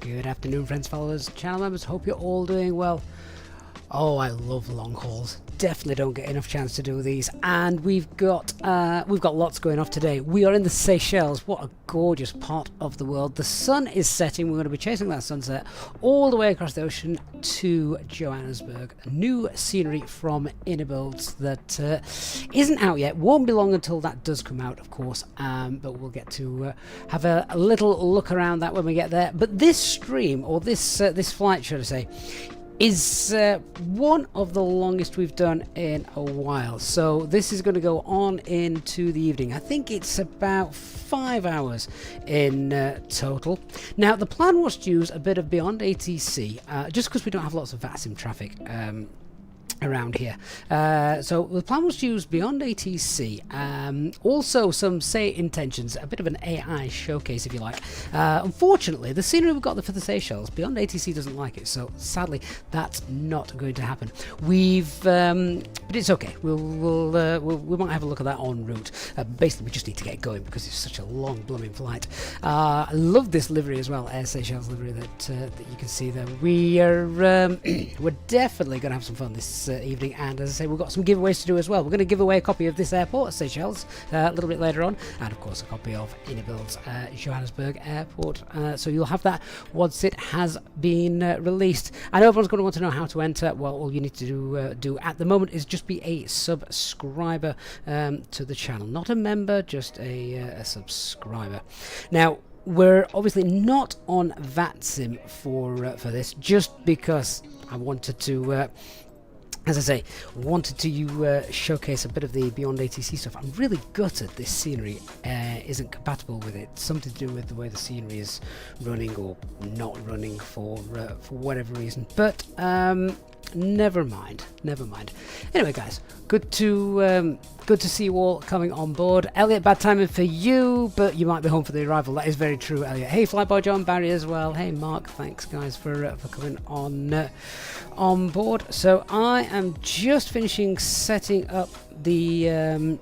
Good afternoon, friends, followers, channel members. Hope you're all doing well. Oh, I love long hauls. Definitely don't get enough chance to do these, and we've got lots going off today. We are in the Seychelles. What a gorgeous part of the world. The sun is setting. We're going to be chasing that sunset all the way across the ocean to Johannesburg. New scenery from Inibuilds that isn't out yet. Won't be long until that does come out, of course. But we'll get to have a little look around that when we get there. But this stream, or this flight, should I say, is one of the longest we've done in a while. So this is going to go on into the evening. I think it's about 5 hours in total. Now the plan was to use a bit of Beyond ATC, just because we don't have lots of VATC traffic around here. So the plan was to use Beyond ATC, also some SayIntentions, a bit of an AI showcase if you like. Unfortunately, the scenery we've got for the Seychelles, Beyond ATC doesn't like it, so sadly that's not going to happen. But it's okay. We might have a look at that en route. Basically, we just need to get going because it's such a long blooming flight. I love this livery as well, Air Seychelles livery that you can see there. We're definitely going to have some fun this evening, and as I say, we've got some giveaways to do as well. We're going to give away a copy of this airport, Seychelles, a little bit later on, and of course a copy of Inibuilds, Johannesburg Airport. So you'll have that once it has been released. I know everyone's going to want to know how to enter. Well, all you need to do at the moment is just be a subscriber to the channel, not a member, just a subscriber. Now, we're obviously not on VATSIM for this, just because I wanted to. As I say, wanted to showcase a bit of the Beyond ATC stuff. I'm really gutted this scenery isn't compatible with it. Something to do with the way the scenery is running or not running for whatever reason. But never mind. Anyway, guys, good to see you all coming on board. Elliot, bad timing for you, but you might be home for the arrival. That is very true, Elliot. Hey, Flyboy John, Barry as well. Hey, Mark. Thanks, guys, for coming on board. So I am just finishing setting up the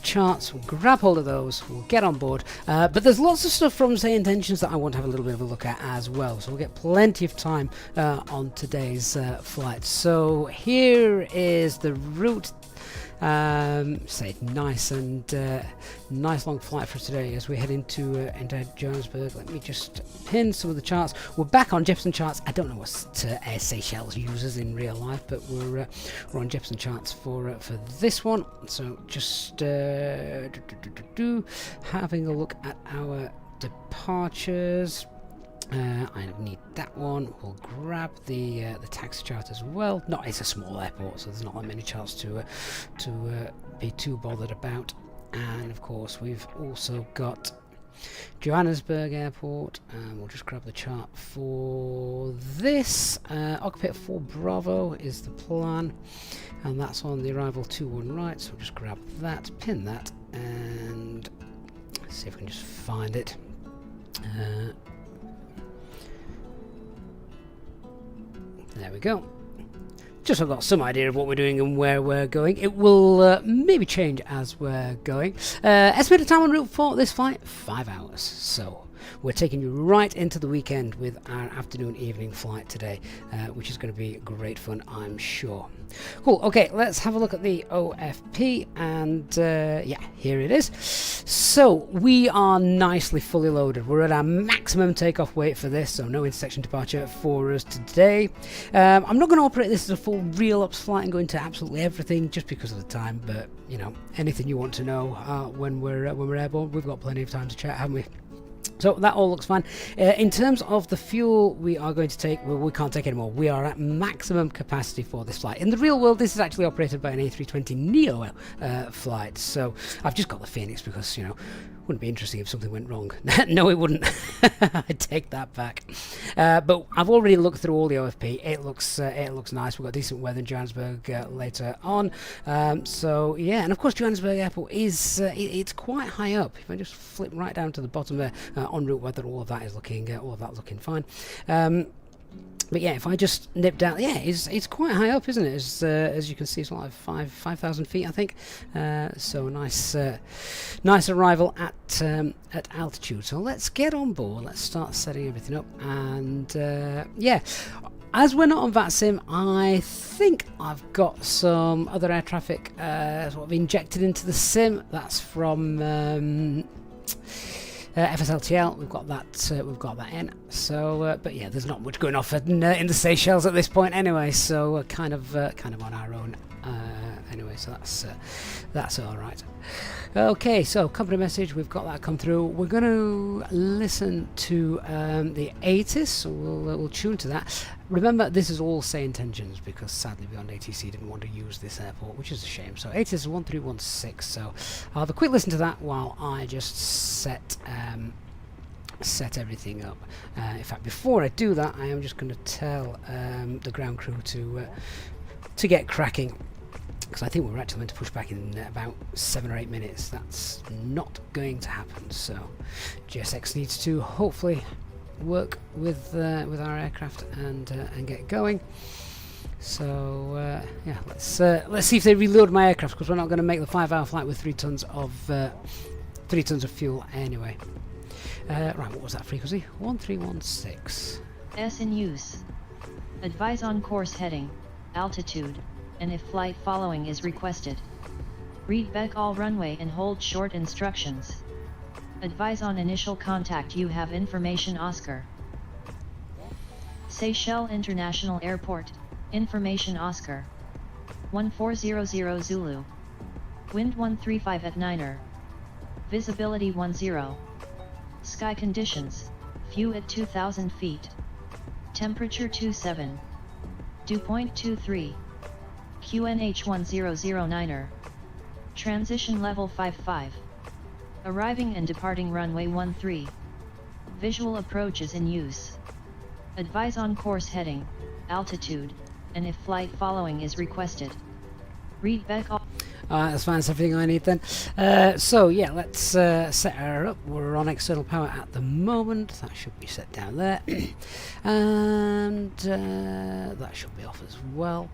charts. We'll grab hold of those, we'll get on board, but there's lots of stuff from SayIntentions that I want to have a little bit of a look at as well, so we'll get plenty of time on today's flight. So here is the route. Say nice long flight for today as we head into Johannesburg. Let me just pin some of the charts. We're back on Jefferson charts. I don't know what Air Seychelles uses in real life, but we're on Jefferson charts for this one. So just having a look at our departures. I need that one. We'll grab the taxi chart as well. It's a small airport, so there's not that many charts to be too bothered about. And of course, we've also got Johannesburg Airport, and we'll just grab the chart for this. Cockpit 4 Bravo is the plan, and that's on the arrival 21 right. So we'll just grab that, pin that, and see if we can just find it. There we go. Just so I've got some idea of what we're doing and where we're going. It will maybe change as we're going. Estimated time en route for this flight, 5 hours. So we're taking you right into the weekend with our afternoon evening flight today, which is going to be great fun, I'm sure. Cool. Okay, let's have a look at the OFP, and yeah, here it is. So we are nicely fully loaded. We're at our maximum takeoff weight for this, so no intersection departure for us today. I'm not going to operate this as a full real ops flight and go into absolutely everything just because of the time, but you know, anything you want to know when we're airborne, we've got plenty of time to chat, haven't we? So that all looks fine. In terms of the fuel we are going to take, well, we can't take any more. We are at maximum capacity for this flight. In the real world, this is actually operated by an A320 Neo flight. So I've just got the Fenix because, you know, wouldn't be interesting if something went wrong. No, it wouldn't. I take that back. But I've already looked through all the OFP. It looks nice. We've got decent weather in Johannesburg later on. So yeah, and of course Johannesburg Airport is it's quite high up. If I just flip right down to the bottom there, en route weather, all of that looking fine. But yeah, if I just nip down, yeah, it's quite high up, isn't it? As you can see, it's like 5,000 feet, I think. So nice, nice arrival at altitude. So let's get on board. Let's start setting everything up, and yeah. As we're not on VATSIM, I think I've got some other air traffic sort of injected into the sim. That's from FSLTL. We've got that in. So, but yeah, there's not much going off in the Seychelles at this point, anyway. So kind of on our own. Anyway, so that's all right. Okay, so company message, we've got that come through. We're going to listen to the ATIS, so we'll tune to that. Remember, this is all SayIntentions, because sadly Beyond ATC didn't want to use this airport, which is a shame. So ATIS is 1316, so I'll have a quick listen to that while I just set everything up. In fact, before I do that, I am just going to tell the ground crew to get cracking, because I think we're actually meant to push back in about 7 or 8 minutes. That's not going to happen, so GSX needs to hopefully work with our aircraft and get going. So yeah, let's see if they reload my aircraft, because we're not going to make the 5-hour flight with 3 tons of fuel anyway. Right, what was that frequency? 1316. S in use. Advise on course heading, altitude, and if flight following is requested. Read BATC all runway and hold short instructions. Advise on initial contact. You have information Oscar. Seychelles International Airport, information Oscar. 1400 Zulu. Wind 135 at 9er. Visibility 10. Sky conditions, view at 2,000 feet. Temperature 27. Dew point 23. QNH 1009er. Transition level 55. Arriving and departing runway 13. Visual approach is in use. Advise on course heading, altitude, and if flight following is requested. Read BATC all. That's fine, that's everything I need then. So yeah, let's set her up. We're on external power at the moment. That should be set down there. And that should be off as well.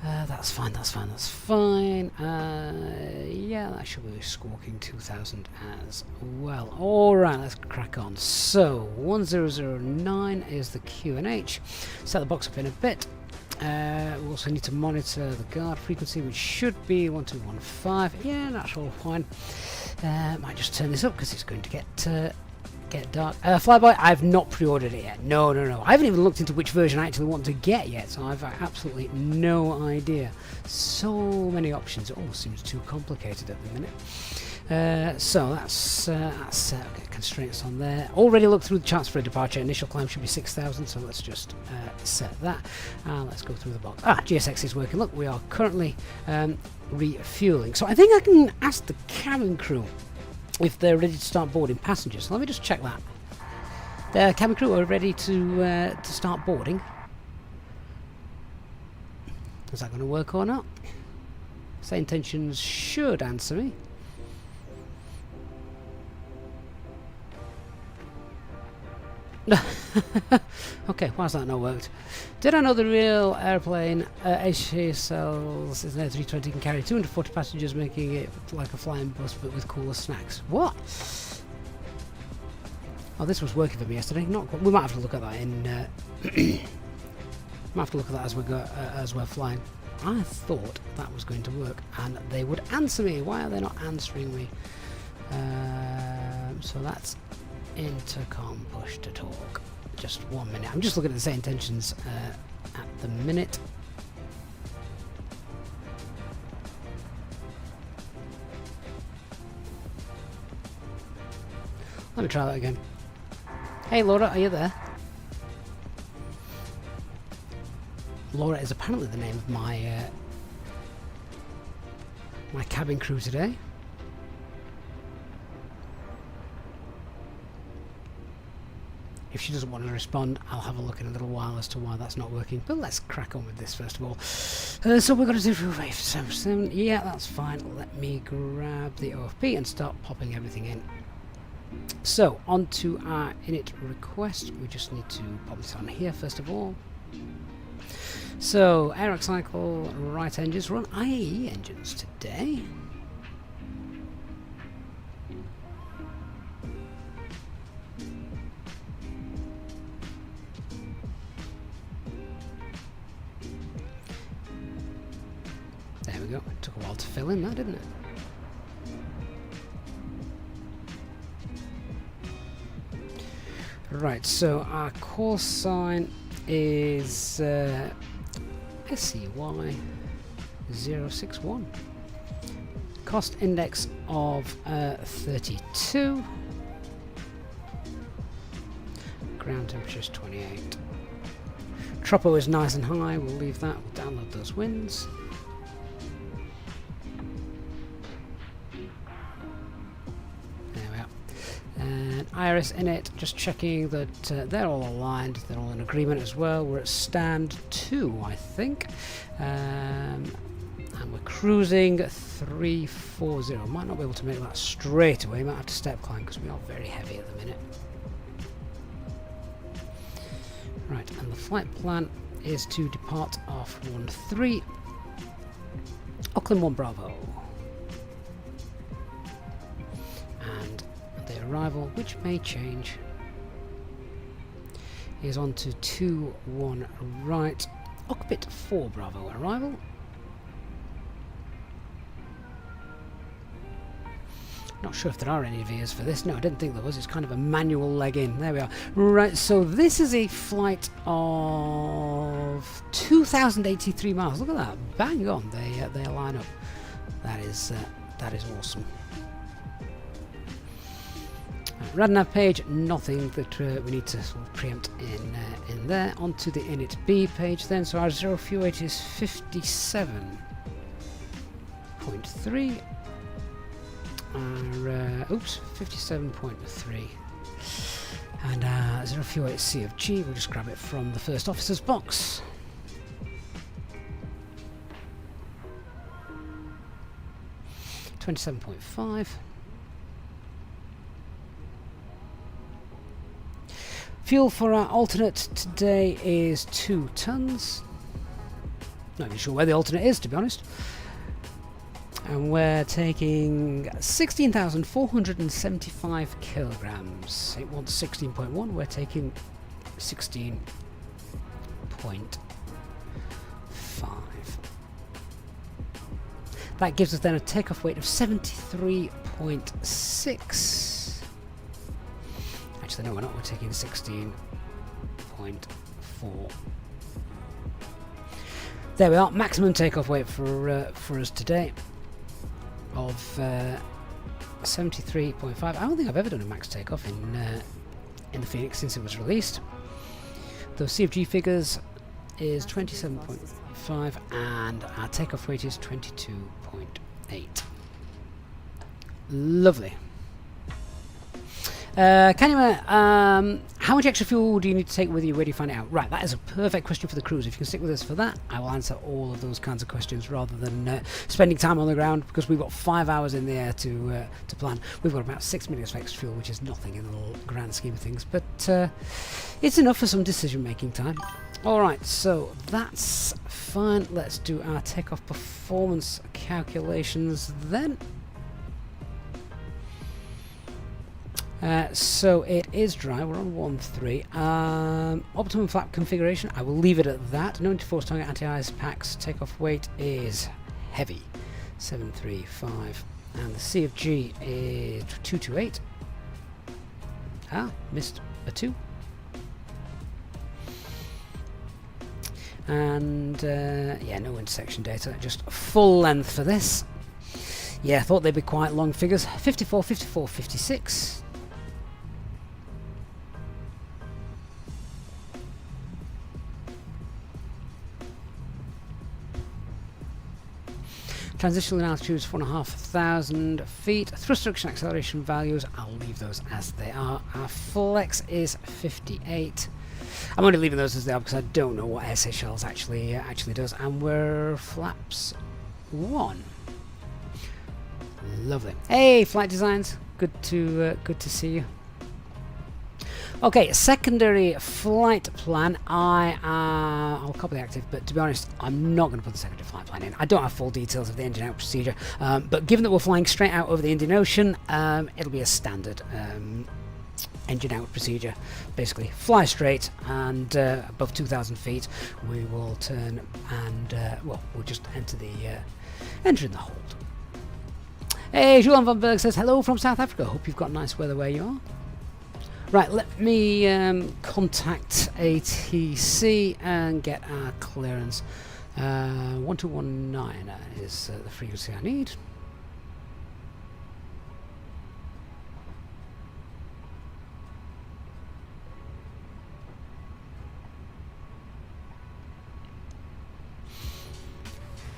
That's fine, that's fine, that's fine. Yeah, that should be squawking 2000 as well. Alright, let's crack on. So, 1009 is the QNH. Set the box up in a bit. We also need to monitor the guard frequency, which should be 1215. Yeah, that's all fine. Might just turn this up because it's going to get dark. Flyby, I've not pre-ordered it yet. No. I haven't even looked into which version I actually want to get yet, so I've absolutely no idea. So many options. It almost seems too complicated at the minute. So that's okay, constraints on there. Already looked through the charts for a departure. Initial climb should be 6,000, so let's just set that. Let's go through the box. GSX is working. Look, we are currently refueling. So I think I can ask the cabin crew if they're ready to start boarding passengers. So let me just check that. The cabin crew are ready to start boarding. Is that going to work or not? SayIntentions should answer me. Okay, why's that not worked? Did I know the real airplane Seychelles is an A320 can carry 240 passengers, making it like a flying bus but with cooler snacks? What? Oh, this was working for me yesterday. Not quite. We might have to look at that in. Might have to look at that as we're flying. I thought that was going to work, and they would answer me. Why are they not answering me? So that's intercom push to talk. Just 1 minute. I'm just looking at the SayIntentions at the minute. Let me try that again. Hey Laura, are you there? Laura is apparently the name of my my cabin crew today. If she doesn't want to respond, I'll have a look in a little while as to why that's not working. But let's crack on with this first of all. So we're going to do 577. Yeah, that's fine. Let me grab the OFP and start popping everything in. So, on to our init request. We just need to pop this on here first of all. So, aerox cycle, right engines, run IAE engines today. There we go. It took a while to fill in that, didn't it? Right, so our call sign is SCY061. Cost index of 32. Ground temperature is 28. Tropo is nice and high. We'll leave that. We'll download those winds. And Iris in it, just checking that they're all aligned, they're all in agreement as well. We're at stand 2, I think. And we're cruising 340. Might not be able to make that straight away, might have to step climb because we are very heavy at the minute. Right, and the flight plan is to depart off 13, Auckland 1 Bravo. And the arrival, which may change, is on to 21 right, Cockpit 4 Bravo arrival. Not sure if there are any vias for this. No, I didn't think there was. It's kind of a manual leg in. There we are. Right, so this is a flight of 2,083 miles. Look at that. Bang on. They line up. That is awesome. Radnav page, nothing that we need to sort of preempt in there. Onto the init B page then. So our 0 fuel weight is 57.3. Oops, 57.3. And 0 fuel weight C of G, we'll just grab it from the first officer's box. $27.5. Fuel for our alternate today is 2 tons. Not even sure where the alternate is, to be honest. And we're taking 16,475 kilograms. It wants 16.1. We're taking 16.5. That gives us then a takeoff weight of 73.6. Actually, no, we're not. We're taking 16.4. There we are. Maximum takeoff weight for us today of 73.5. I don't think I've ever done a max takeoff in the Fenix since it was released. Those CFG figures is 27.5 and our takeoff weight is 22.8. Lovely. Kanima, how much extra fuel do you need to take with you? Where do you find it out? Right, that is a perfect question for the cruise. If you can stick with us for that, I will answer all of those kinds of questions rather than spending time on the ground, because we've got 5 hours in the air to plan. We've got about 6 minutes of extra fuel, which is nothing in the grand scheme of things, but it's enough for some decision-making time. Alright, so that's fine. Let's do our takeoff performance calculations then. So it is dry, we're on 1.3. Optimum flap configuration, I will leave it at that. 94 target anti-ice packs, takeoff weight is heavy, 735. And the CFG is 228. Ah, missed a 2. And yeah, no intersection data, just full length for this. Yeah, I thought they'd be quite long figures. 54, 54, 56. Transitional altitude is 4,500 feet. Thrust reduction acceleration values, I'll leave those as they are. Our flex is 58. I'm only leaving those as they are because I don't know what Air Seychelles actually does. And we're flaps 1. Lovely. Hey, Flight Designs. Good to see you. Okay, secondary flight plan. I'll copy the active, but to be honest, I'm not going to put the secondary flight plan in. I don't have full details of the engine out procedure, but given that we're flying straight out over the Indian Ocean, it'll be a standard engine out procedure. Basically, fly straight, and above 2,000 feet, we will turn and we'll just enter in the hold. Hey, Julian van Berg says hello from South Africa. Hope you've got nice weather where you are. Right, let me contact ATC and get our clearance. 1219 is the frequency I need.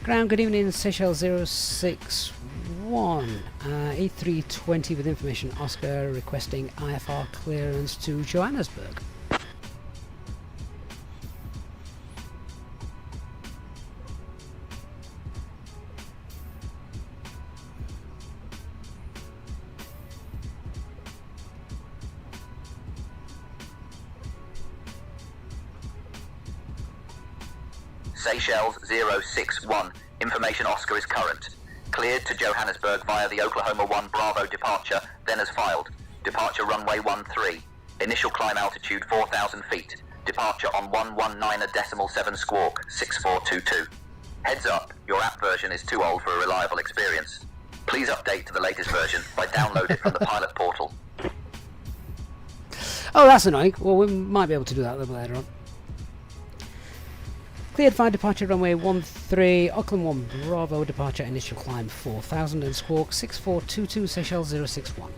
Ground, good evening, Seychelles 061, A320 with information Oscar requesting IFR clearance to Johannesburg. Seychelles 061. Information Oscar is current. Cleared to Johannesburg via the Oklahoma 1 Bravo departure, then as filed. Departure runway 13. Initial climb altitude 4,000 feet. Departure on 119.7 squawk 6422. Heads up, your app version is too old for a reliable experience. Please update to the latest version by download it from the pilot portal. Oh, that's annoying. Well, we might be able to do that a little later on. Cleared for departure runway 13, Auckland 1 Bravo departure, initial climb 4,000 and squawk 6422 Seychelles 061.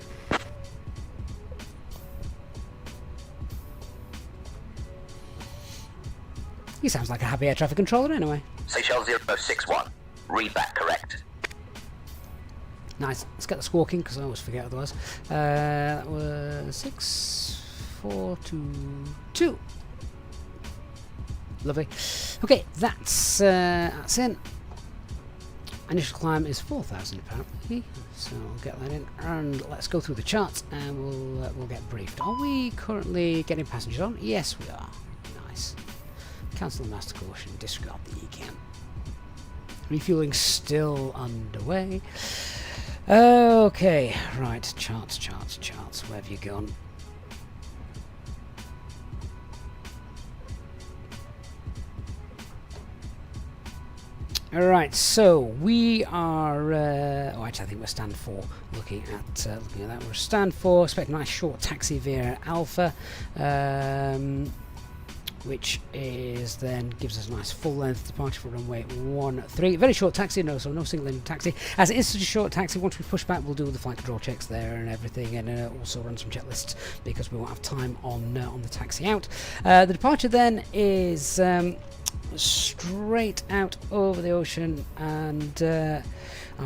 He sounds like a happy air traffic controller anyway. Seychelles 061. Read back correct. Nice. Let's get the squawking because I always forget otherwise. That was 6422. Lovely. Okay, that's in. Initial climb is 4,000 apparently, so I'll get that in. And let's go through the charts, and we'll get briefed. Are we currently getting passengers on? Yes, we are. Nice. Cancel the master caution. Disregard the ECAM. Refueling still underway. Okay, right. Charts. Where have you gone? Alright, so we are, actually I think we're stand 4, looking at that. We're stand 4, expect a nice short taxi via Alpha, which is then gives us a nice full length departure for runway 13. Very short taxi, no single engine taxi. As it is such a short taxi, once we push back, we'll do the flight control checks there and everything, and also run some checklists because we won't have time on the taxi out. The departure then is straight out over the ocean, and our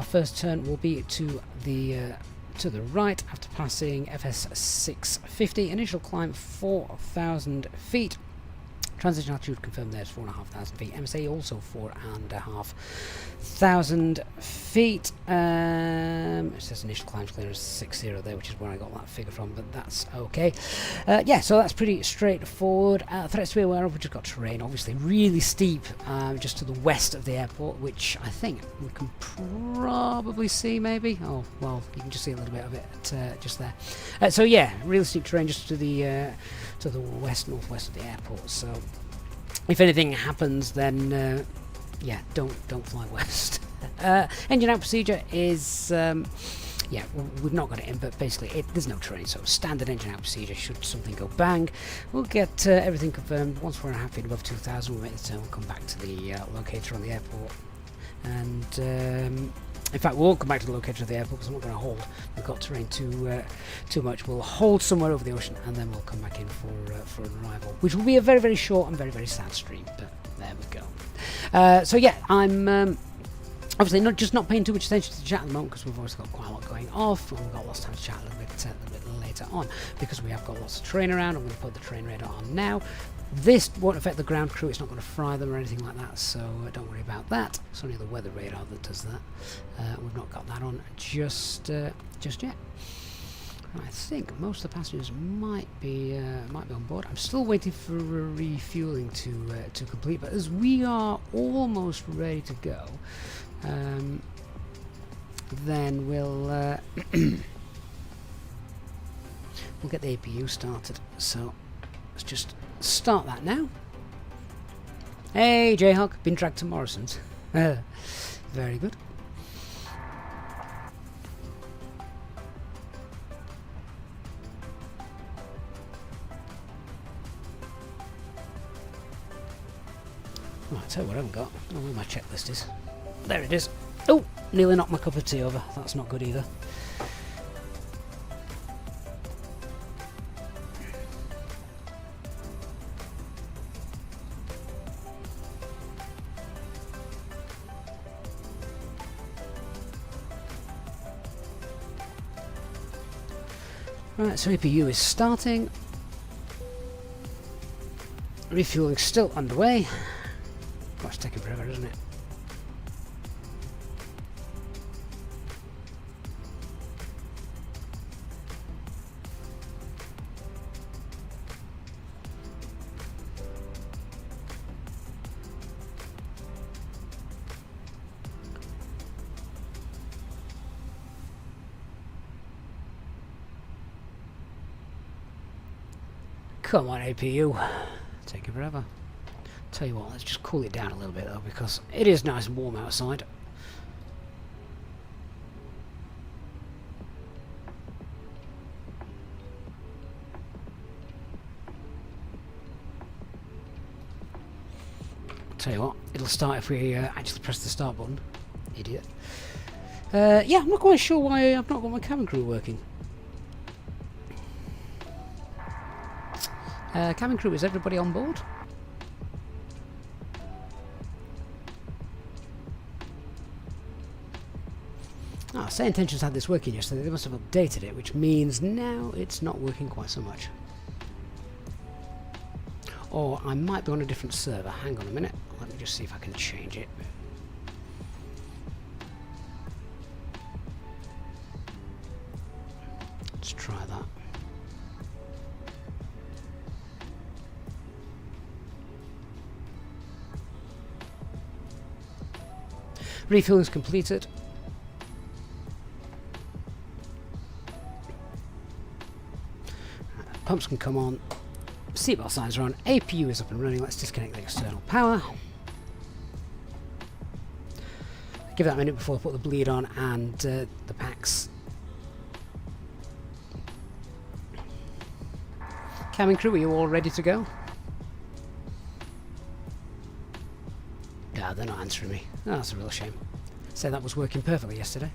first turn will be to the right after passing FS 650. Initial climb 4,000 feet. Transition altitude confirmed there is 4,500 feet. MSA also 4,500 feet. It says initial climb clearance 60 there, which is where I got that figure from, but that's okay. Yeah, so that's pretty straightforward. Threats to be aware of, we've just got terrain, obviously really steep, just to the west of the airport, which I think we can probably see maybe. Oh, well, you can just see a little bit of it just there. So yeah, really steep terrain just to the northwest of the airport. So if anything happens, then yeah, don't fly west. Engine out procedure is yeah, we've not got it in, but basically there's no terrain, so standard engine out procedure. Should something go bang, we'll get everything confirmed. Once we're a half feet above 2,000, we'll make the turn. We'll come back to the locator on the airport, and in fact, we won't come back to the locator of the airport because I'm not going to hold. We've got terrain too much. We'll hold somewhere over the ocean, and then we'll come back in for an arrival, which will be a very, very short and very, very sad stream. But there we go. So yeah, I'm obviously not paying too much attention to the chat at the moment because we've always got quite a lot going off, and we've got lots of time to chat a little bit later on because we have got lots of terrain around. I'm going to put the terrain radar on now. This won't affect the ground crew, it's not going to fry them or anything like that, so don't worry about that. It's only the weather radar that does that. We've not got that on just yet. I think most of the passengers might be on board. I'm still waiting for refueling to complete, but as we are almost ready to go, then we'll we'll get the APU started. So let's just start that now. Hey, Jayhawk, been dragged to Morrison's. Very good. Right, tell you what I haven't got. I don't know where my checklist is. There it is. Oh, nearly knocked my cup of tea over. That's not good either. Right, so APU is starting. Refueling still underway. Gosh, it's taking forever, isn't it? Come on, APU. Taking forever. Tell you what, let's just cool it down a little bit though, because it is nice and warm outside. Tell you what, it'll start if we actually press the start button. Idiot. Yeah, I'm not quite sure why I've not got my cabin crew working. Cabin crew, is everybody on board? Ah, SayIntentions had this working yesterday. They must have updated it, which means now it's not working quite so much. Or I might be on a different server. Hang on a minute. Let me just see if I can change it. Let's try that. Refueling is completed. Pumps can come on. Seatbelt signs are on. APU is up and running. Let's disconnect the external power. Give that a minute before I put the bleed on and the packs. Cabin crew, are you all ready to go? Yeah, they're not answering me. Oh, that's a real shame. Say that was working perfectly yesterday.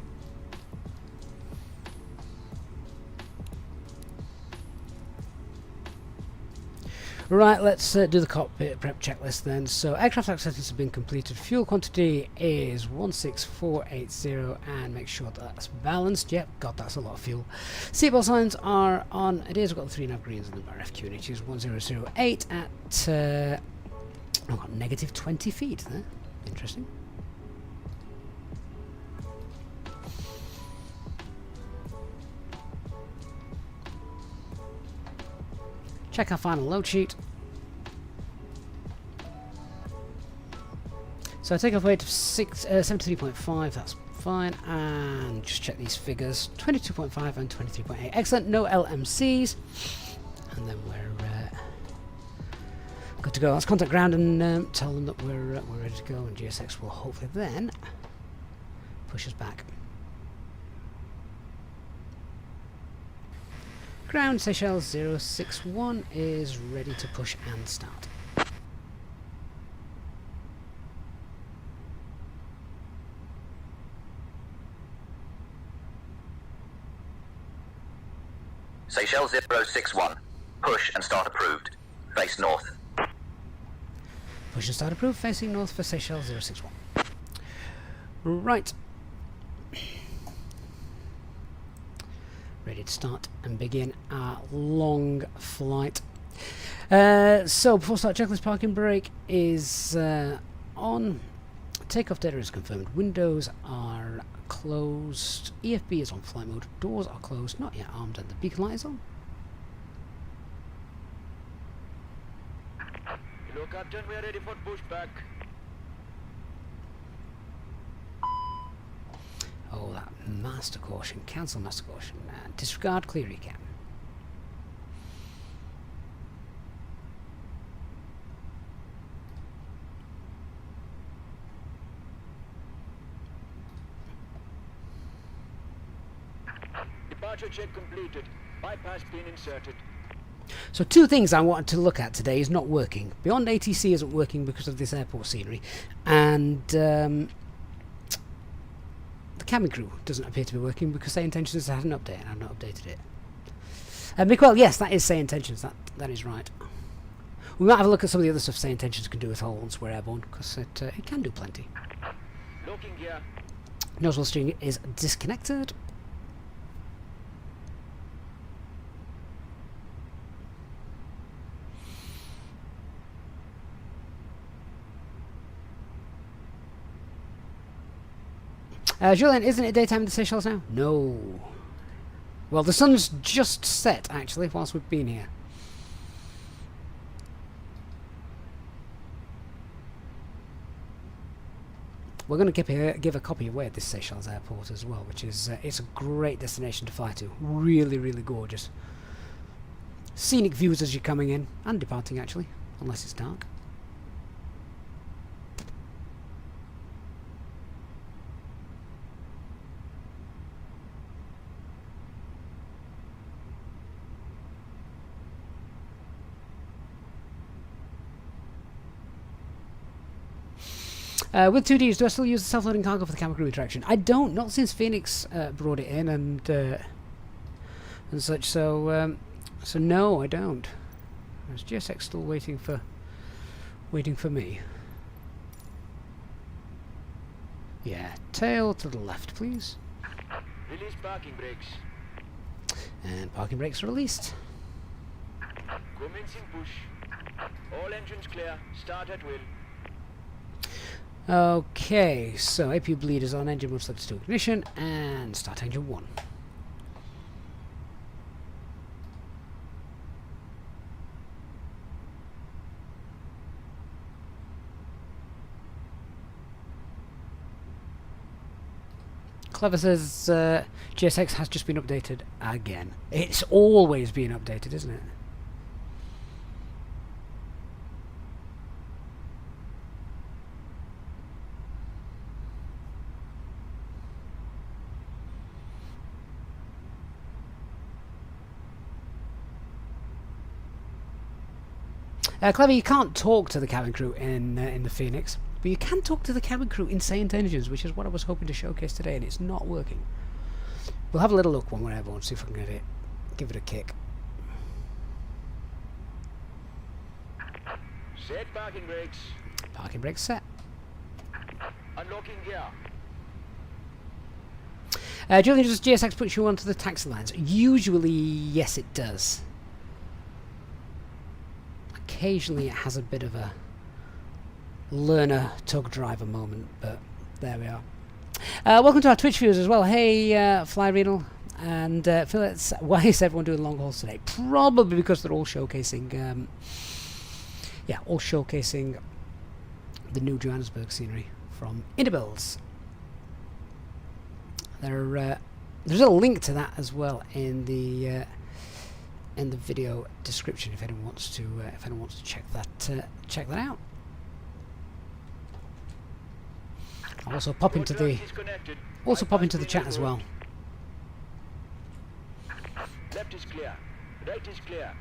Right, let's do the cockpit prep checklist then. So aircraft acceptance has been completed. Fuel quantity is 16480 and make sure that's balanced. Yep, God, that's a lot of fuel. Seatbelt signs are on. It is. We've got the 3 nav greens and the RFQ, and it is 1008 at I've got negative 20 feet there. Interesting. Check our final load sheet. So takeoff weight of 73.5, that's fine. And just check these figures, 22.5 and 23.8. Excellent, no LMCs. And then we're good to go. Let's contact ground and tell them that we're ready to go, and GSX will hopefully then push us back. Ground Seychelles 061 is ready to push and start. Seychelles 061. Push and start approved. Face north. Push and start approved, facing north for Seychelles 061. Right. Ready to start and begin our long flight. So before start checklist, parking brake is on. Takeoff data is confirmed. Windows are closed. EFB is on flight mode. Doors are closed, not yet armed, and the beacon light is on. Hello, Captain. We are ready for pushback. Oh, that master caution. Cancel master caution. Disregard clear recap. Departure check completed. Bypass pin inserted. So two things I wanted to look at today is not working. Beyond ATC isn't working because of this airport scenery, and the cabin crew doesn't appear to be working because SayIntentions had an update and I've not updated it. Well, yes, that is SayIntentions. That is right. We might have a look at some of the other stuff SayIntentions can do with hull once we're airborne, because it can do plenty. Locking gear. Nozzle string is disconnected. Julian, isn't it daytime in the Seychelles now? No. Well, the sun's just set, actually, whilst we've been here. We're going to give a copy away at this Seychelles airport as well, which is it's a great destination to fly to. Really, really gorgeous. Scenic views as you're coming in, and departing, actually, unless it's dark. With 2Ds, do I still use the self-loading cargo for the camera crew interaction? I don't, not since Fenix brought it in and such. So no, I don't. Is GSX still waiting for me? Yeah, tail to the left, please. Release parking brakes. And parking brakes are released. Commencing push. All engines clear. Start at will. Okay, so APU bleed is on, engine 1 slips to ignition, and start engine 1. Clever says GSX has just been updated again. It's always been updated, isn't it? Clever, you can't talk to the cabin crew in the Fenix, but you can talk to the cabin crew in SayIntentions, which is what I was hoping to showcase today, and it's not working. We'll have a little look when we're airborne, see if we can give it a kick. Set parking brakes. Parking brakes set. Unlocking gear. Julian, does GSX put you onto the taxi lines? Usually, yes, it does. Occasionally it has a bit of a learner tug driver moment, but there we are. Welcome to our Twitch viewers as well. Hey, Fly Renal and Phil, why is everyone doing long hauls today? Probably because they're all showcasing, all showcasing the new Johannesburg scenery from Inibuilds. There's a link to that as well in the video description if anyone wants to check that out. I'll also pop into the chat as well. Left is clear. Right is clear.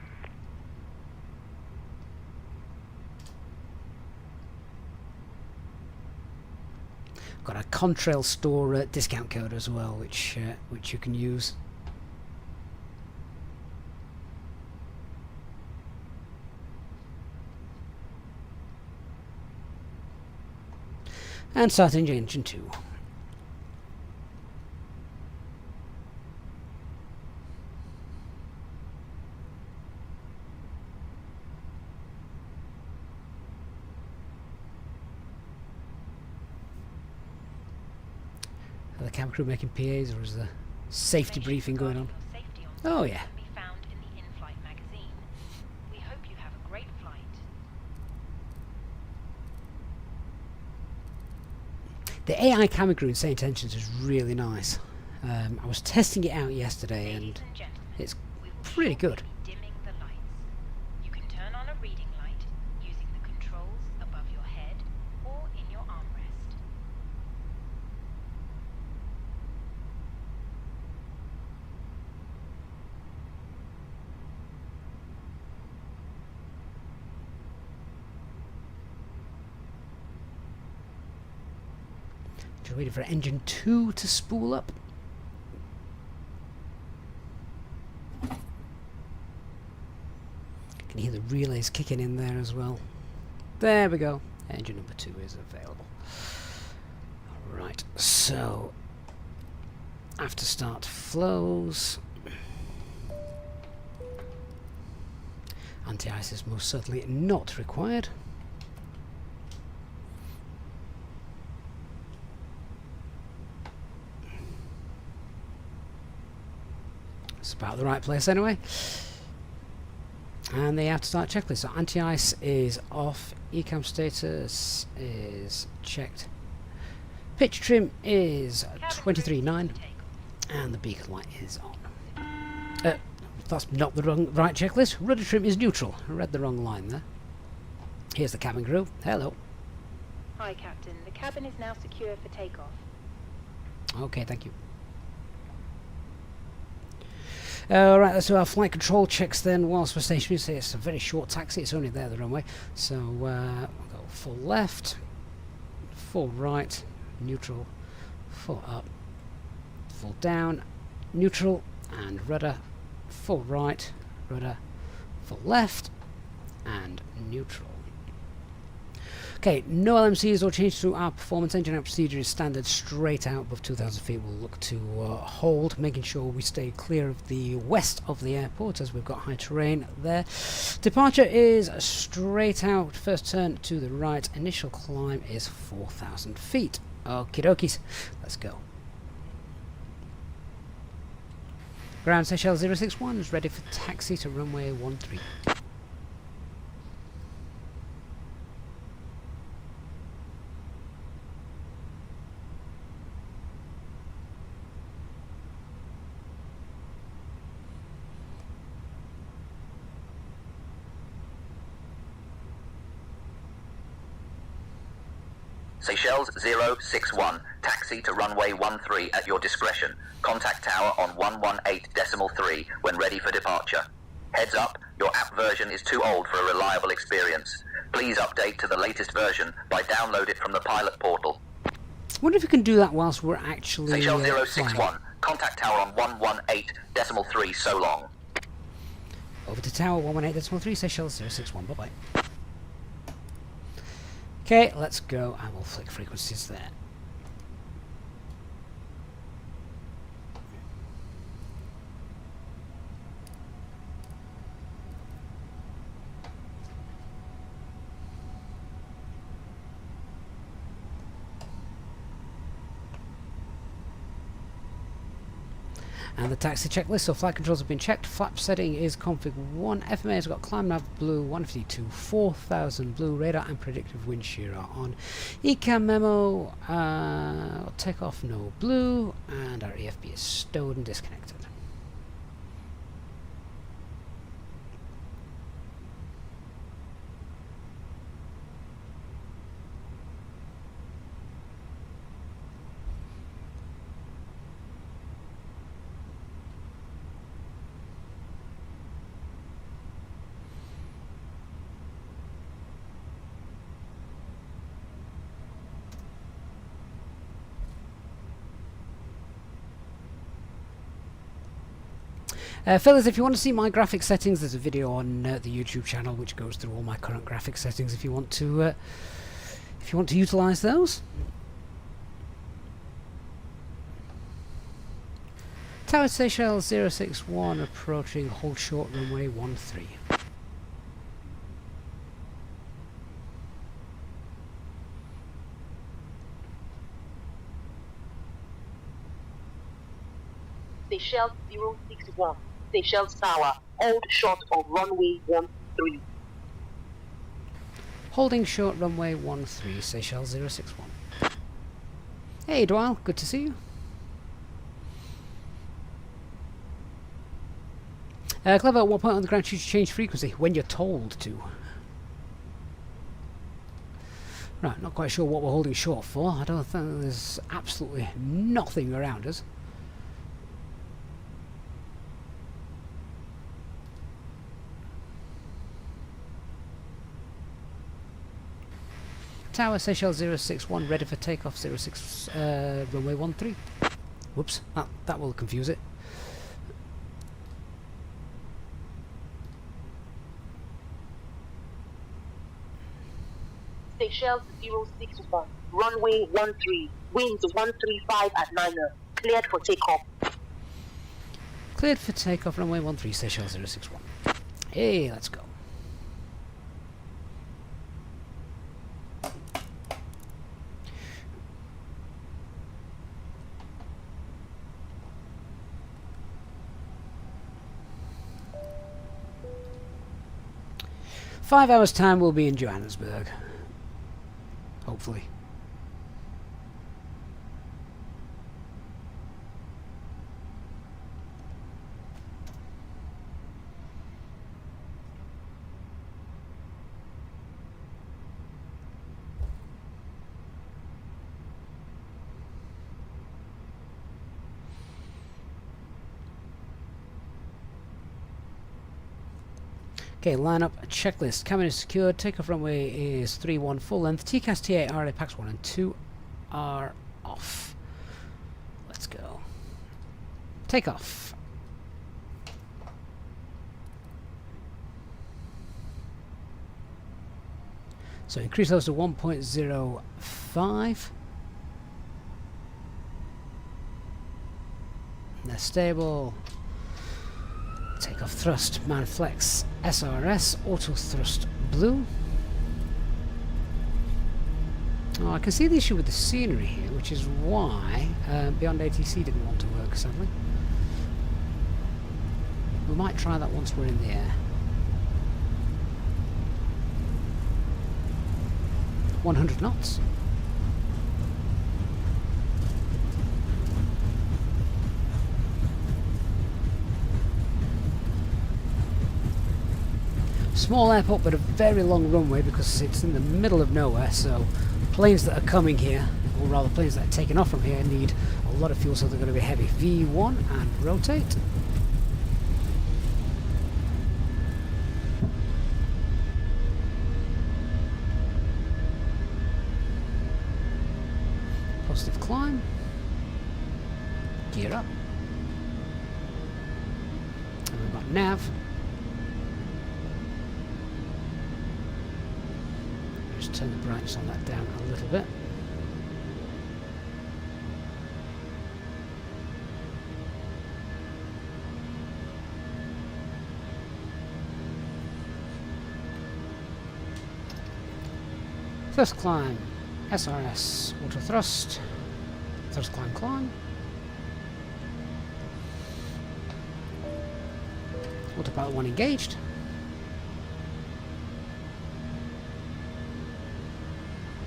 Got a Contrail store discount code as well, which you can use. And starting engine 2. Are the cabin crew making PAs, or is the safety briefing going on? Oh yeah. Can be found in the in-flight magazine. We hope you have a great flight. The AI camera crew in SayIntentions is really nice. I was testing it out yesterday, and Ladies and gentlemen, it's we will pretty shortly good. be dimming the lights. You can turn on a reading light using the controls above your head or in your armrest. Just waiting for engine 2 to spool up. Can hear the relays kicking in there as well. There we go. Engine number 2 is available. Right, so after start flows. Anti-ice is most certainly not required. It's about the right place anyway. And the after start checklist. So anti-ice is off, ECAM status is checked, pitch trim is 23.9, and the beacon light is on. That's not the right checklist. Rudder trim is neutral. I read the wrong line there. Here's the cabin crew. Hello. Hi, Captain. The cabin is now secure for takeoff. Okay, thank you. Alright, let's do our flight control checks then whilst we're stationary. So it's a very short taxi, it's only there the runway. So we'll go full left, full right, neutral, full up, full down, neutral, and rudder, full right, rudder, full left, and neutral. Okay, no LMCs or change to our performance. Engine out procedure is standard straight out above 2,000 feet. We'll look to hold, making sure we stay clear of the west of the airport as we've got high terrain there. Departure is straight out, first turn to the right. Initial climb is 4,000 feet. Okie dokies, let's go. Ground Seychelles 061 is ready for taxi to runway 13. Seychelles 061, taxi to runway 13 at your discretion. Contact tower on 118.3 when ready for departure. Heads up, your app version is too old for a reliable experience. Please update to the latest version by download it from the pilot portal. I wonder if we can do that whilst we're actually Seychelles 061, flying. contact tower on 118.3 so long. Over to tower 118.3, Seychelles 061, bye-bye. Okay, let's go, and we'll flick frequencies there. And the taxi checklist, so flight controls have been checked, flap setting is config 1, FMA has got climb nav blue, 152, 4000 blue, radar and predictive wind shear are on, ECAM memo, takeoff no blue, and our EFB is stowed and disconnected. Fellas, if you want to see my graphic settings, there's a video on the YouTube channel which goes through all my current graphic settings if you want to utilize those. Tower Seychelles 061 approaching, hold short runway 13. Seychelles 061. Seychelles Tower. Hold short of runway 13. Holding short runway 13, Seychelles 061. Hey Dwyle, good to see you. Clever, at what point on the ground should you change frequency? When you're told to. Right, not quite sure what we're holding short for. I don't think there's absolutely nothing around us. Tower, Seychelles 061, ready for takeoff 06, runway 13. Whoops, that will confuse it. Seychelles 061. Runway 13. Winds 135 at 9. Cleared for takeoff. Cleared for takeoff, runway 13, Seychelles 061. Hey, let's go. "5 hours time we'll be in Johannesburg. Hopefully. Okay, lineup checklist. Cabin is secured. Takeoff runway is 31 full length. TCAS TA RA packs 1 and 2 are off. Let's go. Takeoff. So increase those to 1.05. They're stable. Takeoff thrust, man flex, SRS, auto thrust blue. Oh, I can see the issue with the scenery here, which is why Beyond ATC didn't want to work, sadly. We might try that once we're in the air. 100 knots. Small airport but a very long runway because it's in the middle of nowhere, so planes that are coming here, or rather planes that are taking off from here, need a lot of fuel, so they're going to be heavy. V1 and rotate. Positive climb. Gear up. And we've got nav. Turn the brightness on that down a little bit. First climb, SRS, auto thrust, thrust climb climb. Autopilot 1 engaged.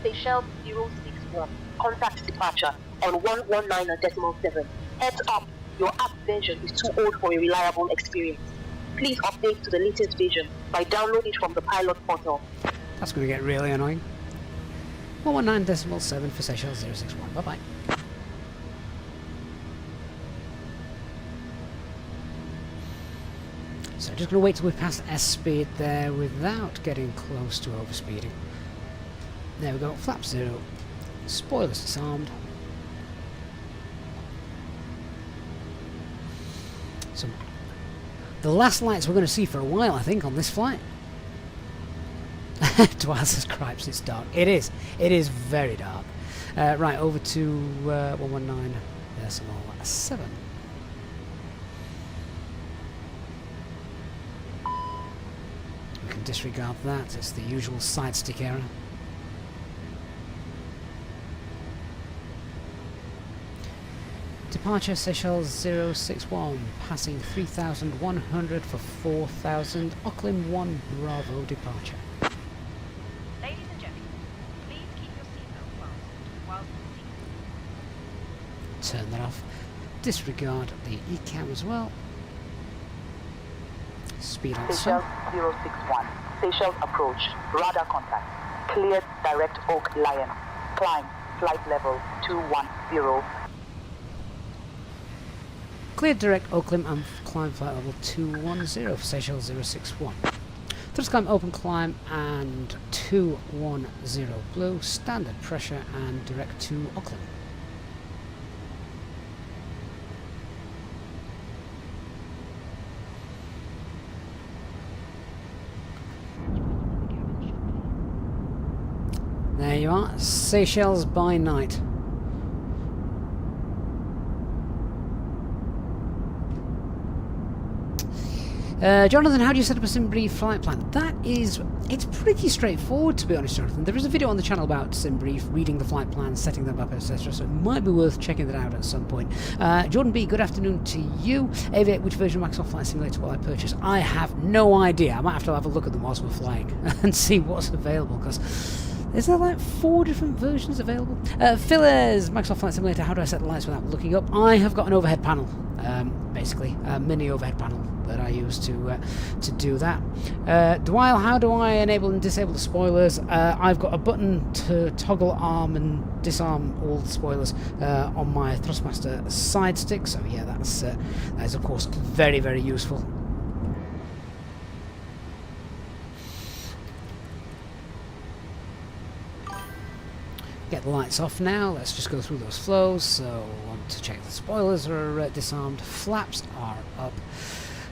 Seychelles 061. Contact departure on 119.7. Heads up, your app version is too old for a reliable experience. Please update to the latest version by downloading it from the pilot portal. That's going to get really annoying. 119.7 for Seychelles 061. Bye bye. So just going to wait till we pass S speed there without getting close to overspeeding. There we go, flap 0, spoilers disarmed. So, the last lights we're going to see for a while, I think, on this flight. Twice as cripes, it's dark. It is very dark. Right, over to 119.7. We can disregard that, it's the usual side stick error. departure Seychelles 061, passing 3,100 for 4,000, Auckland 1 Bravo departure. Ladies and gentlemen, please keep your seatbelt fastened whilst the seat. Turn that off. Disregard the ECAM as well. Speed on Seychelles sun. 061. Seychelles approach. Radar contact. Cleared direct Oak Lion. Climb. Flight level 210. Cleared direct Oakland and climb flight level 210 for Seychelles 061. Thrust climb, open climb and 210 blue, standard pressure and direct to Auckland. There you are, Seychelles by night. Jonathan, how do you set up a SimBrief flight plan? It's pretty straightforward, to be honest, Jonathan. There is a video on the channel about SimBrief, reading the flight plans, setting them up, etc. So it might be worth checking that out at some point. Jordan B, good afternoon to you. Aviate, which version of Microsoft Flight Simulator will I purchase? I have no idea. I might have to have a look at them whilst we're flying and see what's available, because is there like 4 different versions available? Fillers, Microsoft Flight Simulator, how do I set the lights without looking up? I have got an overhead panel, basically, a mini overhead panel that I use to do that. Dwile, how do I enable and disable the spoilers? I've got a button to toggle arm and disarm all the spoilers on my Thrustmaster side stick, so yeah, that is of course very, very useful. Get the lights off now. Let's just go through those flows. So we want to check the spoilers are disarmed, flaps are up,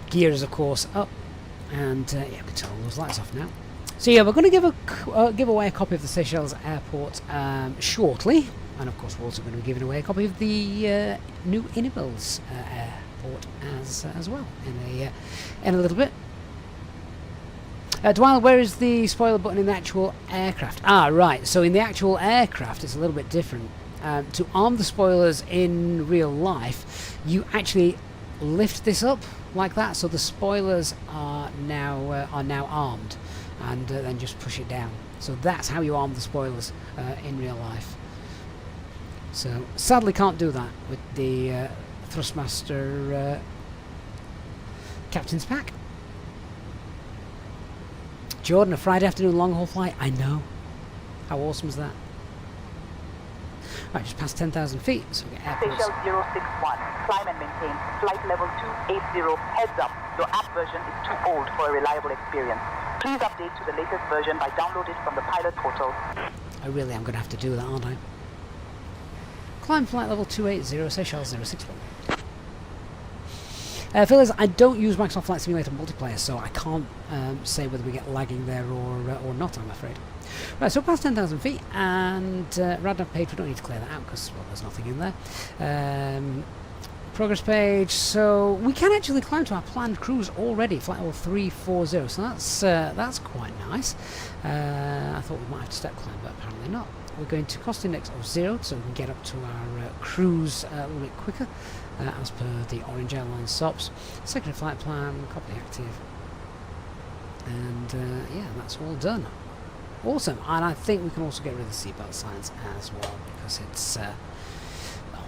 gear is of course up, and yeah, we can turn all those lights off now. So yeah, we're going to give away a copy of the Seychelles Airport shortly, and of course we're also going to be giving away a copy of the new Inibuilds Airport as well in a little bit. Dwile, where is the spoiler button in the actual aircraft? Ah, right. So in the actual aircraft, it's a little bit different. To arm the spoilers in real life, you actually lift this up like that, so the spoilers are now armed, and then just push it down. So that's how you arm the spoilers in real life. So sadly, can't do that with the Thrustmaster Captain's Pack. Jordan, a Friday afternoon long-haul flight? I know. How awesome is that? Right, just past 10,000 feet, so we get airports. Seychelles 061. Climb and maintain. Flight level 280. Heads up. Your app version is too old for a reliable experience. Please update to the latest version by downloading it from the pilot portal. I really am going to have to do that, aren't I? Climb flight level 280, Seychelles 061. Fellas, I don't use Microsoft Flight Simulator multiplayer, so I can't say whether we get lagging there or not, I'm afraid. Right, so past 10,000 feet, and radar page, we don't need to clear that out because, well, there's nothing in there. Progress page, so we can actually climb to our planned cruise already, flight level 340, so that's quite nice. I thought we might have to step climb, but apparently not. We're going to cost index of 0, so we can get up to our cruise a little bit quicker, as per the Orange Airlines SOPs. Secondary flight plan, copy active, and yeah, that's all done. Awesome, and I think we can also get rid of the seatbelt signs as well, because it's well,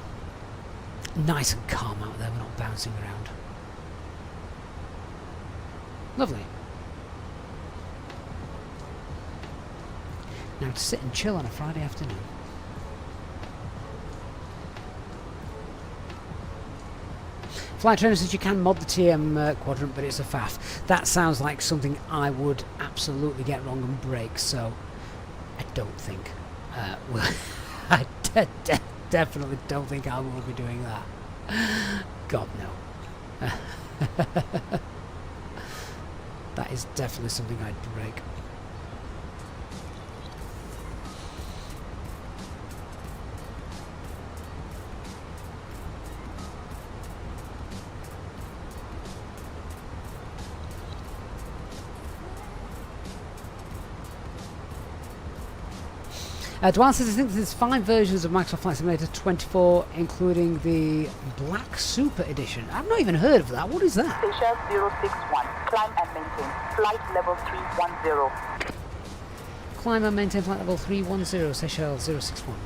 nice and calm out there, we're not bouncing around. Lovely. Now to sit and chill on a Friday afternoon. Flight trainer says you can mod the TM quadrant, but it's a faff. That sounds like something I would absolutely get wrong and break, so I don't think well, I definitely don't think I will be doing that. God, no. That is definitely something I'd break. Dwan says, I think there's 5 versions of Microsoft Flight Simulator 24, including the Black Super Edition. I've not even heard of that. What is that? Seychelles 061. Climb and maintain. Flight level 310. Climb and maintain flight level 310, Seychelles 061.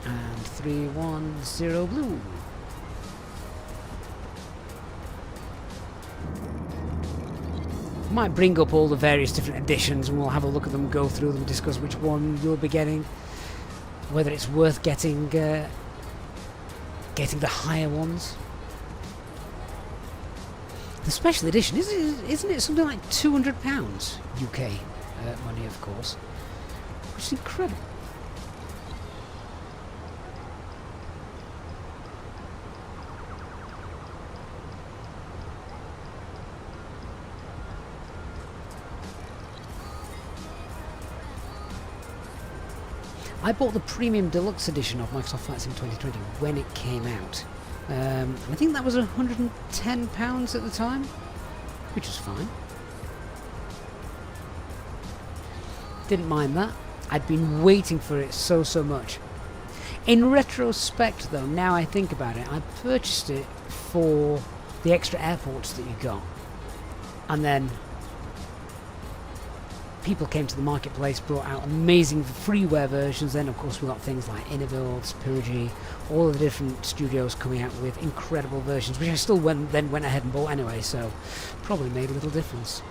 And 310 blue. Might bring up all the various different editions and we'll have a look at them, go through them, discuss which one you'll be getting, whether it's worth getting the higher ones. The special edition, isn't it something like £200 UK money, of course, which is incredible. I bought the Premium Deluxe edition of Microsoft Flight Sim 2020 when it came out. I think that was £110 at the time, which was fine. Didn't mind that. I'd been waiting for it so much. In retrospect though, now I think about it, I purchased it for the extra airports that you got. And then people came to the marketplace, brought out amazing freeware versions. Then of course we got things like Inibuilds, Purgy, all of the different studios coming out with incredible versions, which I still went ahead and bought anyway, so probably made a little difference.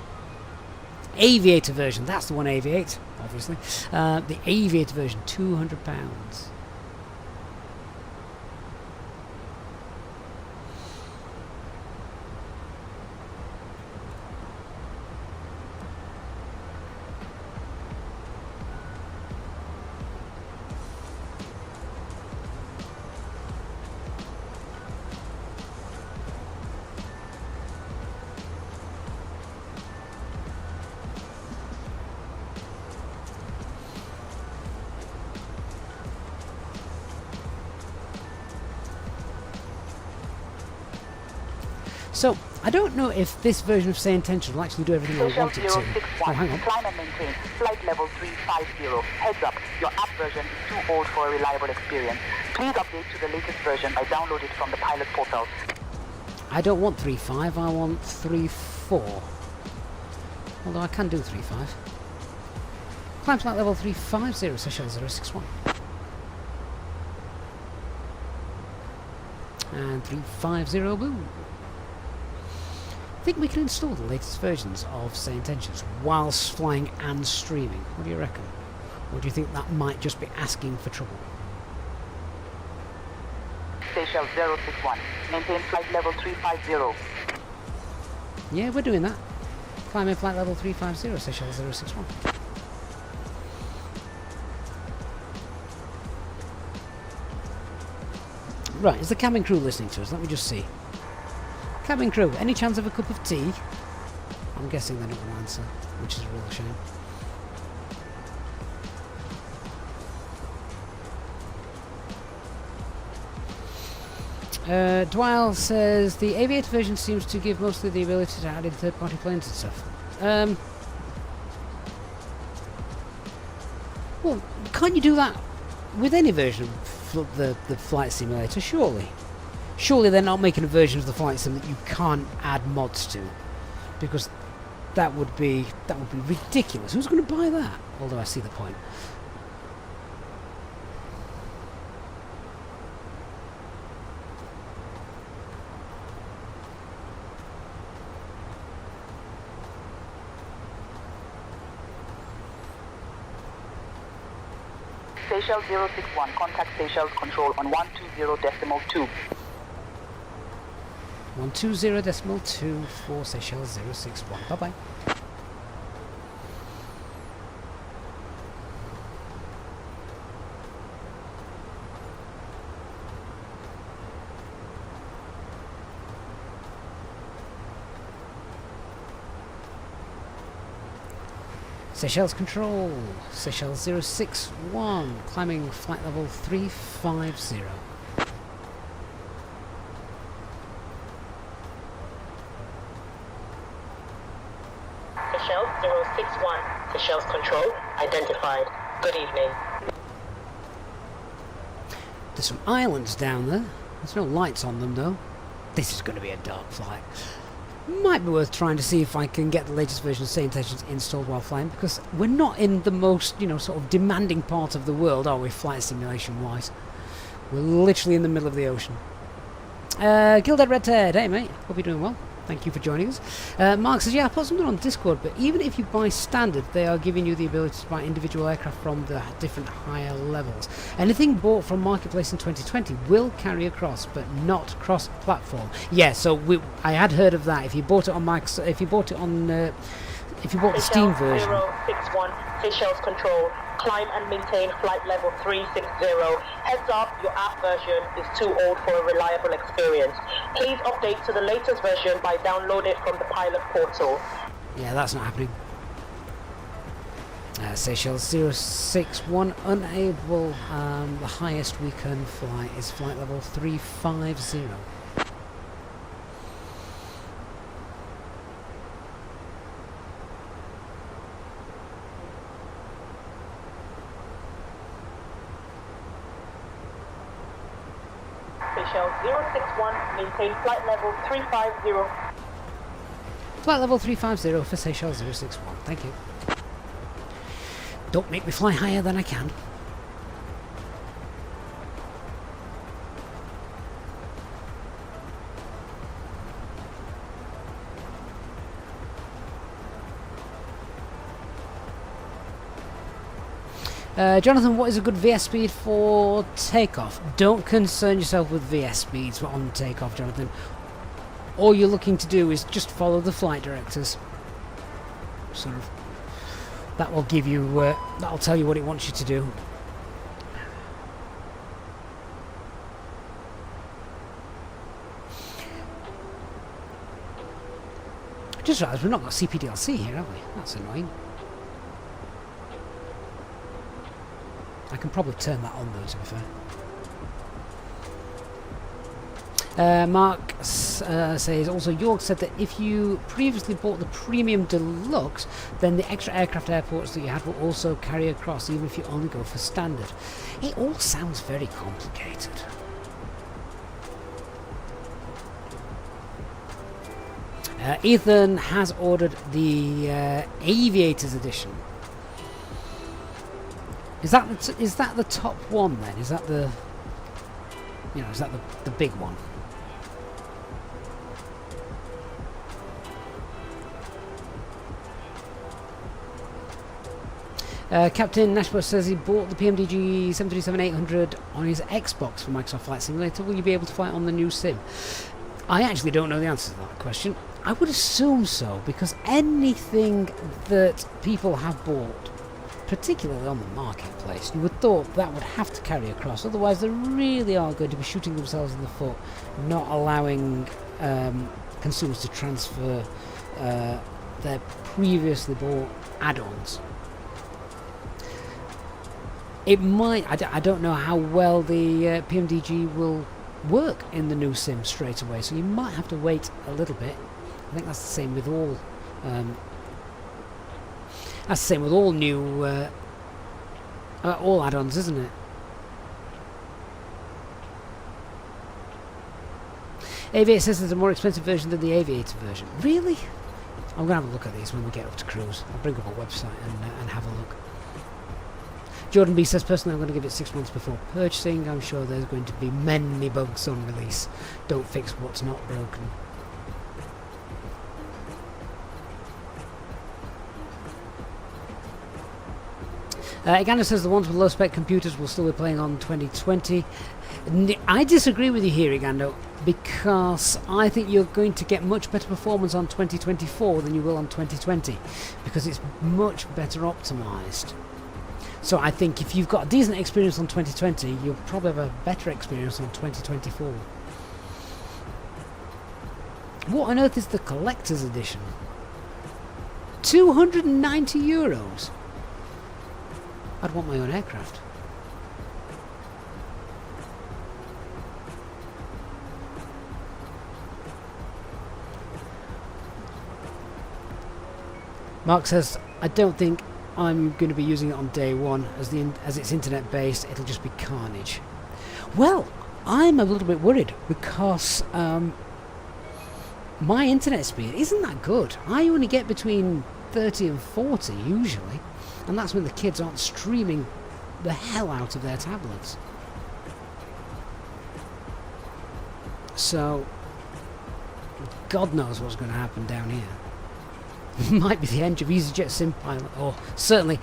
Aviator version, that's the one, Aviate, obviously. The Aviator version, £200. So, I don't know if this version of SayIntentions will actually do everything I want it to. Oh, hang on. Climb and maintain. Flight level 350. Heads up, your app version is too old for a reliable experience. Please update to the latest version by downloading it from the pilot portal. I don't want 3.5, I want 3.4. Although I can do 3.5. Climb flight level 350, Seychelles 061. And 350 blue. I think we can install the latest versions of SayIntentions whilst flying and streaming. What do you reckon? Or do you think that might just be asking for trouble? Seychelles 061. Maintain flight level 350. Yeah, we're doing that. Climbing flight level 350, Seychelles 061. Right, is the cabin crew listening to us? Let me just see. Cabin crew, any chance of a cup of tea? I'm guessing they're not going to answer, which is a real shame. Dwyle says the Aviator version seems to give mostly the ability to add in third-party planes and stuff. Well, can't you do that with any version of the flight simulator? Surely they're not making a version of the flight sim that you can't add mods to, because that would be ridiculous. Who's going to buy that? Although I see the point. Seychelles 061. Contact Seychelles Control on 120.2. 120.2 for Seychelles 061. Bye-bye. Seychelles Control, Seychelles 061, climbing flight level 350. Seychelles 061, Seychelles Control, identified. Good evening. There's some islands down there. There's no lights on them though. This is going to be a dark flight. Might be worth trying to see if I can get the latest version of SayIntentions installed while flying, because we're not in the most, sort of demanding part of the world, are we, flight simulation wise? We're literally in the middle of the ocean. Gilded Red Ted, hey mate, hope you're doing well. Thank you for joining us. Mark says, yeah, I put something on Discord, but even if you buy standard, they are giving you the ability to buy individual aircraft from the different higher levels. Anything bought from Marketplace in 2020 will carry across, but not cross-platform. Yeah, so I had heard of that. If you bought it on Microsoft, if you bought the Steam version. 061, Seychelles Control. Climb and maintain flight level 360. Heads up, your app version is too old for a reliable experience. Please update to the latest version by downloading it from the pilot portal. Yeah, that's not happening. Seychelles 061 unable. The highest we can fly is flight level 350. Seychelles 061, maintain flight level 350. Flight level 350 for Seychelles 061. Thank you. Don't make me fly higher than I can. Jonathan, what is a good VS speed for takeoff? Don't concern yourself with VS speeds on takeoff, Jonathan. All you're looking to do is just follow the flight directors. Sort of. That will give you. That'll tell you what it wants you to do. Just realised we've not got CPDLC here, have we? That's annoying. I can probably turn that on though, to be fair. Mark says also, York said that if you previously bought the Premium Deluxe, then the extra aircraft airports that you had will also carry across, even if you only go for standard. It all sounds very complicated. Ethan has ordered the Aviators edition. Is that the top one then? Is that the the big one? Captain Nashbro says he bought the PMDG 737-800 on his Xbox for Microsoft Flight Simulator. Will you be able to fly it on the new sim? I actually don't know the answer to that question. I would assume so, because anything that people have bought, particularly on the marketplace, you would thought that would have to carry across, otherwise they really are going to be shooting themselves in the foot, not allowing consumers to transfer their previously bought add-ons. It might, I don't know how well the PMDG will work in the new sim straight away, so you might have to wait a little bit. I think that's the same with all new all add-ons, isn't it? Aviator says there's a more expensive version than the Aviator version. Really? I'm going to have a look at these when we get up to cruise. I'll bring up a website and have a look. Jordan B says, personally I'm going to give it 6 months before purchasing. I'm sure there's going to be many bugs on release. Don't fix what's not broken. Iganda says the ones with low-spec computers will still be playing on 2020. I disagree with you here, Igando, because I think you're going to get much better performance on 2024 than you will on 2020, because it's much better optimised. So I think if you've got a decent experience on 2020, you'll probably have a better experience on 2024. What on earth is the collector's edition? €290? I'd want my own aircraft. Mark says, I don't think I'm going to be using it on day one. As it's internet based, it'll just be carnage. Well, I'm a little bit worried because my internet speed isn't that good. I only get between 30 and 40 usually, and that's when the kids aren't streaming the hell out of their tablets. So God knows what's going to happen down here. Might be the end of EasyJet SimPilot, or certainly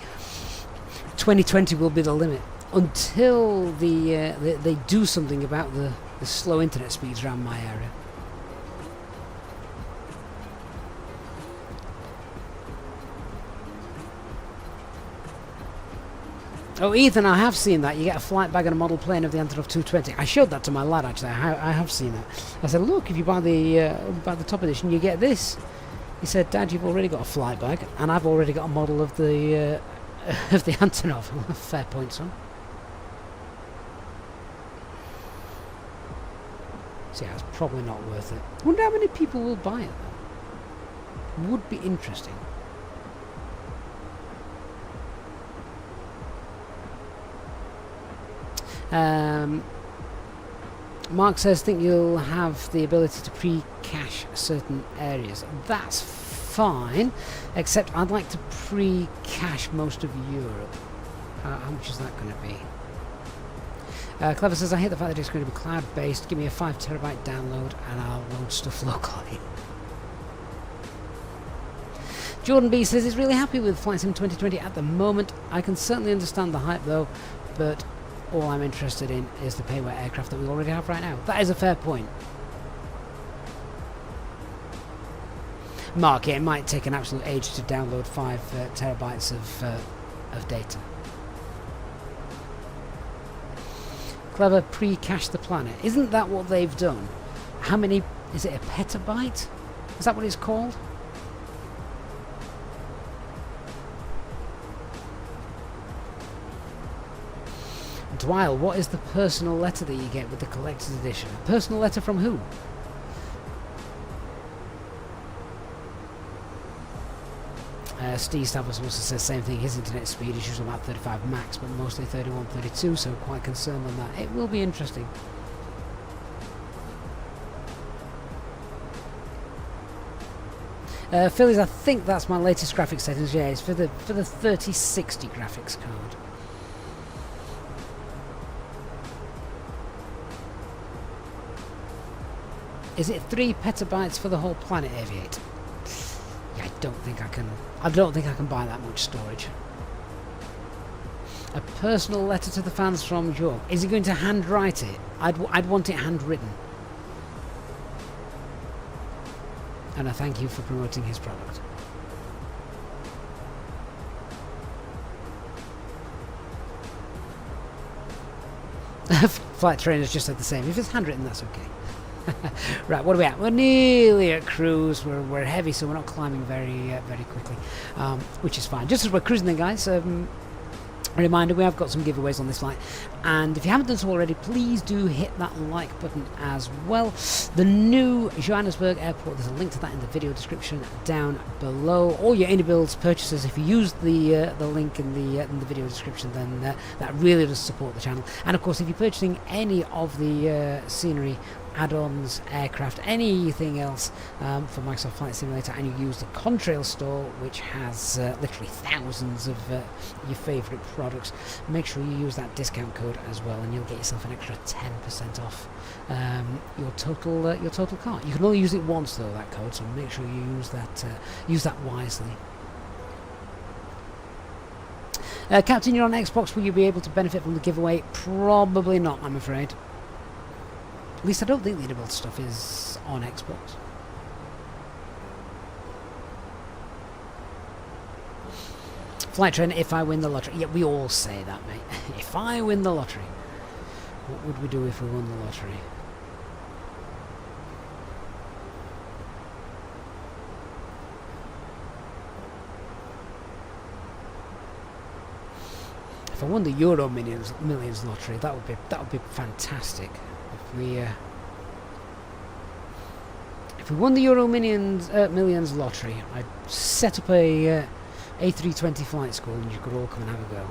2020 will be the limit until they do something about the slow internet speeds around my area. Oh, Ethan, I have seen that. You get a flight bag and a model plane of the Antonov 220. I showed that to my lad, actually. I have seen that. I said, look, if you buy the top edition, you get this. He said, Dad, you've already got a flight bag, and I've already got a model of the Antonov. Fair point, son. So yeah, it's probably not worth it. I wonder how many people will buy it, though. Would be interesting. Mark says, think you'll have the ability to pre-cache certain areas. That's fine, except I'd like to pre-cache most of Europe. How much is that going to be? Clever says, I hate the fact that it's going to be cloud-based. Give me a 5 terabyte download and I'll load stuff locally. Jordan B says he's really happy with Flight Sim 2020 at the moment. I can certainly understand the hype though, but all I'm interested in is the payware aircraft that we already have right now. That is a fair point. Mark, yeah, it might take an absolute age to download 5 terabytes of data. Clever, pre-cache the planet. Isn't that what they've done? How many... is it a petabyte? Is that what it's called? Dwyle, what is the personal letter that you get with the collector's edition? A personal letter from who? Steve Stavros also says same thing. His internet speed is usually about 35 max, but mostly 31, 32, so quite concerned on that. It will be interesting. Phillies, I think that's my latest graphics settings. Yeah, it's for the 3060 graphics card. Is it 3 petabytes for the whole planet, Aviate? Yeah, I don't think I can buy that much storage. A personal letter to the fans from York. Is he going to handwrite it? I'd want it handwritten. And I thank you for promoting his product. Flight trainers just said the same. If it's handwritten, that's okay. Right, what are we at? We're nearly at cruise. We're heavy, so we're not climbing very quickly, which is fine. Just as we're cruising then, guys, a reminder, we have got some giveaways on this flight, and if you haven't done so already, please do hit that like button as well. The new Johannesburg Airport, there's a link to that in the video description down below. All your Inibuilds purchases, if you use the link in the video description, then that really does support the channel. And of course, if you're purchasing any of the scenery, add-ons, aircraft, anything else for Microsoft Flight Simulator, and you use the Contrail store, which has literally thousands of your favourite products, make sure you use that discount code as well, and you'll get yourself an extra 10% off your total cart. You can only use it once though, that code, so make sure you use that wisely. Captain, you're on Xbox. Will you be able to benefit from the giveaway? Probably not, I'm afraid. At least I don't think the Inibuilds stuff is on Xbox. Flight trainer, if I win the lottery. Yeah, we all say that, mate. If I win the lottery. What would we do if we won the lottery? If I won the Euro Millions lottery, that would be fantastic. If we won the Euro Millions lottery, I'd set up a A320 flight school and you could all come and have a go.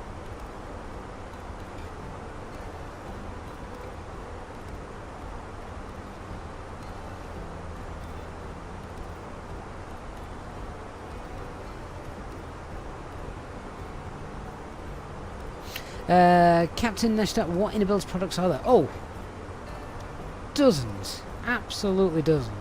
Captain Neshtat, what Inibuilds products are there? Oh! Dozens. Absolutely dozens.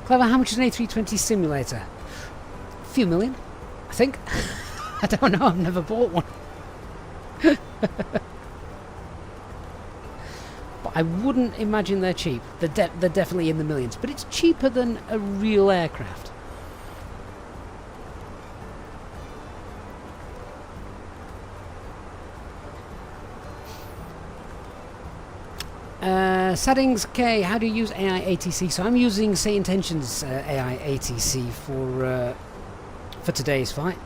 Clever, how much is an A320 simulator? A few million, I think. I don't know, I've never bought one. But I wouldn't imagine they're cheap. They're definitely in the millions. But it's cheaper than a real aircraft. Settings K, how do you use AI ATC? So I'm using SayIntentions AI ATC for today's flight.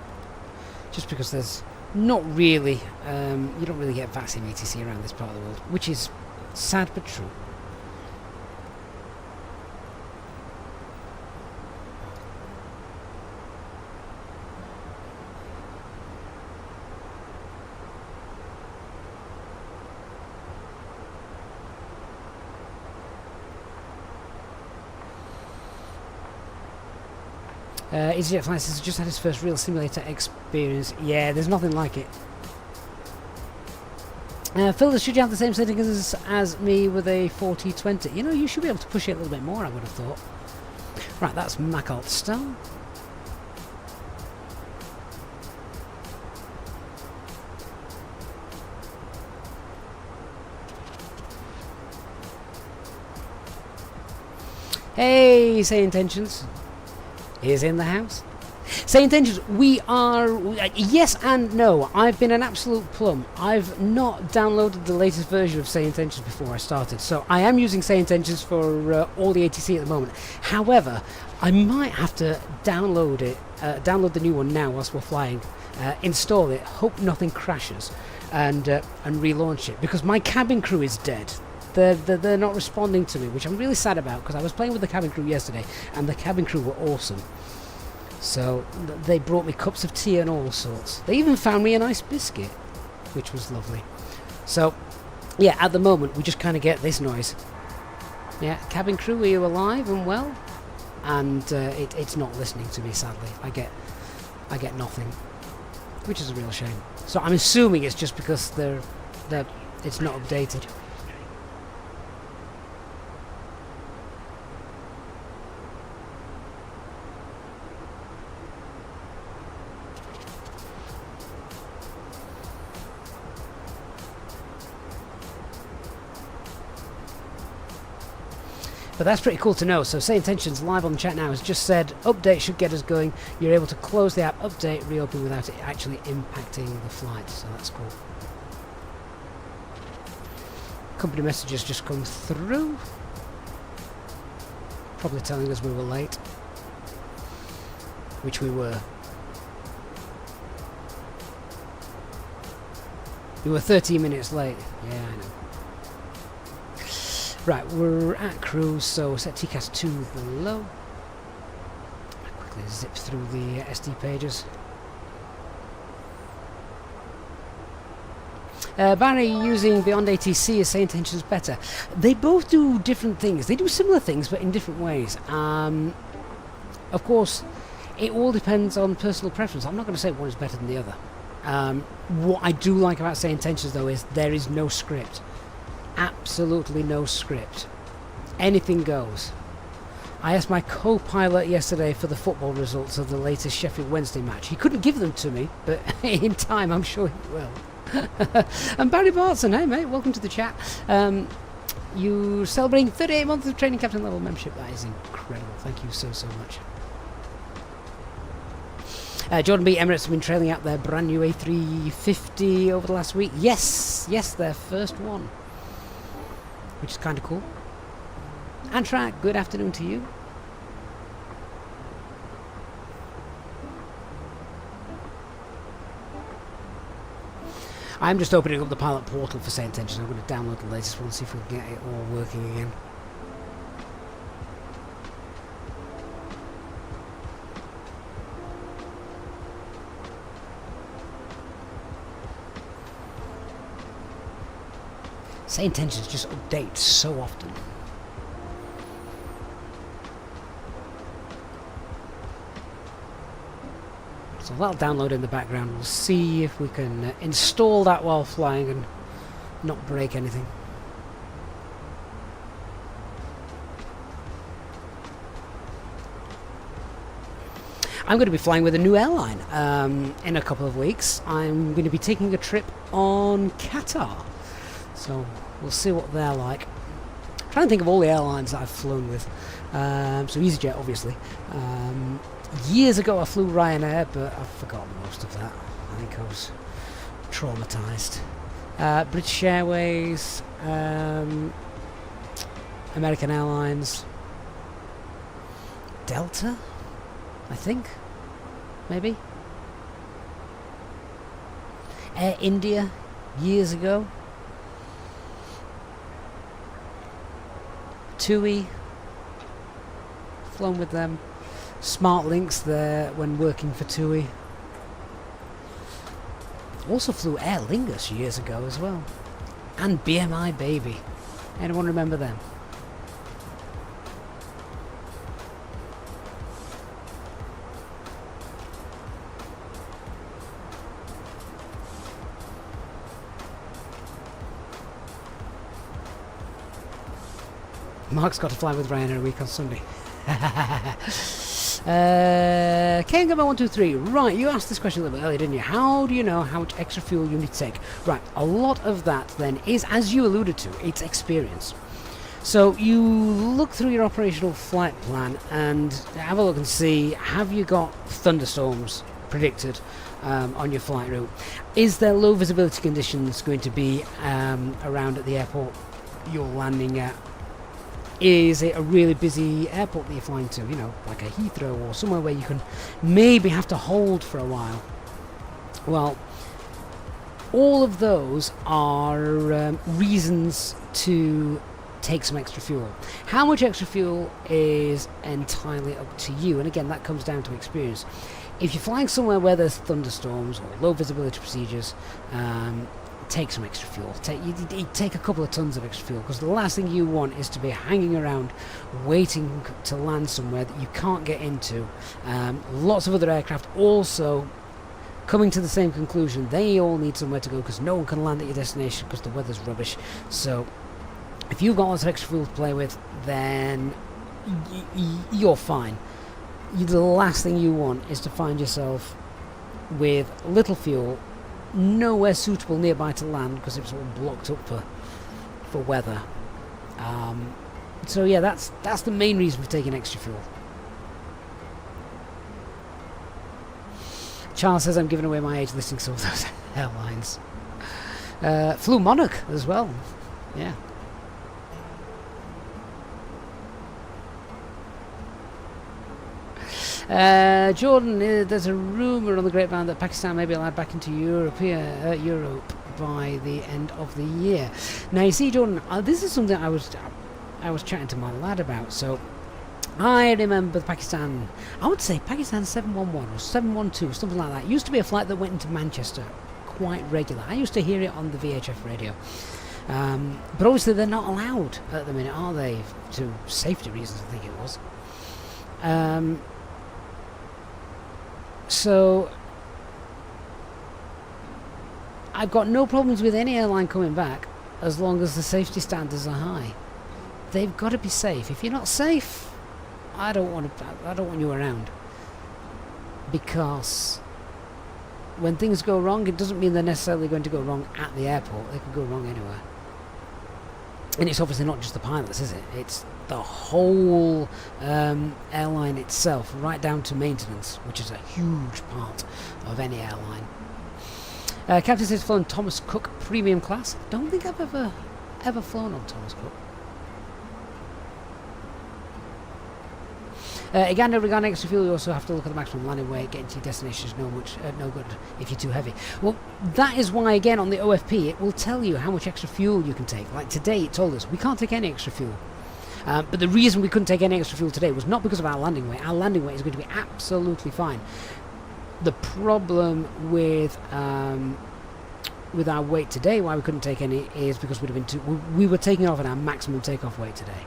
Just because there's not really, you don't really get vaccine ATC around this part of the world, which is sad but true. EasyJet Flights has just had his first real simulator experience. Yeah, there's nothing like it. Phil, should you have the same settings as me with a 4020? You know, you should be able to push it a little bit more, I would have thought. Right, that's Macalt Star. Hey, SayIntentions is in the house. SayIntentions, we are... yes and no. I've been an absolute plum. I've not downloaded the latest version of SayIntentions before I started, so I am using SayIntentions for all the ATC at the moment. However, I might have to download it, download the new one now whilst we're flying, install it, hope nothing crashes, and relaunch it, because my cabin crew is dead. They're not responding to me, which I'm really sad about, because I was playing with the cabin crew yesterday and the cabin crew were awesome. So they brought me cups of tea and all sorts. They even found me a nice biscuit, which was lovely. So yeah, at the moment we just kind of get this noise. Yeah, cabin crew, are you alive and well? And it's not listening to me, sadly. I get nothing, which is a real shame. So I'm assuming it's just because it's not updated. But that's pretty cool to know. So SayIntentions live on the chat now has just said update should get us going. You're able to close the app, update, reopen without it actually impacting the flight. So that's cool. Company messages just come through, probably telling us we were late, which we were. We were 13 minutes late. Yeah, I know. Right, we're at cruise, so set TCAS 2 below. I'll quickly zip through the SD pages. Barry using Beyond ATC is SayIntentions better. They both do different things. They do similar things, but in different ways. Of course, it all depends on personal preference. I'm not going to say one is better than the other. What I do like about SayIntentions, though, is there is no script. Absolutely no script. Anything goes. I asked my co-pilot yesterday for the football results of the latest Sheffield Wednesday match. He couldn't give them to me, but in time I'm sure he will. And Barry Bartson, hey mate, welcome to the chat. You're celebrating 38 months of training captain level membership. That is incredible. Thank you so much. Jordan B. Emirates have been trailing out their brand new A350 over the last week. Yes, their first one, which is kind of cool. Antrak, good afternoon to you. I'm just opening up the pilot portal for SayIntentions. I'm going to download the latest one, see if we can get it all working again. SayIntentions just updates so often. So that'll download in the background. We'll see if we can install that while flying and not break anything. I'm going to be flying with a new airline in a couple of weeks. I'm going to be taking a trip on Qatar. So we'll see what they're like. I'm trying to think of all the airlines that I've flown with. So EasyJet, obviously. Years ago I flew Ryanair, but I've forgotten most of that. I think I was traumatised. British Airways, American Airlines, Delta, I think, maybe. Air India, years ago. TUI, flown with them. Smart Links there when working for TUI. Also flew Aer Lingus years ago as well. And BMI Baby. Anyone remember them? Mark's got to fly with Ryanair a week on Sunday. KNGAMA123, right, you asked this question a little bit earlier, didn't you? How do you know how much extra fuel you need to take? Right, a lot of that then is, as you alluded to, it's experience. So you look through your operational flight plan and have a look and see, have you got thunderstorms predicted on your flight route? Is there low visibility conditions going to be around at the airport you're landing at? Is it a really busy airport that you're flying to, you know, like a Heathrow or somewhere where you can maybe have to hold for a while? Well, all of those are reasons to take some extra fuel. How much extra fuel is entirely up to you, and again, that comes down to experience. If you're flying somewhere where there's thunderstorms or low visibility procedures, take some extra fuel. Take a couple of tons of extra fuel, because the last thing you want is to be hanging around waiting to land somewhere that you can't get into. Lots of other aircraft also coming to the same conclusion. They all need somewhere to go because no one can land at your destination because the weather's rubbish. So if you've got lots of extra fuel to play with, then you're fine. The last thing you want is to find yourself with little fuel, nowhere suitable nearby to land because it's all blocked up for weather. So yeah, that's the main reason for taking extra fuel. Charles says I'm giving away my age listing some of those airlines. Flew Monarch as well. Yeah. Jordan, there's a rumour on the grapevine that Pakistan may be allowed back into Europe by the end of the year. Now you see, Jordan, this is something I was chatting to my lad about. So I remember Pakistan, I would say Pakistan 711 or 712, something like that. It used to be a flight that went into Manchester quite regular. I used to hear it on the VHF radio. But obviously they're not allowed at the minute, are they? To safety reasons, I think it was. So I've got no problems with any airline coming back as long as the safety standards are high. They've got to be safe. If you're not safe, I don't want you around, because when things go wrong, it doesn't mean they're necessarily going to go wrong at the airport. They can go wrong anywhere. And it's obviously not just the pilots, is it? It's the whole airline itself, right down to maintenance, which is a huge part of any airline. Captain says flown Thomas Cook premium class. Don't think I've ever flown on Thomas Cook. Again, regarding extra fuel, you also have to look at the maximum landing weight. Getting to your destination is no good if you're too heavy. Well, that is why, again, on the OFP, it will tell you how much extra fuel you can take. Like today, it told us we can't take any extra fuel. But the reason we couldn't take any extra fuel today was not because of our landing weight. Our landing weight is going to be absolutely fine. The problem with our weight today, why we couldn't take any, is because we were taking off at our maximum takeoff weight today.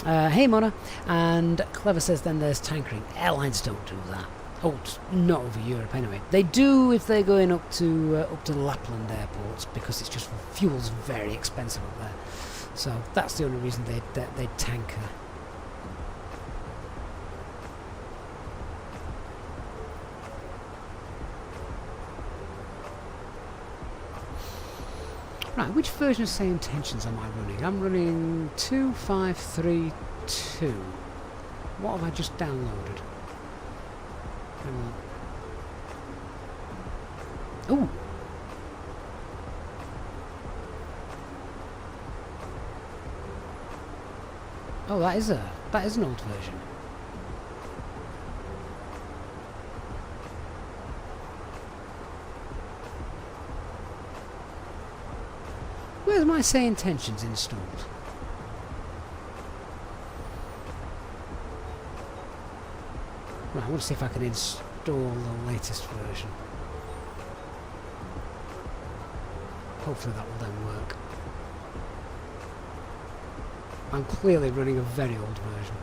Hey Mona, and Clever says then there's tankering. Airlines don't do that. Oh, not over Europe anyway. They do if they're going up to the Lapland airports, because it's just fuel's very expensive up there. So that's the only reason they tanker. Right, which version of SayIntentions am I running? I'm running 2532. What have I just downloaded? Hang on. Ooh! Oh, that is an old version. Where's my SayIntentions installed? Right, I want to see if I can install the latest version. Hopefully that will then work. I'm clearly running a very old version.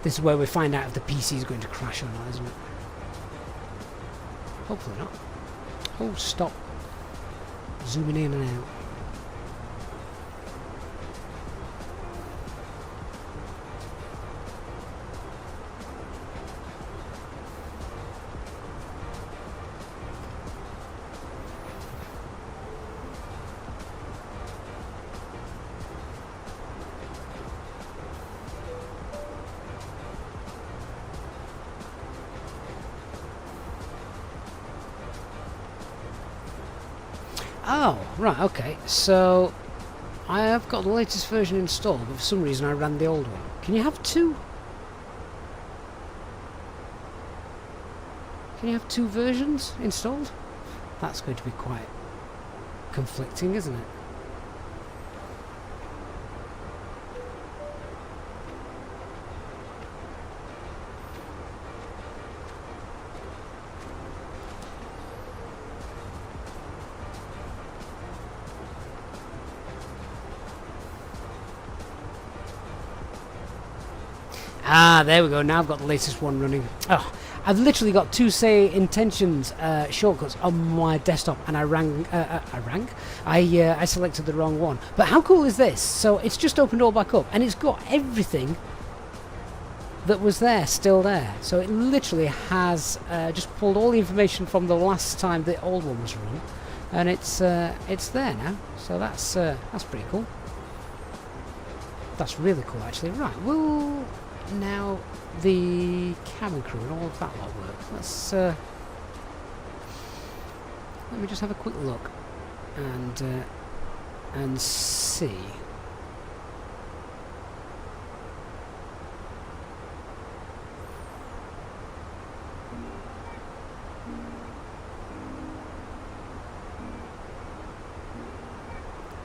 This is where we find out if the PC is going to crash or not, isn't it? Hopefully not. Oh, stop. Zooming in and out. Oh, right, okay. So, I have got the latest version installed, but for some reason I ran the old one. Can you have two? Can you have two versions installed? That's going to be quite conflicting, isn't it? Ah, there we go. Now I've got the latest one running. Oh, I've literally got two SayIntentions shortcuts on my desktop, and I selected the wrong one. But how cool is this? So it's just opened all back up, and it's got everything that was there still there. So it literally has just pulled all the information from the last time the old one was run, and it's there now. So that's pretty cool. That's really cool, actually. Right, well. Now the cabin crew and all of that lot work. Let's let me just have a quick look and see.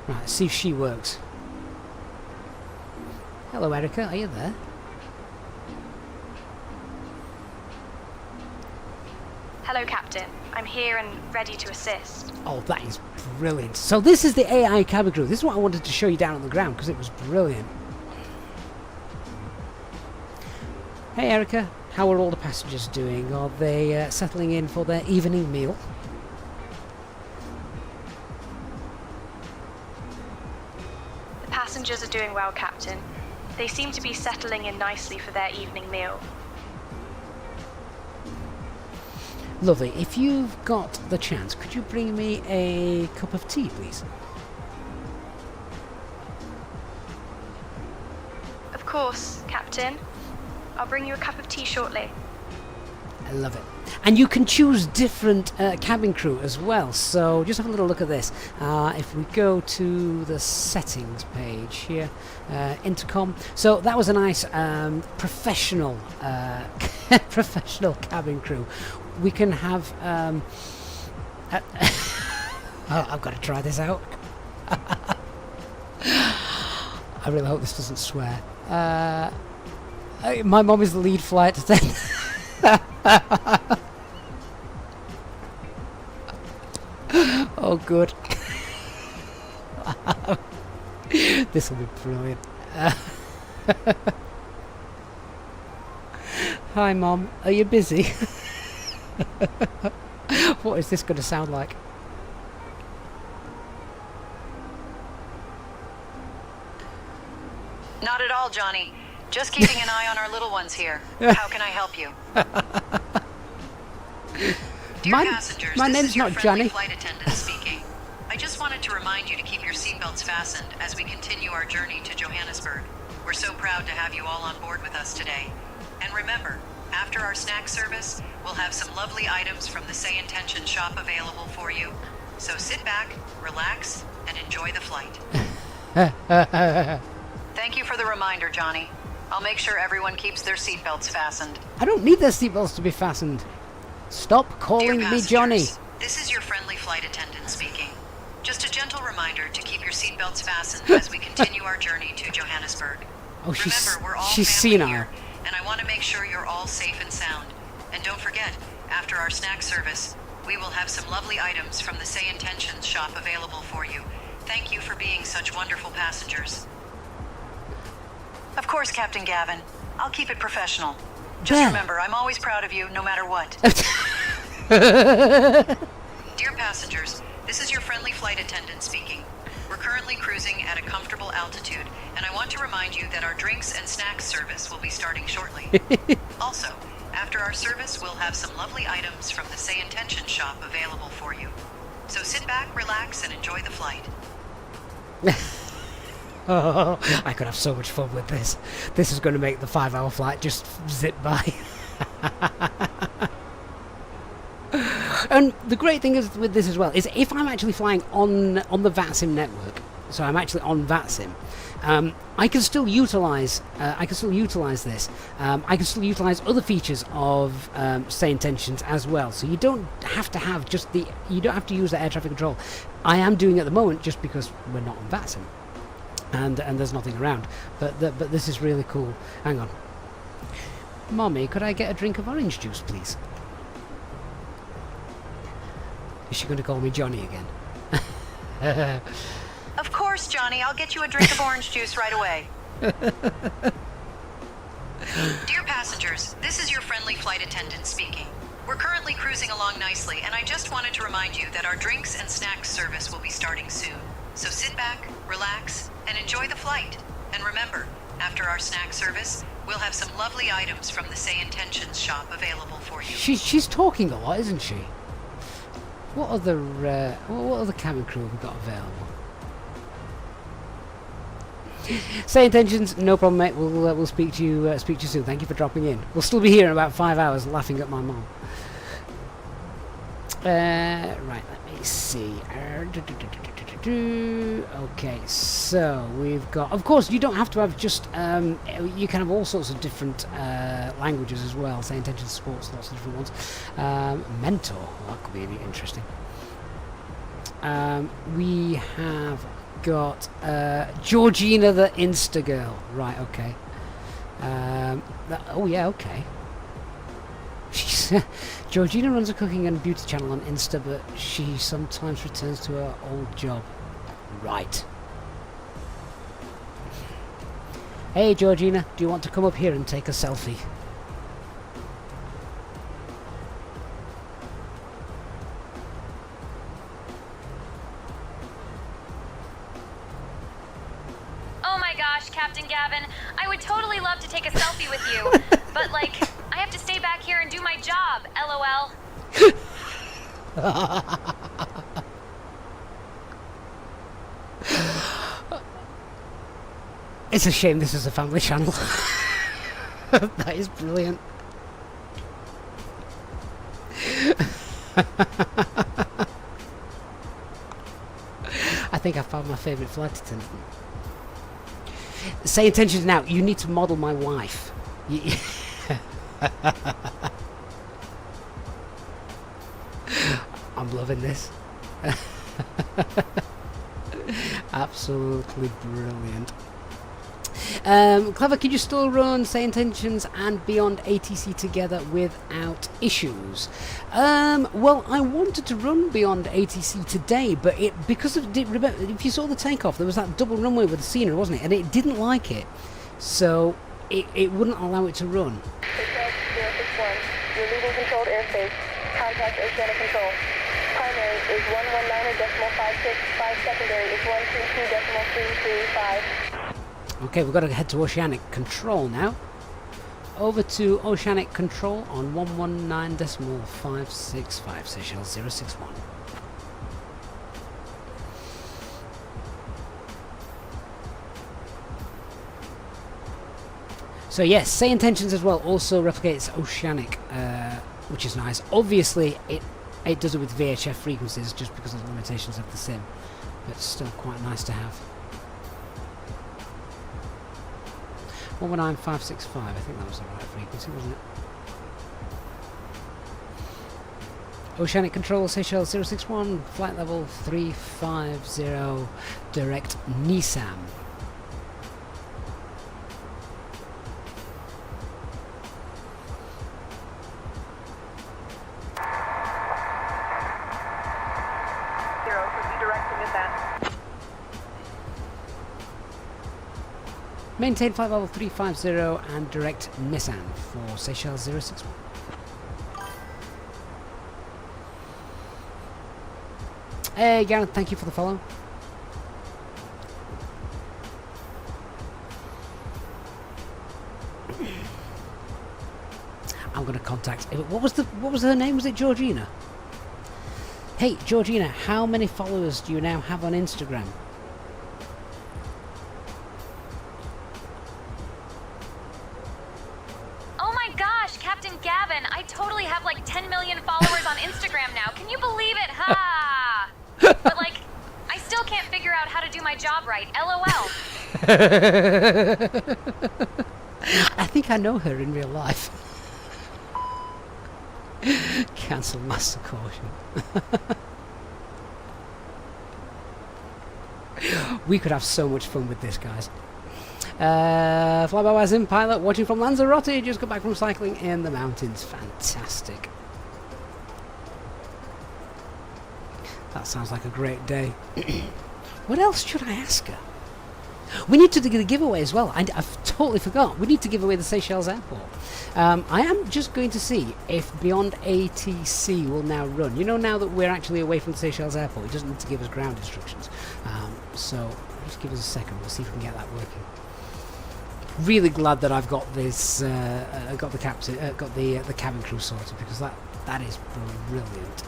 Right, let's see if she works. Hello, Erica. Are you there? Hello, Captain. I'm here and ready to assist. Oh, that is brilliant. So this is the AI cabin crew. This is what I wanted to show you down on the ground because it was brilliant. Hey, Erica. How are all the passengers doing? Are they settling in for their evening meal? Passengers are doing well, Captain. They seem to be settling in nicely for their evening meal. Lovely. If you've got the chance, could you bring me a cup of tea, please? Of course, Captain. I'll bring you a cup of tea shortly. I love it. And you can choose different cabin crew as well. So just have a little look at this. If we go to the settings page here, intercom. So that was a nice professional professional cabin crew. We can have. Oh, I've got to try this out. I really hope this doesn't swear. My mum is the lead flight attendant. Oh, good. This will be brilliant. Hi, Mum. Are you busy? What is this going to sound like? Not at all, Johnny. Just keeping an eye on our little ones here. How can I help you? Dear passengers, my this name's is your not friendly Johnny. flight attendant speaking. I just wanted to remind you to keep your seatbelts fastened as we continue our journey to Johannesburg. We're so proud to have you all on board with us today. And remember, after our snack service, we'll have some lovely items from the SayIntentions shop available for you. So sit back, relax, and enjoy the flight. Thank you for the reminder, Johnny. I'll make sure everyone keeps their seatbelts fastened. I don't need their seatbelts to be fastened. Stop calling me Johnny. This is your friendly flight attendant speaking. Just a gentle reminder to keep your seatbelts fastened as we continue our journey to Johannesburg. Oh, Remember, we're all she's family senile. here, and I want to make sure you're all safe and sound. And don't forget, after our snack service, we will have some lovely items from the SayIntentions shop available for you. Thank you for being such wonderful passengers. Of course, Captain Gavin. I'll keep it professional. Just remember, I'm always proud of you, no matter what. Dear passengers, this is your friendly flight attendant speaking. We're currently cruising at a comfortable altitude, and I want to remind you that our drinks and snacks service will be starting shortly. Also, after our service, we'll have some lovely items from the SayIntentions shop available for you. So sit back, relax, and enjoy the flight. Oh, I could have so much fun with this. This is going to make the 5-hour flight just zip by. And the great thing is with this as well is if I'm actually flying on the VATSIM network, so I'm actually on VATSIM, I can still utilize this. I can still utilize other features of SayIntentions as well. So you don't have to have you don't have to use the air traffic control. I am doing it at the moment just because we're not on VATSIM. And there's nothing around, but this is really cool. Hang on, Mommy, could I get a drink of orange juice, please? Is she going to call me Johnny again? Of course, Johnny. I'll get you a drink of orange juice right away. Dear passengers, this is your friendly flight attendant speaking. We're currently cruising along nicely, and I just wanted to remind you that our drinks and snacks service will be starting soon. So sit back, relax, and enjoy the flight. And remember, after our snack service, we'll have some lovely items from the SayIntentions shop available for you. She's talking a lot, isn't she? What other cabin crew have we got available? SayIntentions, no problem, mate. We'll speak to you soon. Thank you for dropping in. We'll still be here in about 5 hours, laughing at my mom. Right, let me see. Okay, so we've got. Of course, you don't have to have just. You can have all sorts of different languages as well. SayIntentions supports lots of different ones. Mentor, well, that could be really interesting. We have got Georgina the Insta girl. Right, okay. Oh yeah, okay. She's Georgina runs a cooking and beauty channel on Insta, but she sometimes returns to her old job. Right. Hey Georgina, do you want to come up here and take a selfie? gosh, Captain Gavin, I would totally love to take a selfie with you. But, like, I have to stay back here and do my job, LOL. It's a shame this is a family channel. That is brilliant. I think I found my favourite flight attendant. SayIntentions now, you need to model my wife. I'm loving this. Absolutely brilliant. Clever, can you still run SayIntentions and Beyond ATC together without issues? Well, I wanted to run Beyond ATC today, but because of remember, if you saw the takeoff, there was that double runway with the scenery, wasn't it? And it didn't like it, so it wouldn't allow it to run. Seychelles 061, you're leaving controlled airspace. Contact Oceanic Control. Primary is 119.56, secondary is 122.335. Okay, we've got to head to Oceanic Control now. Over to Oceanic Control on 119.565, Seychelles 061. So yes, SayIntentions as well also replicates Oceanic, which is nice. Obviously, it does it with VHF frequencies just because of the limitations of the sim, but still quite nice to have. 119.565, I think that was the right frequency, wasn't it? Oceanic Control, Seychelles 061, flight level 350, direct NISAM. Maintain flight level 350 and direct Nissan for Seychelles 061. Hey Gareth, thank you for the follow. I'm going to contact. What was her name? Was it Georgina? Hey Georgina, how many followers do you now have on Instagram? Gavin, I totally have like 10 million followers on Instagram now. Can you believe it? Ha! But like, I still can't figure out how to do my job right. LOL. I think I know her in real life. Cancel master caution. We could have so much fun with this, guys. Flyby Sim pilot watching from Lanzarote, just got back from cycling in the mountains. Fantastic. That sounds like a great day. What else should I ask her? We need to do the giveaway as well. I've totally forgot. We need to give away the Seychelles Airport. I am just going to see if Beyond ATC will now run. You know, now that we're actually away from the Seychelles Airport, it doesn't need to give us ground instructions. So just give us a second. We'll see if we can get that working. Really glad that I've got this, got the captain, got the cabin crew sorted, because that is brilliant.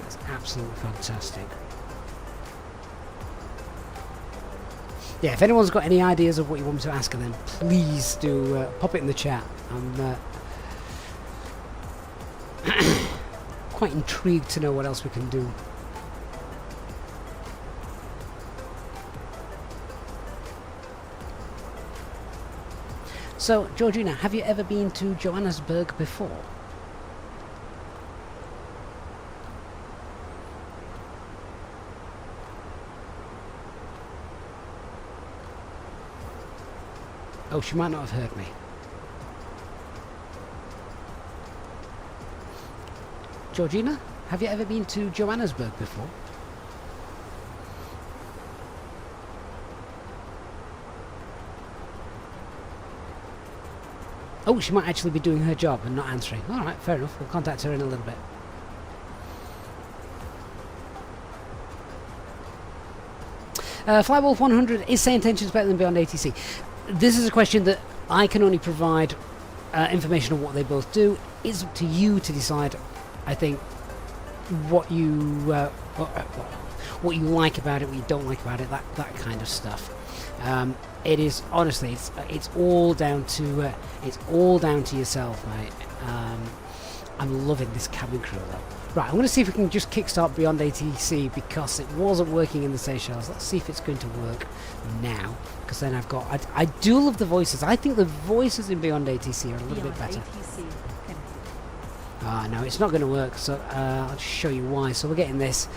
That's absolutely fantastic. Yeah, if anyone's got any ideas of what you want me to ask her, then please do pop it in the chat. I'm quite intrigued to know what else we can do. So, Georgina, have you ever been to Johannesburg before? Oh, she might not have heard me. Georgina, have you ever been to Johannesburg before? Oh, she might actually be doing her job and not answering. Alright, fair enough. We'll contact her in a little bit. Flywolf 100, is SayIntentions better than Beyond ATC? This is a question that I can only provide information on what they both do. It's up to you to decide, I think, what you like about it, what you don't like about it, that kind of stuff. It is honestly, it's all down to yourself, mate. I'm loving this cabin crew though. Right, I'm going to see if we can just kickstart Beyond ATC because it wasn't working in the Seychelles. Let's see if it's going to work now. Because then I've got... I do love the voices. I think the voices in Beyond ATC are a little bit better. No, it's not going to work. So I'll just show you why. So we're getting this.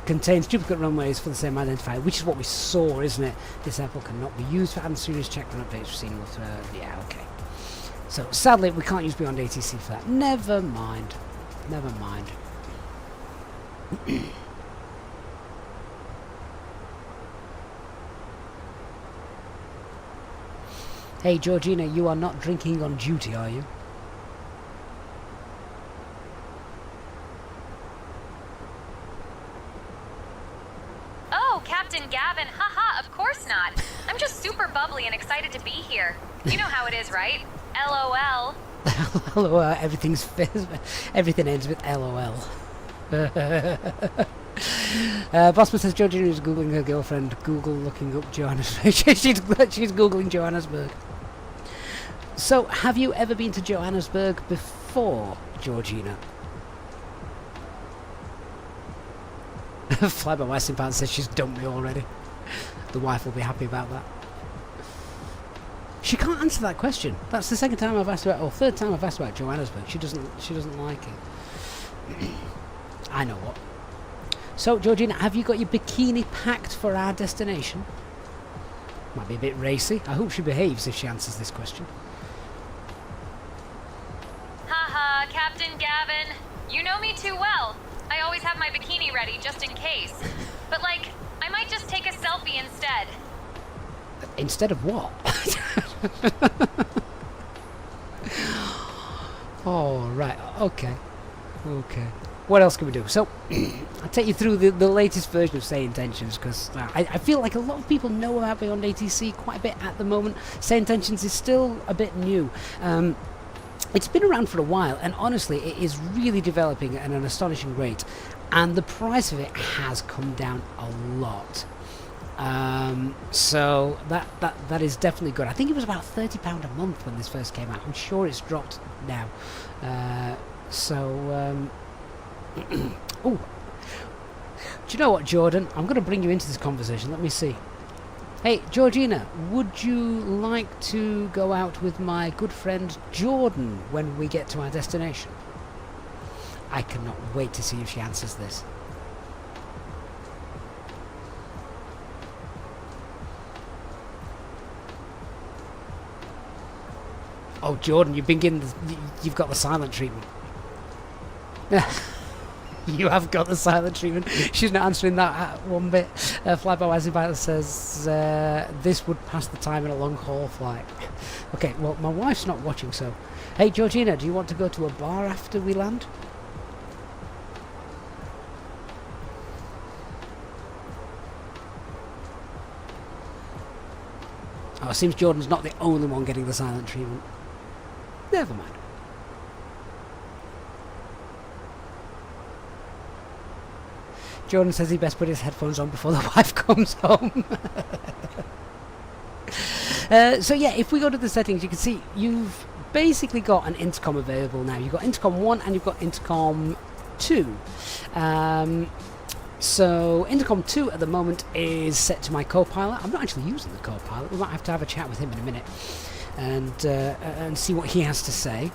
Contains duplicate runways for the same identifier, which is what we saw, isn't it? This airport cannot be used for adding serious checkpoint updates. We've seen with... yeah, okay. So sadly, we can't use Beyond ATC for that. Never mind. Never mind. Hey Georgina, you are not drinking on duty, are you? Oh, Captain Gavin, haha, of course not. I'm just super bubbly and excited to be here. You know how it is, right? LOL. LOL, everything ends with LOL. Bossman says Georgina is googling her girlfriend. Google looking up Johannesburg. she's googling Johannesburg. So, have you ever been to Johannesburg before, Georgina? Fly by Westing Pants says she's dumped me already. The wife will be happy about that. She can't answer that question. That's the second time I've asked about, or third time I've asked about Johannesburg. She doesn't like it. I know what. So, Georgina, have you got your bikini packed for our destination? Might be a bit racy. I hope she behaves if she answers this question. Haha, Captain Gavin. You know me too well. I always have my bikini ready just in case. But like, I might just take a selfie instead. Instead of what? Oh, right. Okay. What else can we do? So, I'll take you through the latest version of SayIntentions because I feel like a lot of people know about Beyond ATC quite a bit at the moment. SayIntentions is still a bit new. It's been around for a while, and honestly, it is really developing at an astonishing rate. And the price of it has come down a lot. So that is definitely good. I think it was about £30 a month when this first came out. I'm sure it's dropped now. Oh, do you know what, Jordan? I'm going to bring you into this conversation. Let me see. Hey, Georgina, would you like to go out with my good friend Jordan when we get to our destination? I cannot wait to see if she answers this. Oh, Jordan, you've got the silent treatment. You have got the silent treatment. She's not answering that one bit. Flyby Wisenbiter says this would pass the time in a long haul flight. Okay, well, my wife's not watching, so... Hey, Georgina, do you want to go to a bar after we land? Oh, it seems Jordan's not the only one getting the silent treatment. Never mind. Jordan says he best put his headphones on before the wife comes home. So yeah, if we go to the settings, you can see you've basically got an intercom available now. You've got intercom 1 and you've got intercom 2. So intercom 2 at the moment is set to my co-pilot. I'm not actually using the co-pilot. We might have to have a chat with him in a minute and see what he has to say.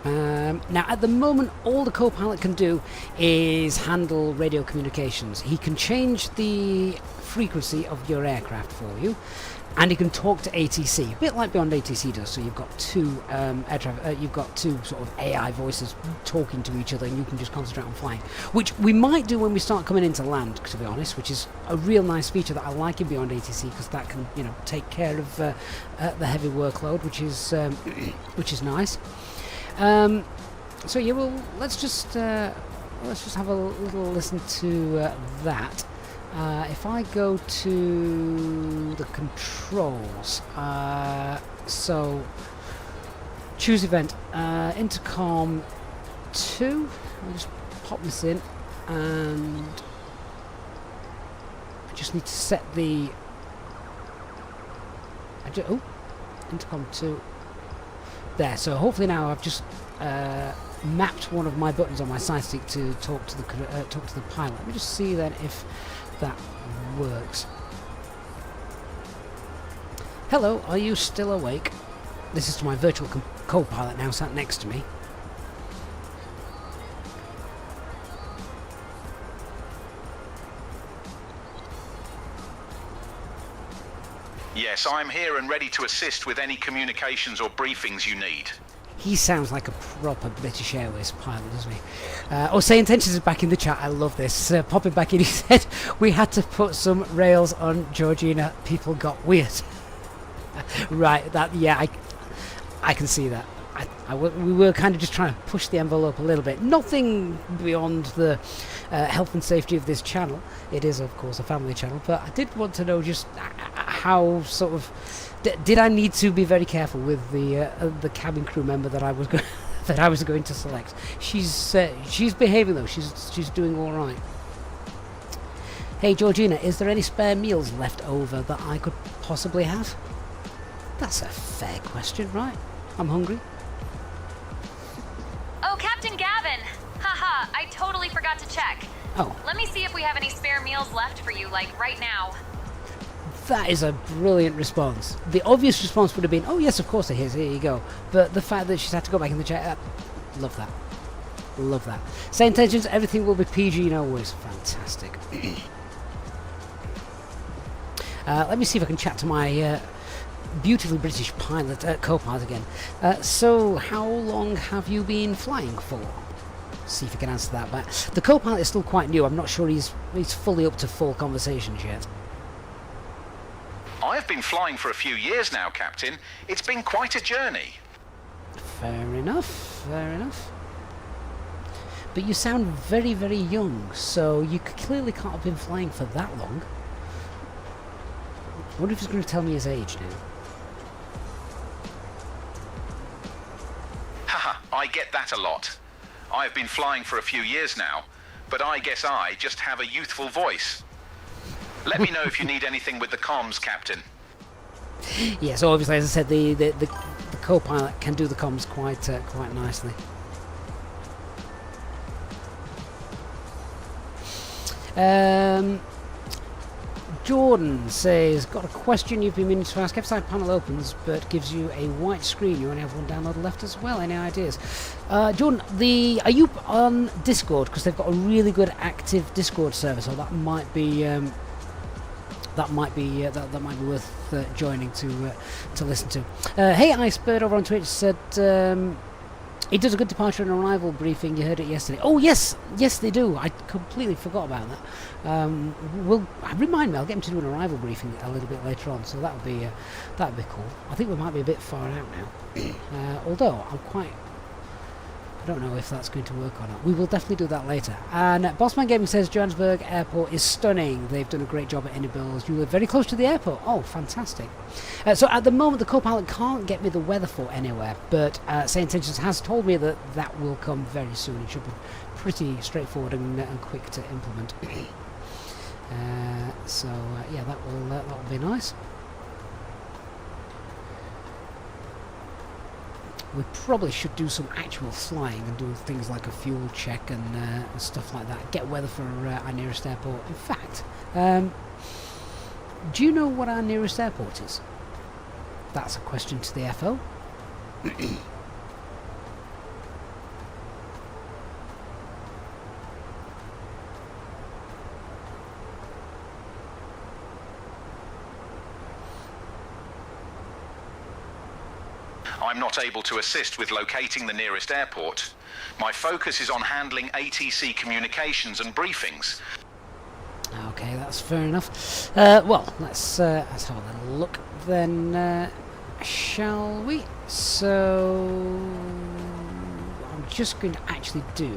Now at the moment all the co-pilot can do is handle radio communications. He can change the frequency of your aircraft for you, and he can talk to ATC, a bit like Beyond ATC does. So you've got two you've got two sort of AI voices talking to each other, and you can just concentrate on flying, which we might do when we start coming into land, to be honest, which is a real nice feature that I like in Beyond ATC, because that can, you know, take care of the heavy workload, which is nice. So yeah, well, let's just have a little listen to that. If I go to the controls, so choose event, intercom 2, I'll just pop this in, and I just need to set the, oh, intercom 2, there, so hopefully now I've just mapped one of my buttons on my side stick to talk to the pilot. Let me just see then if that works. Hello, are you still awake? This is to my virtual co-pilot now sat next to me. Yes, I'm here and ready to assist with any communications or briefings you need. He sounds like a proper British Airways pilot, doesn't he? Oh, SayIntentions is back in the chat. I love this. Popping back in, he said, we had to put some rails on Georgina. People got weird. Right, that, yeah, I can see that. We were kind of just trying to push the envelope a little bit. Nothing beyond the health and safety of this channel. It is, of course, a family channel, but I did want to know just how sort of... did I need to be very careful with the cabin crew member that I was going to select? She's behaving though. She's doing all right. Hey Georgina, is there any spare meals left over that I could possibly have? That's a fair question, right? I'm hungry. Oh, Captain Gavin! Haha, I totally forgot to check. Oh. Let me see if we have any spare meals left for you, like right now. That is a brilliant response. The obvious response would have been, oh yes, of course it is, here you go. But the fact that she's had to go back in the chat, love that. Love that. SayIntentions, everything will be PG, no worries. Fantastic. Let me see if I can chat to my beautifully British pilot, co-pilot again. So, how long have you been flying for? See if I can answer that. But the co-pilot is still quite new. I'm not sure he's fully up to full conversations yet. I've been flying for a few years now, Captain. It's been quite a journey. Fair enough, fair enough. But you sound very, very young, so you clearly can't have been flying for that long. I wonder if he's going to tell me his age now. Haha, I get that a lot. I've been flying for a few years now, but I guess I just have a youthful voice. Let me know if you need anything with the comms, Captain. Yeah, so obviously, as I said, the co-pilot can do the comms quite nicely. Jordan says, got a question you've been meaning to ask. F-side panel opens, but gives you a white screen. You only have one download left as well. Any ideas? Jordan, are you on Discord? Because they've got a really good active Discord server, so that might be that might be worth joining to listen to. Hey, Icebird over on Twitch said it does a good departure and arrival briefing. You heard it yesterday. Oh yes, yes they do. I completely forgot about that. Remind me. I'll get him to do an arrival briefing a little bit later on. So that'd be cool. I think we might be a bit far out now. Although I don't know if that's going to work or not. We will definitely do that later. And Bossman Gaming says Johannesburg Airport is stunning. They've done a great job at Inibuilds. You live very close to the airport. Oh, fantastic. So at the moment, the co-pilot can't get me the weather for anywhere, but SayIntentions has told me that that will come very soon. It should be pretty straightforward and quick to implement. Yeah, that will be nice. We probably should do some actual flying and do things like a fuel check and stuff like that. Get weather for our nearest airport. In fact, do you know what our nearest airport is? That's a question to the FO. I'm not able to assist with locating the nearest airport. My focus is on handling ATC communications and briefings. Okay, that's fair enough. Well, let's have a little look then, shall we? So I'm just going to actually do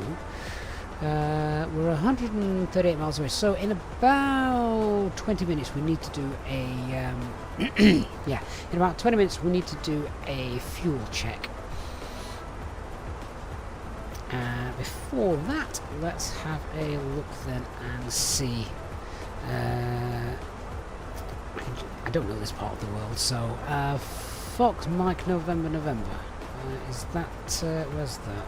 We're 138 miles away, so in about 20 minutes we need to do a yeah, in about 20 minutes we need to do a fuel check. Before that, let's have a look then and see. I don't know this part of the world, so Fox Mike November November. Is that where's that?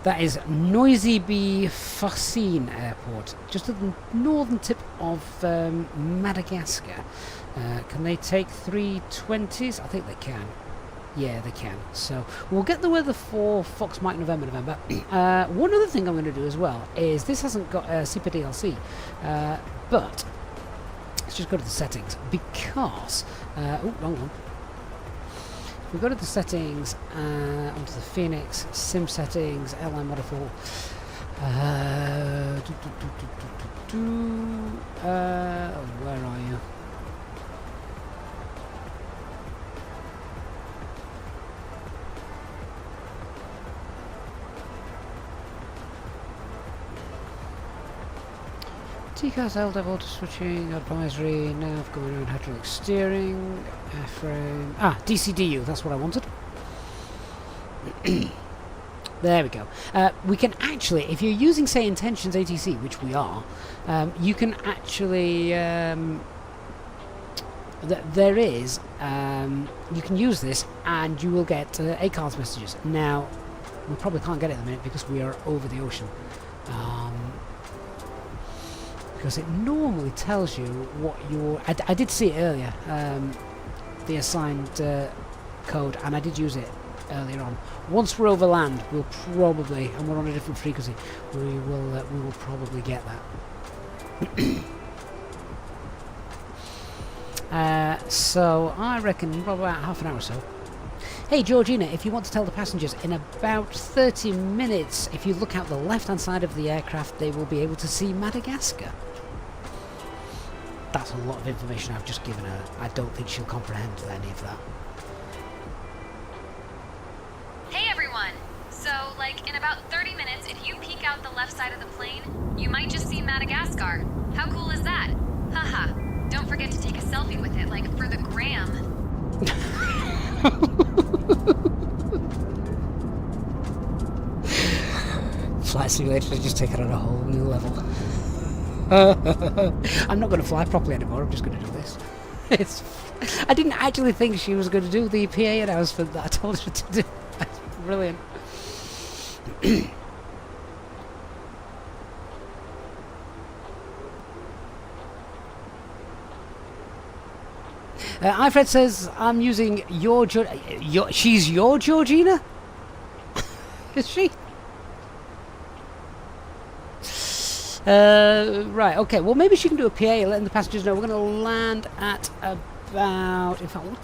That is Noisy Bee Focine Airport, just at the northern tip of Madagascar. Can they take 320s? I think they can. Yeah, they can. So we'll get the weather for Fox Mike November November. One other thing I'm going to do as well is this hasn't got SIPA DLC, but let's just go to the settings because oh, wrong one. If we go to the settings, onto the Fenix, sim settings, airline waterfall, where are you? TCAS LDEV auto switching, advisory, nav going around, hydraulic steering, airframe. DCDU, that's what I wanted. There we go. We can actually, if you're using SayIntentions ATC, which we are, you can actually, there is, you can use this and you will get ACARS messages. Now, we probably can't get it at the minute because we are over the ocean. Because it normally tells you what your... I did see it earlier, the assigned code, and I did use it earlier on. Once we're over land, we'll probably, and we're on a different frequency, we will probably get that. So I reckon probably about half an hour or so. Hey Georgina, if you want to tell the passengers in about 30 minutes, if you look out the left-hand side of the aircraft, they will be able to see Madagascar. That's a lot of information I've just given her. I don't think she'll comprehend any of that. Hey everyone! So, like, in about 30 minutes, if you peek out the left side of the plane, you might just see Madagascar. How cool is that? Haha. Don't forget to take a selfie with it, like, for the gram. Flight simulator has just taken on a whole new level. I'm not going to fly properly anymore, I'm just going to do this. I didn't actually think she was going to do the PA announcement that I told her to do. That's brilliant. Ifred says, I'm using your she's your Georgina? Is she? Right, okay, well maybe she can do a PA letting the passengers know we're going to land at about, in fact, what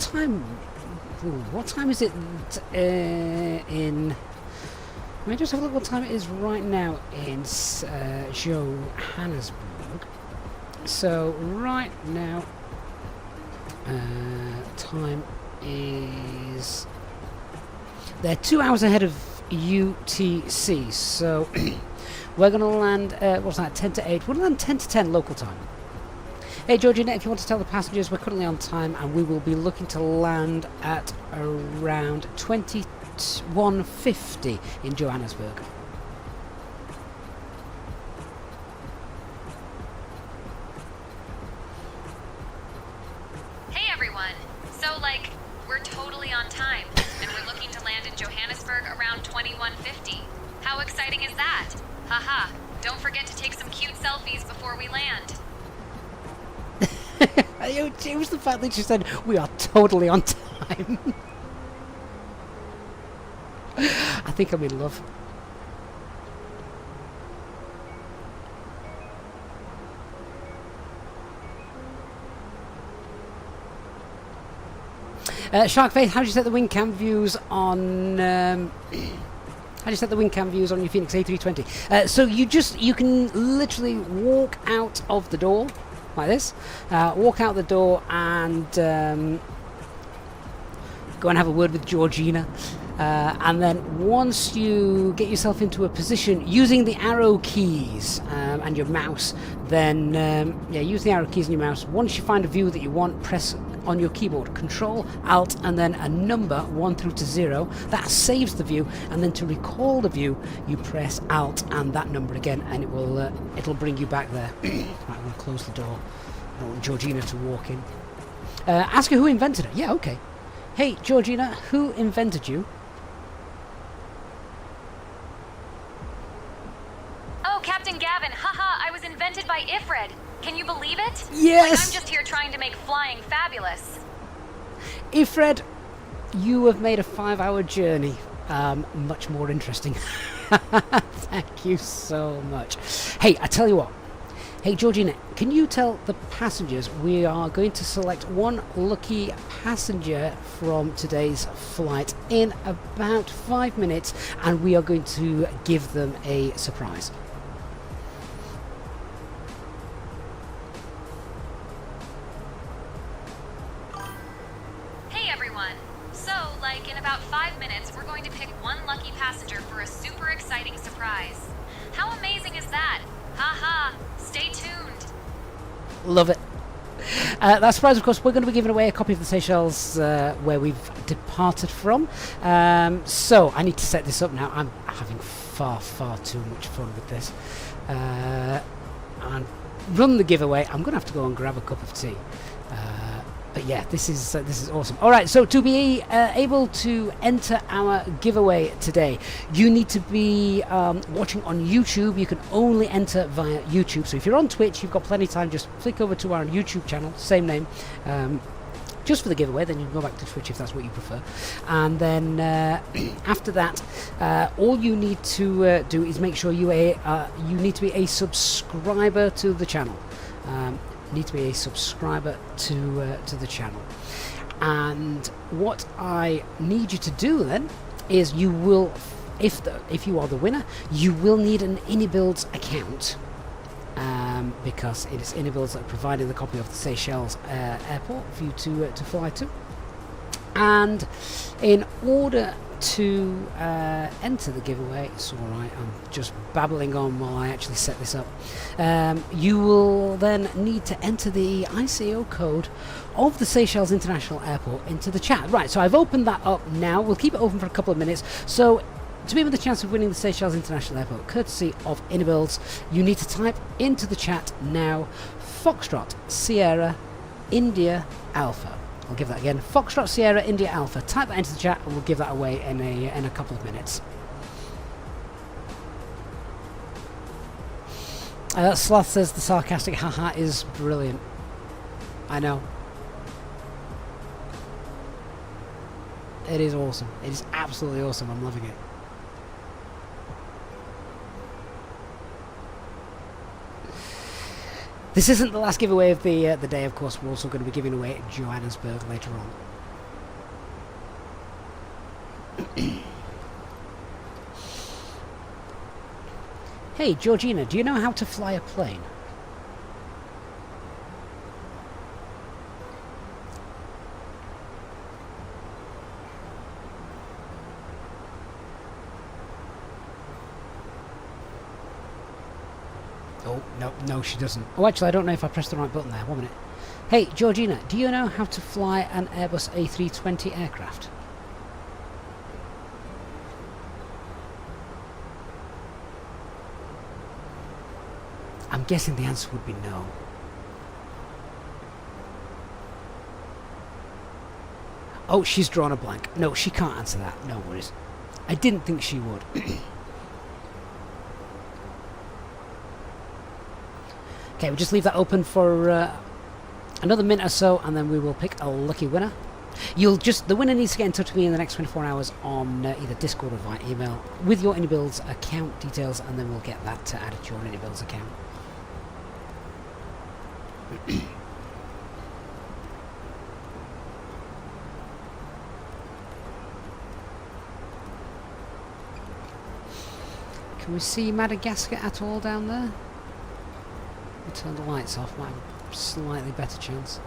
time is it in, let me just have a look what time it is right now in Johannesburg. So right now, time is, they're 2 hours ahead of UTC, so we're going to land, what's that, 10 to 8, we're going to land 10 to 10 local time. Hey Georgina, if you want to tell the passengers we're currently on time and we will be looking to land at around 21:50 in Johannesburg. Hey everyone! So, like, we're totally on time, and we're looking to land in Johannesburg around 21:50. How exciting is that? Haha, don't forget to take some cute selfies before we land. It was the fact that she said we are totally on time. I think I'm in love. Sharkface, how do you set the wing cam views on? How do you set the wing cam views on your Fenix A320? So you can literally walk out of the door like this. Walk out the door and go and have a word with Georgina. And then once you get yourself into a position using the arrow keys and your mouse, then yeah, use the arrow keys and your mouse. Once you find a view that you want, press on your keyboard Control, Alt, and then a number 1 through to 0. That saves the view, and then to recall the view, you press Alt and that number again, and it'll bring you back there. Right, I'm going to close the door. I don't want Georgina to walk in. Ask her who invented it. Yeah, okay. Hey, Georgina, who invented you? Oh, Captain Gavin, haha, I was invented by Ifred. Can you believe it? Yes! Like I'm just here trying to make flying fabulous. Ifred, you have made a 5-hour journey much more interesting. Thank you so much. Hey, I tell you what. Hey, Georgina, can you tell the passengers we are going to select one lucky passenger from today's flight in about 5 minutes, and we are going to give them a surprise. Hey everyone! So, like in about 5 minutes, we're going to pick one lucky passenger for a super exciting surprise. How amazing is that? Haha! Stay tuned! Love it. That surprise, of course, we're going to be giving away a copy of the Seychelles where we've departed from. So I need to set this up now. I'm having far too much fun with this. And run the giveaway. I'm going to have to go and grab a cup of tea. But yeah, this is awesome. All right, so to be able to enter our giveaway today, you need to be watching on YouTube. You can only enter via YouTube. So if you're on Twitch, you've got plenty of time. Just flick over to our YouTube channel, same name, just for the giveaway. Then you can go back to Twitch if that's what you prefer. And then after that, all you need to do is make sure you need to be a subscriber to the channel. Need to be a subscriber to the channel, and what I need you to do then is you will, if you are the winner, you will need an Inibuilds account, because it is Inibuilds that are providing the copy of the Seychelles airport for you to fly to. And in order to enter the giveaway, it's alright, I'm just babbling on while I actually set this up, you will then need to enter the ICO code of the Seychelles International Airport into the chat. Right, so I've opened that up now. We'll keep it open for a couple of minutes. So to be with the chance of winning the Seychelles International Airport courtesy of Inibuilds, you need to type into the chat now Foxtrot Sierra India Alpha. I'll give that again. Foxtrot Sierra India Alpha. Type that into the chat and we'll give that away in a couple of minutes. Sloth says the sarcastic haha is brilliant. I know. It is awesome. It is absolutely awesome. I'm loving it. This isn't the last giveaway of the day, of course. We're also going to be giving away at Johannesburg later on. Hey, Georgina, do you know how to fly a plane? Oh, no, she doesn't. Oh, actually, I don't know if I pressed the right button there. 1 minute. Hey, Georgina, do you know how to fly an Airbus A320 aircraft? I'm guessing the answer would be no. Oh, she's drawn a blank. No, she can't answer that. No worries. I didn't think she would. Okay, we'll just leave that open for another minute or so, and then we will pick a lucky winner. The winner needs to get in touch with me in the next 24 hours on either Discord or via email with your Inibuilds account details, and then we'll get that added to your Inibuilds account. Can we see Madagascar at all down there? We'll turn the lights off, might have a slightly better chance.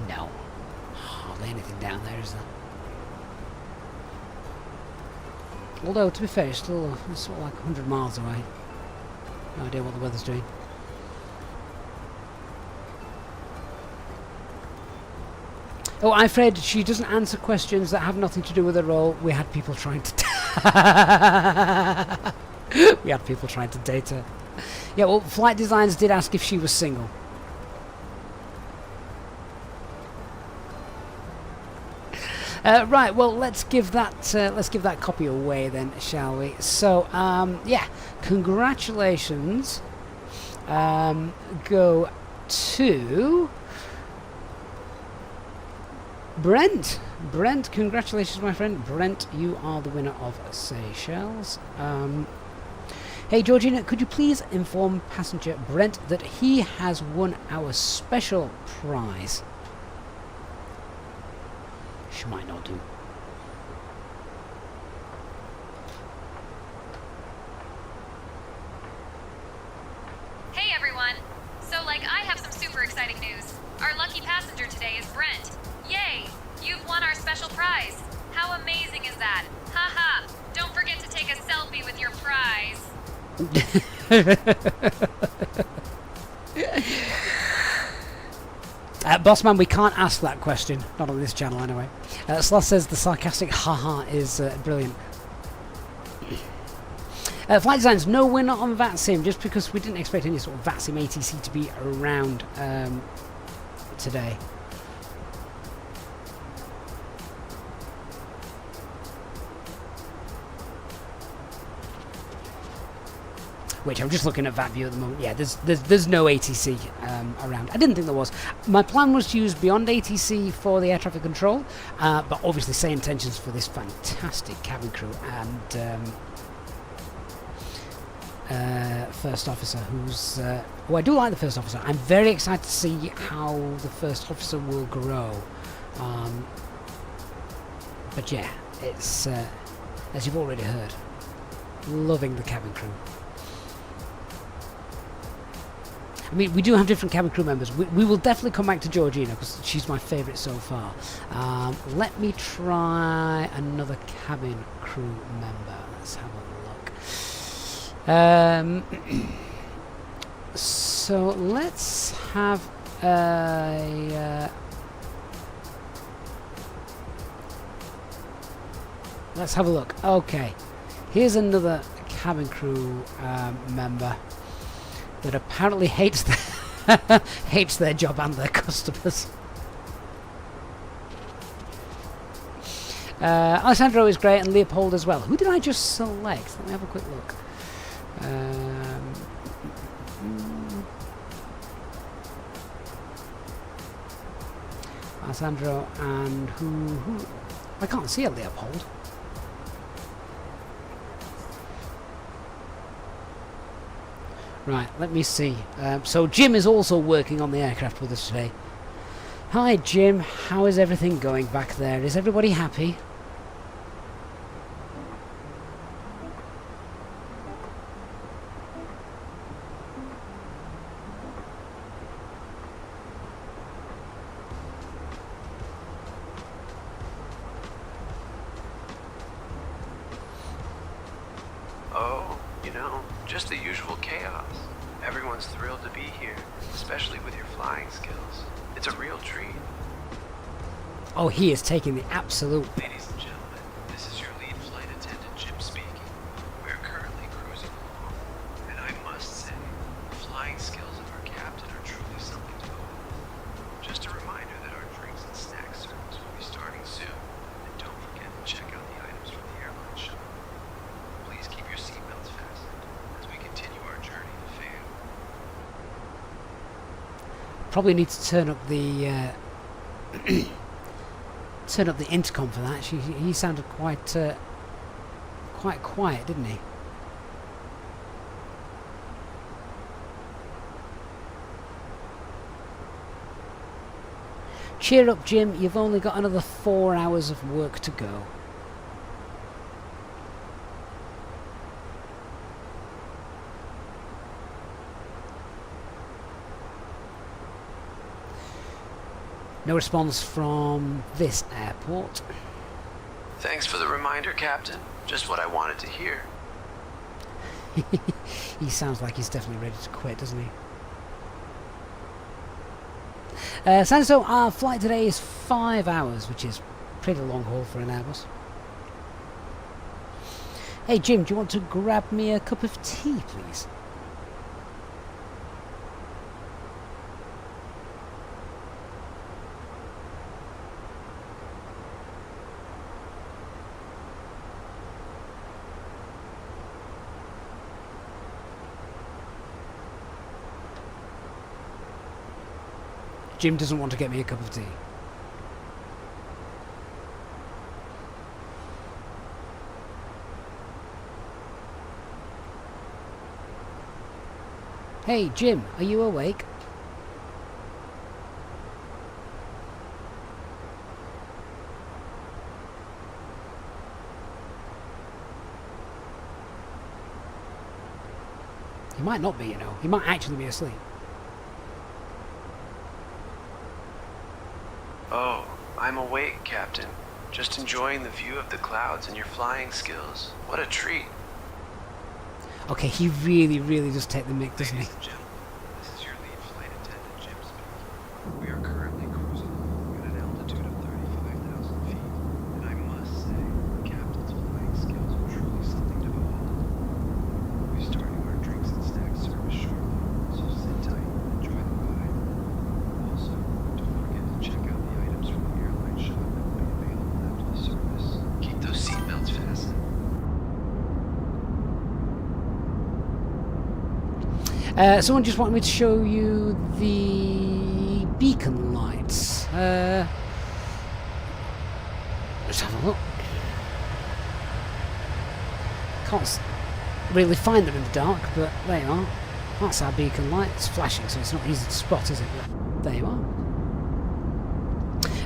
No. Hardly anything down there, is there? Although, to be fair, it's still sort of like 100 miles away. No idea what the weather's doing. Oh, I'm afraid she doesn't answer questions that have nothing to do with her role. We had people trying to... we had people trying to date her. Yeah, well, Flight Designs did ask if she was single. Right, well, let's give that copy away then, shall we? So, yeah, congratulations go to Brent. Brent, congratulations, my friend. Brent, you are the winner of Seychelles. Hey, Georgina, could you please inform passenger Brent that he has won our special prize? She might not do. Hey everyone! So I have some super exciting news. Our lucky passenger today is Brent. Yay! You've won our special prize. How amazing is that? Haha! Don't forget to take a selfie with your prize. Bossman, we can't ask that question. Not on this channel, anyway. Sloth says the sarcastic haha is brilliant. Flight Designs, no, we're not on VATSIM, just because we didn't expect any sort of VATSIM ATC to be around today. Which I'm just looking at VATView at the moment. Yeah, there's no ATC around. I didn't think there was. My plan was to use Beyond ATC for the air traffic control, but obviously SayIntentions for this fantastic cabin crew and first officer, who's well, I do like the first officer. I'm very excited to see how the first officer will grow. But yeah, it's as you've already heard, loving the cabin crew. I mean, we do have different cabin crew members. We will definitely come back to Georgina because she's my favourite so far. Let me try another cabin crew member. Let's have a look. So let's have a... let's have a look. Okay, here's another cabin crew member that apparently hates their job and their customers. Alessandro is great, and Leopold as well. Who did I just select? Let me have a quick look. Alessandro and who? I can't see a Leopold. Right, let me see. So Jim is also working on the aircraft with us today. Hi Jim, how is everything going back there? Is everybody happy? Oh, you know, just the usual chaos. Everyone's thrilled to be here, especially with your flying skills. It's a real treat. Oh, he is taking the absolute... Ladies and gentlemen, this is your lead flight attendant, Jim speaking. We're currently cruising along, and I must say, the flying skills of our captain are truly something to behold. Just a reminder that our drinks and snacks service will be starting soon, and don't forget to check out the items from the airline shop. Please keep your seatbelts fastened as we continue our journey to Fame. Probably need to turn up the turn up the intercom for that. He sounded quite quiet, didn't he? Cheer up, Jim. You've only got another 4 hours of work to go. No response from this airport. Thanks for the reminder, Captain. Just what I wanted to hear. He sounds like he's definitely ready to quit, doesn't he? So our flight today is 5 hours, which is pretty long haul for an Airbus. Hey Jim, do you want to grab me a cup of tea, please? Jim doesn't want to get me a cup of tea. Hey Jim, are you awake? He might not be, you know. He might actually be asleep. Oh, I'm awake, Captain. Just enjoying the view of the clouds and your flying skills. What a treat. Okay, he really, really does take the mic, doesn't he? Ladies and gentlemen, this is your lead flight attendant, Jim speaking. We are currently cruising along at an altitude of 35,000 feet, and I must say, the captain's flying skills are truly something to behold. We're starting our drinks and snacks service shortly, so sit tight and enjoy the ride. Also, don't forget to check out the items from the airline shop that will be available after the service. Keep those seatbelts fastened. Someone just wanted me to show you the beacon lights. Let's have a look. Can't really find them in the dark, but there you are. That's our beacon light. It's flashing, so it's not easy to spot, is it? But there you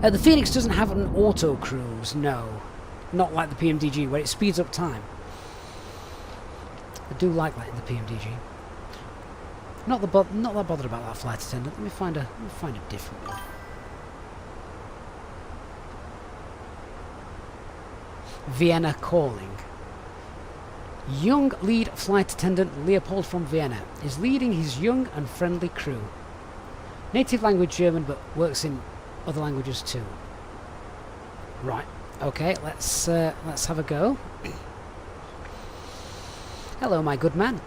are. The Fenix doesn't have an auto cruise, no. Not like the PMDG, where it speeds up time. I do like that in the PMDG. Not that bothered about that flight attendant. Let me find a different one. Vienna calling. Young lead flight attendant Leopold from Vienna is leading his young and friendly crew. Native language German, but works in other languages too. Right. Okay. Let's have a go. Hello, my good man.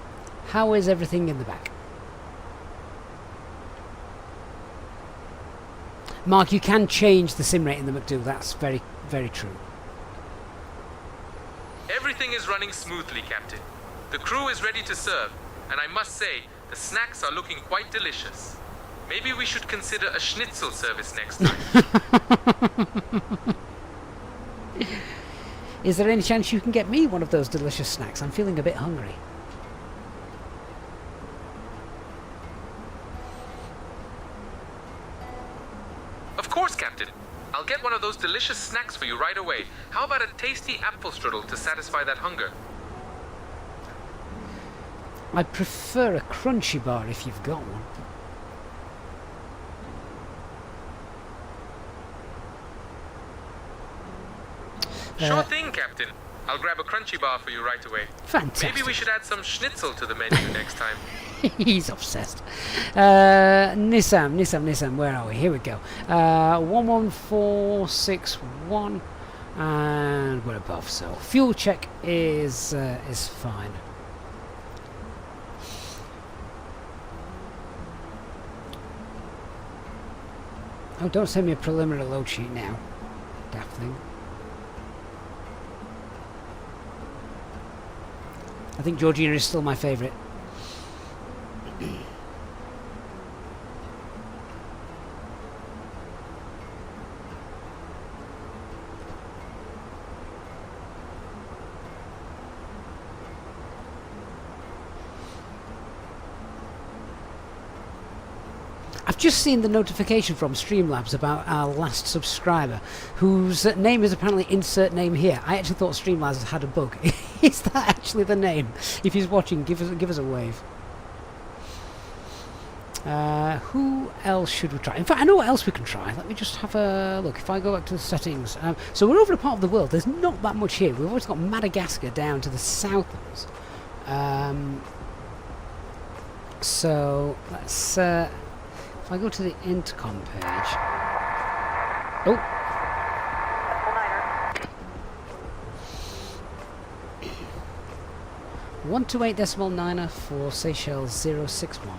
How is everything in the back? Mark, you can change the sim rate in the McDo. That's very, very true. Everything is running smoothly, Captain. The crew is ready to serve, and I must say, the snacks are looking quite delicious. Maybe we should consider a schnitzel service next time. Is there any chance you can get me one of those delicious snacks? I'm feeling a bit hungry. Of course, Captain. I'll get one of those delicious snacks for you right away. How about a tasty apple strudel to satisfy that hunger? I prefer a crunchy bar if you've got one. Sure thing, Captain. I'll grab a crunchy bar for you right away. Fantastic. Maybe we should add some schnitzel to the menu next time. He's obsessed. Nissan, where are we? Here we go. 11461, and we're above. So fuel check is fine. Oh, don't send me a preliminary load sheet now, daft thing. I think Georgina is still my favourite. I've just seen the notification from Streamlabs about our last subscriber, whose name is apparently insert name here. I actually thought Streamlabs had a bug. Is that actually the name? If he's watching, give us a wave. Who else should we try? In fact, I know what else we can try. Let me just have a look. If I go back to the settings. So we're over a part of the world. There's not that much here. We've always got Madagascar down to the south of us. So let's... if I go to the intercom page... Oh! 128.9 for Seychelles 061.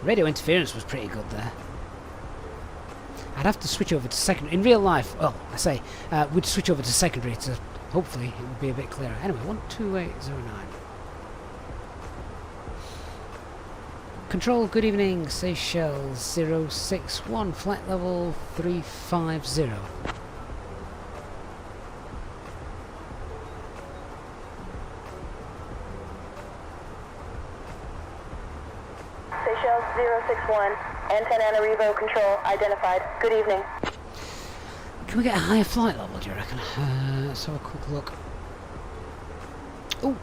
Radio interference was pretty good there. I'd have to switch over to secondary. In real life, well, I say, we'd switch over to secondary to hopefully it would be a bit clearer. Anyway, 12809. Control, good evening, Seychelles 061, flight level 350. Seychelles 061, Antananarivo control identified. Good evening. Can we get a higher flight level, do you reckon? Let's have a quick look. Oh,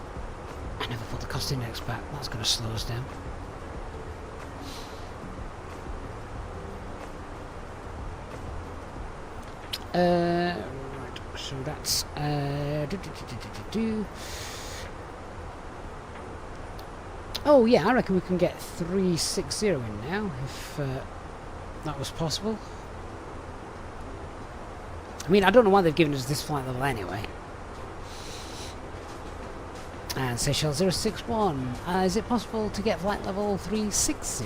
I never put the cost index back. That's going to slow us down. Right, so that's oh yeah, I reckon we can get 360 in now, if that was possible. I mean, I don't know why they've given us this flight level anyway. And Seychelles 061, is it possible to get flight level 360?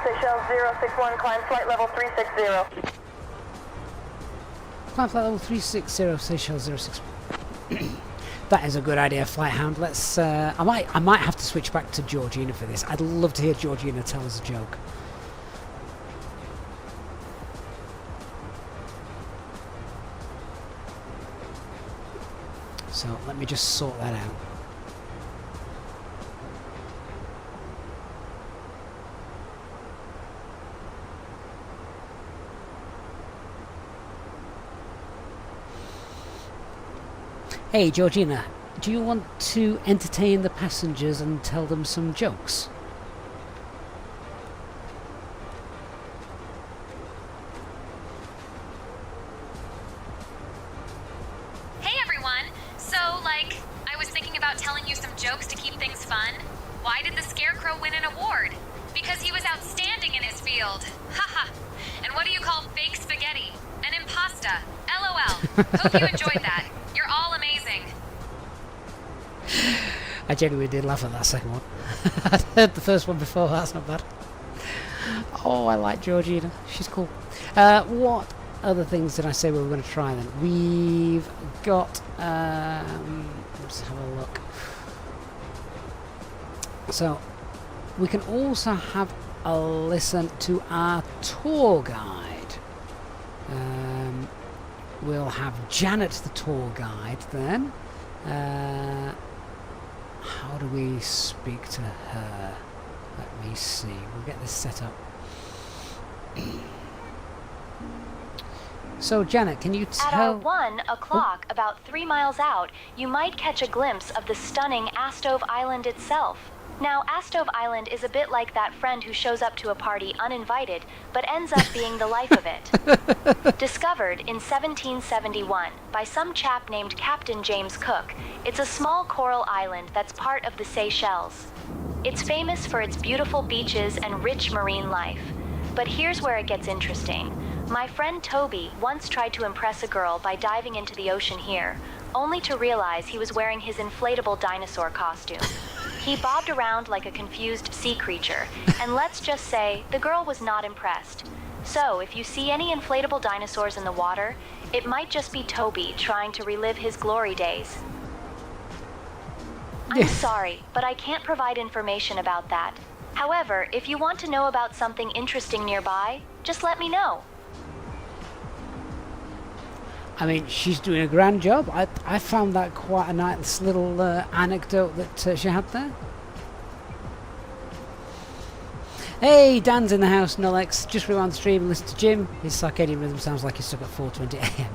Seychelles 061, climb flight level 360. Climb flight level 360, Seychelles 061. That is a good idea, Flight Hound. Let's. I might have to switch back to Georgina for this. I'd love to hear Georgina tell us a joke. So let me just sort that out. Hey Georgina, do you want to entertain the passengers and tell them some jokes? Hey everyone! So, like, I was thinking about telling you some jokes to keep things fun. Why did the Scarecrow win an award? Because he was outstanding in his field. Haha! And what do you call fake spaghetti? An impasta. LOL. Hope you enjoyed that. You're all amazing. I genuinely did laugh at that second one. I'd heard the first one before, that's not bad. Oh, I like Georgina. She's cool. What other things did I say we were going to try then? We've got... let's have a look. So, we can also have a listen to our tour guide. We'll have Janet, the tour guide, then. How do we speak to her? Let me see. We'll get this set up. So, Janet, can you tell... At our 1 o'clock, about 3 miles out, you might catch a glimpse of the stunning Astove Island itself. Now, Astove Island is a bit like that friend who shows up to a party uninvited, but ends up being the life of it. Discovered in 1771 by some chap named Captain James Cook, it's a small coral island that's part of the Seychelles. It's famous for its beautiful beaches and rich marine life. But here's where it gets interesting. My friend Toby once tried to impress a girl by diving into the ocean here, only to realize he was wearing his inflatable dinosaur costume. He bobbed around like a confused sea creature, and let's just say the girl was not impressed. So, if you see any inflatable dinosaurs in the water, it might just be Toby trying to relive his glory days. I'm sorry, but I can't provide information about that. However, if you want to know about something interesting nearby, just let me know. I mean, she's doing a grand job. I found that quite a nice little anecdote that she had there. Hey, Dan's in the house, Nolex. Just rewind the stream and listen to Jim. His circadian rhythm sounds like he's stuck at 4:20 AM.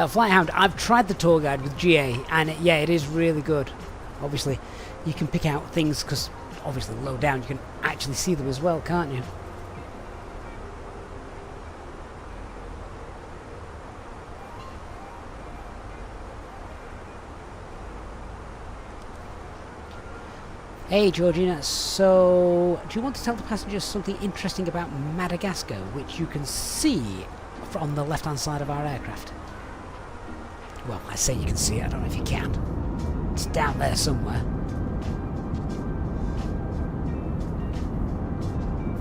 Flighthound, I've tried the tour guide with GA, and yeah, it is really good. Obviously, you can pick out things, because obviously low down you can actually see them as well, can't you? Hey Georgina, so do you want to tell the passengers something interesting about Madagascar, which you can see from the left hand side of our aircraft? Well, I say you can see it, I don't know if you can. It's down there somewhere.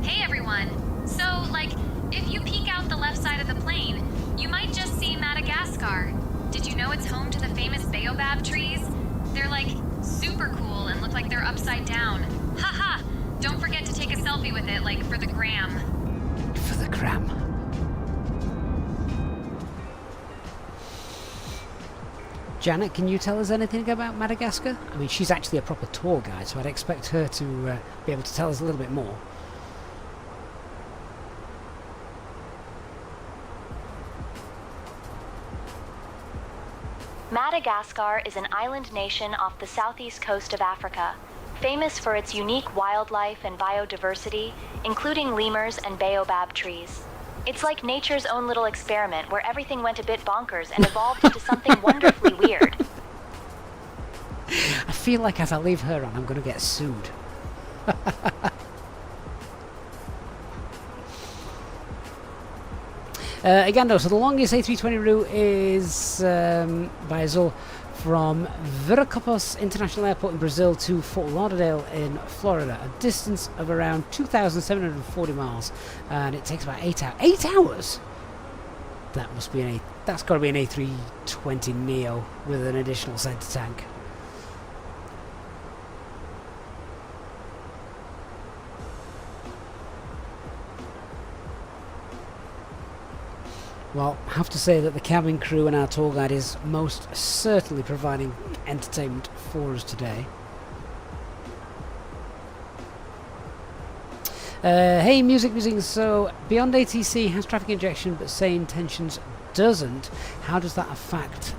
Hey everyone! So, like, if you peek out the left side of the plane, you might just see Madagascar. Did you know it's home to the famous baobab trees? They're like super cool and look like they're upside down. Haha! Don't forget to take a selfie with it, like for the gram. For the gram. Janet, can you tell us anything about Madagascar? I mean, she's actually a proper tour guide, so I'd expect her to be able to tell us a little bit more. Madagascar is an island nation off the southeast coast of Africa, famous for its unique wildlife and biodiversity, including lemurs and baobab trees. It's like nature's own little experiment where everything went a bit bonkers and evolved into something wonderfully weird. I feel like if I leave her on, I'm going to get sued. Again though, so the longest A320 route is by Azul from Viracopos International Airport in Brazil to Fort Lauderdale in Florida, a distance of around 2,740 miles, and it takes about 8 hours. 8 hours? That must be that's got to be an A320 Neo with an additional center tank. Well, I have to say that the cabin crew and our tour guide is most certainly providing entertainment for us today. Hey, music. So, Beyond ATC has traffic injection, but SayIntentions doesn't. How does that affect?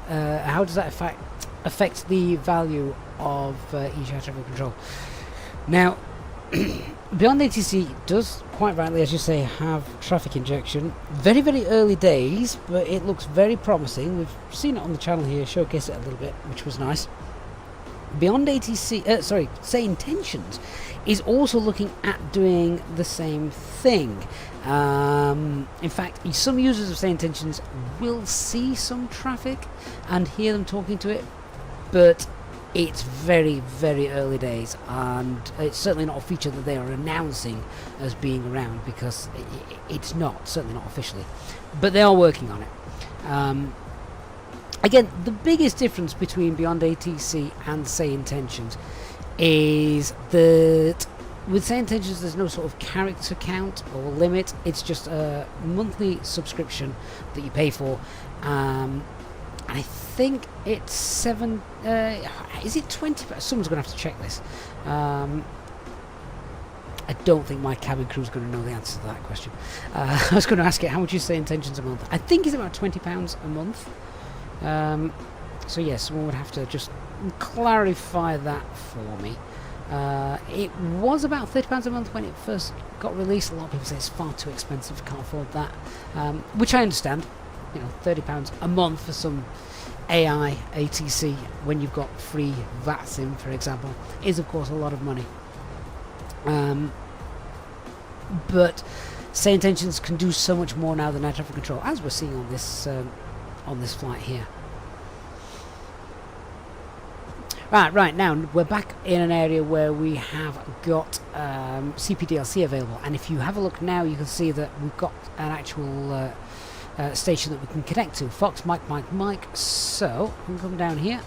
Affect the value of each air traffic control? Now, Beyond ATC does, quite rightly, as you say, have traffic injection. Very, very early days, but it looks very promising. We've seen it on the channel here, showcase it a little bit, which was nice. Beyond ATC, SayIntentions is also looking at doing the same thing. In fact, some users of SayIntentions will see some traffic and hear them talking to it, but it's very, very early days, and it's certainly not a feature that they are announcing as being around, because it's certainly not officially, but they are working on it. Again, the biggest difference between Beyond ATC and SayIntentions is that with SayIntentions there's no sort of character count or limit. It's just a monthly subscription that you pay for. I think it's 7. Is it 20? Someone's going to have to check this. I don't think my cabin crew's going to know the answer to that question. I was going to ask it, how much is SayIntentions a month? I think it's about £20 a month. So yes, someone would have to just clarify that for me. It was about £30 a month when it first got released. A lot of people say it's far too expensive, can't afford that, which I understand. You know, £30 a month for some AI ATC when you've got free VATs in, for example, is of course a lot of money. But SayIntentions can do so much more now than air traffic control, as we're seeing on this flight here. Right, now we're back in an area where we have got CPDLC available, and if you have a look now, you can see that we've got an actual station that we can connect to. Fox, Mike. So we can come down here.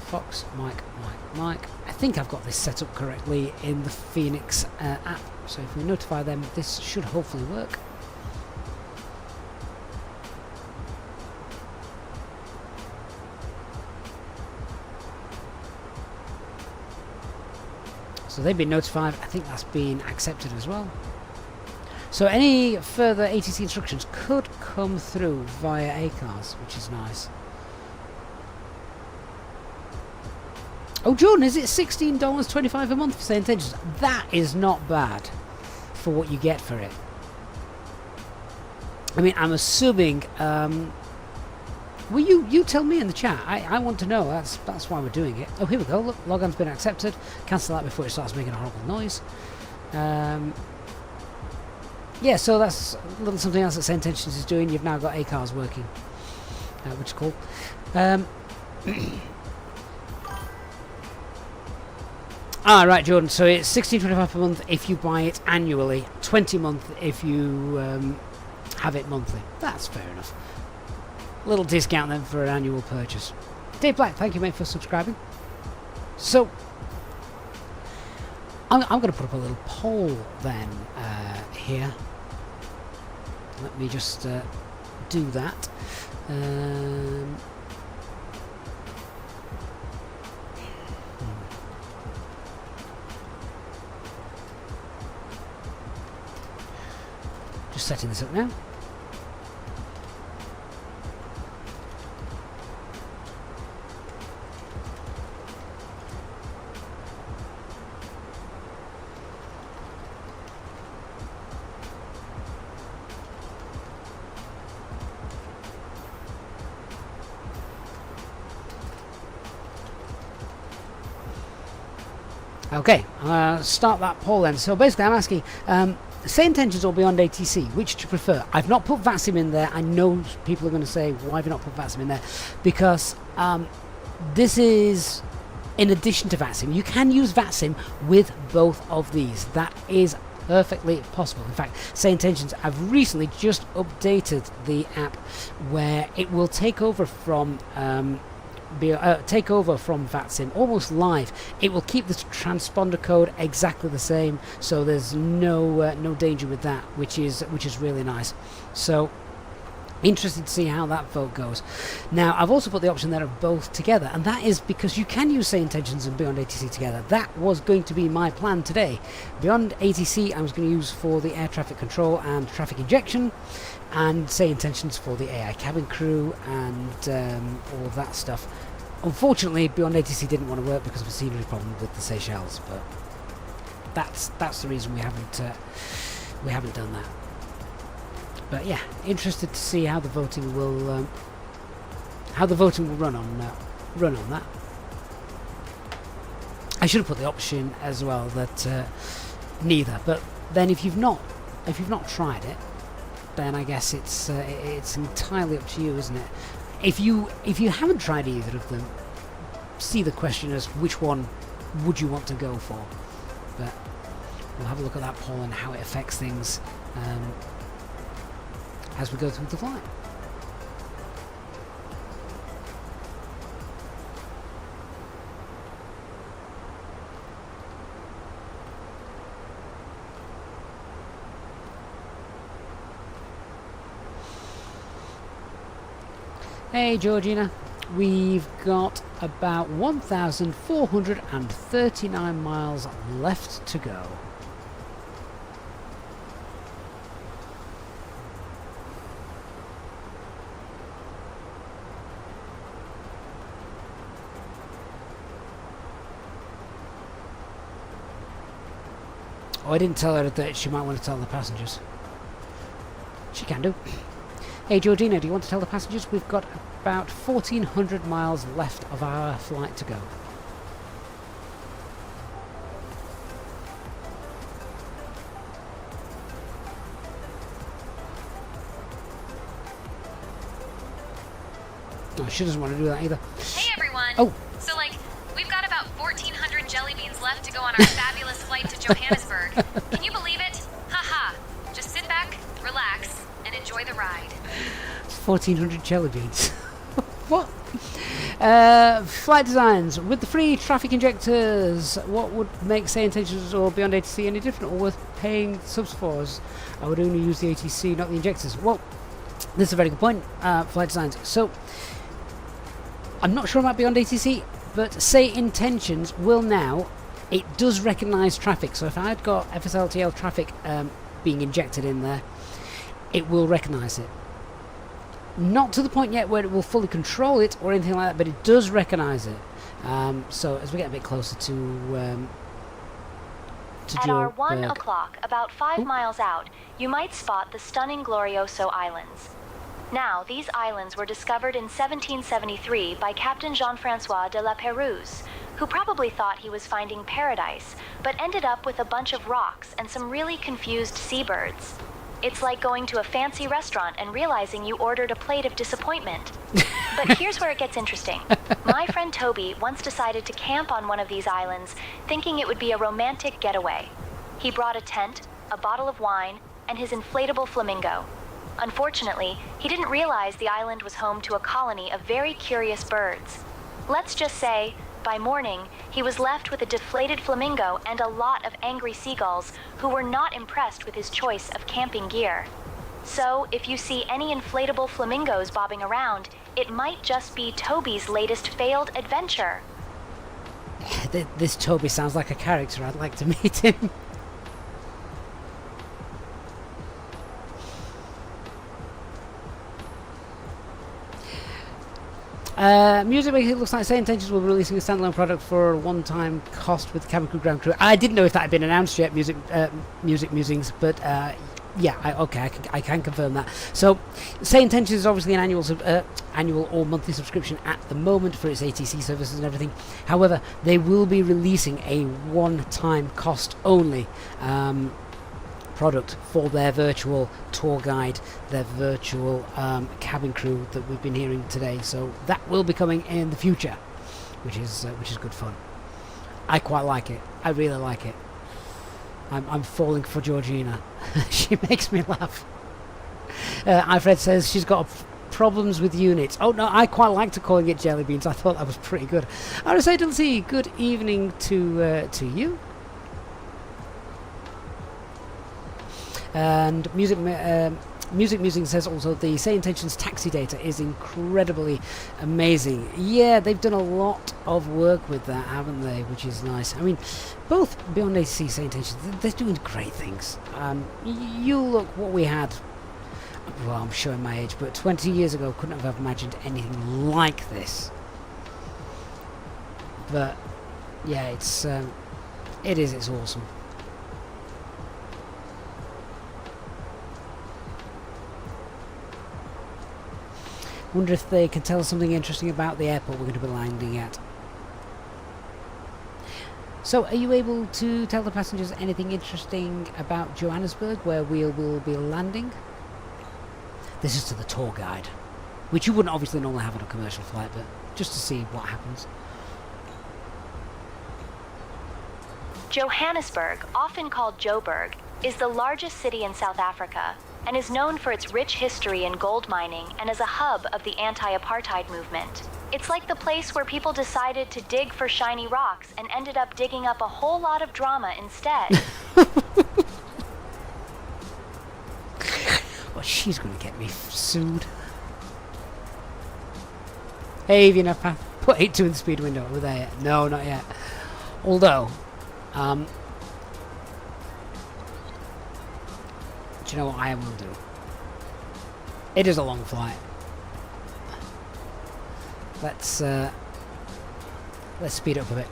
Fox, Mike. I think I've got this set up correctly in the Fenix app. So if we notify them, this should hopefully work. So they've been notified. I think that's been accepted as well. So any further ATC instructions could come through via ACARS, which is nice. Oh, Jordan, is it $16.25 a month for SayIntentions? That is not bad for what you get for it. I mean, I'm assuming... well, you tell me in the chat. I want to know. That's why we're doing it. Oh, here we go. Look, logon's been accepted. Cancel that before it starts making a horrible noise. Yeah, so that's a little something else that SayIntentions is doing. You've now got ACARS working, which is cool. Right, Jordan. So it's $16.25 per month if you buy it annually. $20 a month if you have it monthly. That's fair enough. Little discount then for an annual purchase. Dave Black, thank you, mate, for subscribing. So I'm going to put up a little poll then here. Let me just do that. Just setting this up now. Okay, start that poll then. So basically I'm asking, SayIntentions or Beyond ATC, which do you prefer? I've not put VATSIM in there. I know people are going to say, why have you not put VATSIM in there? Because this is in addition to VATSIM. You can use VATSIM with both of these. That is perfectly possible. In fact, SayIntentions have recently just updated the app where it will take over from VATSIM almost live. It will keep the transponder code exactly the same, so there's no danger with that, which is really nice. So interested to see how that vote goes. Now I've also put the option there of both together, and that is because you can use SayIntentions and Beyond ATC together. That was going to be my plan today. Beyond ATC I was going to use for the air traffic control and traffic injection, and SayIntentions for the AI cabin crew and all that stuff. Unfortunately, Beyond ATC didn't want to work because of a scenery problem with the Seychelles, but that's the reason we haven't done that. But yeah, interested to see how the voting will run on that. I should have put the option as well that neither. But then if you've not tried it, then I guess it's entirely up to you, isn't it? If you haven't tried either of them, see the question as which one would you want to go for. But we'll have a look at that poll and how it affects things as we go through the flight. Hey Georgina, we've got about 1,439 miles left to go. Oh, I didn't tell her that she might want to tell the passengers. She can do. Hey Georgina, do you want to tell the passengers we've got about 1,400 miles left of our flight to go? Oh, she doesn't want to do that either. Hey everyone! Oh! So we've got about 1,400 jelly beans left to go on our fabulous flight to Johannesburg. Can you believe it? Haha! Just sit back, relax, and enjoy the ride. 1,400 jelly beans. What? Flight designs. With the free traffic injectors, what would make SayIntentions or Beyond ATC any different or worth paying subs for? As I would only use the ATC, not the injectors. Well, this is a very good point, flight designs. So, I'm not sure about Beyond ATC, but SayIntentions will now, it does recognise traffic. So if I had got FSLTL traffic being injected in there, it will recognise it. Not to the point yet where it will fully control it or anything like that, but it does recognise it. So as we get a bit closer to At our 1 o'clock, about 5 miles out, you might spot the stunning Glorioso Islands. Now, these islands were discovered in 1773 by Captain Jean-Francois de la Pérouse, who probably thought he was finding paradise, but ended up with a bunch of rocks and some really confused seabirds. It's like going to a fancy restaurant and realizing you ordered a plate of disappointment. But here's where it gets interesting. My friend Toby once decided to camp on one of these islands, thinking it would be a romantic getaway. He brought a tent, a bottle of wine, and his inflatable flamingo. Unfortunately, he didn't realize the island was home to a colony of very curious birds. Let's just say, by morning, he was left with a deflated flamingo and a lot of angry seagulls who were not impressed with his choice of camping gear. So, if you see any inflatable flamingos bobbing around, it might just be Toby's latest failed adventure. This Toby sounds like a character. I'd like to meet him. Music Maker, it looks like SayIntentions will be releasing a standalone product for a one-time cost with cabin crew, ground crew. I didn't know if that had been announced yet, Music Musings, but yeah, I can confirm that. So, SayIntentions is obviously an annual or monthly subscription at the moment for its ATC services and everything. However, they will be releasing a one-time cost only product for their virtual tour guide, their virtual cabin crew that we've been hearing today. So that will be coming in the future, which is good fun. I quite like it. I really like it. I'm falling for Georgina. She makes me laugh. Alfred says she's got problems with units. Oh no, I quite liked calling it jelly beans. I thought that was pretty good. RSA good evening to you. And Music Musing says also the SayIntentions taxi data is incredibly amazing. Yeah, they've done a lot of work with that, haven't they? Which is nice. I mean, both Beyond ATC, SayIntentions, they're doing great things. You look what we had. Well, I'm showing my age, but 20 years ago, couldn't have imagined anything like this. But yeah, it's awesome. Wonder if they can tell us something interesting about the airport we're going to be landing at. So, are you able to tell the passengers anything interesting about Johannesburg, where we will be landing? This is to the tour guide, which you wouldn't obviously normally have on a commercial flight, but just to see what happens. Johannesburg, often called Joburg, is the largest city in South Africa and is known for its rich history in gold mining and as a hub of the anti-apartheid movement. It's like the place where people decided to dig for shiny rocks and ended up digging up a whole lot of drama instead. Well, she's going to get me sued. Hey, if you know, put 8-2 in the speed window. Are we there yet? No, not yet. Although, do you know what I will do? It is a long flight. Let's speed up a bit.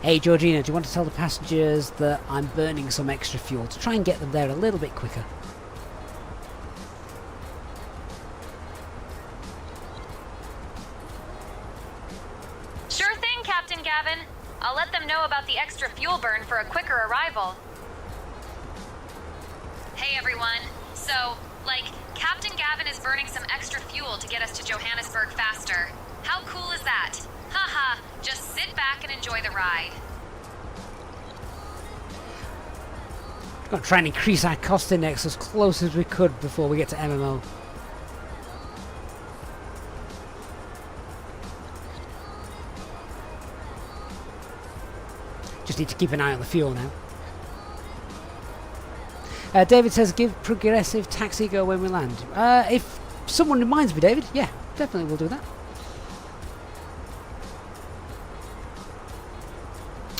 Hey Georgina, do you want to tell the passengers that I'm burning some extra fuel to try and get them there a little bit quicker? Sure thing, Captain Gavin. I'll let them know about the extra fuel burn for a quicker arrival. Hey everyone. So, Captain Gavin is burning some extra fuel to get us to Johannesburg faster. How cool is that? Haha, just sit back and enjoy the ride. We've got to try and increase our cost index as close as we could before we get to MMO. Just need to keep an eye on the fuel now. David says, give progressive taxi go when we land. If someone reminds me, David, yeah, definitely we'll do that.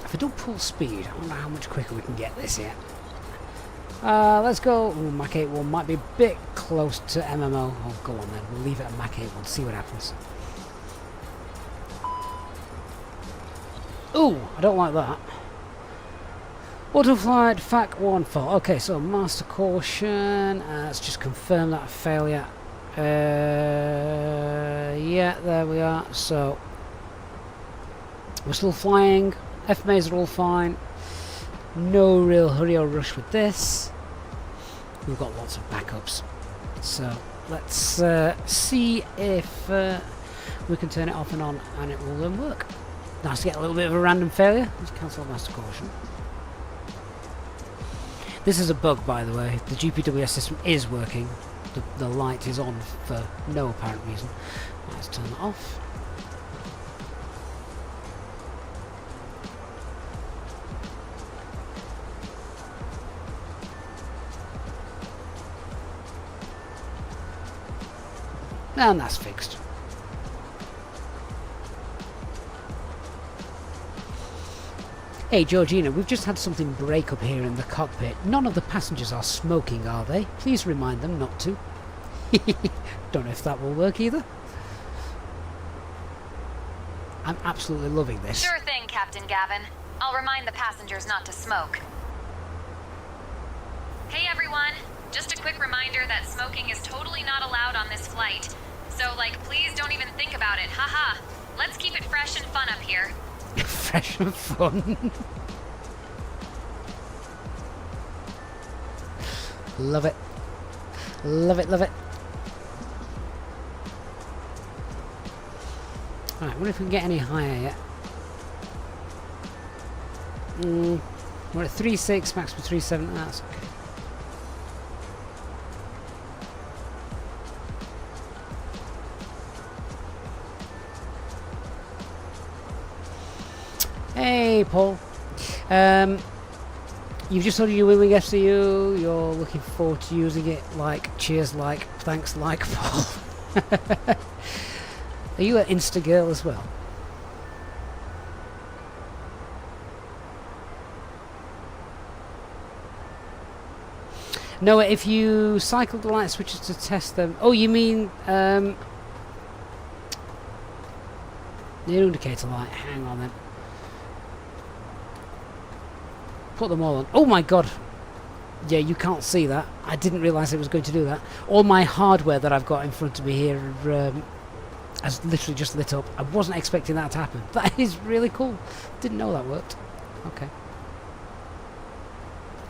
If I don't pull speed, I wonder how much quicker we can get this yet. Let's go. Ooh, Mach 8.1 might be a bit close to MMO. Oh, go on then. We'll leave it at Mach 8.1, see what happens. Ooh, I don't like that. Autoflight FAC 1-4. Okay, so master caution. Let's just confirm that failure. Yeah, there we are. So we're still flying. FMAs are all fine. No real hurry or rush with this. We've got lots of backups. So let's see if we can turn it off and on, and it will then work. Nice to get a little bit of a random failure. Let's cancel master caution. This is a bug, by the way. The GPWS system is working. The light is on for no apparent reason. Let's turn that off. And that's fixed. Hey Georgina, we've just had something break up here in the cockpit. None of the passengers are smoking, are they? Please remind them not to. Don't know if that will work either. I'm absolutely loving this. Sure thing, Captain Gavin. I'll remind the passengers not to smoke. Hey everyone, just a quick reminder that smoking is totally not allowed on this flight. So, please don't even think about it, haha. Let's keep it fresh and fun up here. Fresh and fun. Love it. Love it, love it. Alright, I wonder if we can get any higher yet. We're at 3.6, max for 3.7, that's okay. Hey Paul, you've just ordered your Wing FCU, you're looking forward to using it, cheers, thanks, Paul. Are you an Insta girl as well? No, if you cycle the light switches to test them, oh you mean the indicator light, hang on then. Put them all on. Oh my god! Yeah, you can't see that. I didn't realise it was going to do that. All my hardware that I've got in front of me here has literally just lit up. I wasn't expecting that to happen. That is really cool. Didn't know that worked. Okay.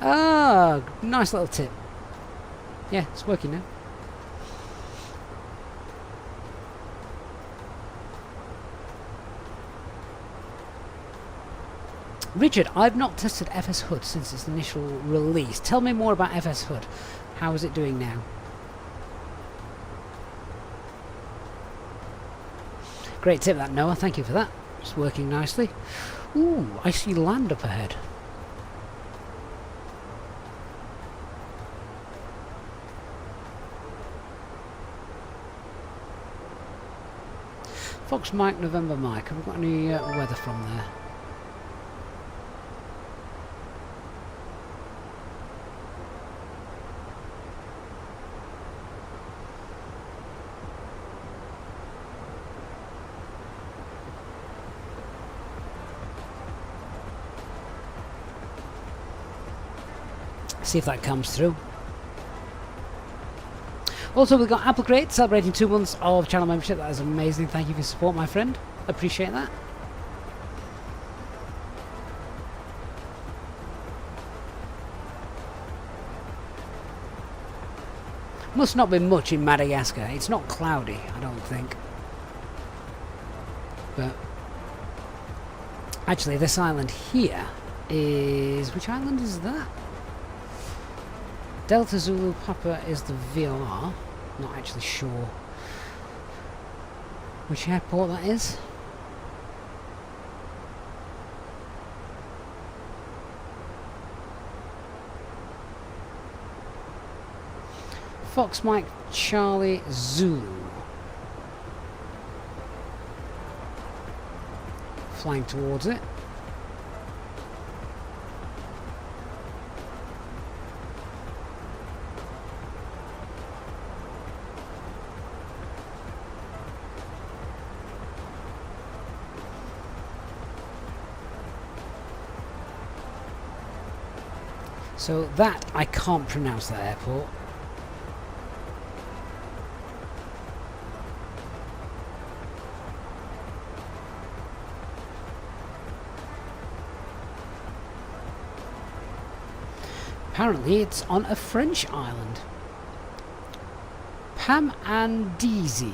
Ah, nice little tip. Yeah, it's working now. Richard, I've not tested FS HUD since its initial release. Tell me more about FS HUD. How is it doing now? Great tip that, Noah. Thank you for that. It's working nicely. Ooh, I see land up ahead. Fox Mike, November Mike. Have we got any weather from there? See if that comes through. Also, we've got Apple Crate celebrating 2 months of channel membership. That is amazing. Thank you for your support, my friend. Appreciate that. Must not be much in Madagascar. It's not cloudy, I don't think. But actually, this island here is... Which island is that? Delta Zulu Papa is the VOR. Not actually sure which airport that is. Fox Mike Charlie Zulu. Flying towards it. So that, I can't pronounce that airport. Apparently it's on a French island. Pamandisi,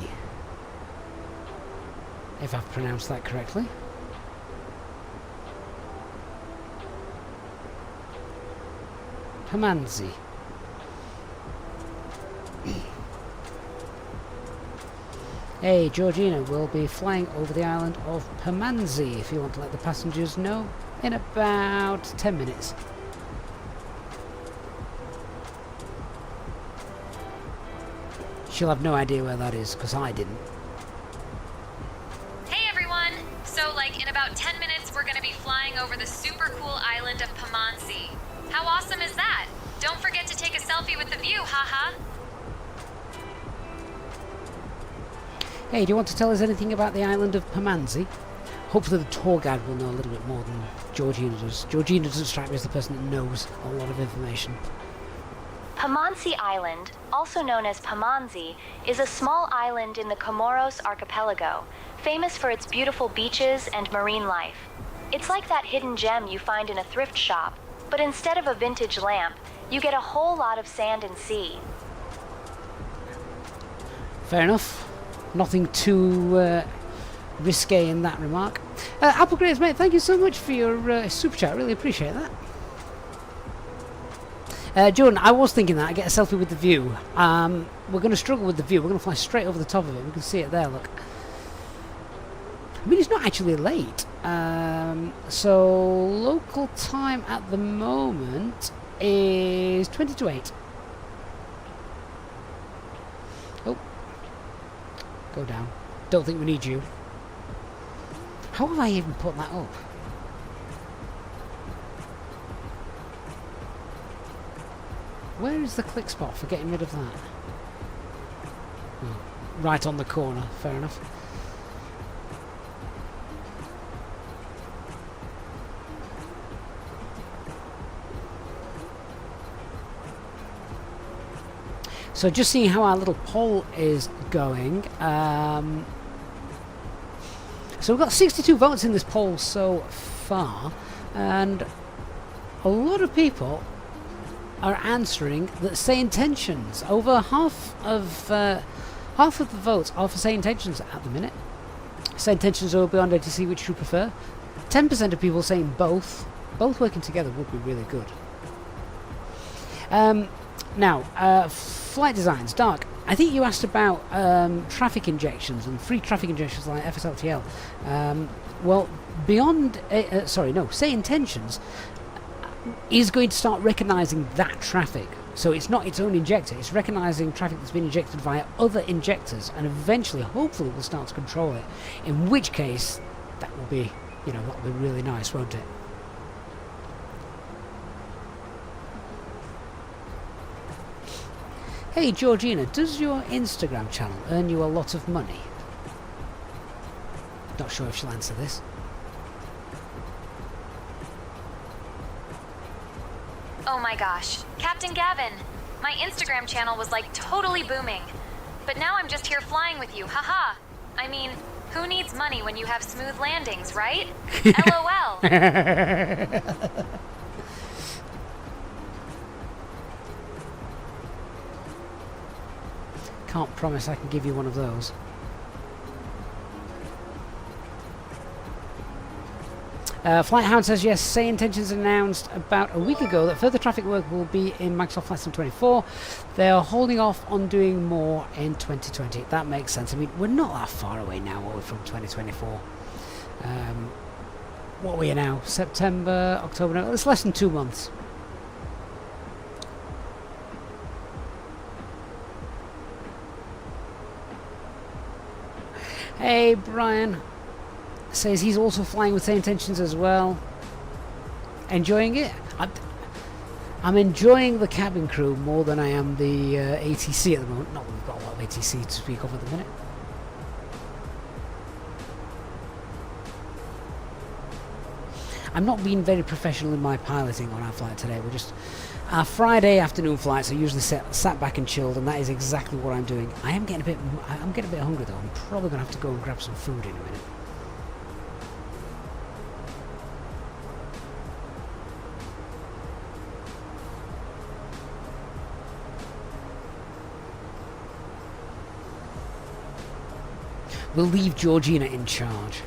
if I've pronounced that correctly. Pamanzi. Hey, Georgina will be flying over the island of Pamanzi, if you want to let the passengers know, in about 10 minutes. She'll have no idea where that is, because I didn't. Hey everyone! So like in about 10 minutes we're gonna be flying over the super cool island of Pamanzi. How awesome is that? Don't forget to take a selfie with the view, haha! Hey, do you want to tell us anything about the island of Pamanzi? Hopefully the tour guide will know a little bit more than Georgina does. Georgina doesn't strike me as the person that knows a lot of information. Pamanzi Island, also known as Pamanzi, is a small island in the Comoros archipelago, famous for its beautiful beaches and marine life. It's like that hidden gem you find in a thrift shop, but instead of a vintage lamp, you get a whole lot of sand and sea. Fair enough. Nothing too risque in that remark. Apple Grades, mate, thank you so much for your super chat. Really appreciate that. Jordan, I was thinking that. I get a selfie with the view. We're going to struggle with the view. We're going to fly straight over the top of it. We can see it there, look. I mean, it's not actually late. So, local time at the moment is 20 to 8. Oh. Go down. Don't think we need you. How have I even put that up? Where is the click spot for getting rid of that? Oh, right on the corner, fair enough. So just seeing how our little poll is going. So we've got 62 votes in this poll so far, and a lot of people are answering that SayIntentions. Over half of the votes are for SayIntentions at the minute. SayIntentions or Beyond ATC, which you prefer. 10% of people saying both. Both working together would be really good. Now, flight designs. Dark, I think you asked about traffic injections and free traffic injections like FSLTL. Well, SayIntentions is going to start recognising that traffic. So it's not its own injector, it's recognising traffic that's been injected via other injectors, and eventually, hopefully, we'll start to control it. In which case, that will be, that'll be really nice, won't it? Hey Georgina, does your Instagram channel earn you a lot of money? Not sure if she'll answer this. Oh my gosh, Captain Gavin! My Instagram channel was like totally booming. But now I'm just here flying with you, haha! I mean, who needs money when you have smooth landings, right? LOL! Can't promise I can give you one of those. Flighthound says yes, SayIntentions announced about a week ago that further traffic work will be in Microsoft Flight Sim 24. They are holding off on doing more in 2020. That makes sense. I mean, we're not that far away now, are we, from 2024? What are we now? September, October, November? It's less than 2 months. Hey, Brian. Says he's also flying with SayIntentions as well. Enjoying it? I'm enjoying the cabin crew more than I am the ATC at the moment. Not that we've got a lot of ATC to speak of at the minute. I'm not being very professional in my piloting on our flight today. We're just... Our Friday afternoon flights are usually sat back and chilled, and that is exactly what I'm doing. I'm getting a bit hungry though. I'm probably going to have to go and grab some food in a minute. We'll leave Georgina in charge.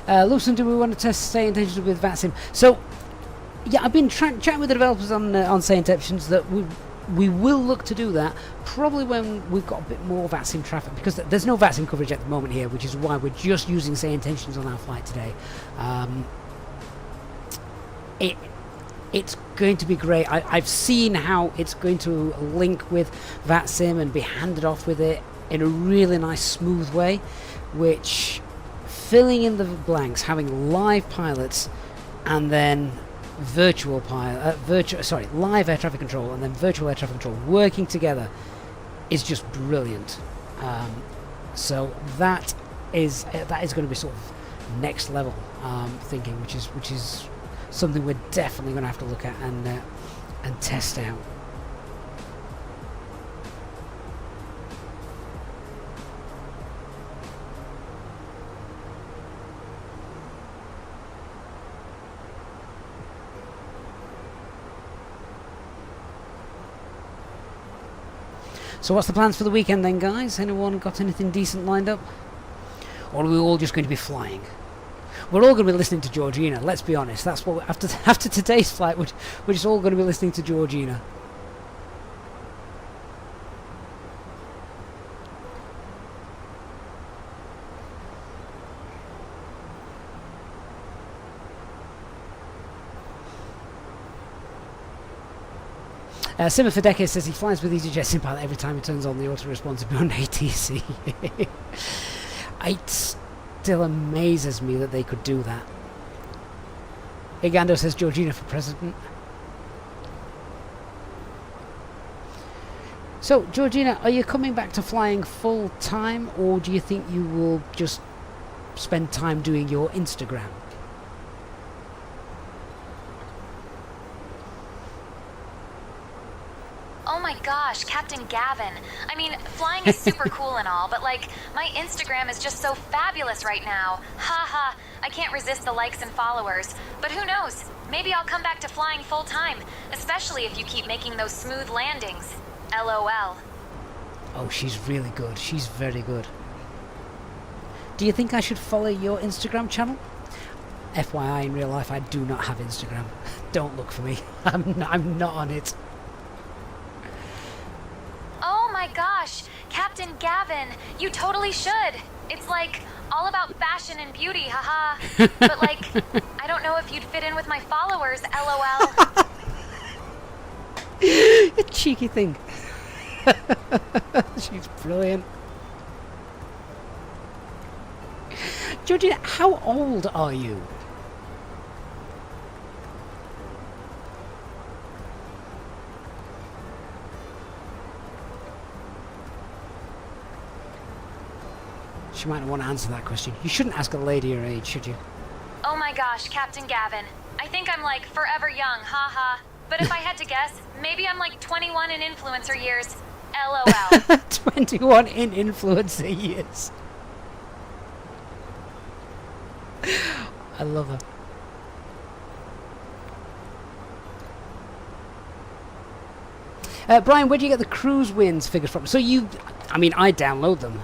Lawson, do we want to test SayIntentions with VATSIM? So, yeah, I've been chatting with the developers on SayIntentions that we will look to do that probably when we've got a bit more VATSIM traffic, because there's no VATSIM coverage at the moment here, which is why we're just using SayIntentions on our flight today. It's going to be great. I've seen how it's going to link with VATSIM and be handed off with it in a really nice, smooth way, which... filling in the blanks, having live pilots, and then live air traffic control and then virtual air traffic control working together is just brilliant. So that is going to be sort of next level thinking, which is something we're definitely going to have to look at and test out. So what's the plans for the weekend then, guys? Anyone got anything decent lined up? Or are we all just going to be flying? We're all going to be listening to Georgina, let's be honest. That's what after today's flight, we're just all going to be listening to Georgina. Simmer for Decades says he flies with EasyJet SimPilot every time he turns on the auto-responsive on ATC. It still amazes me that they could do that. Igando says Georgina for president. So, Georgina, are you coming back to flying full time, or do you think you will just spend time doing your Instagram? Oh my gosh, Captain Gavin. I mean, flying is super cool and all, but like, my Instagram is just so fabulous right now. Haha, I can't resist the likes and followers. But who knows? Maybe I'll come back to flying full time, especially if you keep making those smooth landings. LOL. Oh, she's really good. She's very good. Do you think I should follow your Instagram channel? FYI, in real life, I do not have Instagram. Don't look for me. I'm not on it. Oh my gosh, Captain Gavin, you totally should. It's like all about fashion and beauty, haha. But like, I don't know if you'd fit in with my followers, LOL. A cheeky thing. She's brilliant. Georgina, how old are you? She might not want to answer that question. You shouldn't ask a lady her age, should you? Oh my gosh, Captain Gavin. I think I'm like forever young, haha. But if I had to guess, maybe I'm like 21 in influencer years. LOL. 21 in influencer years. I love her. Brian, where do you get the cruise winds figures from? So I download them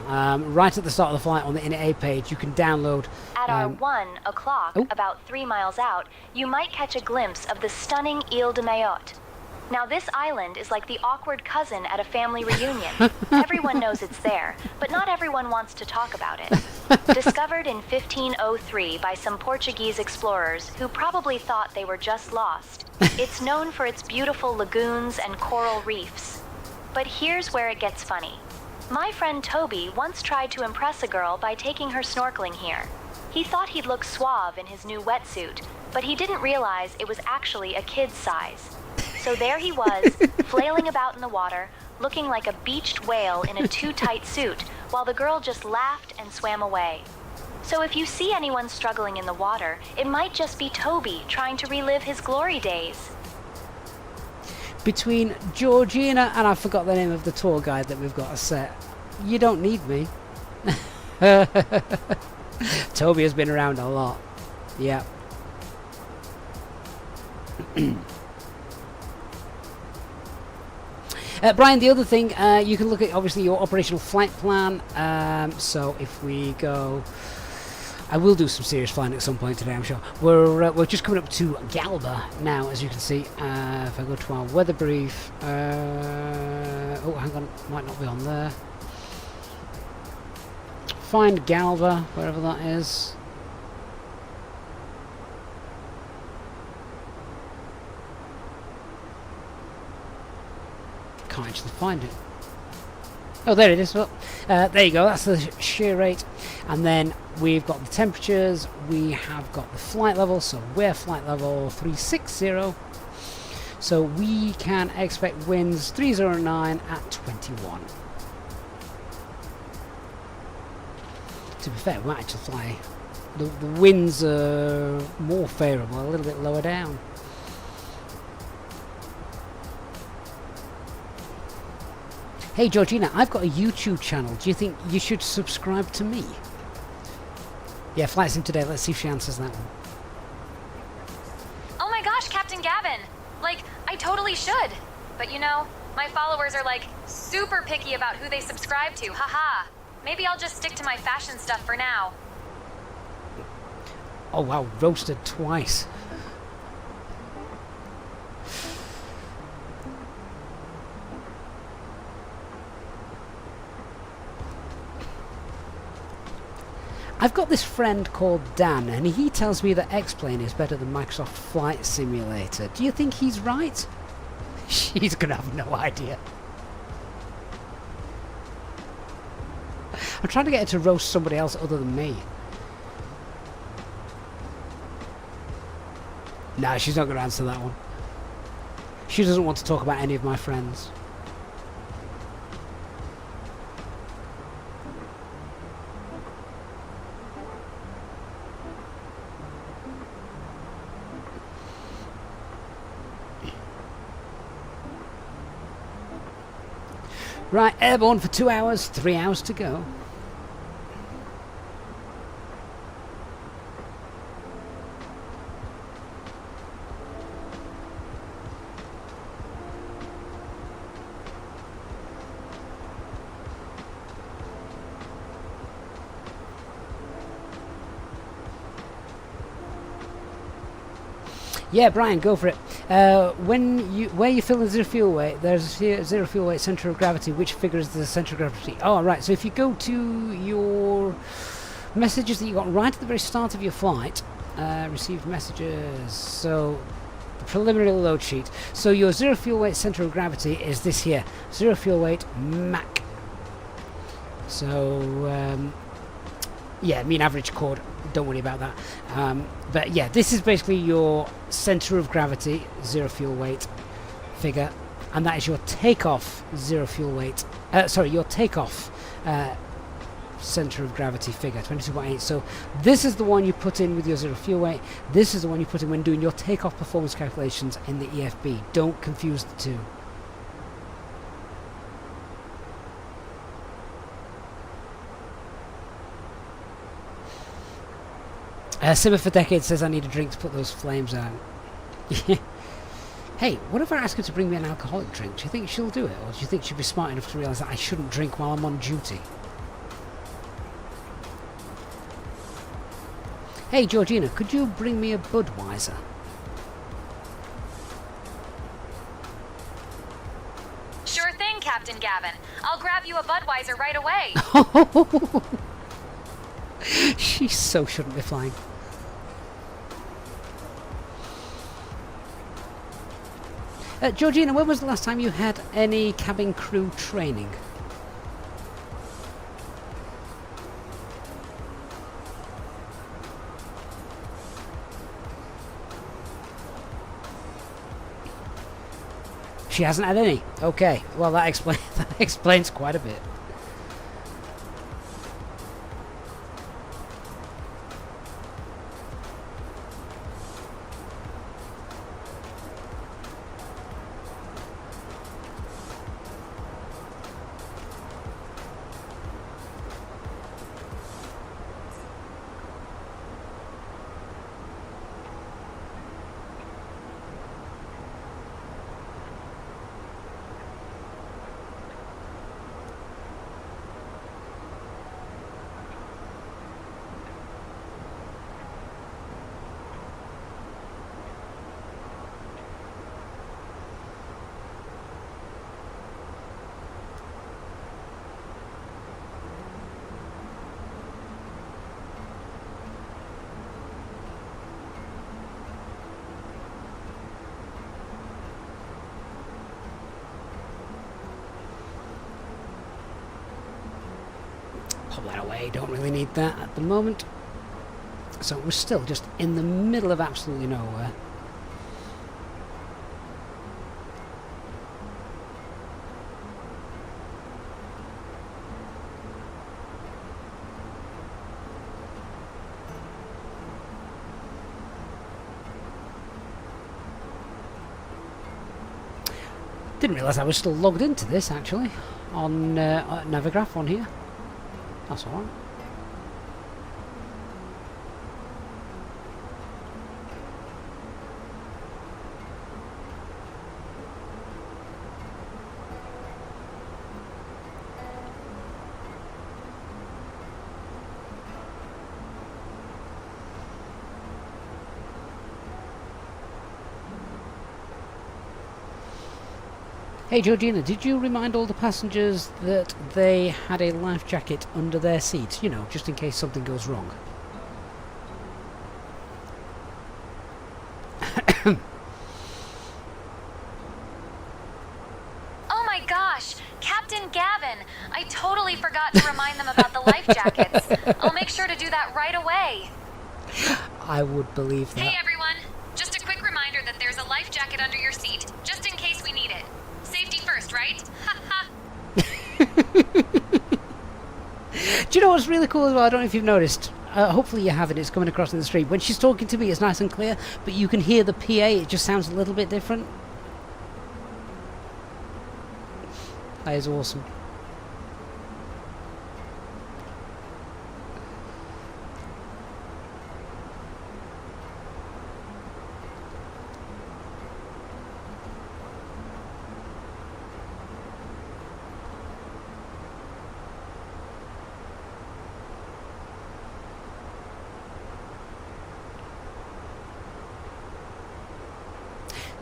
right at the start of the flight on the Inibuilds page. You can download. At our 1 o'clock, about 3 miles out, you might catch a glimpse of the stunning Ile de Mayotte. Now, this island is like the awkward cousin at a family reunion. Everyone knows it's there, but not everyone wants to talk about it. Discovered in 1503 by some Portuguese explorers who probably thought they were just lost, it's known for its beautiful lagoons and coral reefs. But here's where it gets funny. My friend Toby once tried to impress a girl by taking her snorkeling here. He thought he'd look suave in his new wetsuit, but he didn't realize it was actually a kid's size. So there he was, flailing about in the water, looking like a beached whale in a too-tight suit, while the girl just laughed and swam away. So if you see anyone struggling in the water, it might just be Toby trying to relive his glory days. Between Georgina and I forgot the name of the tour guide that we've got a set. You don't need me. Toby has been around a lot. Yeah. Brian, the other thing, you can look at obviously your operational flight plan. So if we go, I will do some serious flying at some point today, I'm sure. We're just coming up to Galba now, as you can see. If I go to our weather brief, oh, hang on, might not be on there. Find Galba, wherever that is. Can't actually find it. Oh, there it is. Well, there you go. That's the shear rate. And then we've got the temperatures. We have got the flight level. So we're flight level 360. So we can expect winds 309 at 21. To be fair, we might actually fly. The winds are more favourable, a little bit lower down. Hey Georgina, I've got a YouTube channel. Do you think you should subscribe to me? Yeah, Flight Sim today. Let's see if she answers that one. Oh my gosh, Captain Gavin! Like, I totally should. But you know, my followers are like super picky about who they subscribe to. Haha. Maybe I'll just stick to my fashion stuff for now. Oh wow, roasted twice. I've got this friend called Dan, and he tells me that X-Plane is better than Microsoft Flight Simulator. Do you think he's right? She's gonna have no idea. I'm trying to get her to roast somebody else other than me. No, she's not going to answer that one. She doesn't want to talk about any of my friends. Right, airborne for 2 hours, 3 hours to go. Yeah, Brian, go for it. Where you fill in zero fuel weight, there's a zero fuel weight center of gravity, which figures the center of gravity. Oh, right. So if you go to your messages that you got right at the very start of your flight, received messages. So the preliminary load sheet. So your zero fuel weight center of gravity is this here, zero fuel weight Mach. So yeah, mean average chord. Don't worry about that. But yeah, this is basically your center of gravity, zero fuel weight figure, and that is your takeoff zero fuel weight. Sorry, your takeoff center of gravity figure, 22.8. So this is the one you put in with your zero fuel weight. This is the one you put in when doing your takeoff performance calculations in the EFB. Don't confuse the two. Simmer for Decades says I need a drink to put those flames out. Hey, what if I ask her to bring me an alcoholic drink? Do you think she'll do it? Or do you think she'll be smart enough to realise that I shouldn't drink while I'm on duty? Hey, Georgina, could you bring me a Budweiser? Sure thing, Captain Gavin. I'll grab you a Budweiser right away. She so shouldn't be flying. Georgina, when was the last time you had any cabin crew training? She hasn't had any. Okay, well that explains quite a bit. Pop that away, don't really need that at the moment. So we're still just in the middle of absolutely nowhere. Didn't realise I was still logged into this actually on Navigraph on here. That's alright. Hey Georgina, did you remind all the passengers that they had a life jacket under their seat? You know, just in case something goes wrong. Oh my gosh! Captain Gavin! I totally forgot to remind them about the life jackets. I'll make sure to do that right away. I would believe that. Hey everyone! Just a quick reminder that there's a life jacket under your seat, just in case we need it. Safety first, right? Ha ha! Do you know what's really cool as well? I don't know if you've noticed. Hopefully you haven't. It's coming across in the stream. When she's talking to me, it's nice and clear, but you can hear the PA. It just sounds a little bit different. That is awesome.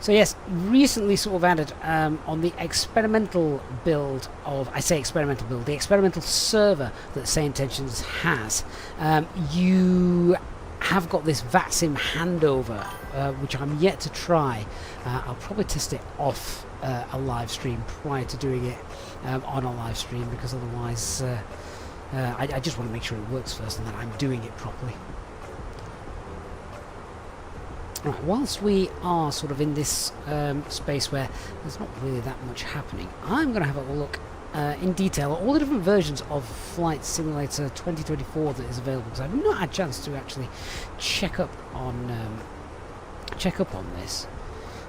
So yes, recently sort of added on the experimental build of, I say experimental build, the experimental server that SayIntentions has, you have got this VATSIM handover, which I'm yet to try. I'll probably test it off a live stream prior to doing it on a live stream, because otherwise I just want to make sure it works first and that I'm doing it properly. Right, whilst we are sort of in this space where there's not really that much happening, I'm going to have a look in detail at all the different versions of Flight Simulator 2024 that is available, because I've not had a chance to actually check up on this.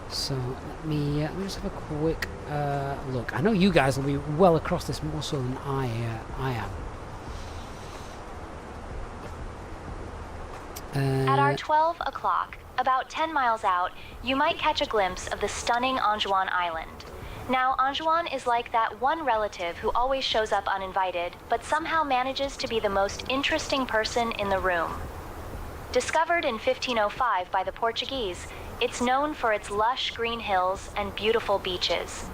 So let me just have a quick look. I know you guys will be well across this more so than I am. At our 12 o'clock, About 10 miles out, you might catch a glimpse of the stunning Anjouan Island. Now, Anjouan is like that one relative who always shows up uninvited, but somehow manages to be the most interesting person in the room. Discovered in 1505 by the Portuguese, it's known for its lush green hills and beautiful beaches.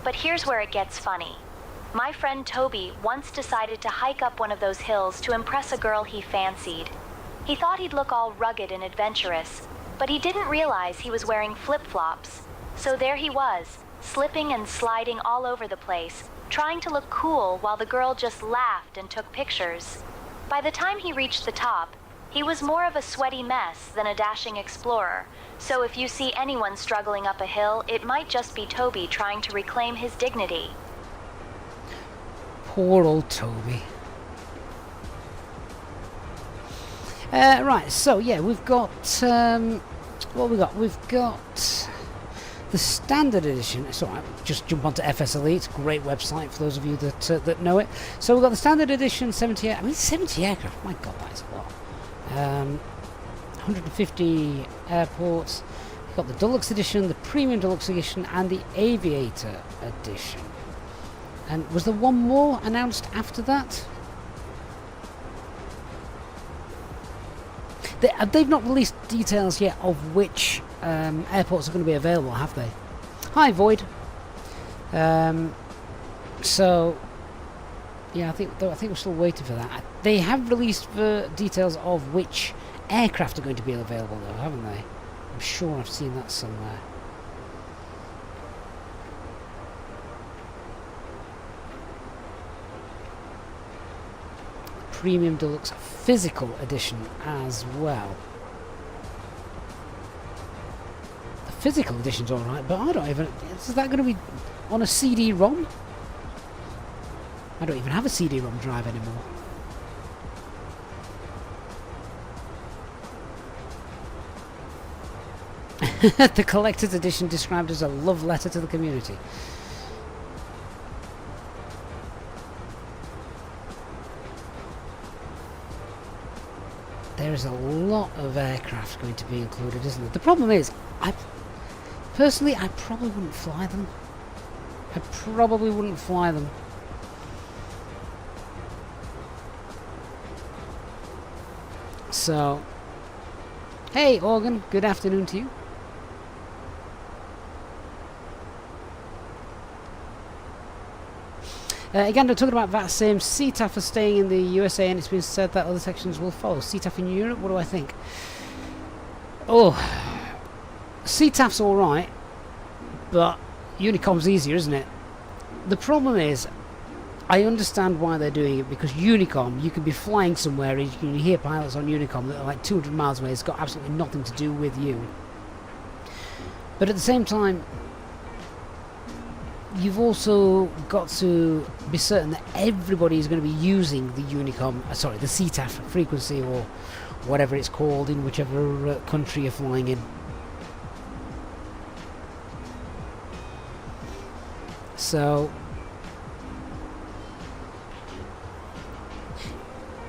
But here's where it gets funny. My friend Toby once decided to hike up one of those hills to impress a girl he fancied. He thought he'd look all rugged and adventurous, but he didn't realize he was wearing flip-flops. So there he was, slipping and sliding all over the place, trying to look cool while the girl just laughed and took pictures. By the time he reached the top, he was more of a sweaty mess than a dashing explorer, so if you see anyone struggling up a hill, it might just be Toby trying to reclaim his dignity. Poor old Toby. Right, so yeah, we've got what we got? We've got the standard edition. It's alright, just jump onto FS Elite, great website for those of you that know it. So we've got the standard edition 70. I mean, 70 aircraft. My God, that is a lot. 150 airports. We've got the Deluxe Edition, the Premium Deluxe Edition, and the Aviator Edition. And was there one more announced after that? They've not released details yet of which airports are going to be available, have they? Hi, Void. So, yeah, I think we're still waiting for that. They have released the details of which aircraft are going to be available, though, haven't they? I'm sure I've seen that somewhere. Premium Deluxe Physical Edition as well. The Physical Edition's alright, but I don't even... Is that going to be on a CD-ROM? I don't even have a CD-ROM drive anymore. The Collector's Edition described as a love letter to the community. There is a lot of aircraft going to be included, isn't there? The problem is, personally, I probably wouldn't fly them. I probably wouldn't fly them. So, hey, Organ, good afternoon to you. Again, they're talking about VATC. CTAF are staying in the USA, and it's been said that other sections will follow. CTAF in Europe, what do I think? Oh, CTAF's alright, but Unicom's easier, isn't it? The problem is, I understand why they're doing it, because Unicom, you can be flying somewhere and you can hear pilots on Unicom that are like 200 miles away. It's got absolutely nothing to do with you. But at the same time, you've also got to be certain that everybody is going to be using the Unicom, sorry, the CTAF frequency or whatever it's called in whichever country you're flying in. So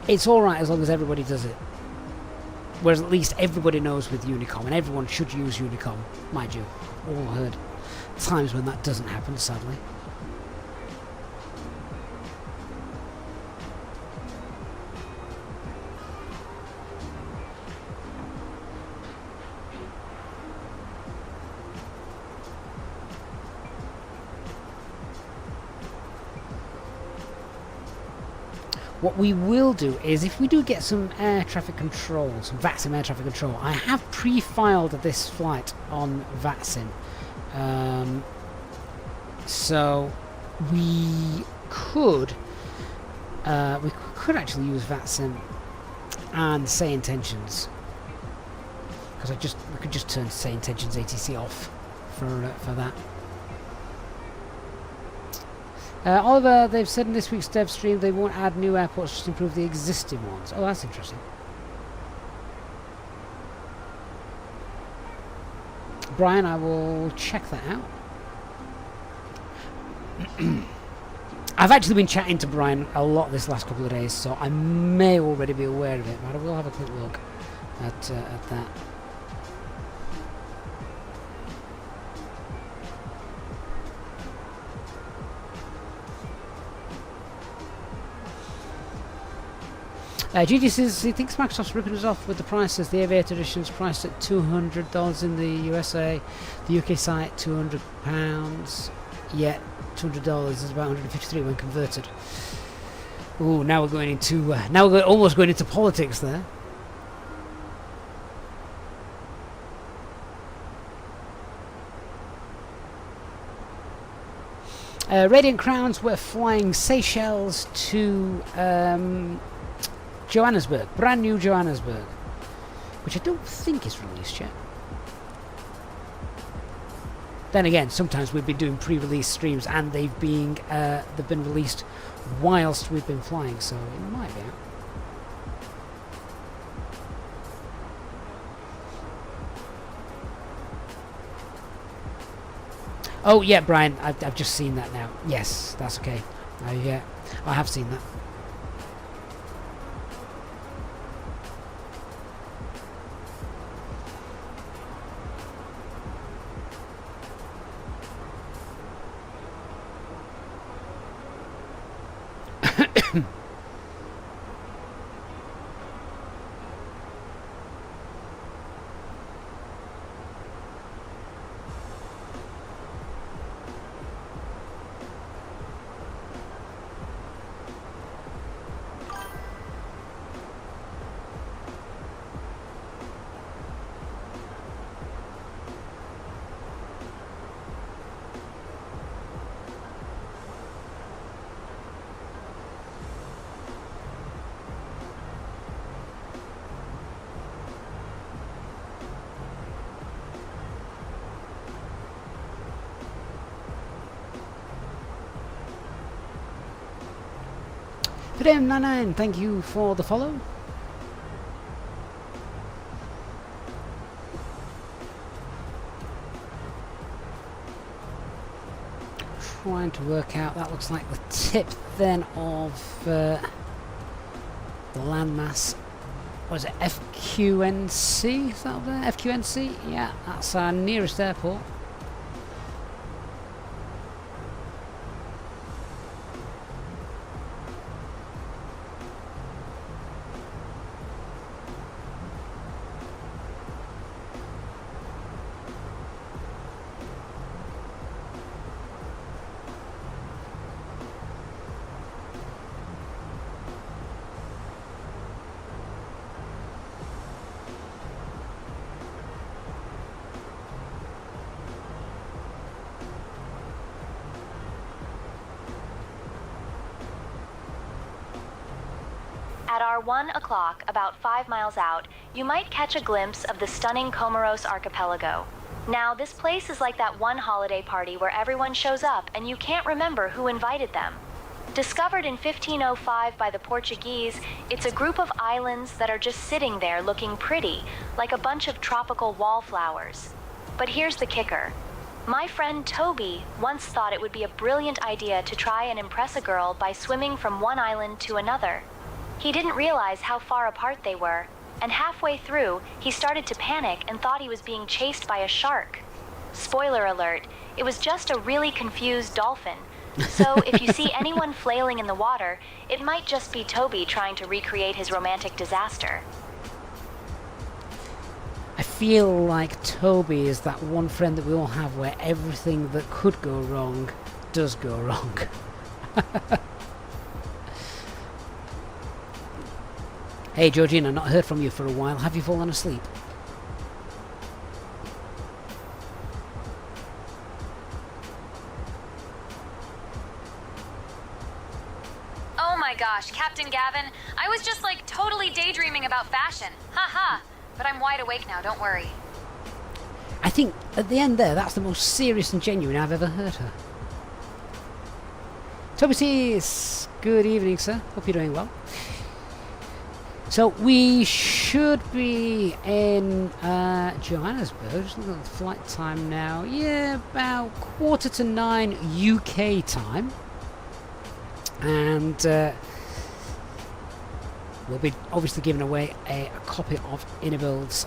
it's alright as long as everybody does it. Whereas at least everybody knows with Unicom, and everyone should use Unicom, mind you. All heard times when that doesn't happen, sadly. What we will do is, if we do get some air traffic control, some VATSIM air traffic control, I have pre-filed this flight on VATSIM. So we could actually use VATSIM and SayIntentions, because we could just turn SayIntentions ATC off for that. Oliver, they've said in this week's dev stream they won't add new airports, just improve the existing ones. Oh, that's interesting. Brian, I will check that out. I've actually been chatting to Brian a lot this last couple of days, so I may already be aware of it, but I will have a quick look at that. GG says he thinks Microsoft's ripping us off with the prices. The Aviator edition's priced at $200 in the USA, the UK site £200. Yet $200 is about 153 when converted. Ooh, now we're going into almost going into politics there. Radiant Crowns, we're flying Seychelles to Johannesburg, brand new Johannesburg, which I don't think is released yet. Then again, sometimes we've been doing pre-release streams and they've been released whilst we've been flying, so it might be out. Oh yeah, Brian, I've just seen that now. Yes, that's okay. I have seen that. Fidem99, thank you for the follow. Trying to work out, that looks like the tip then of the landmass. Was it FQNC? Is that up there? FQNC? Yeah, that's our nearest airport. At our 1 o'clock, about 5 miles out, you might catch a glimpse of the stunning Comoros archipelago. Now, this place is like that one holiday party where everyone shows up and you can't remember who invited them. Discovered in 1505 by the Portuguese, it's a group of islands that are just sitting there looking pretty, like a bunch of tropical wallflowers. But here's the kicker. My friend Toby once thought it would be a brilliant idea to try and impress a girl by swimming from one island to another. He didn't realize how far apart they were, and halfway through, he started to panic and thought he was being chased by a shark. Spoiler alert, it was just a really confused dolphin. So if you see anyone flailing in the water, it might just be Toby trying to recreate his romantic disaster. I feel like Toby is that one friend that we all have where everything that could go wrong does go wrong. Hey Georgina, not heard from you for a while. Have you fallen asleep? Oh my gosh, Captain Gavin, I was just like totally daydreaming about fashion. Haha. But I'm wide awake now, don't worry. I think at the end there, that's the most serious and genuine I've ever heard her. Toby says, good evening, sir. Hope you're doing well. So we should be in Johannesburg. Just looking at the flight time now. Yeah, about 8:45 UK time. And we'll be obviously giving away a copy of Inibuilds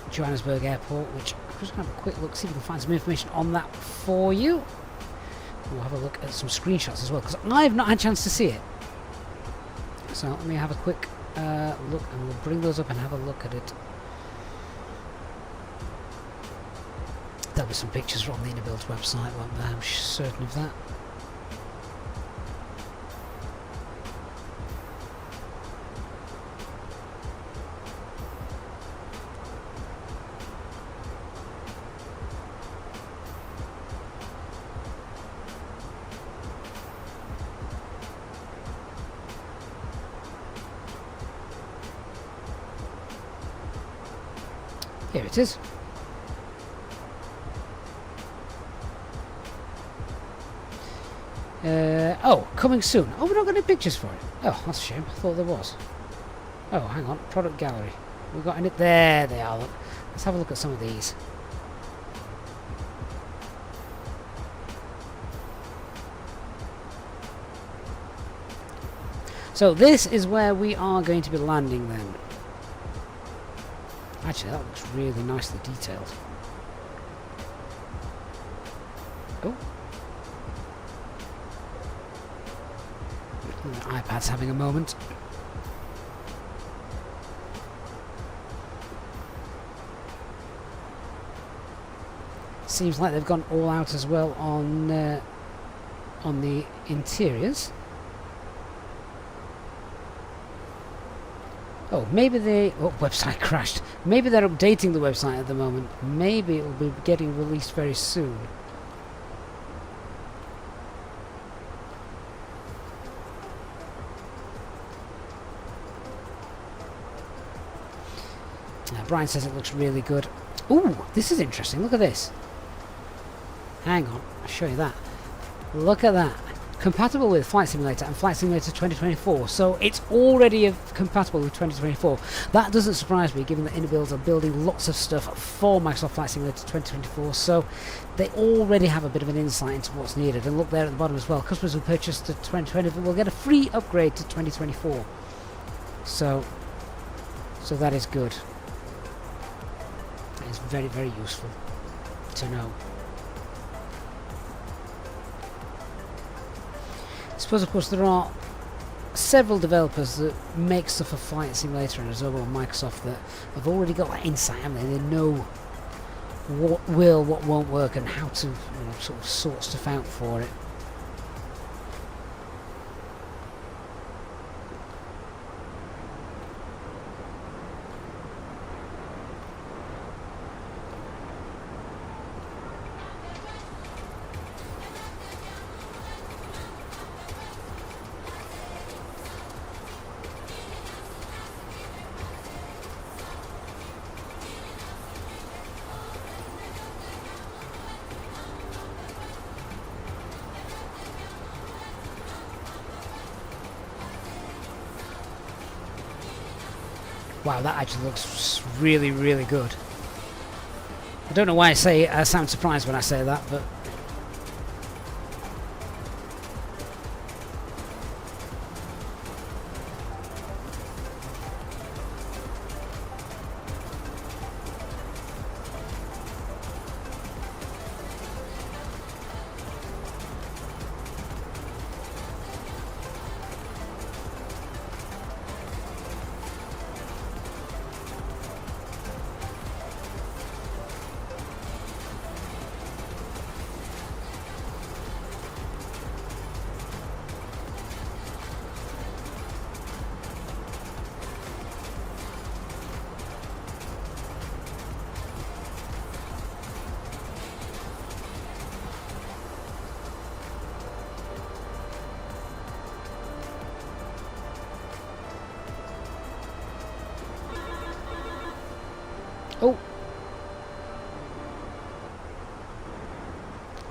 Johannesburg Airport, which I'm just going to have a quick look, see if we can find some information on that for you. We'll have a look at some screenshots as well, because I've not had a chance to see it. So let me have a quick look, and we'll bring those up and have a look at it. There'll be some pictures from the Inibuilds website, won't there? I'm certain of that. Here it is. Oh, coming soon. Oh, we're not getting pictures for it. Oh, that's a shame. I thought there was. Oh, hang on. Product gallery. We've got in it. There they are. Look. Let's have a look at some of these. So this is where we are going to be landing then. Actually, that looks really nicely detailed. Oh. The iPad's having a moment. Seems like they've gone all out as well on the interiors. Oh, maybe they... Oh, website crashed. Maybe they're updating the website at the moment. Maybe it will be getting released very soon. Brian says it looks really good. Ooh, this is interesting. Look at this. Hang on, I'll show you that. Look at that. Compatible with Flight Simulator and Flight Simulator 2024. So it's already compatible with 2024. That doesn't surprise me, given that Inibuilds are building lots of stuff for Microsoft Flight Simulator 2024. So they already have a bit of an insight into what's needed. And look there at the bottom as well. Customers who purchase the 2020 will get a free upgrade to 2024. So that is good. That is very, very useful to know. I suppose, of course, there are several developers that make stuff for Flight Simulator and Adobe and Microsoft that have already got that insight, haven't they? They know what will, what won't work, and how to, sort of sort stuff out for it. Wow, that actually looks really, really good. I don't know why I sound surprised when I say that, but... Oh!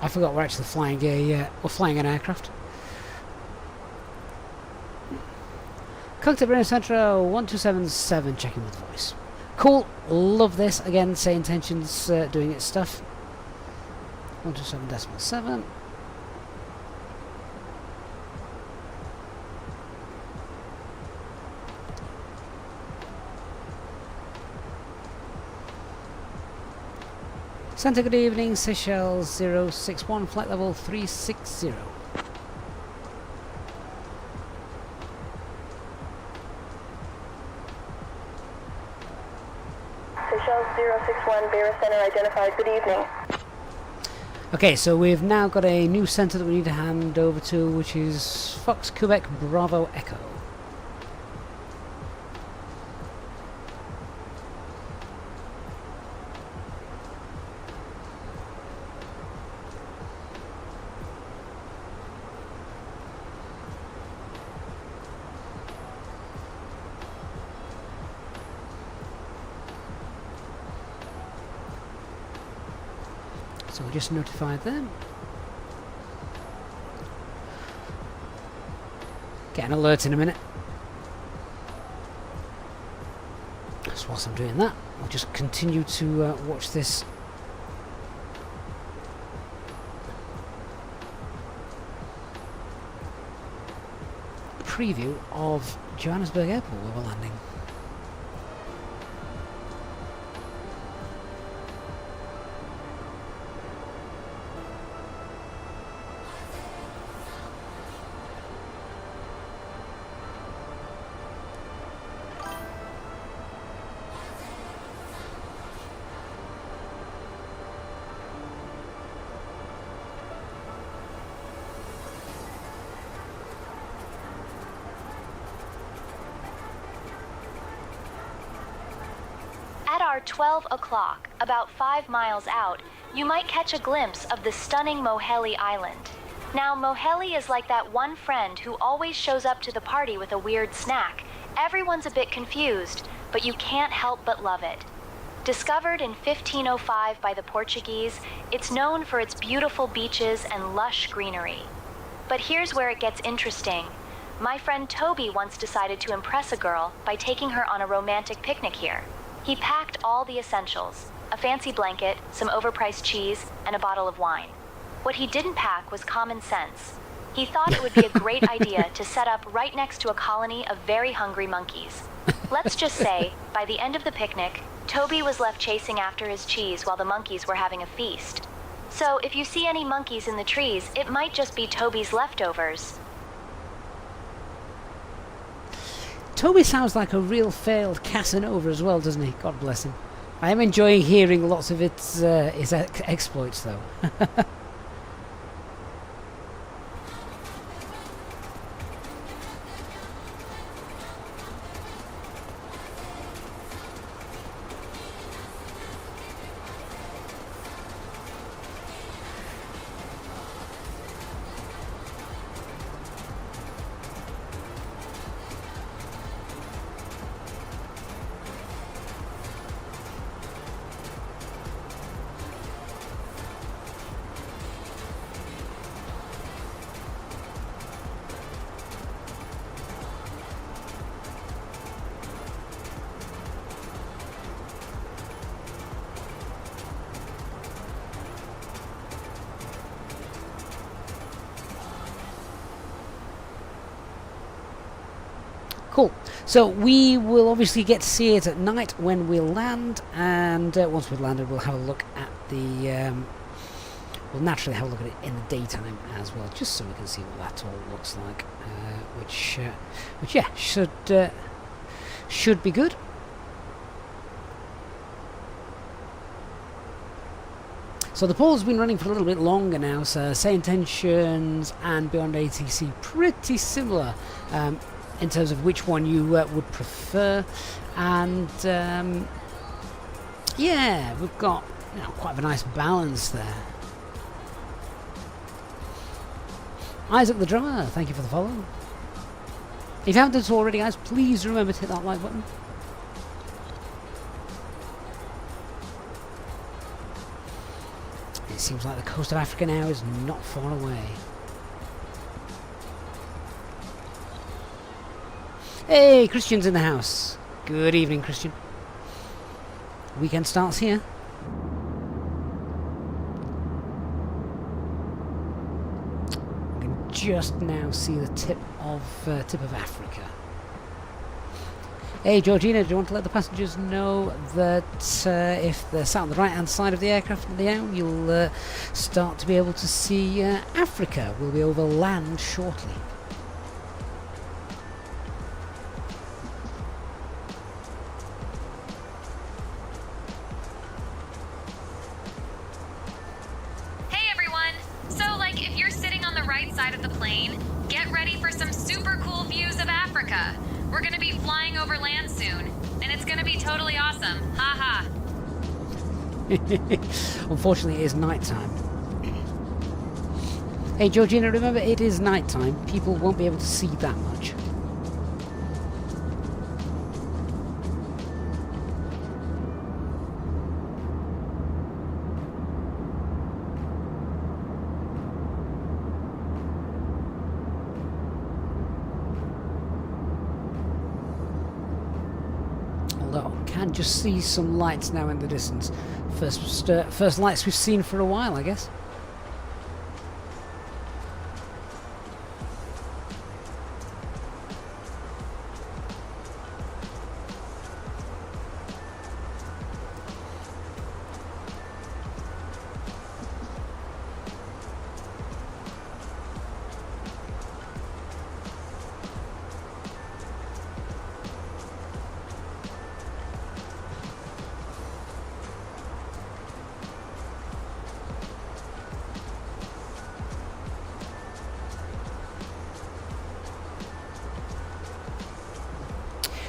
I forgot we're actually flying we're flying an aircraft. Cockpit Brain Centro 1277 checking with voice. Cool, love this. Again, SayIntentions doing its stuff. 127.7. Santa, good evening. Seychelles 061, flight level 360. 1, Beira Center identified. Good evening. Okay, so we've now got a new centre that we need to hand over to, which is Fox Quebec Bravo Echo. So we just notified them. Get an alert in a minute. So whilst I'm doing that, I'll just continue to watch this preview of Johannesburg Airport where we're landing. At our 12 o'clock, about 5 miles out, you might catch a glimpse of the stunning Moheli Island. Now, Moheli is like that one friend who always shows up to the party with a weird snack. Everyone's a bit confused, but you can't help but love it. Discovered in 1505 by the Portuguese, it's known for its beautiful beaches and lush greenery. But here's where it gets interesting. My friend Toby once decided to impress a girl by taking her on a romantic picnic here. He packed all the essentials: a fancy blanket, some overpriced cheese, and a bottle of wine. What he didn't pack was common sense. He thought it would be a great idea to set up right next to a colony of very hungry monkeys. Let's just say, by the end of the picnic, Toby was left chasing after his cheese while the monkeys were having a feast. So if you see any monkeys in the trees, it might just be Toby's leftovers. Toby sounds like a real failed Casanova as well, doesn't he? God bless him. I am enjoying hearing lots of his exploits, though. Cool. So we will obviously get to see it at night when we land, and once we've landed, we'll have a look at the. We'll naturally have a look at it in the daytime as well, just so we can see what that all looks like, which yeah, should be good. So the poll's been running for a little bit longer now, so SayIntentions and Beyond ATC pretty similar in terms of which one you would prefer, and yeah, we've got quite a nice balance there. Isaac the Drummer, thank you for the follow. If you haven't done so already, guys, please remember to hit that like button. It seems like the coast of Africa now is not far away. Hey, Christian's in the house. Good evening, Christian. Weekend starts here. We can just now see the tip of Africa. Hey, Georgina, do you want to let the passengers know that if they're sat on the right-hand side of the aircraft now, you'll start to be able to see Africa. We'll be over land shortly. right side of the plane, get ready for some super cool views of Africa. We're gonna be flying over land soon, and it's gonna be totally awesome. Ha ha. Unfortunately, it is nighttime. Hey, Georgina, remember it is nighttime. People won't be able to see that much. Can just see some lights now in the distance. First lights we've seen for a while, I guess.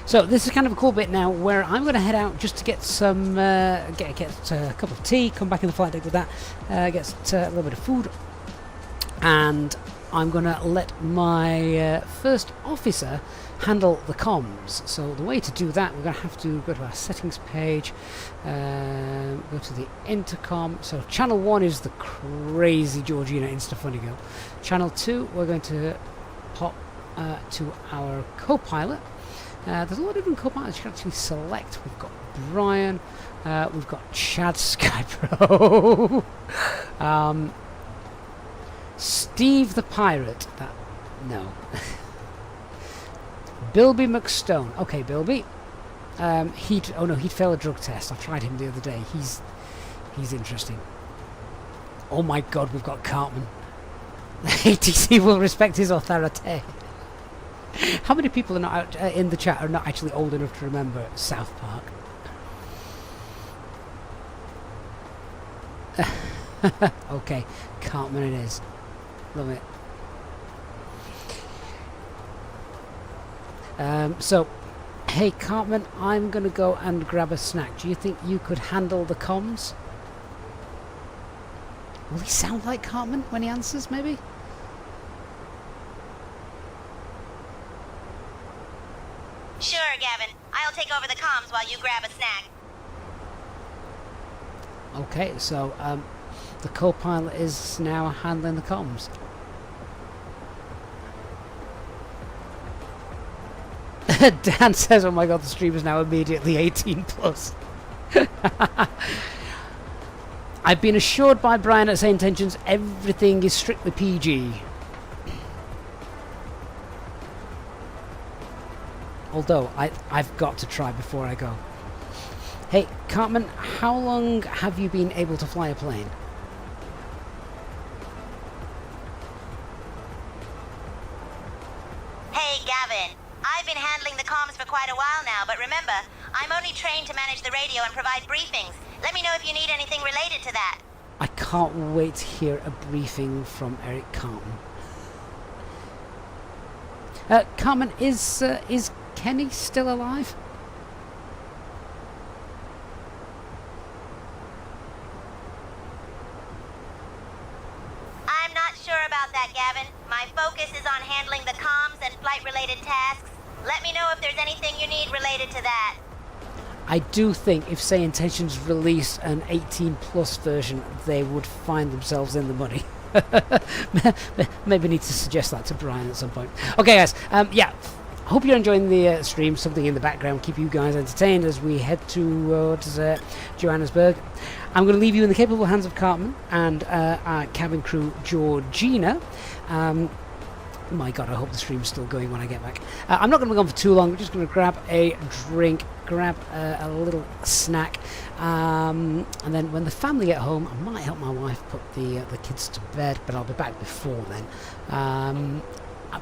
So this is kind of a cool bit now where I'm going to head out just to get some, get a cup of tea, come back in the flight deck with that, get a little bit of food, and I'm going to let my first officer handle the comms. So the way to do that, we're going to have to go to our settings page, go to the intercom. So channel 1 is the crazy Georgina Insta-Funny Girl. Channel 2, we're going to pop to our co-pilot. There's a lot of different co-pilots you can actually select. We've got Brian, we've got Chad Skybro, Steve the Pirate, no, Bilby McStone. Okay, Bilby. He'd failed a drug test. I tried him the other day. He's interesting. Oh my God, we've got Cartman. ATC will respect his authority. How many people are not out in the chat are not actually old enough to remember South Park? Okay, Cartman it is. Love it. So, hey Cartman, I'm gonna go and grab a snack. Do you think you could handle the comms? Will he sound like Cartman when he answers, maybe? Sure, Gavin. I'll take over the comms while you grab a snack. Okay, so the co-pilot is now handling the comms. Dan says, oh my God, the stream is now immediately 18 plus. I've been assured by Brian at SayIntentions everything is strictly PG. Although, I've got to try before I go. Hey, Cartman, how long have you been able to fly a plane? Hey, Gavin. I've been handling the comms for quite a while now, but remember, I'm only trained to manage the radio and provide briefings. Let me know if you need anything related to that. I can't wait to hear a briefing from Eric Cartman. Cartman, is Kenny still alive? I'm not sure about that, Gavin. My focus is on handling the comms and flight-related tasks. Let me know if there's anything you need related to that. I do think if SayIntentions released an 18 plus version, they would find themselves in the money. Maybe need to suggest that to Brian at some point. Okay, guys. Yeah. Hope you're enjoying the stream. Something in the background keep you guys entertained as we head towards Johannesburg. I'm going to leave you in the capable hands of Cartman and our cabin crew Georgina. My God, I hope the stream's still going when I get back. I'm not going to be gone for too long. We're just going to grab a drink, grab a little snack, and then when the family get home, I might help my wife put the kids to bed, but I'll be back before then.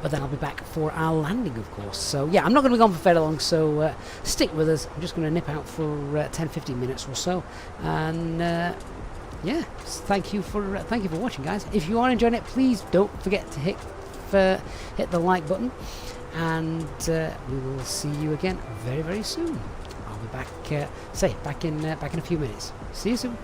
But then I'll be back for our landing, of course. So yeah, I'm not going to be gone for very long, so stick with us. I'm just going to nip out for 10-15 minutes or so, and yeah, thank you for watching, guys. If you are enjoying it, please don't forget to hit the like button, and we will see you again very, very soon. I'll be back, back in a few minutes. See you soon.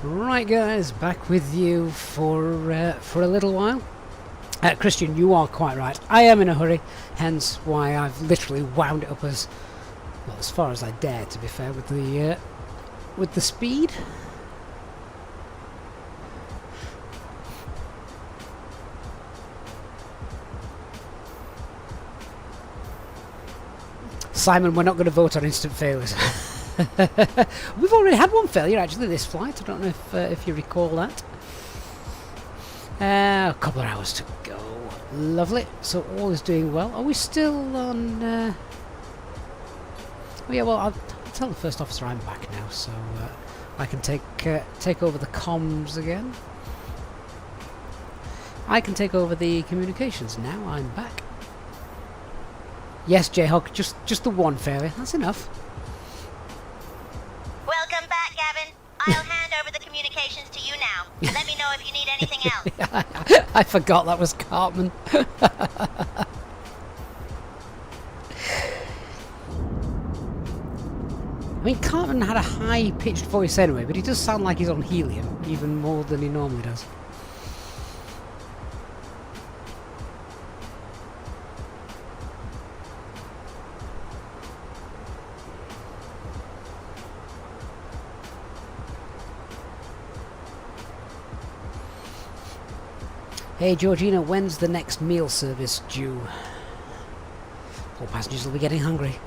Right, guys, back with you for a little while. Christian, you are quite right. I am in a hurry, hence why I've literally wound it up as well, as far as I dare. To be fair, with the speed. Simon, we're not going to vote on instant failures. We've already had one failure actually this flight. I don't know if you recall that. A couple of hours to go. Lovely. So all is doing well. Are we still on? Oh yeah. Well, I'll tell the first officer I'm back now, so I can take over the comms again. I can take over the communications now. I'm back. Yes, Jayhawk. Just the one failure. That's enough. Welcome back, Gavin. I'll hand over the communications to you now. Let me know if you need anything else. I forgot that was Cartman. I mean, Cartman had a high-pitched voice anyway, but he does sound like he's on helium, even more than he normally does. Hey Georgina, when's the next meal service due? All passengers will be getting hungry.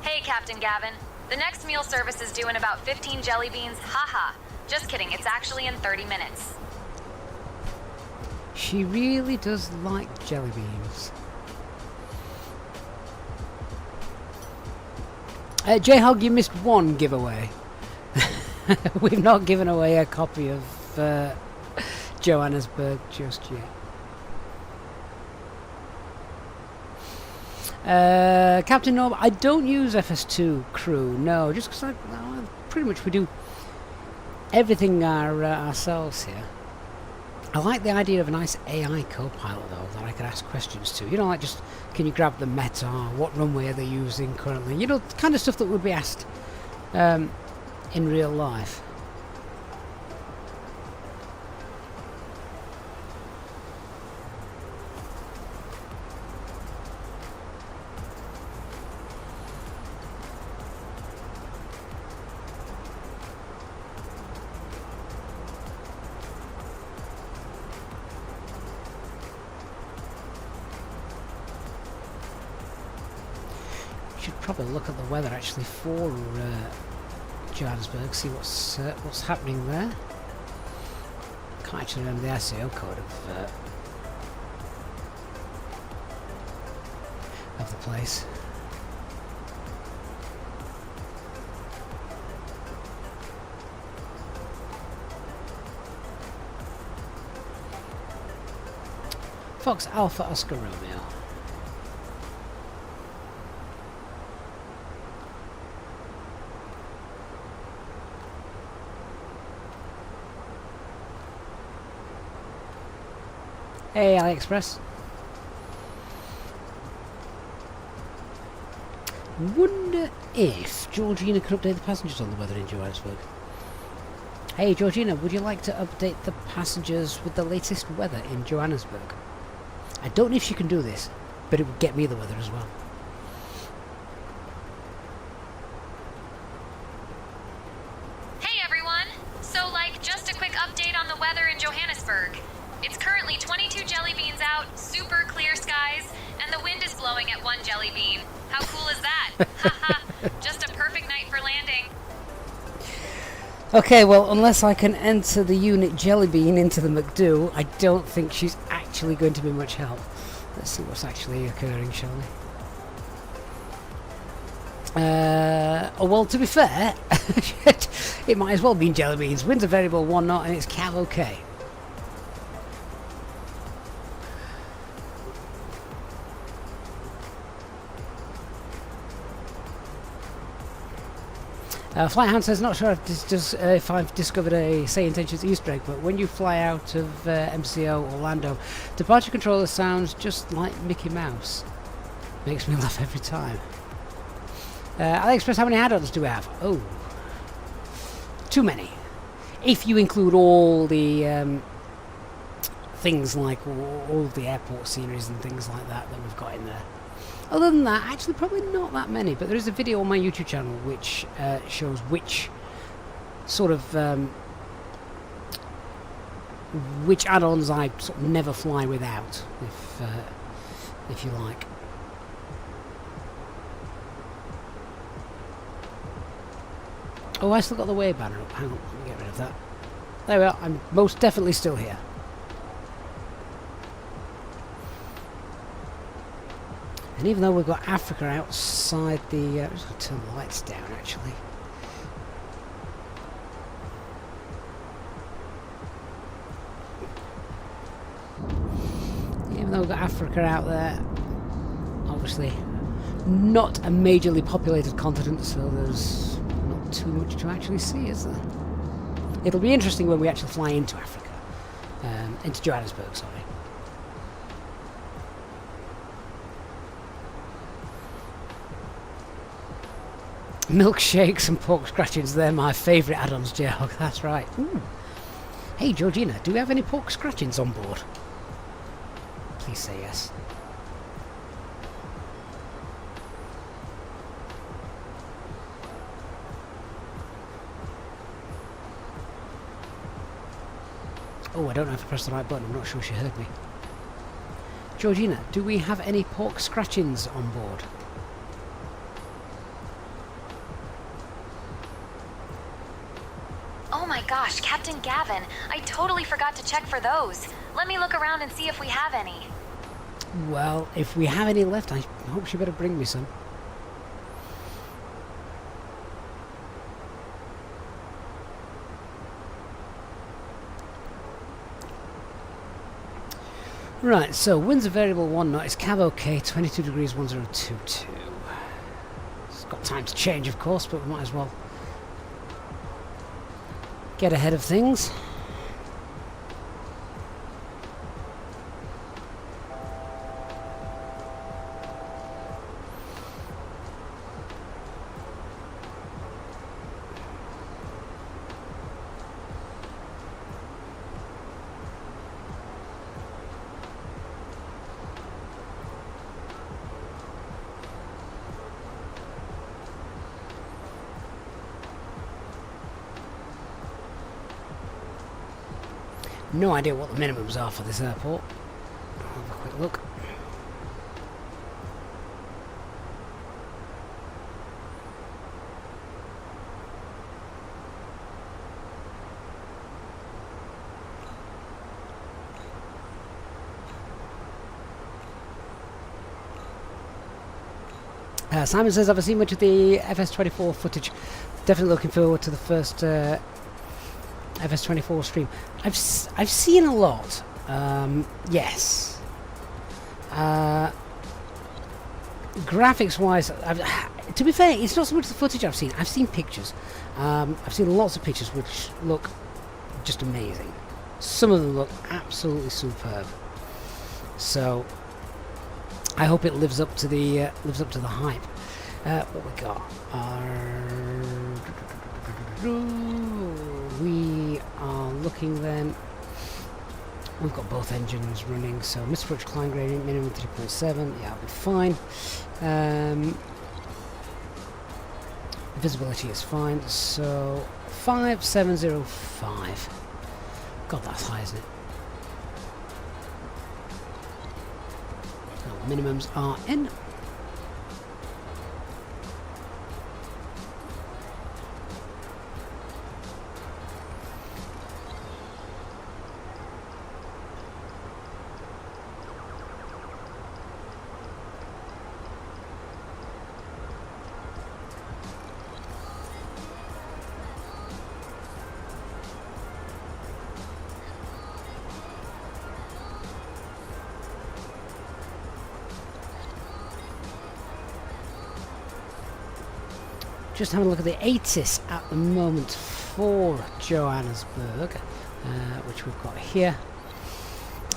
Hey Captain Gavin, the next meal service is due in about 15 jelly beans. Haha. Just kidding, it's actually in 30 minutes. She really does like jelly beans. J-Hog, you missed one giveaway. We've not given away a copy of Johannesburg just yet. Captain Norm, I don't use FS2 crew, no, just because pretty much we do everything ourselves here. I like the idea of a nice AI co-pilot though, that I could ask questions to. You know, like just, can you grab the meta, what runway are they using currently? You know, the kind of stuff that would be asked in real life. Probably look at the weather actually for Johannesburg, see what's happening there. Can't actually remember the SAO code of the place. Fox Alpha Oscar Romeo. Hey, AliExpress. Wonder if Georgina could update the passengers on the weather in Johannesburg. Hey, Georgina, would you like to update the passengers with the latest weather in Johannesburg? I don't know if she can do this, but it would get me the weather as well. Hey, everyone! So, just a quick update on the weather in Johannesburg. It's currently 22 jelly beans out, super clear skies, and the wind is blowing at 1 jelly bean. How cool is that? Haha, just a perfect night for landing. Okay, well, unless I can enter the unit jelly bean into the McDo, I don't think she's actually going to be much help. Let's see what's actually occurring, shall we? Oh, well, to be fair, it might as well be jelly beans. Wind's a variable 1 knot and it's cav okay. Flighthound says, not sure if I've discovered a SayIntentions Easter egg, but when you fly out of MCO Orlando, departure controller sounds just like Mickey Mouse. Makes me laugh every time. AliExpress, how many add-ons do we have? Oh, too many. If you include all the things like all the airport sceneries and things like that we've got in there. Other than that, actually probably not that many, but there is a video on my YouTube channel which shows which sort of which add-ons I sort of never fly without, if you like. Oh, I still got the way banner up. Hang on, let me get rid of that. There we are. I'm most definitely still here. And even though we've got Africa outside the... I'm just going to turn the lights down, actually. Even though we've got Africa out there, obviously not a majorly populated continent, so there's not too much to actually see, is there? It'll be interesting when we actually fly into Africa. Into Johannesburg, sorry. Milkshakes and pork scratchings, they're my favourite add-ons, Jayhawk, that's right. Ooh. Hey Georgina, do we have any pork scratchings on board? Please say yes. Oh, I don't know if I pressed the right button, I'm not sure she heard me. Georgina, do we have any pork scratchings on board? Oh my gosh, Captain Gavin, I totally forgot to check for those. Let me look around and see if we have any. Well, if we have any left, I hope she better bring me some. Right, so winds are variable 1 knot, it's cav OK, 22 degrees 1022. It's got time to change, of course, but we might as well get ahead of things. No idea what the minimums are for this airport. I'll have a quick look. Simon says, I've seen much of the FS24 footage. Definitely looking forward to the first FS24 stream. I've seen a lot. Yes. Graphics wise, to be fair, it's not so much the footage I've seen. I've seen pictures. I've seen lots of pictures which look just amazing. Some of them look absolutely superb. So I hope it lives up to the hype. What we got? We are looking then. We've got both engines running, so Mr. Approach climb gradient minimum 3.7. Yeah, I'll be fine. Visibility is fine, so 5705. God, that's high, isn't it? Now, minimums are in. just having a look at the ATIS at the moment for Johannesburg, which we've got here.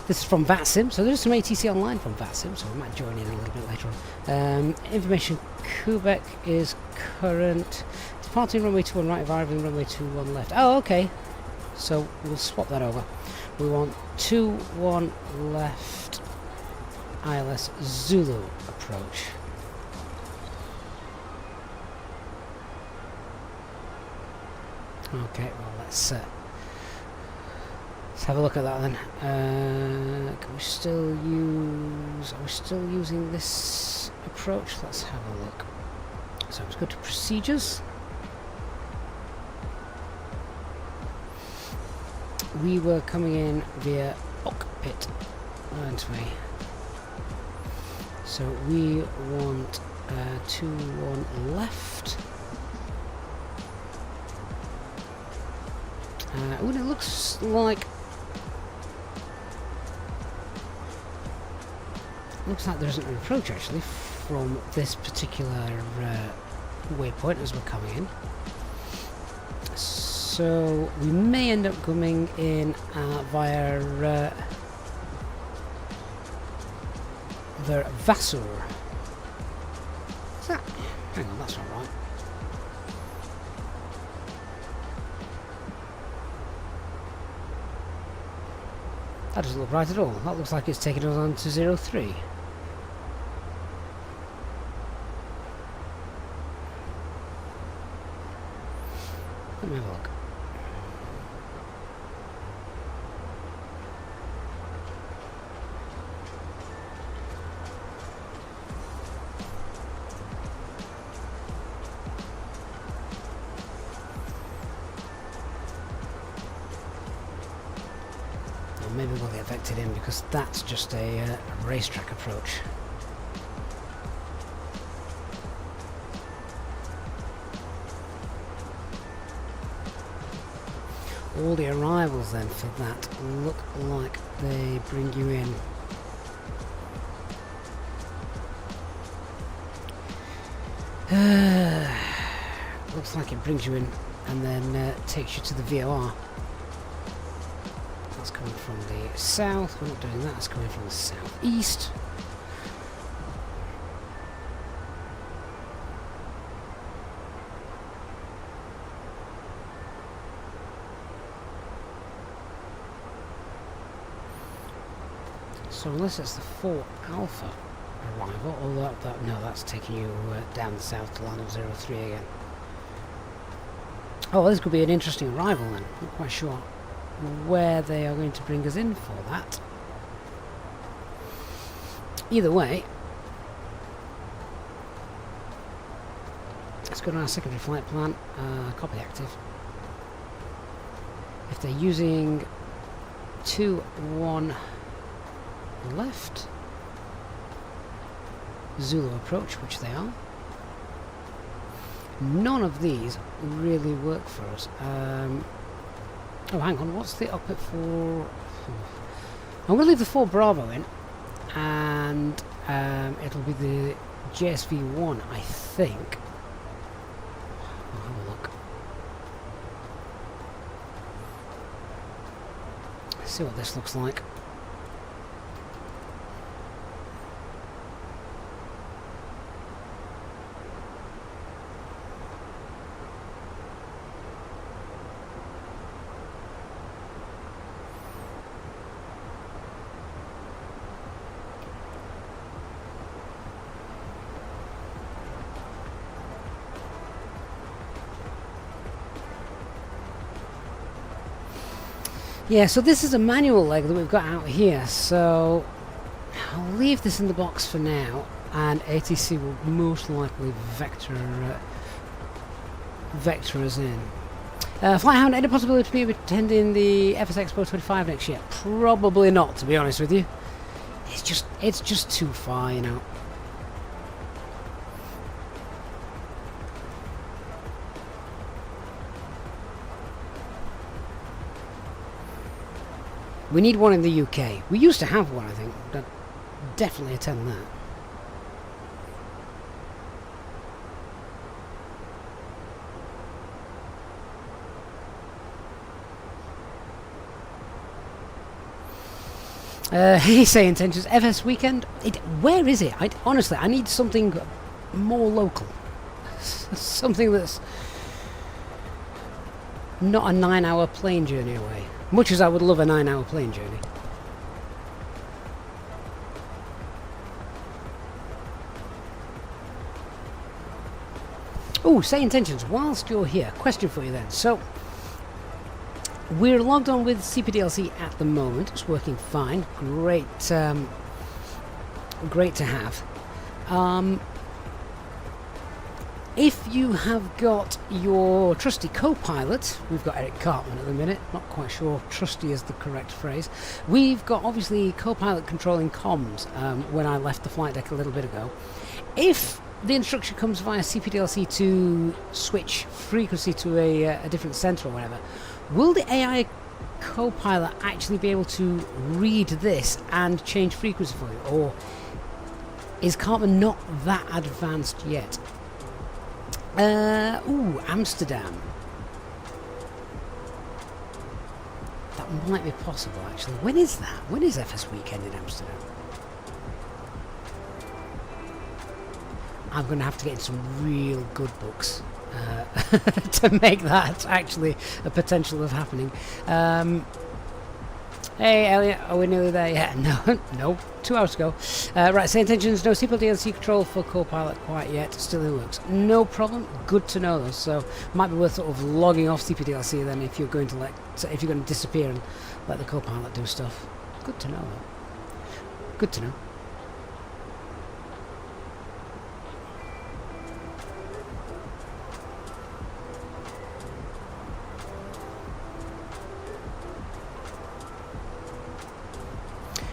This is from VATSIM, so there's some ATC online from VATSIM, so we might join in a little bit later on. Information, Quebec is current. Departing runway 21 right, arriving runway 21 left. Oh, okay. So we'll swap that over. We want 21 left, ILS Zulu approach. Okay, well let's have a look at that then. Can we still use... Are we still using this approach? Let's have a look. So let's go to procedures. We were coming in via Cockpit, weren't we? So we want 21 left. Oh, it looks like... Looks like there isn't an approach actually from this particular waypoint as we're coming in. So we may end up coming in via the Vassar. Is that? Hang on, that's not right. That doesn't look right at all. That looks like it's taking us on to 03. Let me have a look. Maybe we'll get vectored in because that's just a racetrack approach. All the arrivals then for that look like they bring you in. Looks like it brings you in and then takes you to the VOR. That's coming from the south. We're not doing that. It's coming from the southeast. So unless it's the 4 Alpha arrival, although no, that's taking you down the south to land on 03 again. Oh, well, this could be an interesting arrival then. Not quite sure where they are going to bring us in for that. Either way, let's go to our secondary flight plan. Copy active. If they're using 2-1 left Zulu approach, which they are, none of these really work for us. Oh, hang on, what's the Cockpit for? I'm going to leave the 4 Bravo in, and it'll be the JSV1, I think. I'll have a look. Let's see what this looks like. Yeah, so this is a manual leg that we've got out here, so I'll leave this in the box for now, and ATC will most likely vector us in. Flyhound, any possibility to be attending the FS Expo 25 next year? Probably not, to be honest with you. It's just too far, you know. We need one in the UK. We used to have one, I think. I'd definitely attend that. Hey, SayIntentions, FS weekend. Where is it? Honestly, I need something more local. Something that's not a 9-hour plane journey away. Much as I would love a 9-hour plane journey. Oh, SayIntentions, whilst you're here, question for you then. So, we're logged on with CPDLC at the moment. It's working fine. Great, great to have. If you have got your trusty co-pilot, we've got Eric Cartman at the minute, not quite sure trusty is the correct phrase. We've got obviously co-pilot controlling comms when I left the flight deck a little bit ago. If the instruction comes via CPDLC to switch frequency to a different centre or whatever, will the AI co-pilot actually be able to read this and change frequency for you? Or is Cartman not that advanced yet? Ooh, Amsterdam. That might be possible, actually. When is that? When is FS weekend in Amsterdam? I'm going to have to get in some real good books to make that actually a potential of happening. Hey Elliot, are we nearly there yet? No, 2 hours ago. Right, SayIntentions, no CPDLC control for co-pilot quite yet, still in works. No problem, good to know though, so might be worth sort of logging off CPDLC then if you're going to disappear and let the co-pilot do stuff. Good to know though. Good to know.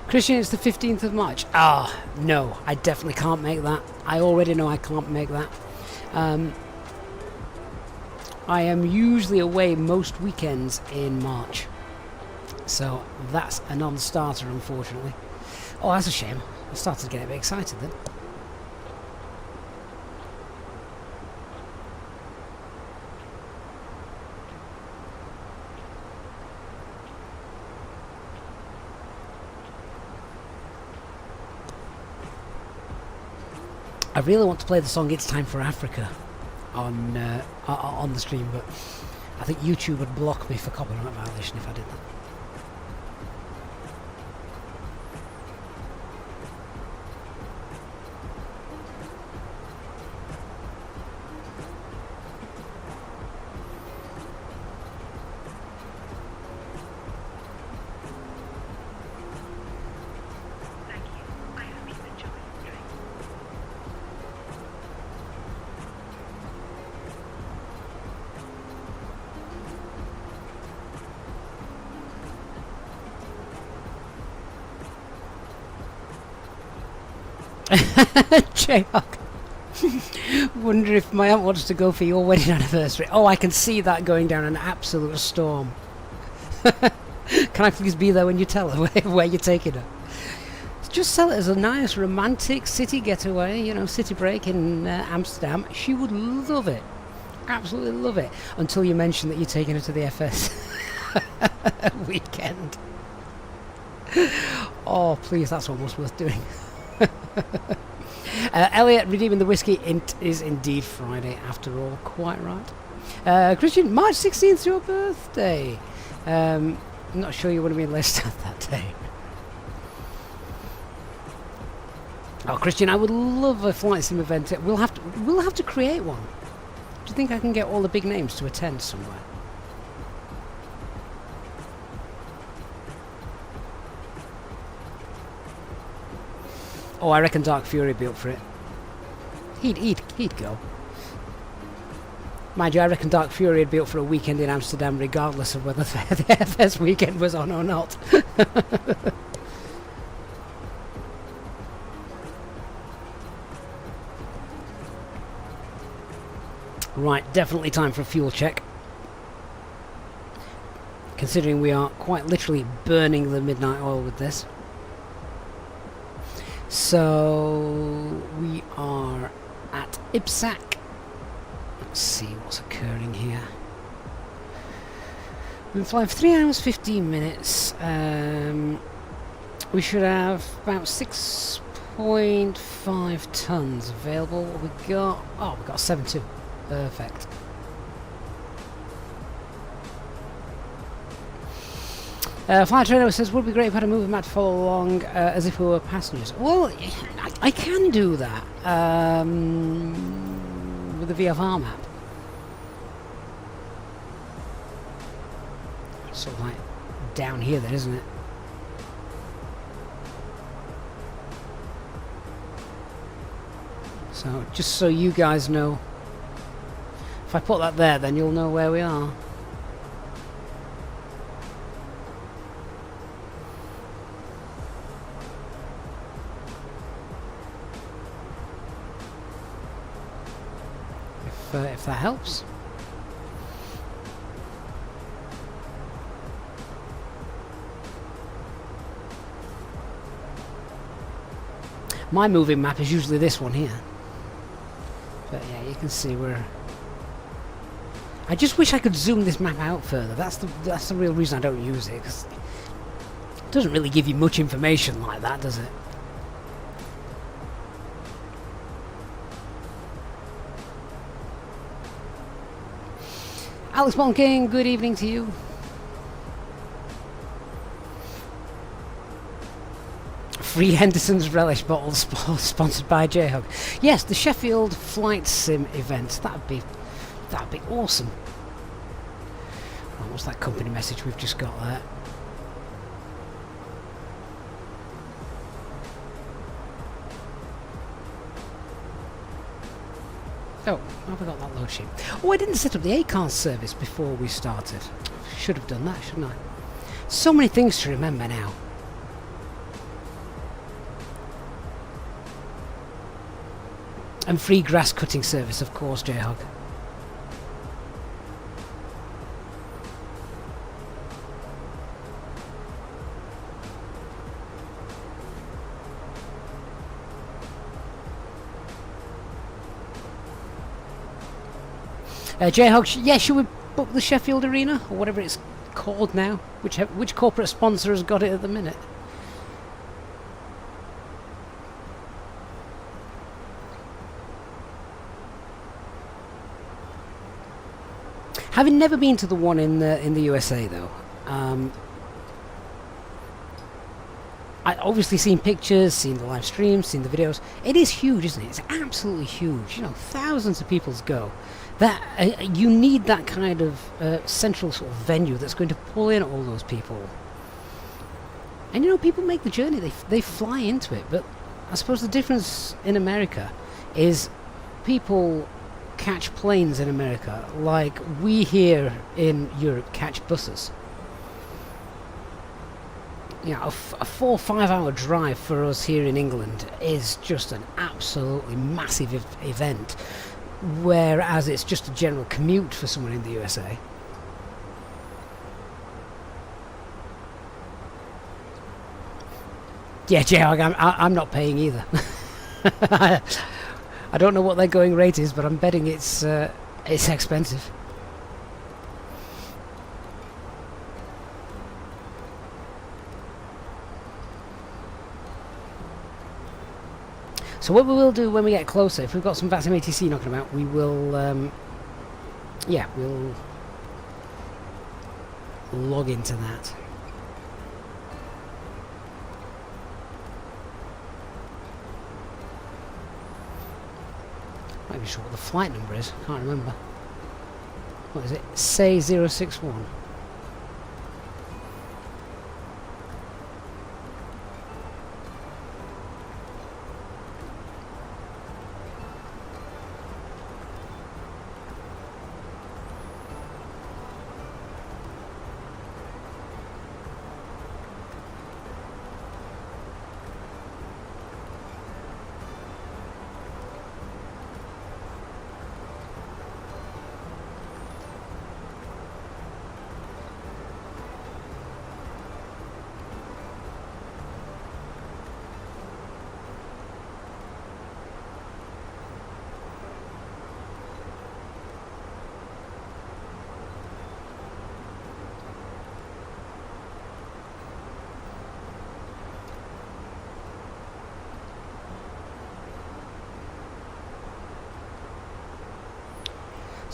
Christian, it's the 15th of March. No, I definitely can't make that. I already know I can't make that. I am usually away most weekends in March. So that's a non-starter, unfortunately. Oh, that's a shame. I started to get a bit excited then. I really want to play the song "It's Time for Africa" on the stream, but I think YouTube would block me for copyright violation if I did that. Jayhawk. Wonder if my aunt wants to go for your wedding anniversary. Oh, I can see that going down an absolute storm. Can I please be there when you tell her where you're taking her? Just sell it as a nice romantic city getaway, you know, city break in Amsterdam. She would love it. Absolutely love it. Until you mention that you're taking her to the FS weekend. Oh, please, that's almost worth doing. Elliot, redeeming the whiskey is indeed Friday after all, quite right. Christian, March 16th, your birthday. Not sure you want to be enlisted that day. Oh, Christian, I would love a flight sim event. We'll have to create one. Do you think I can get all the big names to attend somewhere? Oh, I reckon Dark Fury would be up for it. He'd go. Mind you, I reckon Dark Fury would be up for a weekend in Amsterdam regardless of whether the FS weekend was on or not. Right, definitely time for a fuel check. Considering we are quite literally burning the midnight oil with this. So we are at Ipsac. Let's see what's occurring here. We've been flying for 3 hours 15 minutes. We should have about 6.5 tons available. What we got? Oh, we got 7.2. Perfect. Flight Trainer says, would be great if I had a movie map to follow along as if we were passengers. Well, I can do that with the VFR map. Sort of like down here then, isn't it? So, just so you guys know, if I put that there, then you'll know where we are. If that helps. My moving map is usually this one here. But yeah, you can see where... I just wish I could zoom this map out further. That's the real reason I don't use it, because it doesn't really give you much information like that, does it? Alex Bonking, good evening to you. Free Henderson's Relish bottles sponsored by J-Hug. Yes, the Sheffield Flight Sim event. That'd be awesome. Oh, what's that company message we've just got there? Oh, have I got that load sheet? Oh, I didn't set up the ACARS service before we started. Should have done that, shouldn't I? So many things to remember now. And free grass cutting service, of course, J-Hog. J-Hog, yeah, should we book the Sheffield Arena? Or whatever it's called now? Which corporate sponsor has got it at the minute? Having never been to the one in the USA though, I obviously seen pictures, seen the live streams, seen the videos. It is huge, isn't it? It's absolutely huge. You know, thousands of people go. That you need that kind of central sort of venue that's going to pull in all those people. And you know, people make the journey. They fly into it. But I suppose the difference in America is people catch planes in America like we here in Europe catch buses. You know, a 4 or 5 hour drive for us here in England is just an absolutely massive event, whereas it's just a general commute for someone in the USA. Yeah, Jay, I'm not paying either. I don't know what their going rate is, but I'm betting it's expensive. So what we will do when we get closer, if we've got some VATC ATC knocking about, we will, yeah, we'll log into that. Not even sure what the flight number is, can't remember. What is it? SayIntentions.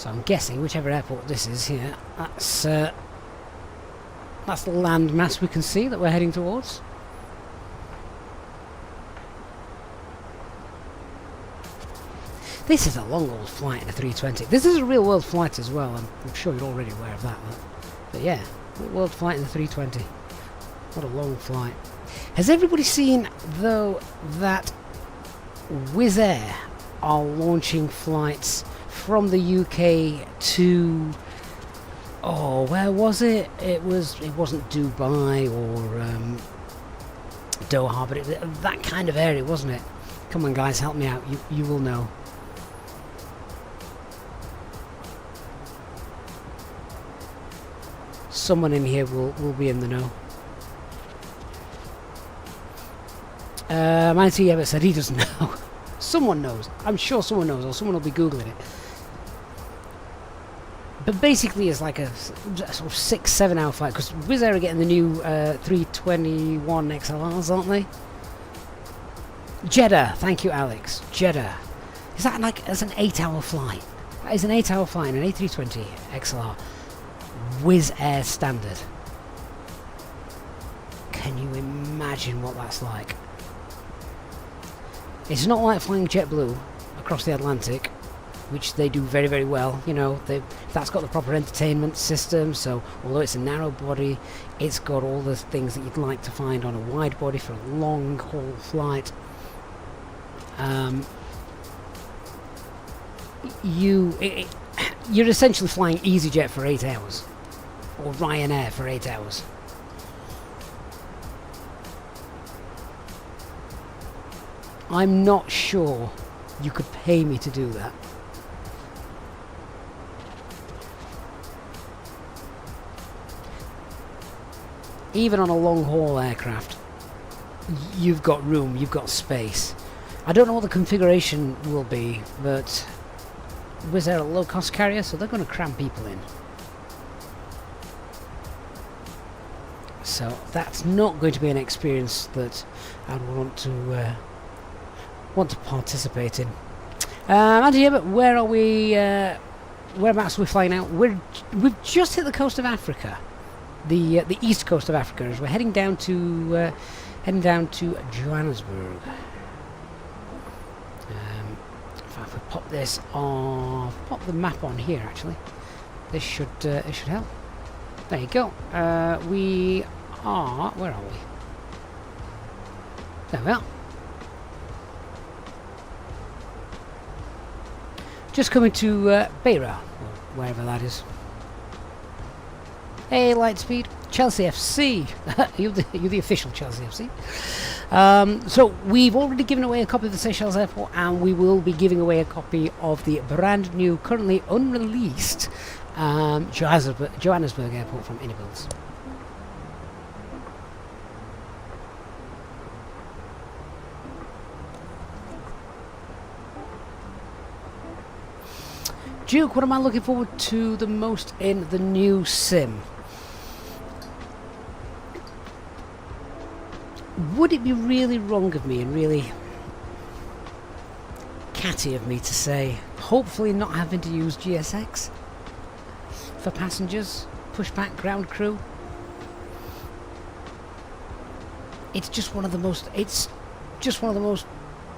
So I'm guessing whichever airport this is here, that's the landmass we can see that we're heading towards. This is a long-haul flight in a 320. This is a real-world flight as well. I'm sure you're already aware of that. But yeah, real-world flight in the 320. What a long flight. Has everybody seen, though, that Wizz Air are launching flights from the UK to... Oh, where was it? It wasn't Dubai or Doha, but that kind of area, wasn't it? Come on, guys, help me out. You will know. Someone in here will be in the know. Manti Ever said he doesn't know. Someone knows. I'm sure someone knows, or someone will be Googling it. But basically it's like a sort of 6-7 hour flight, because Wizz Air are getting the new 321 XLRs, aren't they? Jeddah, thank you Alex. Jeddah. Is that like, that's an 8-hour flight? That is an 8-hour flight, an A320 XLR. Wizz Air standard. Can you imagine what that's like? It's not like flying JetBlue across the Atlantic, which they do very, very well. You know, that's got the proper entertainment system, so although it's a narrow body, it's got all the things that you'd like to find on a wide body for a long haul flight. You're essentially flying EasyJet for 8 hours, or Ryanair for 8 hours. I'm not sure you could pay me to do that. Even on a long haul aircraft, you've got room, you've got space. I don't know what the configuration will be, but Wizz Air a low cost carrier, so they're going to cram people in. So that's not going to be an experience that I'd want to participate in. Andy, but where are we? Whereabouts are we flying out? We've just hit the coast of Africa, the east coast of Africa, as we're heading down to Johannesburg. If we pop this on, pop the map on here. Actually, this should help. There you go. We are. Where are we? There we are. Just coming to Beira, or wherever that is. Hey, Lightspeed, Chelsea FC. you're the official Chelsea FC. So we've already given away a copy of the Seychelles Airport, and we will be giving away a copy of the brand new, currently unreleased Johannesburg Airport from Inibuilds. Duke, what am I looking forward to the most in the new sim? Would it be really wrong of me and really catty of me to say, hopefully not having to use GSX for passengers, pushback, ground crew? It's just one of the most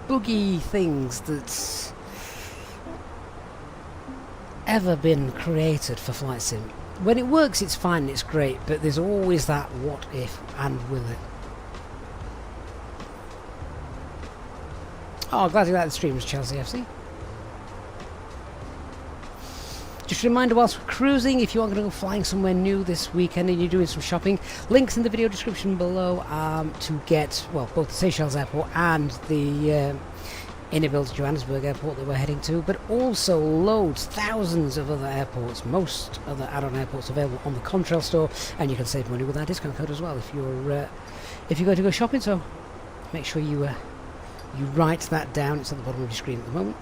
boogie things that's ever been created for flight sim. When it works, it's fine, it's great, but there's always that what if and will it. Oh, glad you like the streams, Chelsea FC. Just a reminder, whilst we're cruising, if you are going to go flying somewhere new this weekend and you're doing some shopping, links in the video description below to get, well, both the Seychelles Airport and the Inibuilds Johannesburg Airport that we're heading to, but also loads, thousands of other airports, most other add-on airports available on the Contrail store, and you can save money with our discount code as well if you're going to go shopping. So make sure you write that down. It's at the bottom of your screen at the moment.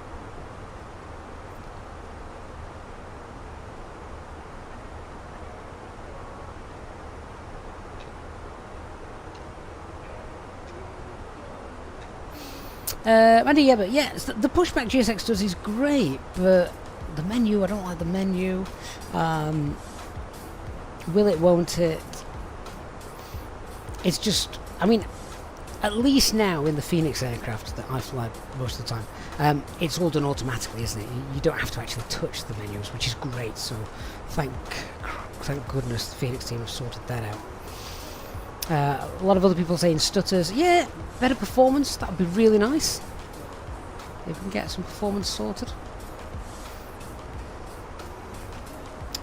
Andy, yeah, but yes, the pushback GSX does is great, but the menu, I don't like the menu. Will it, won't it? It's just, I mean, at least now in the Fenix aircraft that I fly most of the time, it's all done automatically, isn't it? You don't have to actually touch the menus, which is great. So thank goodness the Fenix team have sorted that out. A lot of other people saying stutters. Yeah, better performance. That would be really nice if we can get some performance sorted.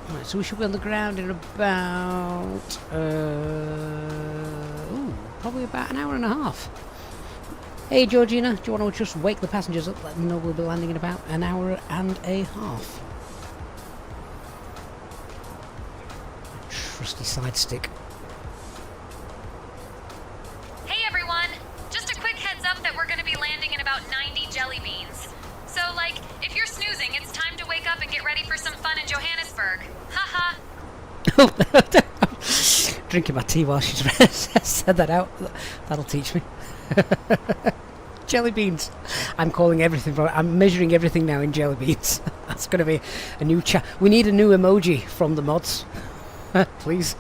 Right, so we should be on the ground in about probably about an hour and a half. Hey Georgina, do you want to just wake the passengers up? Let them know we'll be landing in about an hour and a half. Trusty side stick. Hey everyone! Just a quick heads up that we're going to be landing in about 90 jelly beans. So, like, if you're snoozing, it's time to wake up and get ready for some fun in Johannesburg. Haha! Drinking my tea while she's said that out. That'll teach me. Jelly beans. I'm calling everything. I'm measuring everything now in jelly beans. That's going to be a new chat. We need a new emoji from the mods. Please.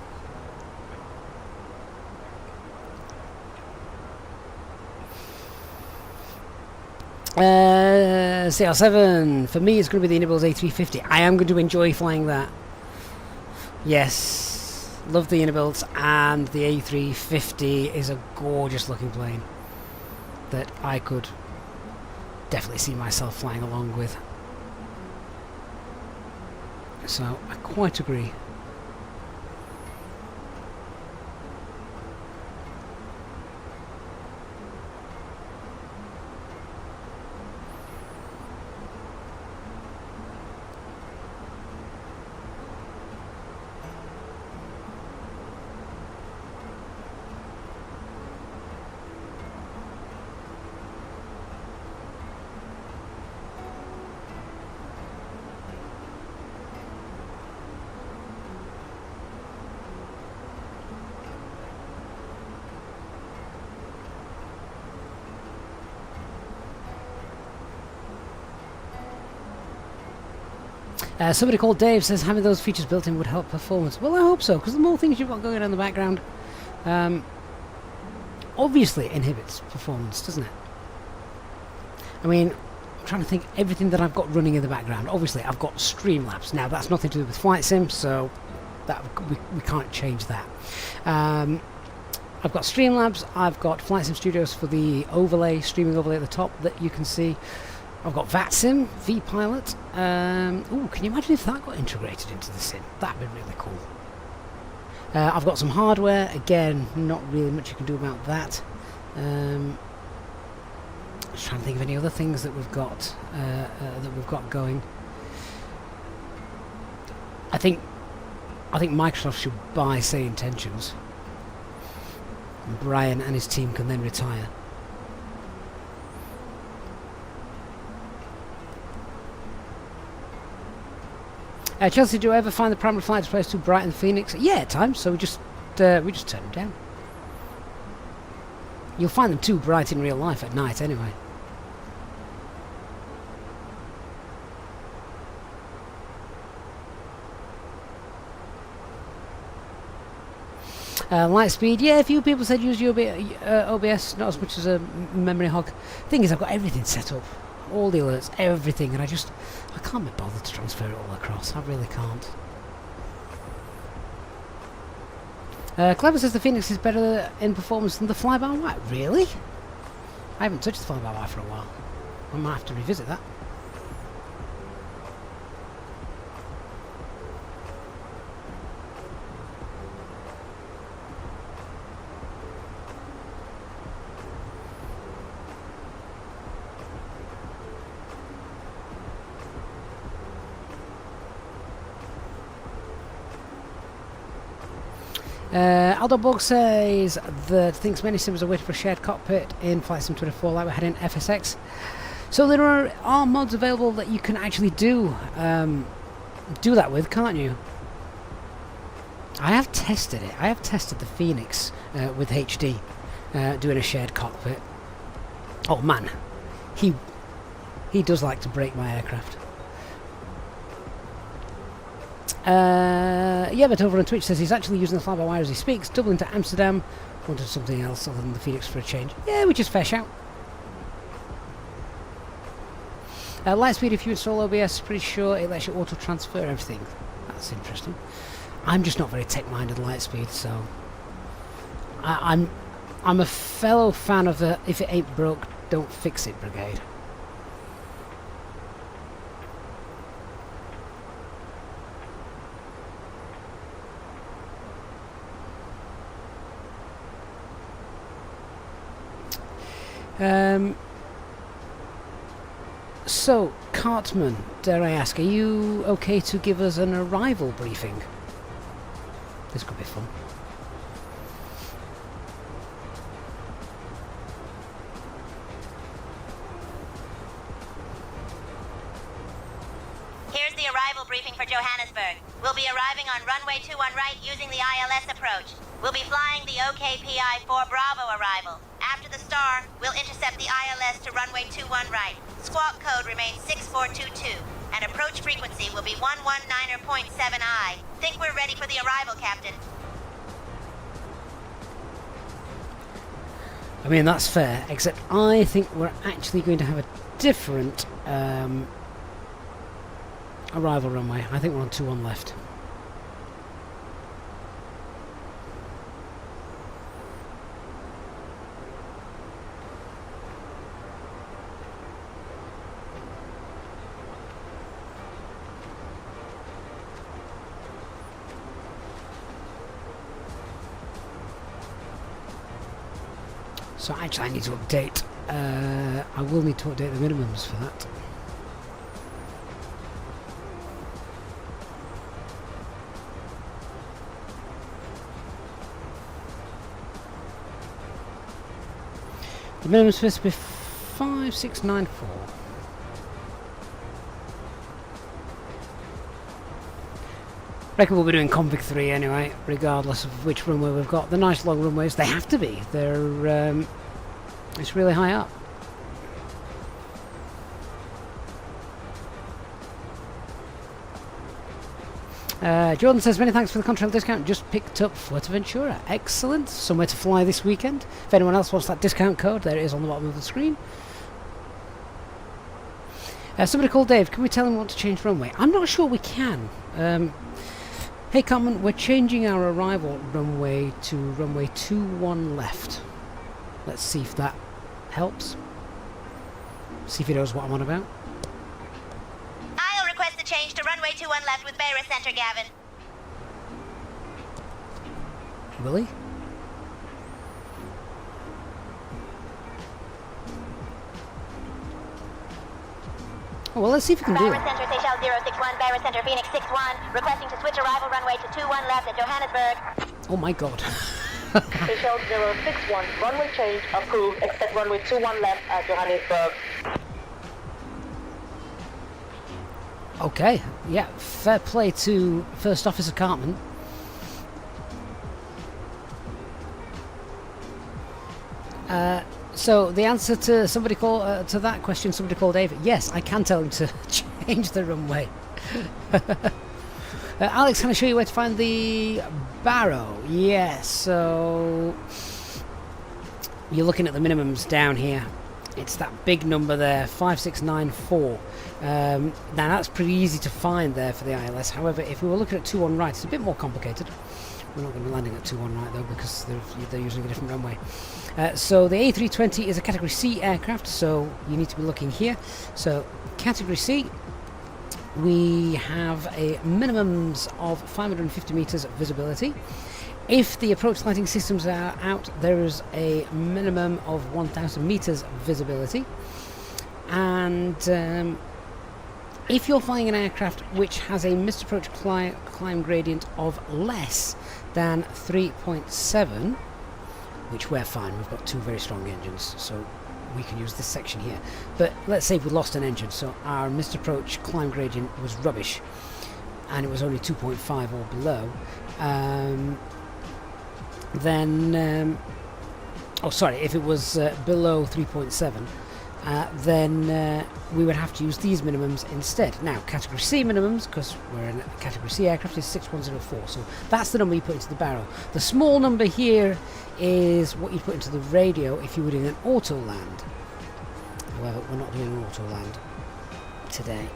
CR7. For me, it's going to be the Inibuilds A320. I am going to enjoy flying that. Yes. Love the Inibuilds, and the A350 is a gorgeous looking plane that I could definitely see myself flying along with. So I quite agree. Somebody called Dave says having those features built in would help performance. Well, I hope so, because the more things you've got going on in the background, obviously inhibits performance, doesn't it? I mean, I'm trying to think everything that I've got running in the background. Obviously, I've got Streamlabs. Now, that's nothing to do with Flight Sim, so that we can't change that. I've got Streamlabs. I've got Flight Sim Studios for the overlay, streaming overlay at the top that you can see. I've got VATSIM, vPilot. Ooh, can you imagine if that got integrated into the sim? That'd be really cool. I've got some hardware. Again, not really much you can do about that. Just trying to think of any other things that we've got going. I think Microsoft should buy SayIntentions. And Brian and his team can then retire. Chelsea, do you ever find the primary flight place too bright in Phoenix? Yeah, at times. So we just turn them down. You'll find them too bright in real life at night, anyway. Light speed, yeah. A few people said use OBS, not as much as a memory hog. Thing is, I've got everything set up. All the alerts, everything, and I can't be bothered to transfer it all across. I really can't. Clever says the Phoenix is better in performance than the fly-by-wire. Really? I haven't touched the fly-by-wire for a while. I might have to revisit that. Aldo Bog says that thinks many sims are waiting for a shared cockpit in Flight Sim 24 like we had in FSX. So there are mods available that you can actually do that with, can't you? I have tested it. I have tested the Fenix with HD doing a shared cockpit. Oh man, he does like to break my aircraft. Yeah, but over on Twitch says he's actually using the fly-by-wire as he speaks. Dublin to Amsterdam. Wanted something else other than the Phoenix for a change. Yeah, which is fair shout. Lightspeed, if you install OBS, pretty sure it lets you auto-transfer everything. That's interesting. I'm just not very tech-minded, Lightspeed, so... I'm a fellow fan of the if it ain't broke, don't fix it brigade. So, Cartman, dare I ask, are you okay to give us an arrival briefing? This could be fun. Here's the arrival briefing for Johannesburg. We'll be arriving on runway 21 right using the ILS approach. We'll be flying the OKPI 4 Bravo arrival. After the star, we'll intercept the ILS to runway 21 right. Squawk code remains 6422, and approach frequency will be 119.7I. Think we're ready for the arrival, Captain. I mean, that's fair, except I think we're actually going to have a different arrival runway. I think we're on 21 left. So actually I need to update, I will need to update the minimums for that. The minimum is supposed to be 5694. Reckon we'll be doing Convict 3 anyway, regardless of which runway we've got. The nice long runways, they have to be. They're, it's really high up. Jordan says, many thanks for the contrail discount. Just picked up Fuerteventura. Excellent. Somewhere to fly this weekend. If anyone else wants that discount code, there it is on the bottom of the screen. Somebody called Dave. Can we tell him what to change runway? I'm not sure we can. Hey Carmen, we're changing our arrival runway to runway 21 left. Let's see if that helps. See if he knows what I'm on about. I'll request the change to runway 21 left with Beira Center, Gavin. Will he? Oh, well, let's see if we can do it. Beira Center, Seychelles 061, Beira Center, Phoenix 61, requesting to switch arrival runway to 21 left at Johannesburg. Oh my god. Seychelles 061, runway change approved, expect runway 21 left at Johannesburg. Okay, yeah, fair play to First Officer Cartman. So the answer to somebody to that question, somebody called David. Yes, I can tell him to change the runway. Alex, can I show you where to find the Barrow? Yes. So you're looking at the minimums down here. It's that big number there, 5694. Now that's pretty easy to find there for the ILS. However, if we were looking at 21 right, it's a bit more complicated. We're not going to be landing at 21 right though, because they're using a different runway. So the A320 is a Category C aircraft, so you need to be looking here. So Category C, we have a minimums of 550 meters of visibility. If the approach lighting systems are out, there is a minimum of 1,000 meters of visibility. And if you're flying an aircraft which has a missed approach climb gradient of less than 3.7, which we're fine, we've got two very strong engines, so we can use this section here. But let's say we lost an engine, so our missed approach climb gradient was rubbish, and it was only 2.5 or below, then, oh sorry, if it was below 3.7, then we would have to use these minimums instead. Now, Category C minimums, because we're in a Category C aircraft, is 6104, so that's the number you put into the barrel. The small number here is what you put into the radio if you were doing an auto land. However, we're not doing an auto land today.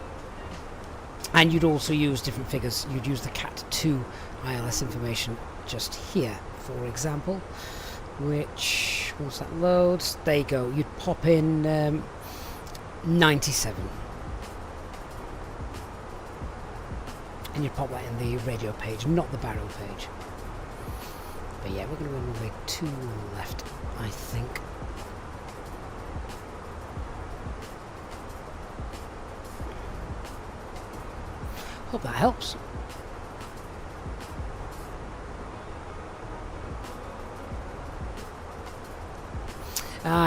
And you'd also use different figures. You'd use the Cat 2 ILS information just here, for example, which, once that loads, there you go. You'd pop in 97. And you'd pop that in the radio page, not the barrel page. But yeah, we're going to run runway 2 on the left, I think. Hope that helps.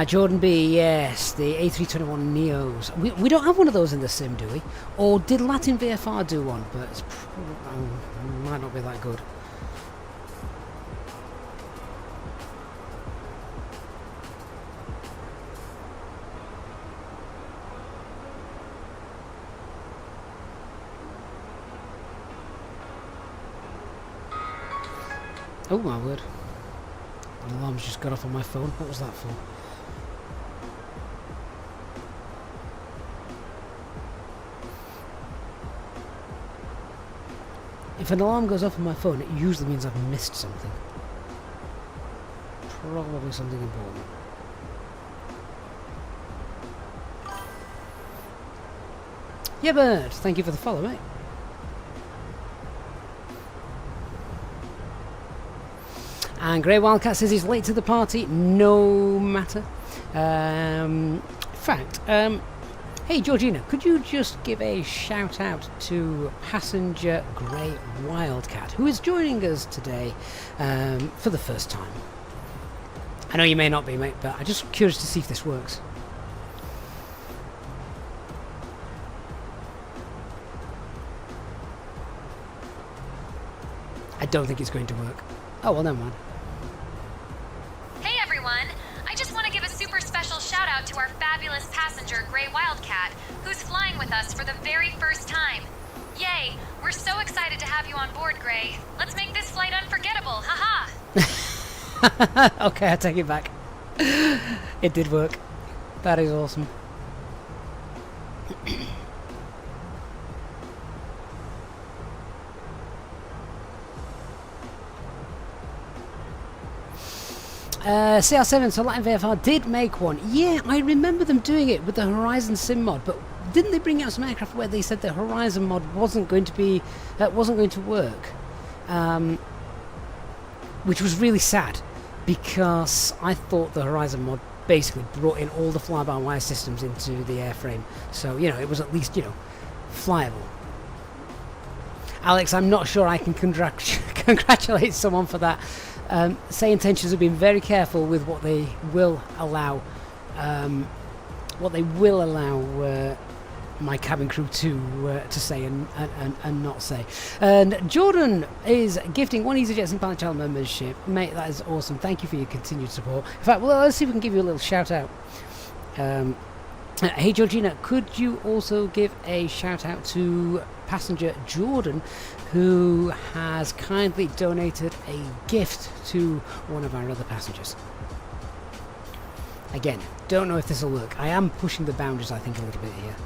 Jordan B, yes, the A321 Neos. We don't have one of those in the sim, do we? Or did Latin VFR do one? But it's might not be that good. Oh my word. An alarm's just got off on my phone. What was that for? If an alarm goes off on my phone, it usually means I've missed something. Probably something important. Yeah, Bert, thank you for the follow, mate. And Grey Wildcat says he's late to the party. No matter. In fact, hey Georgina, could you just give a shout out to passenger Grey Wildcat, who is joining us today for the first time? I know you may not be, mate, but I'm just curious to see if this works. I don't think it's going to work. Oh, well, never mind. Hey everyone! I just want to give a super special shout out to our fabulous passenger, Grey Wildcat, who's flying with us for the very first time. Yay! We're so excited to have you on board, Grey. Let's make this flight unforgettable, haha! Okay, I take it back. It did work. That is awesome. CR7, so Latin VFR did make one. Yeah, I remember them doing it with the Horizon Sim mod, but didn't they bring out some aircraft where they said the Horizon mod wasn't going to work? Which was really sad, because I thought the Horizon mod basically brought in all the fly-by-wire systems into the airframe, so you know it was at least flyable. Alex, I'm not sure I can congratulate someone for that. SayIntentions have been very careful with what they will allow. My cabin crew to say and not say. And Jordan is gifting one EasyJet and Planet Channel membership. Mate, that is awesome. Thank you for your continued support. In fact, well, let's see if we can give you a little shout out. Hey Georgina, could you also give a shout out to passenger Jordan, who has kindly donated a gift to one of our other passengers? Again, don't know if this will work. I am pushing the boundaries, I think, a little bit here.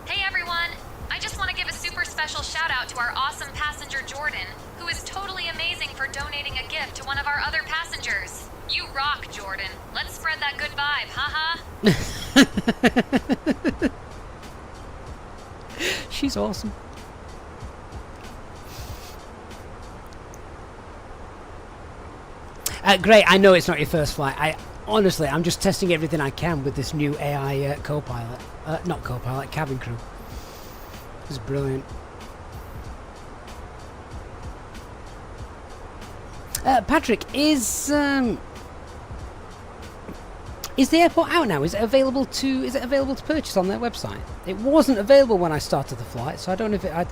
Hey everyone! I just want to give a super special shout out to our awesome passenger Jordan, who is totally amazing for donating a gift to one of our other passengers. You rock, Jordan. Let's spread that good vibe, haha. She's awesome. Great, I know it's not your first flight. Honestly, I'm just testing everything I can with this new AI co-pilot. Not co-pilot, cabin crew. This is brilliant. Is the airport out now? Is it available to purchase on their website? It wasn't available when I started the flight, so I don't know if I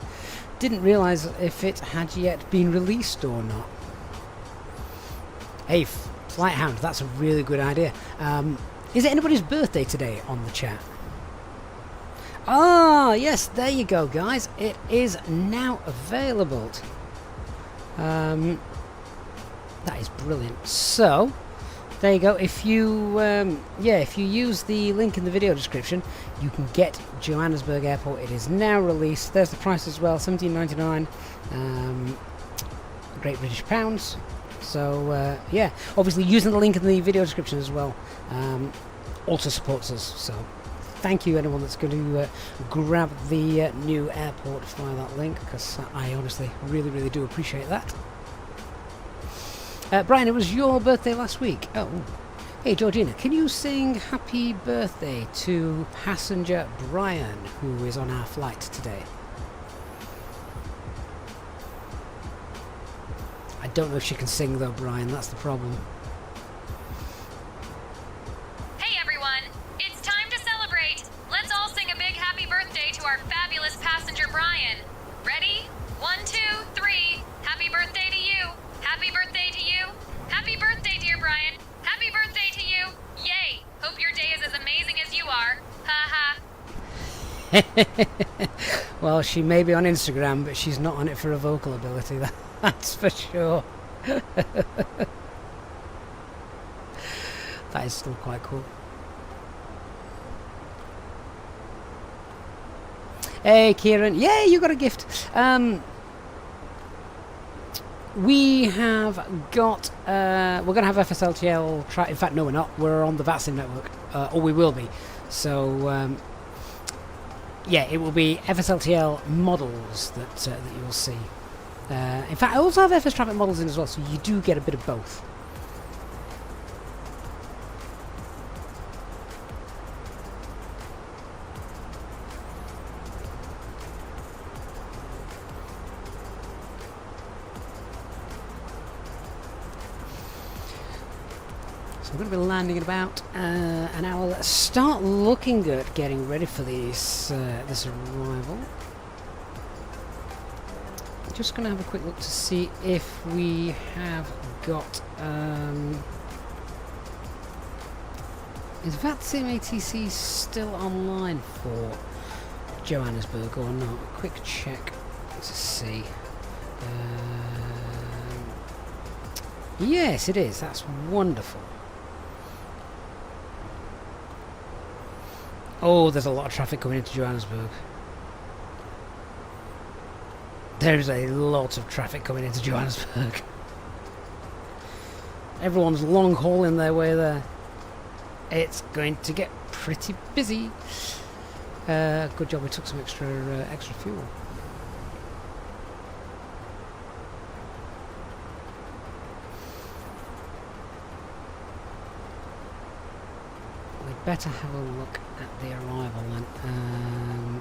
didn't realise if it had yet been released or not. Hey, Flight Hound, that's a really good idea. Is it anybody's birthday today on the chat? Ah, yes, there you go, guys. It is now available. That is brilliant. So, there you go. If you if you use the link in the video description, you can get Johannesburg Airport. It is now released. There's the price as well, $17.99, Great British Pounds. So yeah, obviously using the link in the video description as well also supports us. So thank you anyone that's going to grab the new airport via that link, because I honestly really do appreciate that. Brian, it was your birthday last week. Oh, hey Georgina, can you sing happy birthday to passenger Brian, who is on our flight today? I don't know if she can sing though, Brian, that's the problem. Hey everyone, it's time to celebrate. Let's all sing a big happy birthday to our fabulous passenger Brian. Ready? 1, 2, 3. Happy birthday to you. Happy birthday to you. Happy birthday, dear Brian. Happy birthday to you. Yay. Hope your day is as amazing as you are. Ha ha. Well, she may be on Instagram, but she's not on it for her vocal ability, that's for sure. That is still quite cool. Hey Kieran, yeah, you got a gift. We have got, we're going to have FSLTL, in fact no we're not, we're on the VATC network, or we will be. So yeah, it will be FSLTL models that you'll see. In fact, I also have FS traffic models in as well, so you do get a bit of both. So we're going to be landing in about an hour. Let's start looking at getting ready for this arrival. Just going to have a quick look to see if we have got is VATC ATC still online for Johannesburg or not? A quick check to see. Yes, it is. That's wonderful. Oh, there's a lot of traffic coming into Johannesburg. There's a lot of traffic coming into Johannesburg. Everyone's long hauling their way there. It's going to get pretty busy. Good job we took some extra fuel. We'd better have a look at the arrival then.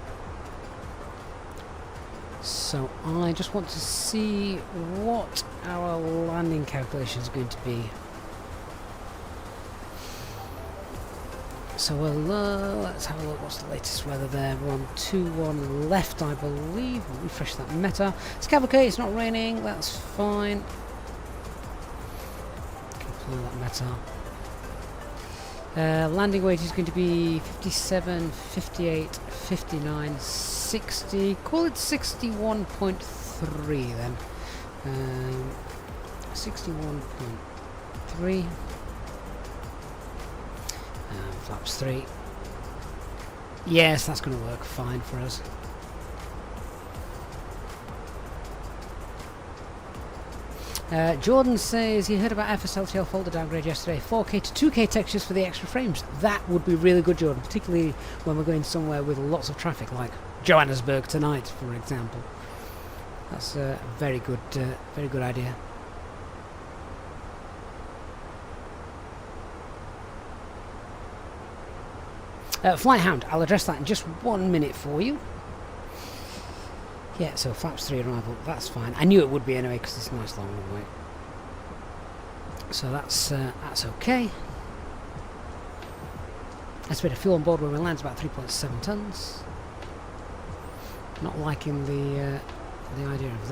So I just want to see what our landing calculation is going to be. So let's have a look. What's the latest weather there? We're on 2-1 left, I believe. We'll refresh that meta. It's cavalcade, it's not raining, that's fine. Can pull that meta. Landing weight is going to be 57, 58, 59, 60. Call it 61.3 then. 61.3. Flaps 3. Yes, that's going to work fine for us. Jordan says he heard about FSLTL folder downgrade yesterday. 4K to 2K textures for the extra frames. That would be really good, Jordan, particularly when we're going somewhere with lots of traffic, like Johannesburg tonight, for example. That's a very good idea. Flight Hound, I'll address that in just 1 minute for you. Yeah, so flaps 3 arrival, that's fine. I knew it would be anyway because it's a nice long runway. So that's okay. Estimated fuel on board when we land is about 3.7 tons. Not liking the idea of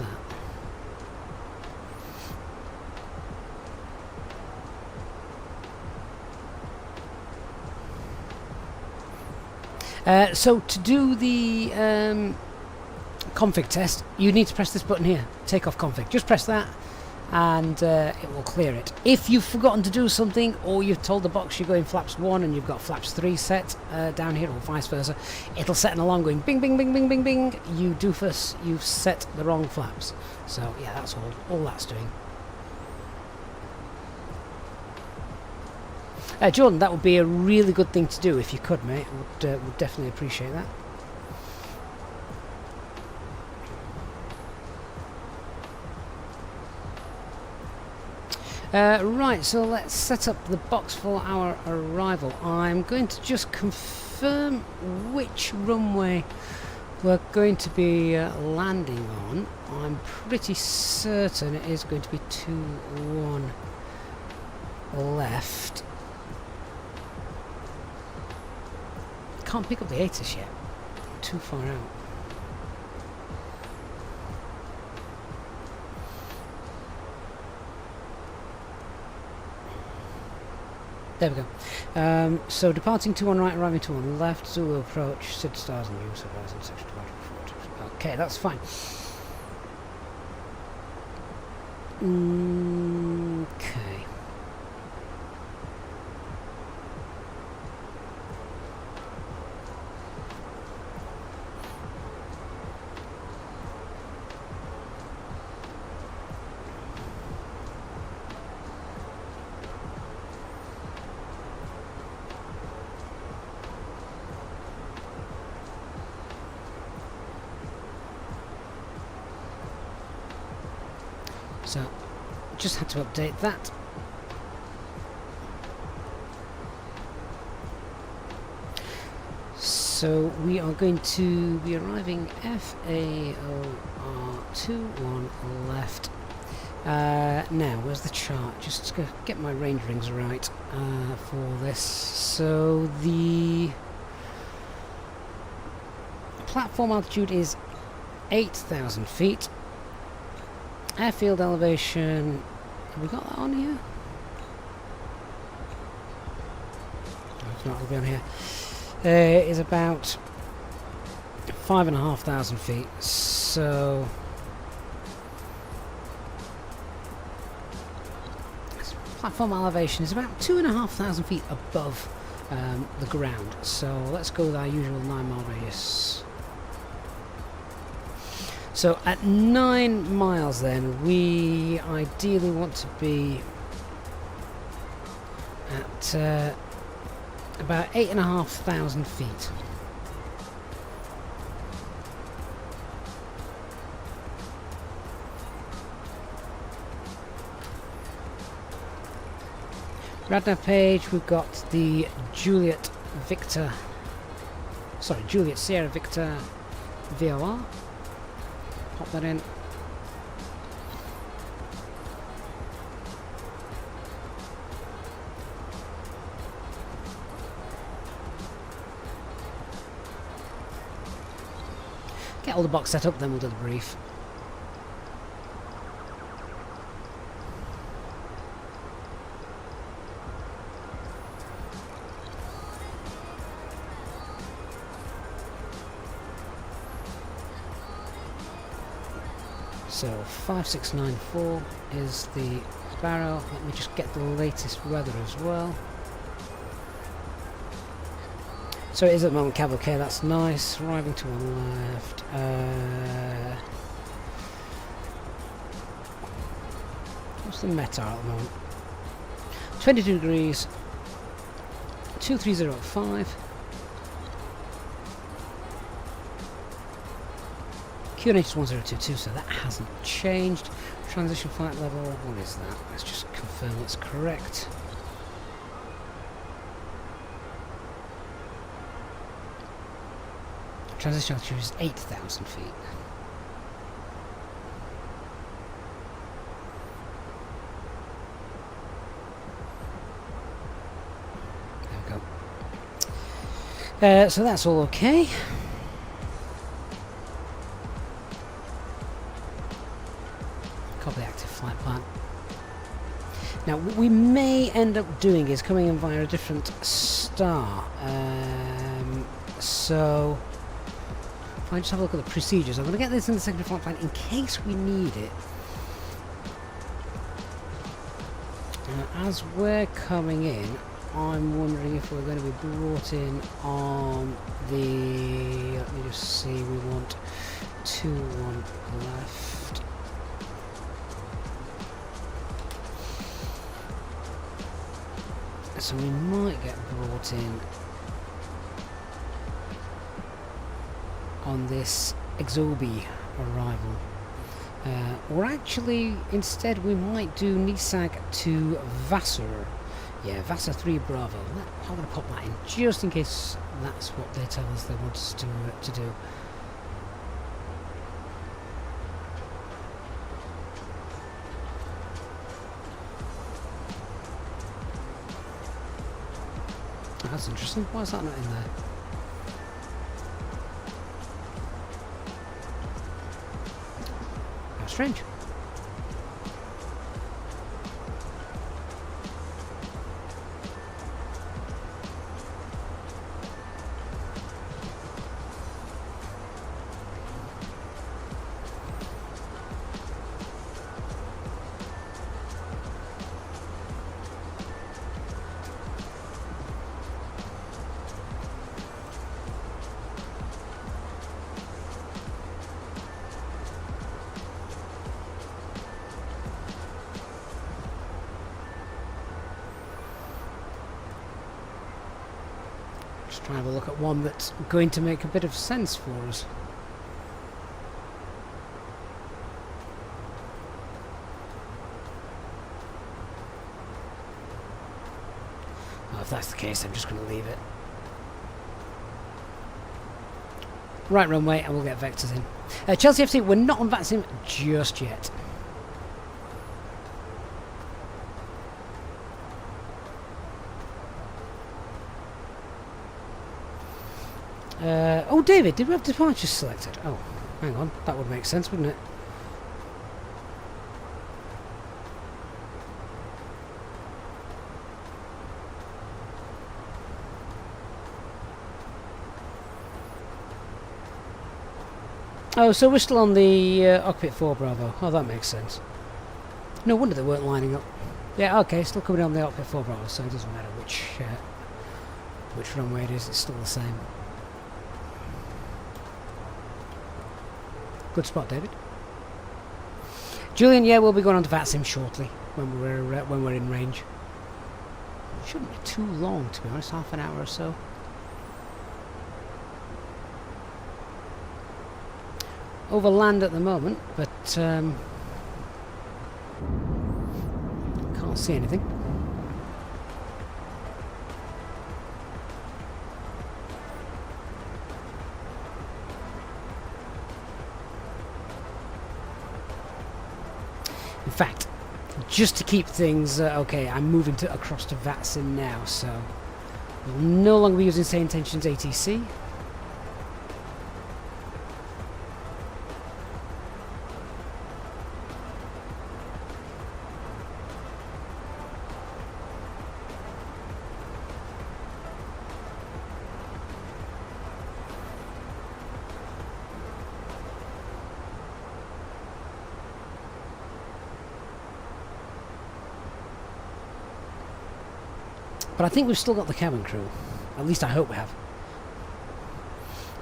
that. So to do the config test, you need to press this button here, Takeoff config. Just press that and it will clear it. If you've forgotten to do something, or you've told the box you're going flaps 1 and you've got flaps 3 set down here, or vice versa, it'll set an alarm going bing bing bing bing bing bing. You doofus, you've set the wrong flaps. So yeah, that's all that's doing. Jordan, that would be a really good thing to do if you could, mate. Would definitely appreciate that. Right, so let's set up the box for our arrival. I'm going to just confirm which runway we're going to be landing on. I'm pretty certain it is going to be 2-1 left. Can't pick up the ATIS yet. Too far out. There we go. So departing 2-1 right, arriving 2-1 left, Zulu approach, Sid stars and use horizon section 240. Okay, that's fine. Okay. So, just had to update that. So we are going to be arriving FAOR 2-1 left. Now, where's the chart? Just to get my range rings right for this. So the platform altitude is 8,000 feet. Airfield elevation, have we got that on here? No, it's not, it'll be on here. Is about 5,500 feet, so platform elevation is about 2,500 feet above the ground. So let's go with our usual 9-mile radius. So at 9 miles then, we ideally want to be at about 8,500 feet. Radar page, we've got the Juliet Sierra Victor VOR. Pop that in. Get all the box set up, then we'll do the brief. So 5694 is the barrel. Let me just get the latest weather as well. So it is at the moment cavalcade, that's nice. Arriving to one left. What's the METAR at the moment? 22 degrees, 23085. QNH is 1022, so that hasn't changed. Transition flight level, what is that? Let's just confirm it's correct. Transition altitude is 8,000 feet. There we go. So that's all okay. Copy active flight plan. Now what we may end up doing is coming in via a different star. So if I just have a look at the procedures, I'm going to get this in the secondary flight plan in case we need it. As we're coming in, I'm wondering if we're going to be brought in on the... let me just see, we want 2-1 left. So we might get brought in on this Exobi arrival. Or actually, instead we might do Nisag to Vassar. Yeah, Vassar 3 Bravo. I'm going to pop that in just in case that's what they tell us they want us to do. Oh, that's interesting. Why is that not in there? How strange. Try and have a look at one that's going to make a bit of sense for us. Well, if that's the case, I'm just going to leave it. Right runway, and we'll get vectors in. Chelsea FC, we're not on VATSIM just yet. Oh, David, did we have departures selected? Oh, hang on, that would make sense, wouldn't it? Oh, so we're still on the Cockpit 4 Bravo. Oh, that makes sense. No wonder they weren't lining up. Yeah, okay, still coming on the Cockpit 4 Bravo, so it doesn't matter which runway it is, it's still the same. Good spot, David. Julian, yeah, we'll be going on to VATSIM shortly when we're in range. Shouldn't be too long, to be honest, half an hour or so. Over land at the moment, but can't see anything. In fact, just to keep things okay, I'm moving across to VATSIM now, so we'll no longer be using SayIntentions ATC. But I think we've still got the cabin crew. At least I hope we have.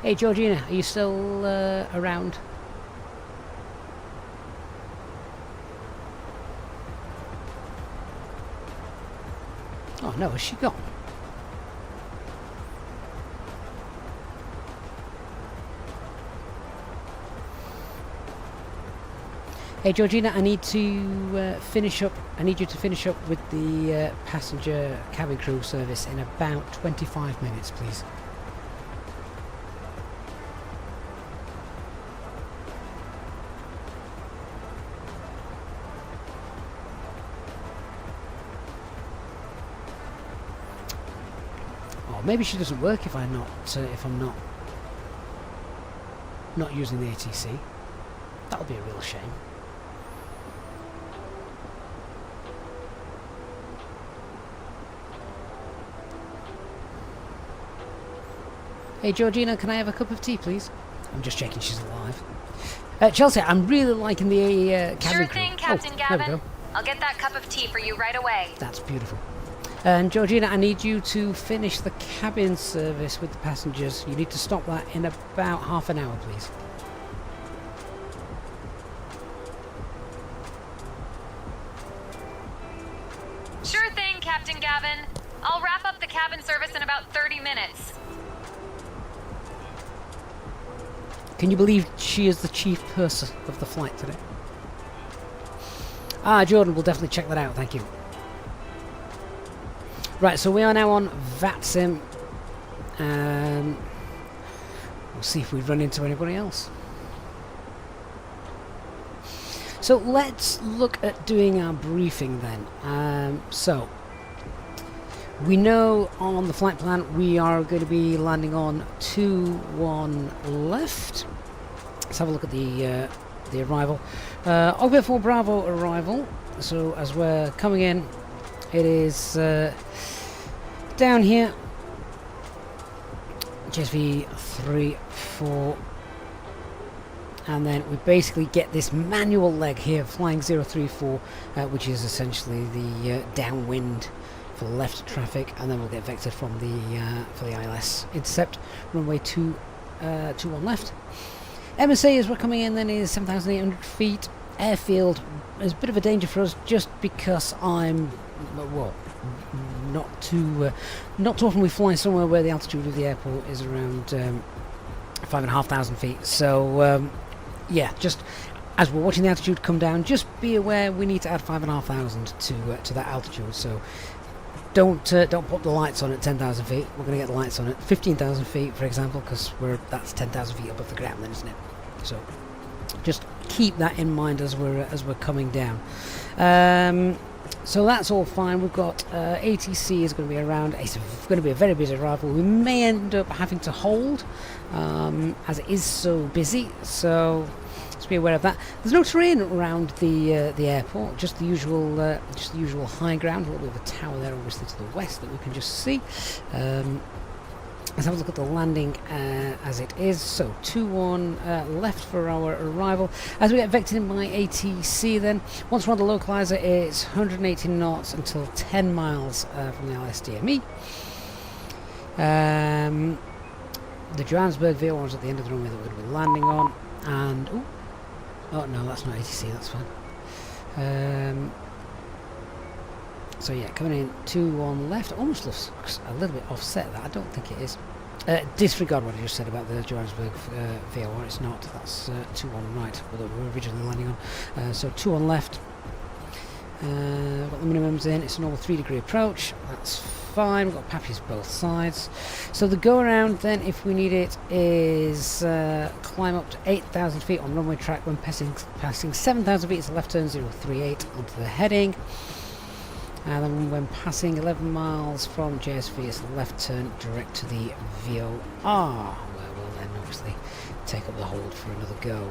Hey Georgina, are you still around? Oh no, has she gone? Hey Georgina, I need to finish up. I need you to finish up with the passenger cabin crew service in about 25 minutes, please. Oh, maybe she doesn't work if I'm not using the ATC. That'll be a real shame. Hey Georgina, can I have a cup of tea, please? I'm just checking she's alive. Chelsea, I'm really liking the cabin Sure crew. thing, Captain There we Gavin. go. I'll get that cup of tea for you right away. That's beautiful. And Georgina, I need you to finish the cabin service with the passengers. You need to stop that in about half an hour, please. Sure thing, Captain Gavin. I'll wrap up the cabin service in about 30 minutes. Can you believe she is the chief purser of the flight today? Ah, Jordan, we'll definitely check that out, thank you. Right, so we are now on VATC. We'll see if we run into anybody else. So let's look at doing our briefing then. So we know on the flight plan we are going to be landing on 2-1 left. Let's have a look at the arrival. Cockpit 4 Bravo arrival. So as we're coming in, it is down here. JSV 3-4. And then we basically get this manual leg here, flying 034, which is essentially the downwind for left traffic, and then we'll get vectored from the for the ILS intercept, runway 21 left. MSA as we're coming in then is 7,800 feet. Airfield is a bit of a danger for us just because I'm, well, not too often we fly somewhere where the altitude of the airport is around 5,500 feet. So yeah, just as we're watching the altitude come down, just be aware we need to add 5,500 to that altitude. So don't put the lights on at 10,000 feet. We're going to get the lights on at 15,000 feet, for example, because that's 10,000 feet above the ground, then, isn't it? So just keep that in mind as we're coming down. So that's all fine. We've got ATC is going to be around. It's going to be a very busy arrival. We may end up having to hold as it is so busy. So just be aware of that. There's no terrain around the airport. Just the usual high ground. A little bit of a tower there, obviously to the west that we can just see. Let's have a look at the landing as it is. So 2-1 left for our arrival. As we get vectored in by ATC then, once we're on the localizer, it's 118 knots until 10 miles from the LSDME. The Johannesburg VO1 is at the end of the runway that we're going to be landing on. And, oh no, that's not ATC, that's fine. So yeah, coming in 2-1 left, almost looks a little bit offset that, I don't think it is. Disregard what I just said about the Johannesburg VO1, it's not, that's 2-1 right, although we were originally landing on. So 2-1 left, got the minimums in, it's a normal 3-degree approach, that's fine, we've got PAPIs both sides. So the go around then, if we need it, is climb up to 8,000 feet on runway track when passing 7,000 feet, it's a left turn 038 onto the heading. And then when passing 11 miles from JSV, it's a left turn direct to the VOR, where we'll then obviously take up the hold for another go.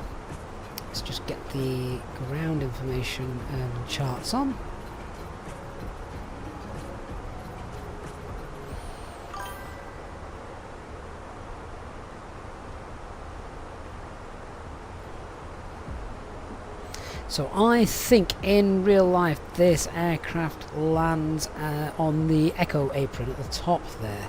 Let's just get the ground information and charts on. So I think in real life this aircraft lands on the Echo apron at the top there.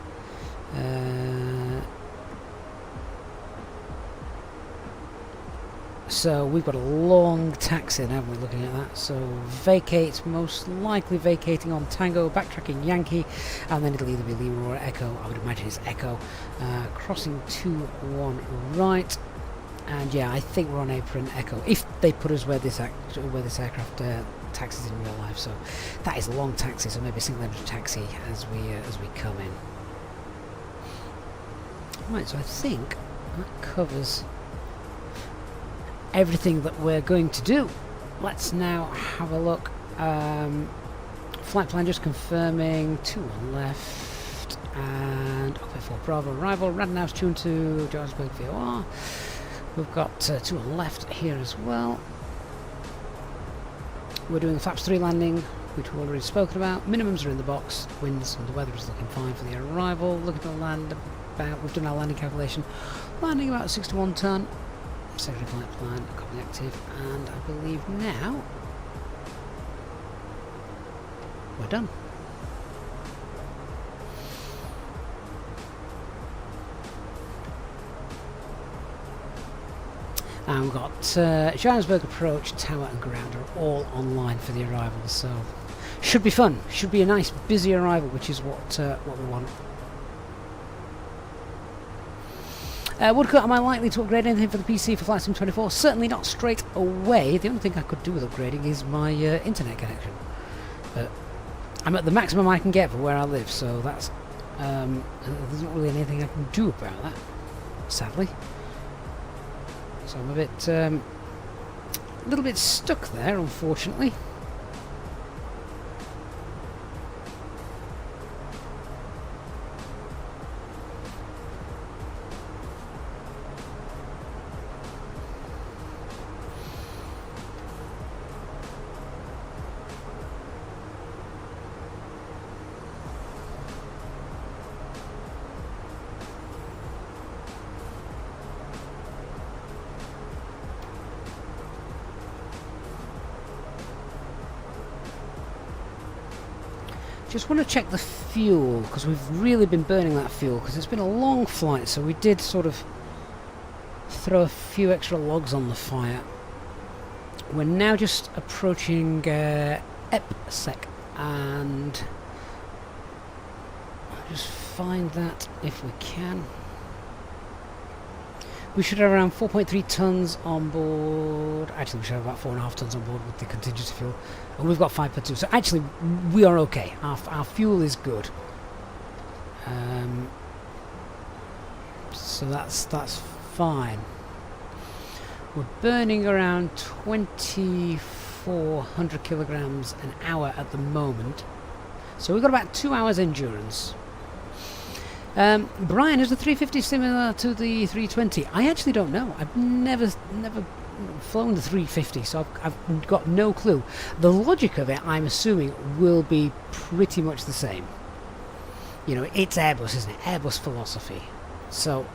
So we've got a long taxi, haven't we, looking at that. So vacate, most likely vacating on Tango, backtracking Yankee, and then it'll either be Lima or Echo. I would imagine it's Echo. Crossing 2-1 right. And yeah, I think we're on apron Echo, if they put us where this aircraft taxis in real life. So that is a long taxi, so maybe a single engine taxi as we come in. Right, so I think that covers everything that we're going to do. Let's now have a look. Flight plan just confirming 2-1 left. and okay, 4 Bravo arrival. Radar tuned to Johannesburg VOR. We've got 2 on the left here as well. We're doing a flaps 3 landing, which we've already spoken about. Minimums are in the box. Winds and the weather is looking fine for the arrival. Looking to land about, we've done our landing calculation. Landing about 61 ton. Secondary flight plan, copy active, and I believe now we're done. And we've got Johannesburg approach, tower and ground are all online for the arrival, so should be fun. Should be a nice busy arrival, which is what we want. Woodcut, am I likely to upgrade anything for the PC for Flight Sim 24? Certainly not straight away. The only thing I could do with upgrading is my internet connection. But I'm at the maximum I can get for where I live, so that's there's not really anything I can do about that, sadly. So I'm a little bit stuck there, unfortunately. Just want to check the fuel, because we've really been burning that fuel, because it's been a long flight, so we did sort of throw a few extra logs on the fire. We're now just approaching EPSEC, and I'll just find that if we can. We should have around 4.3 tons on board. Actually, we should have about 4.5 tons on board with the contingency fuel. And we've got 5 per 2. So actually, we are okay. Our fuel is good. So that's fine. We're burning around 2,400 kilograms an hour at the moment. So we've got about 2 hours endurance. Brian, is the 350 similar to the 320? I actually don't know. I've never flown the 350, so I've got no clue. The logic of it, I'm assuming, will be pretty much the same. You know, it's Airbus, isn't it? Airbus philosophy. So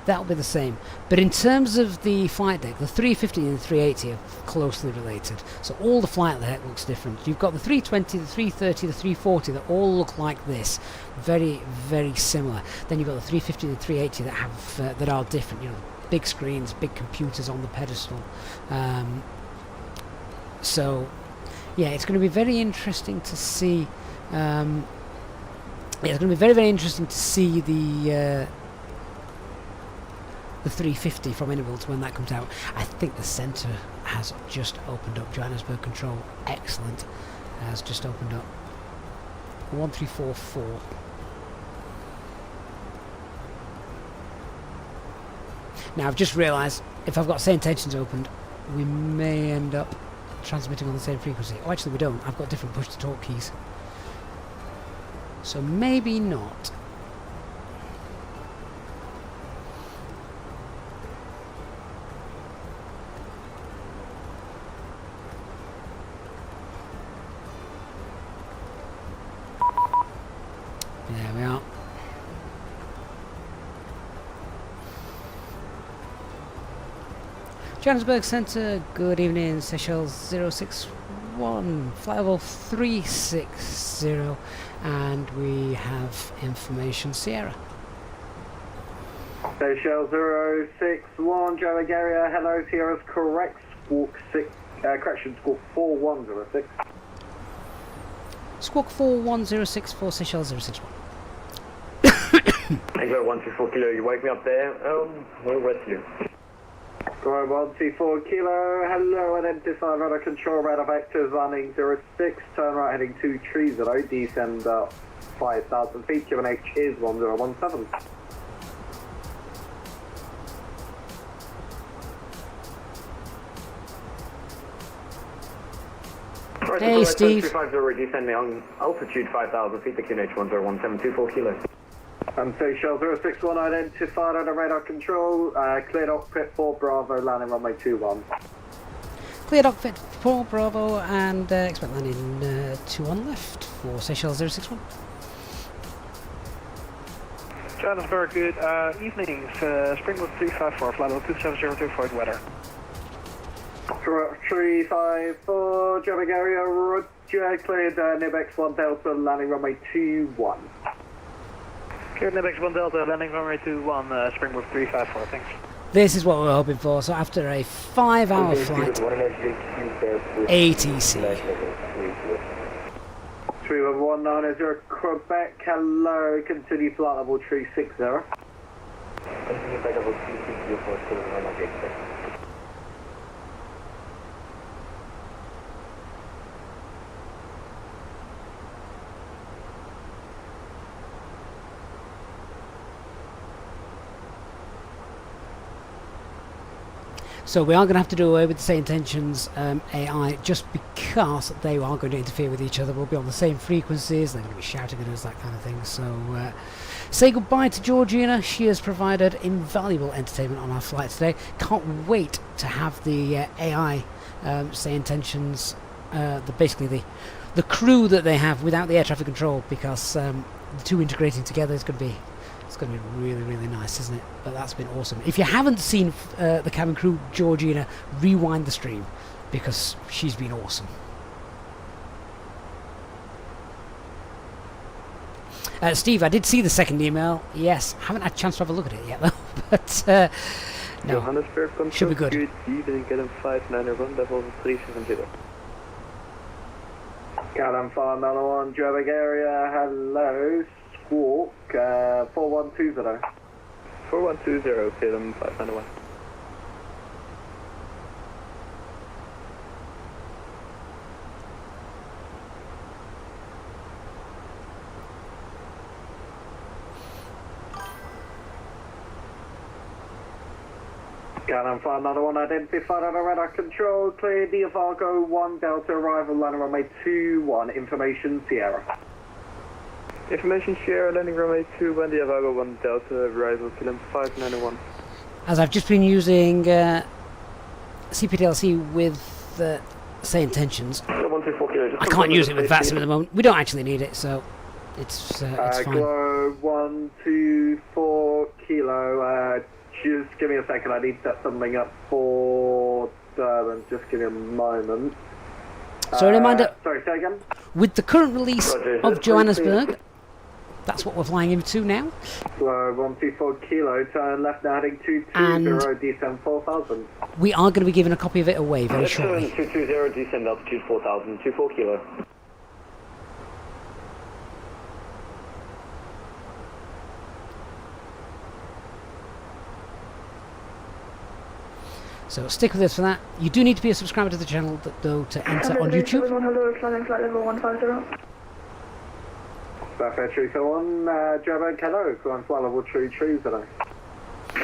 that'll be the same. But in terms of the flight deck, the 350 and the 380 are closely related. So all the flight deck looks different. You've got the 320, the 330, the 340 that all look like this. Very, very similar. Then you've got the 350 and the 380 that have that are different. You know, big screens, big computers on the pedestal. So yeah, it's going to be very interesting to see. Yeah, it's going to be very, very interesting to see the 350 from Inibuilds when that comes out. I think the centre has just opened up. Johannesburg Control, excellent, has just opened up. 1344. Now I've just realised if I've got SayIntentions opened, we may end up transmitting on the same frequency. Oh, actually we don't. I've got different push to talk keys. So maybe not. There we are. Johannesburg Centre, good evening, Seychelles 061, flight level 360, and we have information Sierra. Seychelles 061, Joe Agaria, hello, Sierra's correct, squawk 6, correction, squawk 4106. Squawk 4106 for Seychelles 061. Echo 124 kilo, you wake me up there, we'll rest you. Right, 124 kilo, hello, identify radar control, radar vectors, landing 06, turn right heading 230, descend 5,000 feet, QNH is 1017. Hey Steve. 250, descend me on altitude 5,000 feet, the QNH 1017, 24 kilos. Seychelles 061 identified under radar control, cleared Cockpit 4 Bravo, landing runway 21. Cleared Cockpit 4 Bravo and expect landing 21 left for Seychelles 061. Johannesburg, good evening. Springboard 354, flight level 2702 for the weather. 354, Johannesburg area, Roger, cleared Nibex 1 Delta, landing runway 21. Cleared Nibex 1 Delta, landing runway 21, Springboard 354, thanks. This is what we were hoping for. So after a 5-hour flight, ATC. 31190 Quebec, hello, continue flight level 360. Continue flight level 360 for So we are going to have to do away with the SayIntentions AI just because they are going to interfere with each other. We'll be on the same frequencies, they're going to be shouting at us, that kind of thing. So say goodbye to Georgina. She has provided invaluable entertainment on our flight today. Can't wait to have the AI SayIntentions, basically the crew that they have without the air traffic control, because the two integrating together is going to be... It's going to be really, really nice, isn't it? But that's been awesome. If you haven't seen the cabin crew, Georgina, rewind the stream, because she's been awesome. Steve, I did see the second email. Yes, haven't had a chance to have a look at it yet, though. But no, Johannesburg, should be good. Good evening, Gallon 591, level 370. Gallon 591, Joburg area, hello. Squawk, 4120. 4120, Calum 591. Gallon 591 identified under radar control, clear Diavargo 1 Delta, arrival landing runway 21, information Sierra. Information Sierra, landing runway 21, Diavago 1 Delta, arrival Calum 591. As I've just been using CPDLC with SayIntentions, I can't use it with VATSIM at the moment. We don't actually need it, so it's fine. Glow 124 kilo, just give me a second, I need to set something up for Durban, just give me a moment. So a reminder, sorry, say again? With the current release of Johannesburg, that's what we're flying into now. Glow 124 kilo, turn left now heading 220, descend 4000. We are going to be giving a copy of it away very shortly. 220, descend altitude 4000, 24 kilo. So stick with us for that. You do need to be a subscriber to the channel, though, to enter on YouTube. Hello, flight level 150. Perfect, 341, Joburg, hello, on flight level 330.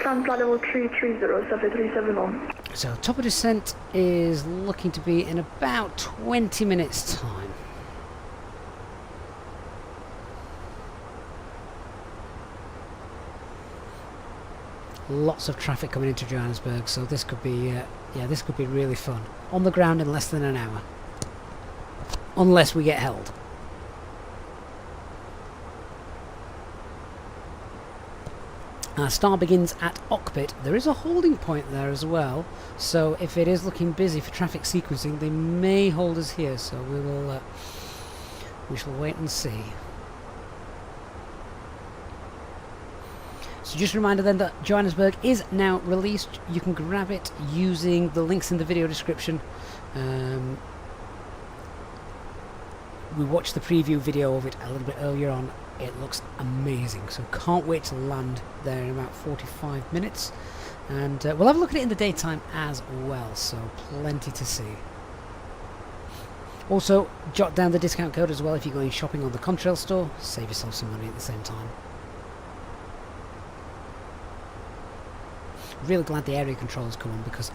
Flight level 330, subject 371. So top of descent is looking to be in about 20 minutes time. Lots of traffic coming into Johannesburg, so this could be, this could be really fun. On the ground in less than an hour. Unless we get held. Our star begins at Cockpit. There is a holding point there as well, so if it is looking busy for traffic sequencing, they may hold us here, so we shall wait and see. So just a reminder then that Johannesburg is now released. You can grab it using the links in the video description. We watched the preview video of it a little bit earlier on. It looks amazing, so can't wait to land there in about 45 minutes. And we'll have a look at it in the daytime as well, so plenty to see. Also, jot down the discount code as well if you're going shopping on the Contrail store. Save yourself some money at the same time. Really glad the area controls come on, because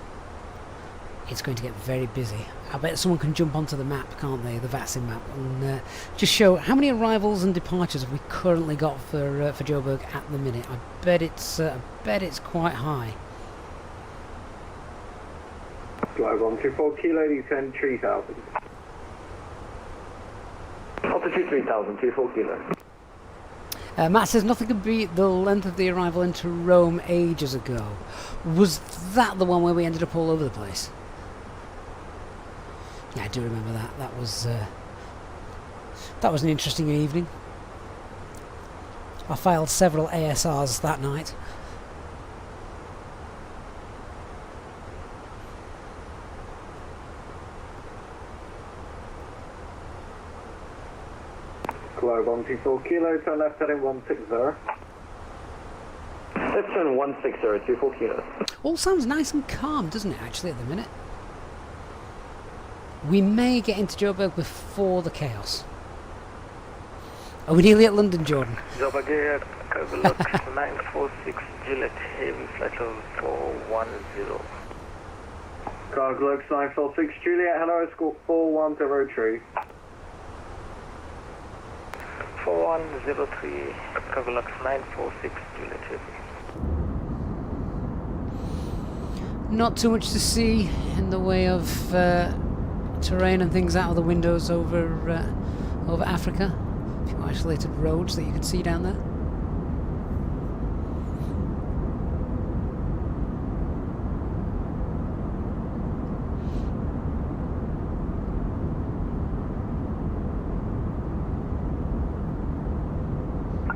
it's going to get very busy. I bet someone can jump onto the map, can't they, the BATC map, and just show how many arrivals and departures have we currently got for Joburg at the minute. I bet it's quite high. Flight 124 Kilo, descend 3000. Altitude 3000, 24 Kilo. Matt says nothing could beat the length of the arrival into Rome ages ago. Was that the one where we ended up all over the place? Yeah, I do remember that. That was an interesting evening. I filed several ASRs that night. Globe 124 Kilo, turn left heading 160. Left turn 160, 24 Kilo. All sounds nice and calm, doesn't it, actually, at the minute? We may get into Joburg before the chaos. Are we nearly at London, Jordan? Joburg Air, look, 946 Juliet, heavy flight level 410. Cargolux 946 Juliet, hello, escort 4103. 4103, Cargolux 946 Juliet, heavy. Not too much to see in the way of terrain and things out of the windows over Africa. A few isolated roads that you can see down there.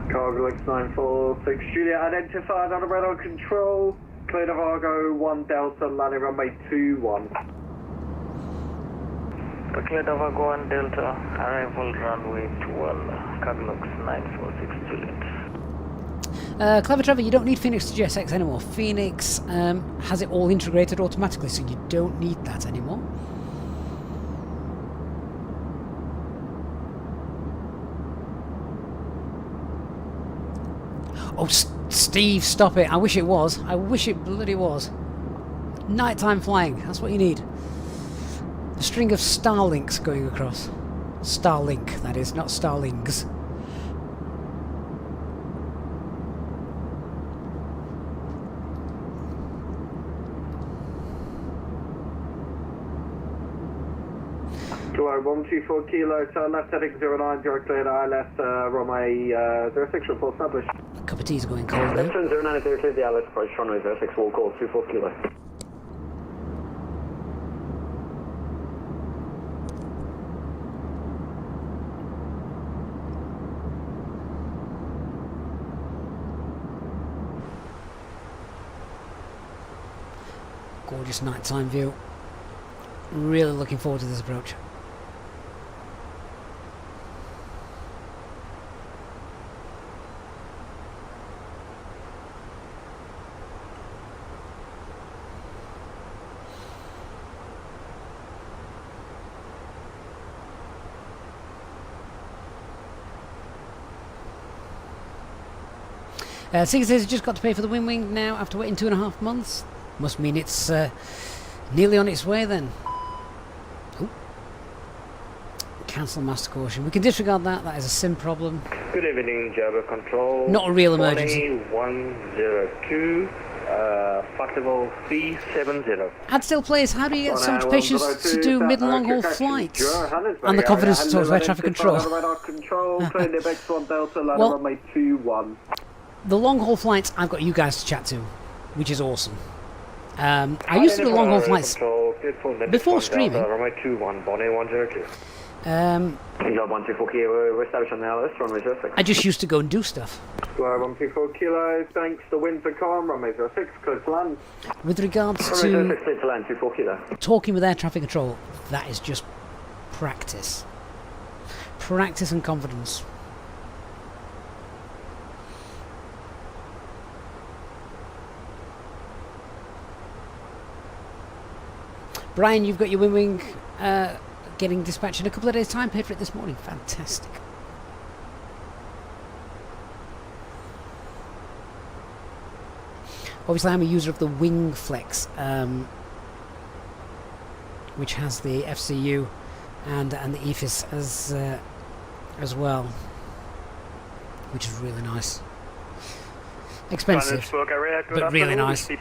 Cargolux 946 Juliet, identified on the radar control. Clear of Argo 1 Delta, landing runway 21. Clear of Argo 1 Delta, arrival runway 21, Cargolux 946 Juliet. Clever Trevor, you don't need Fenix to GSX anymore. Fenix has it all integrated automatically, so you don't need that anymore. Oh, Steve, stop it. I wish it was. I wish it bloody was. Nighttime flying, that's what you need. A string of Starlinks going across. Starlink, that is, not Starlings. Globe 124 Kilo, turn left heading 09, directly at ILS, runway 06, report established. A cup of tea's going cold Left now. turn 09 at clear the ILS approach, runway 06, wall call 24 Kilo. Gorgeous nighttime view. Really looking forward to this approach. Singer says he just got to pay for the wing now after waiting 2.5 months. Must mean it's nearly on its way then. Ooh. Cancel master caution. We can disregard that. That is a sim problem. Good evening, Java Control. Not a real emergency. 102, flight level 370. Adstill Players, how do you get so much patience to do mid and long haul flights? And the confidence to talk to air traffic control? Well, the long haul flights, I've got you guys to chat to, which is awesome. I used to do long haul flights before streaming. Runway 21, Bonnie 102. Globe 124 Kilo, we're established on the ILS, runway 06. I just used to go and do stuff. Globe 124 Kilo, thanks, the winds are calm, runway 06, close to land. With regards runway 06, clear to land, 24 Kilo. Talking with air traffic control, that is just practice. Practice and confidence. Brian, you've got your wing getting dispatched in a couple of days' time. Paid for it this morning. Fantastic. Obviously, I'm a user of the Wing Flex which has the FCU and the EFIS as well, which is really nice. Expensive, but really nice. And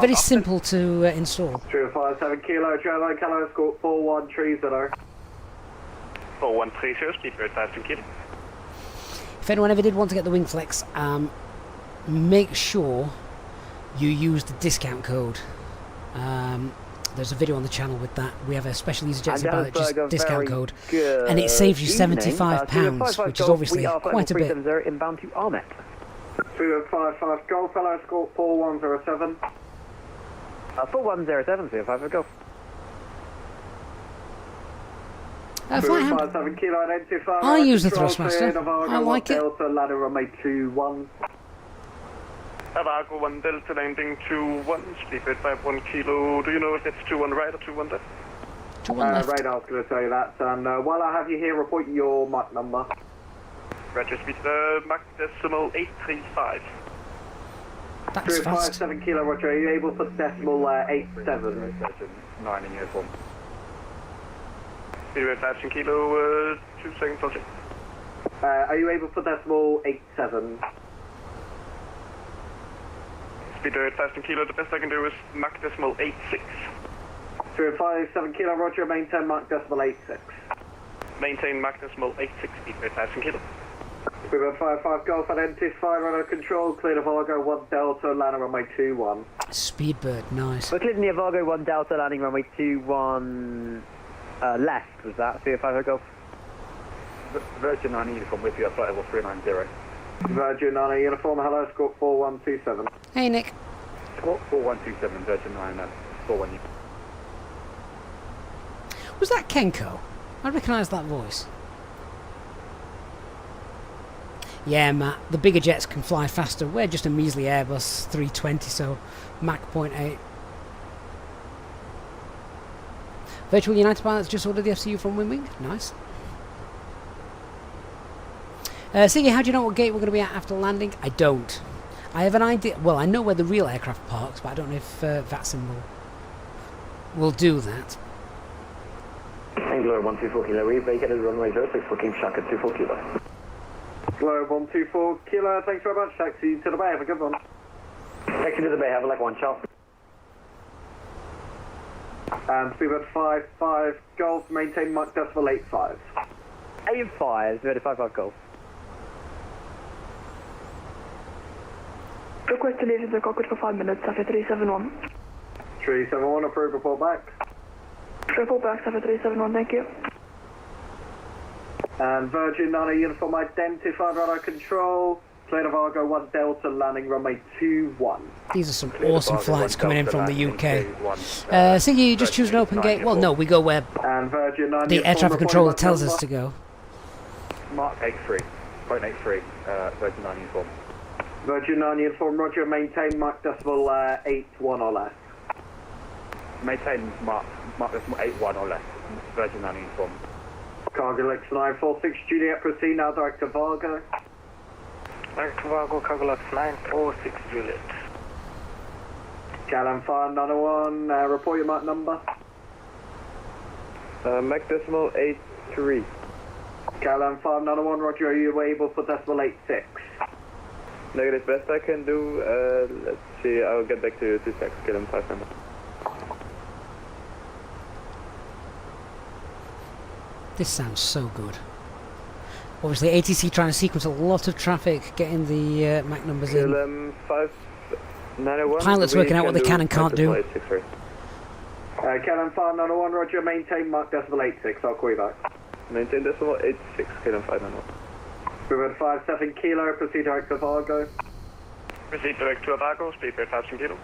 very simple to install. 357 Kilo, Charlie, Kilo, Escort 4130. 4130, speedbird 57 Kilo. If anyone ever did want to get the wing flex, make sure you use the discount code. There's a video on the channel with that. We have a special EasyJet Pilot just discount code, and it saves you £75, which is obviously quite a bit. Inbound to Armet. 355 Golf, Hello, Escort 4107. 4107, 355 Golf. 357 Kilo, identify. I use the Thrustmaster. I like it. Delta, ladder runway 21. Avago 1 Delta landing 21, speedbird 51 Kilo. Do you know if it's 21 right or 21 left? 21 left. Radar's going to tell you that. And while I have you here, report your Mach number. Roger, speed Mach decimal 835. That's fast. 357 Kilo, Roger. Are you able to put decimal 87? 9 in uniform. Speedbird 57 Kilo, 2 seconds, I'll check. Are you able to put decimal 87? Speedbird 57 Kilo, the best I can do is Mach decimal 86. 357 Kilo, Roger, maintain Mach decimal 86. Maintain Mach decimal 86, speedbird 57 Kilo. Speedbird 55 Golf, identified radar control, cleared of Argo 1 Delta, landing runway 21. Speedbird, nice. We're cleared near Argo 1 Delta, landing runway 21 left, was that? 355 Golf? Virgin 9 uniform with you at flight level 390. Virgin 9 uniform, hello, Escort 4127. Hey, Nick. Escort 4127, Virgin 9, 41. Was that Kenko? I recognise that voice. Yeah, Matt, the bigger jets can fly faster. We're just a measly Airbus 320, so Mach 0.8. Virtual United Pilots just ordered the FCU from Wing. Nice. Siggy, how do you know what gate we're going to be at after landing? I don't. I have an idea. Well, I know where the real aircraft parks, but I don't know if VATC will do that. Anglo 124 Kilo, we vacated runway 06, booking Shaka 24 Kilo. Globe 124 Kilo, thanks very much. Taxi to the bay, have a good one. Taxi to the bay, have a like one shot. And Speedbird 55 Golf, maintain Mach decimal 85. 85, 55 Golf. Request to leave in the cockpit for 5 minutes, Safi 371. 371, approved, report back. Report back, Safi 371, thank you. And Virgin 9 uniform identified radar control. Cleared of Argo 1 Delta, landing runway 21. These are some awesome flights coming in from the UK. Siggy, you just choose an open gate? Well, no, we go where the air traffic controller tells us to go. Mark 83, 0.83, Virgin 9 uniform. Virgin 9 uniform, Roger, maintain Mach decimal 81 or less. Maintain Mach decimal 81 or less, Virgin 9 uniform. Cargo Lex 946, Juliet, proceed now direct to Vargo. Direct to Vargo, Cargo Lex 946, Juliet. Calum 5901, report your Mach number. Mach decimal 83. Calum 5901, Roger, are you able for decimal 86? Negative, best I can do, let's see, I'll get back to you 2 seconds, Calum 5901. This sounds so good. Obviously, ATC trying to sequence a lot of traffic, getting the Mach numbers in. Pilots working out what they can and can't do. Calum 5901, Roger, maintain Mach decimal 86, I'll call you back. Maintain decimal 86, Calum 5901. Speedbird 57 Kilo, proceed direct to Vargo. Proceed direct to Vargo, Speedbird 57 Kilo.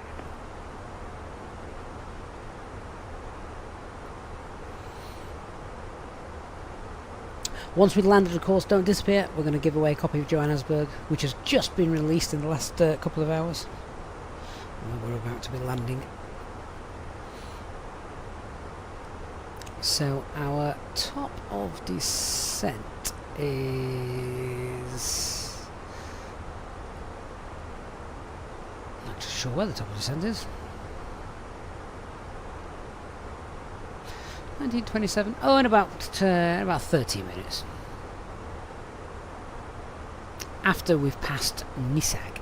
Once we've landed, of course, don't disappear. We're going to give away a copy of Johannesburg, which has just been released in the last couple of hours. We're about to be landing. So our top of descent is... Not sure where the top of descent is. 1927. Oh, in about 30 minutes. After we've passed Nisag.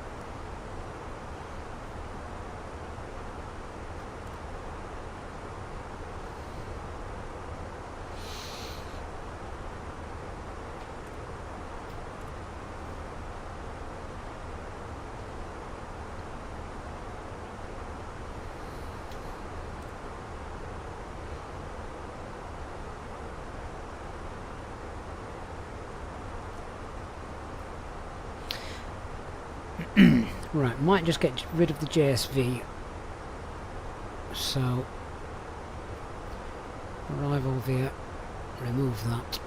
Right, might just get rid of the JSV. So, arrival via, remove that.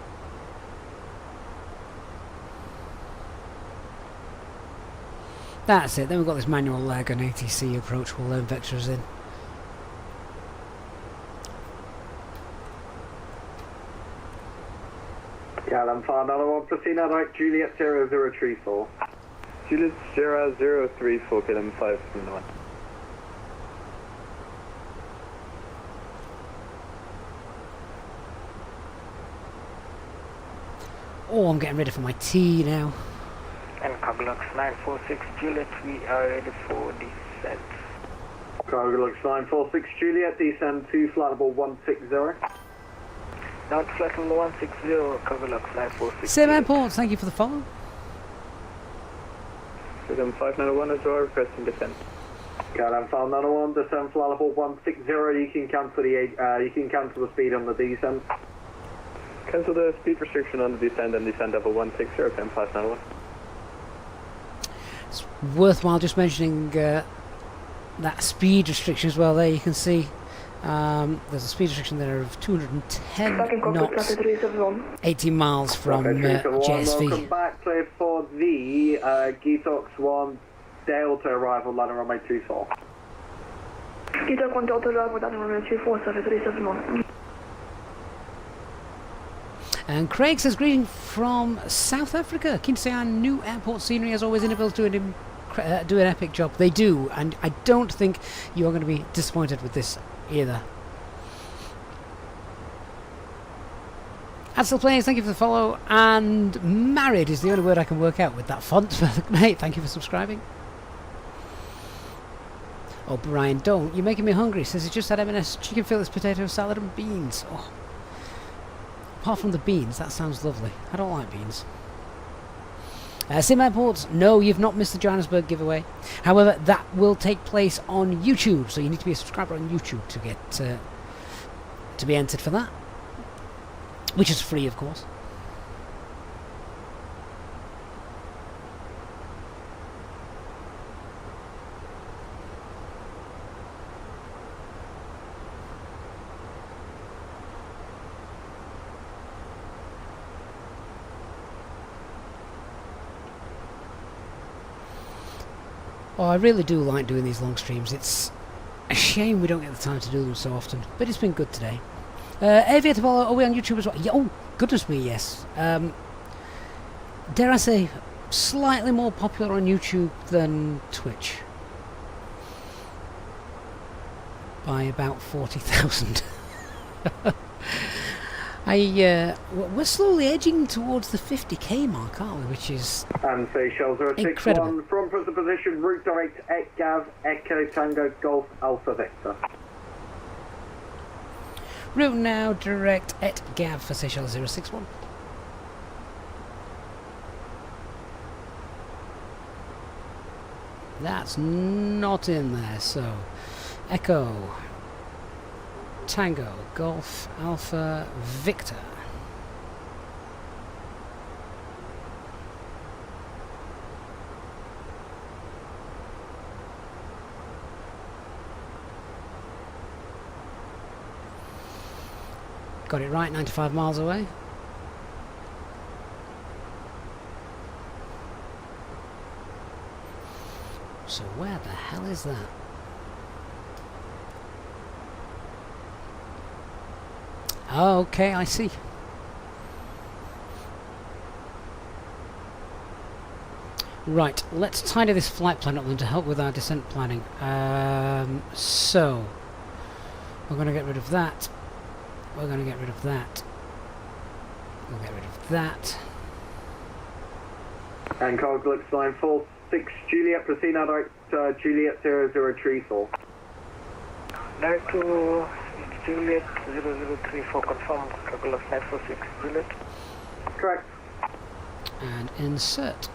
That's it, then we've got this manual leg and ATC approach will then vector us in. Yeah, I'm fine. Another one, proceed now, direct Juliet 0034. Juliet 0034, KLM 591. Oh, I'm getting ready for my tea now. And Coglux 946 Juliet, we are ready for descent. Coglux 946 Juliet, descend to flight level 160. Down to flight level 160, Coglux 946. Sim Airport, thank you for the follow. KLM 591 as well, requesting descent. KLM 591, descend flight level 160. You can cancel the speed on the descent. Cancel the speed restriction on the descent and descend level 160, KLM 591. It's worthwhile just mentioning that speed restriction as well. There you can see there's a speed restriction there of 210 knots, 80 miles from JSV. Welcome back, cleared for the Gitox 1 Delta arrival, landing runway 24. Gitox 1 Delta arrival, landing runway 24, 7371. And Craig says, greeting from South Africa. Keen to say our new airport scenery, as always, Inibuilds do an epic job. They do, and I don't think you're going to be disappointed with this either. Adsil Planes, thank you for the follow. And married is the only word I can work out with that font. Mate, thank you for subscribing. Oh, Brian, don't. You're making me hungry. Says he just had M&S chicken fillets, potato salad and beans. Oh. Apart from the beans, that sounds lovely. I don't like beans. Sim Airports, no, you've not missed the Johannesburg giveaway. However, that will take place on YouTube, so you need to be a subscriber on YouTube to get to be entered for that, which is free, of course. Oh, I really do like doing these long streams. It's a shame we don't get the time to do them so often, but it's been good today. Aviator Ball, are we on YouTube as well? Yeah, oh, goodness me, yes. Dare I say, slightly more popular on YouTube than Twitch. By about 40,000. We're slowly edging towards the 50k mark, aren't we? Which is and Seychelles 061 from present position, route direct Gav, Echo Tango Golf Alpha Victor. Route now direct Gav for Seychelles 061. That's not in there, so Echo Tango Golf Alpha Victor. Got it right, 95 miles away. So where the hell is that? Oh, okay, I see. Right, let's tidy this flight plan up then to help with our descent planning. So, we're going to get rid of that. we're going to get rid of that. We'll get rid of that. And Carglux line 46 Juliet, proceed now direct Juliet 0034. Direct to Juliet 0034, confirm, Carglux 946 Juliet. Correct. And insert.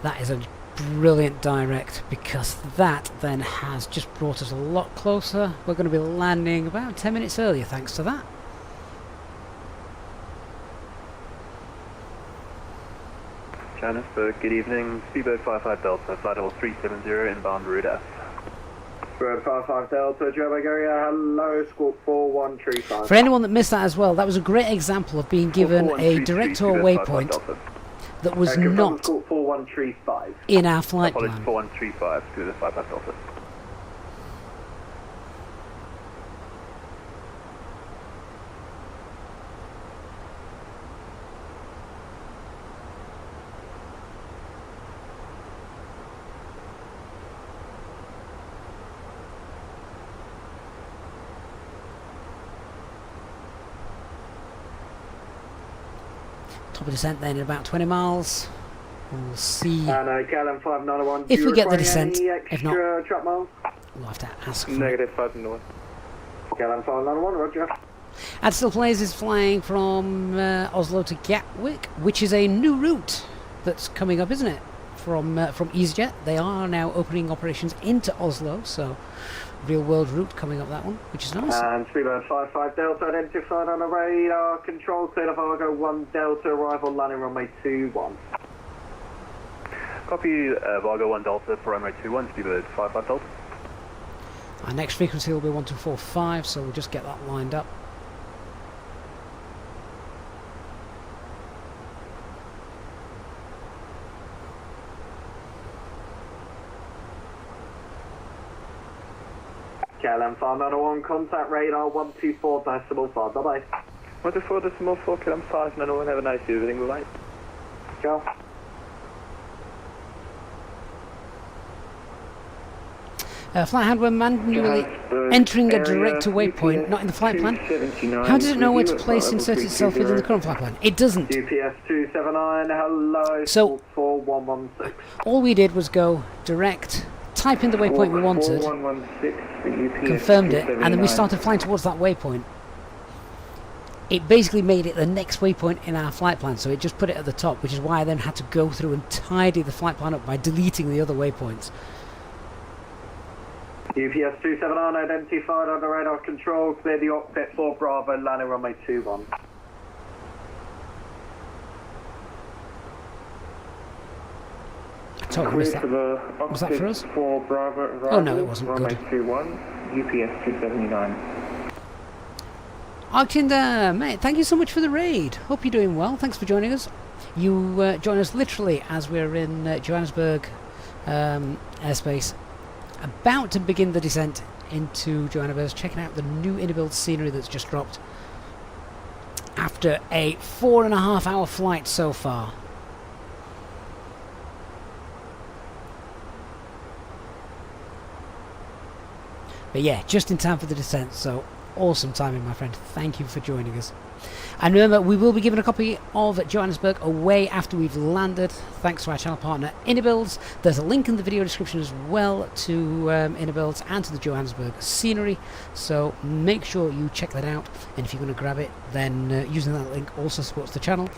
That is a brilliant direct, because that then has just brought us a lot closer. We're going to be landing about 10 minutes earlier thanks to that. Johannesburg, good evening. Speedbird 55 Delta, flight level 370, inbound route F. Speedbird 55 Delta, Johannesburg area, hello, squawk 4135. For anyone that missed that as well, that was a great example of being given a direct or waypoint that was not 4135. in our flight plan. 4135, Speedbird 55 Delta. Top of descent then in about 20 miles. We'll see And KLM 591, if do we you get the require descent. any If not, extra trap miles? we'll have to ask for it. Negative 591. KLM 591, roger. Adstill Plays is flying from Oslo to Gatwick, which is a new route that's coming up, isn't it? From EasyJet. They are now opening operations into Oslo, so real world route coming up that one, which is nice. And Speedbird 55 Delta identified on the radar, control clear of Argo 1 Delta, arrival landing runway 21. Copy, Vargo 1 Delta for runway 21, Speedbird 55 Delta. Our next frequency will be 1245, so we'll just get that lined up. KLM 591, contact radar 124.5, bye-bye. 124.4, KLM 591, have a nice evening, bye-bye. Ciao. Flight handler manually entering a direct to waypoint, not in the flight plan. How does it know where to place insert itself within the current flight plan? It doesn't. UPS 279, hello, So 4116. all we did was go direct, type in the waypoint we wanted, confirmed it, and then we started flying towards that waypoint. It basically made it the next waypoint in our flight plan, so it just put it at the top, which is why I then had to go through and tidy the flight plan up by deleting the other waypoints. UPS 279 identified on the radar control, clear the Cockpit 4 Bravo, landing runway 21. I totally missed that. Was that for us? 4 Bravo, oh no, it wasn't good. 21, UPS 279. Arkinder, mate, thank you so much for the raid. Hope you're doing well. Thanks for joining us. You join us literally as we're in Johannesburg airspace, about to begin the descent into Johannesburg, checking out the new Inibuilds scenery that's just dropped after a 4.5 hour flight so far. But yeah, just in time for the descent, so awesome timing, my friend. Thank you for joining us. And remember, we will be giving a copy of Johannesburg away after we've landed, thanks to our channel partner Inibuilds. There's a link in the video description as well to Inibuilds and to the Johannesburg scenery, so make sure you check that out. And if you're going to grab it, then using that link also supports the channel.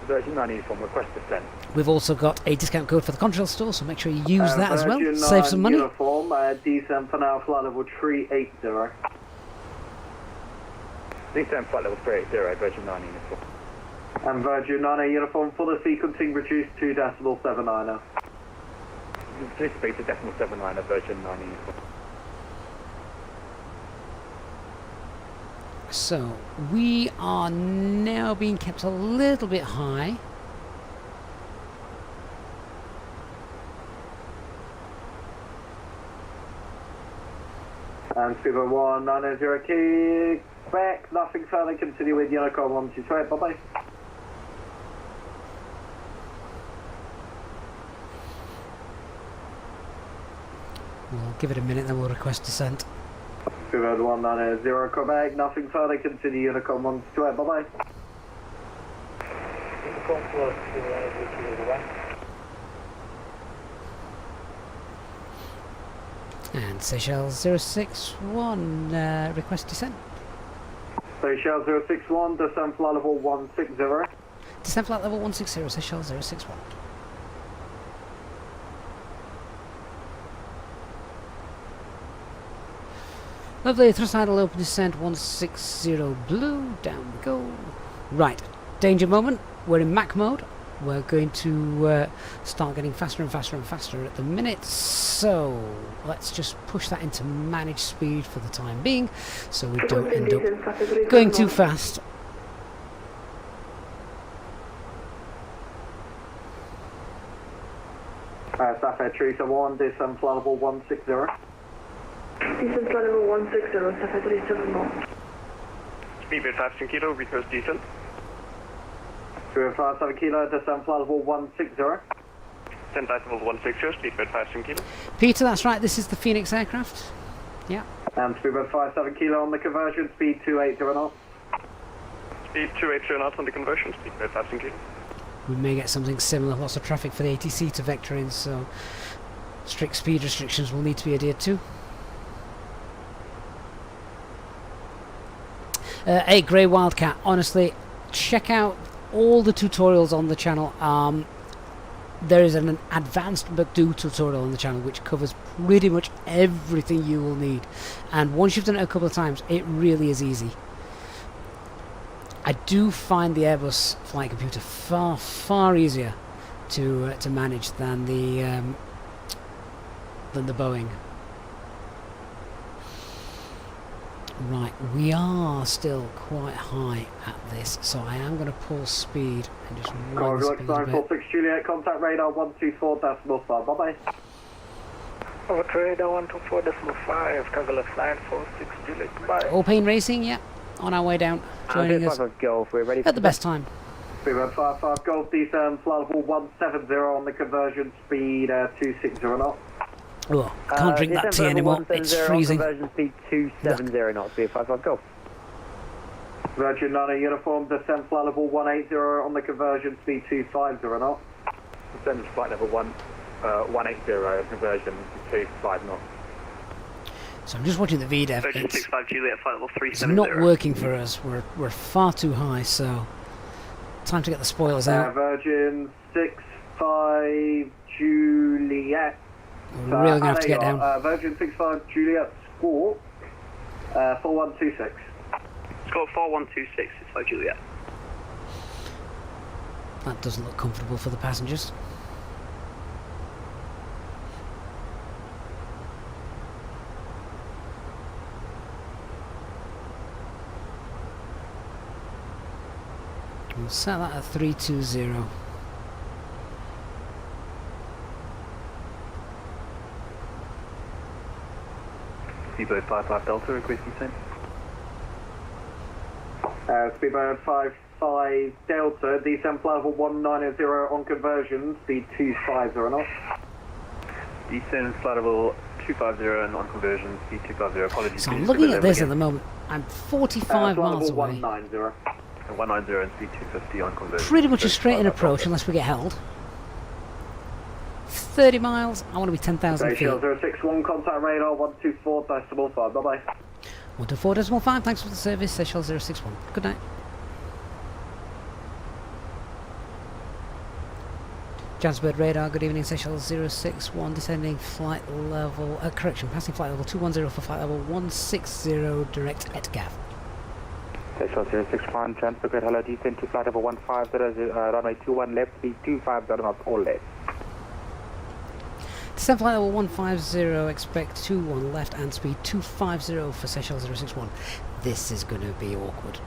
Virgin 9 uniform, request descent. We've also got a discount code for the contrail store, so make sure you use that as well. Virgin Save some money. Uniform, descent for now, flight level 380. Descent flight level 380, Virgin 9 uniform. And Virgin 9 uniform for the sequencing reduced to decimal 79er. Please speak to decimal 79er, Virgin 9 uniform. So, we are now being kept a little bit high. And Scuba 190 key back, nothing further, continue with Unicorn 128, bye bye. We'll give it a minute, then we'll request descent. Speedbird 190, Quebec, nothing further, continue Unicom 128, bye-bye. And Seychelles 061, request descent. Seychelles 061, descent flight level 160. Descent flight level 160, Seychelles 061. Lovely, thrust idle open descent 160 blue, down we go. Right, danger moment, we're in Mach mode. We're going to start getting faster and faster and faster at the minute, so let's just push that into managed speed for the time being, so we don't end up going too fast. Sapphire Teresa 1, descent flight level 160. Descent flight level 160, Sapphire 37 knots. Speedbird 57 kilo, request descent. Speedbird 57 kilo, descent flight level 160. Descent flight level 160, Speedbird 57 kilo. Peter, that's right, this is the Fenix aircraft. Yeah. And Speedbird 57 kilo on the conversion, speed 280 knots. Speed 280 knots on the conversion, Speedbird 57 kilo. We may get something similar, lots of traffic for the ATC to vector in, so strict speed restrictions will need to be adhered to. Hey, Grey Wildcat, honestly, check out all the tutorials on the channel. There is an advanced McDo tutorial on the channel which covers pretty much everything you will need, and once you've done it a couple of times, it really is easy. I do find the Airbus flight computer far easier to manage than the Boeing. Right, we are still quite high at this, so I am going to pull speed and just run the speed a bit. 946 Juliet, contact radar 124.5, bye-bye. Over to radar 124.5, Cargo 946 Juliet, goodbye. Alpine Racing, yeah, on our way down, joining us Golf, we're ready for at the best time. Speedbird 55 Golf, descent flight level 170 on the conversion, speed 260 knots. Oh, can't drink that tea anymore, it's freezing. Conversion speed 270 knots, Speed 55 Golf. Virgin 9 uniform, descent flight level 180 on the conversion, speed 250 knots. Descent flight level 180, conversion 25 knots. So I'm just watching the VDEV. Virgin 65 Juliet, flight level 370. It's not working for us, we're far too high, so time to get the spoilers out. Virgin 65 Juliet. We're really going to have to get down. Virgin 65 Juliet Sport, 4126. Score 4126, 65 Juliet. That doesn't look comfortable for the passengers. We'll set that at 320. Speedbird 55 Delta, request descent. Speedbird 55 Delta, descent flight level 190 on conversion, speed 250 knots. Descent flight level 250 and on conversion, speed 250. Apologies. So I'm looking at this at the moment. I'm 45 miles away. 190. 190 and speed 250 on conversion. Pretty much a straight in approach unless we get held. 30 miles, I want to be 10,000 feet. Seychelles 061, contact radar 124.5, bye-bye. 124.5, thanks for the service, Seychelles 061. Good night. Johannesburg radar, good evening, Seychelles 061, descending flight level, passing flight level 210 for flight level 160, direct at Gav. Seychelles 061, Johannesburg, hello, descend to flight level 150, runway 21 left, speed 250 knots, all left. Descent flight level 150, expect 21 left and speed 250 for Seychelles 061. This is going to be awkward.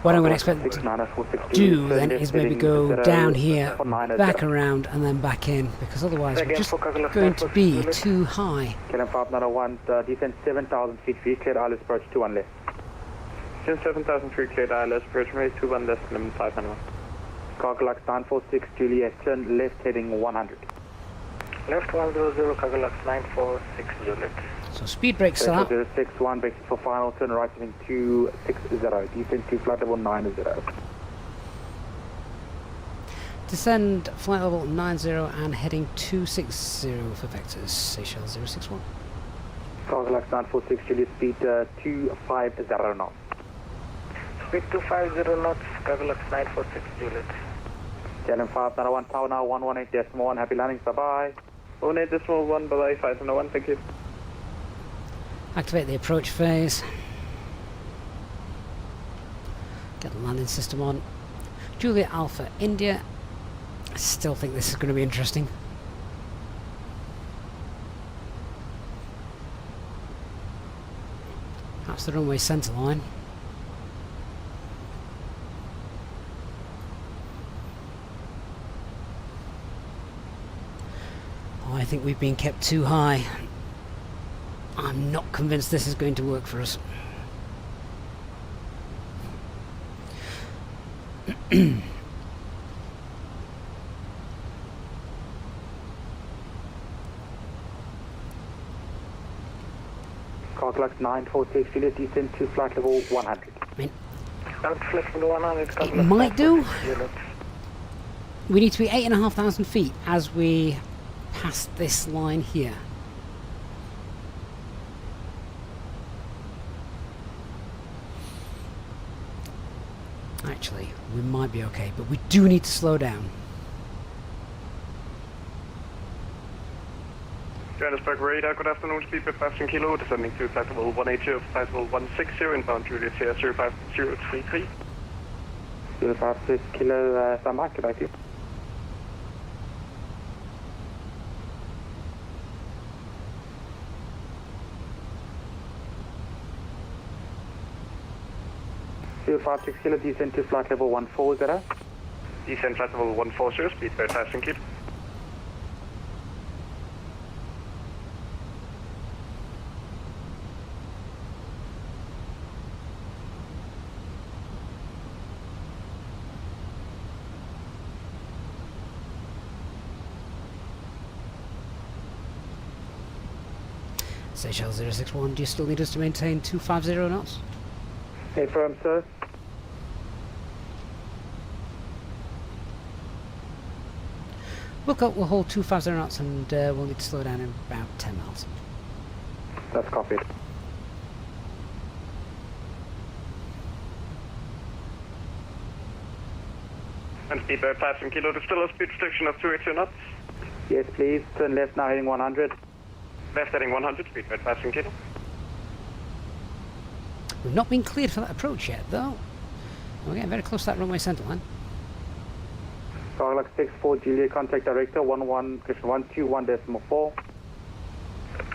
What I'm going to expect to do then is maybe go down here, back around and then back in, because otherwise we're just going to be too high. KLM 5901, descend 7,000 feet, clear ILS approach 21 left. Since 7003 cleared ILS, approach runway 21 left, limit 500. Cargolux 946 Juliet, turn left heading 100. Left 100, Cargolux 946 Juliet. So speed brakes still out. 061, brakes for final, turn right heading 260, descend to flight level 90. Descend flight level 90 and heading 260 for vectors, Seychelles 061. Cargolux 946 Juliet, speed 250 knots. Speed 250 knots, Cargolux 946 Juliet. KLM 591, tower now 118.1, happy landings, bye-bye. 18.1, bye-bye, 591, thank you. Activate the approach phase. Get the landing system on. Juliet Alpha India. I still think this is going to be interesting. That's the runway centre line. Oh, I think we've been kept too high. I'm not convinced this is going to work for us. Cargolux 946 Juliet, descend to flight level 100. It might do. We need to be 8,500 feet as we pass this line here. Actually, we might be okay, but we do need to slow down. Johannesburg radar, good afternoon, speed by 5 kilo, descending to flight level 180, flight level 160, inbound Juliet here, 05033. 056 kilo, stand by, thank you. Zero 56 kilo, descend to flight level 140. Descend flight level 140, speed by 5 kilo. Seychelles 061, do you still need us to maintain 250 knots? Affirm, sir. We'll hold 250 knots and we'll need to slow down in about 10 miles. That's copied. And speed by 5 kilo, there's still a speed restriction of 280 knots. Yes, please. Turn left now heading 100. Left heading 100, speed by 5 kilo. We've not been cleared for that approach yet, though. We're getting very close to that runway centre line. Cargolux 64 Juliet, contact director 121.4.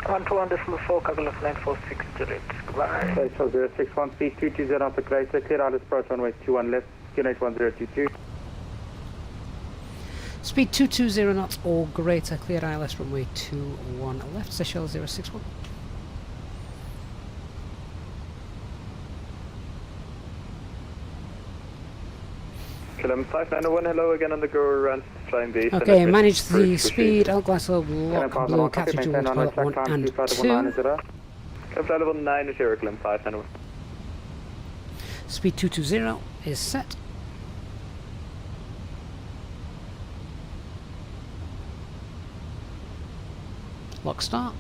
121.4, Cargolux 946 Juliet. Goodbye. Seychelles 061, speed 220 knots at greater, clear out approach runway 21 left, QNH 1022. Speed 220 knots or greater, clear ILS runway 21 left, Seychelles 061. KLM 591, hello again on the go around flying base. Okay, manage the speed, Outglass lock, blue, capture dual, pilot 1 and 2. Flight level 90, KLM 591. Speed 220 is set. Lock start.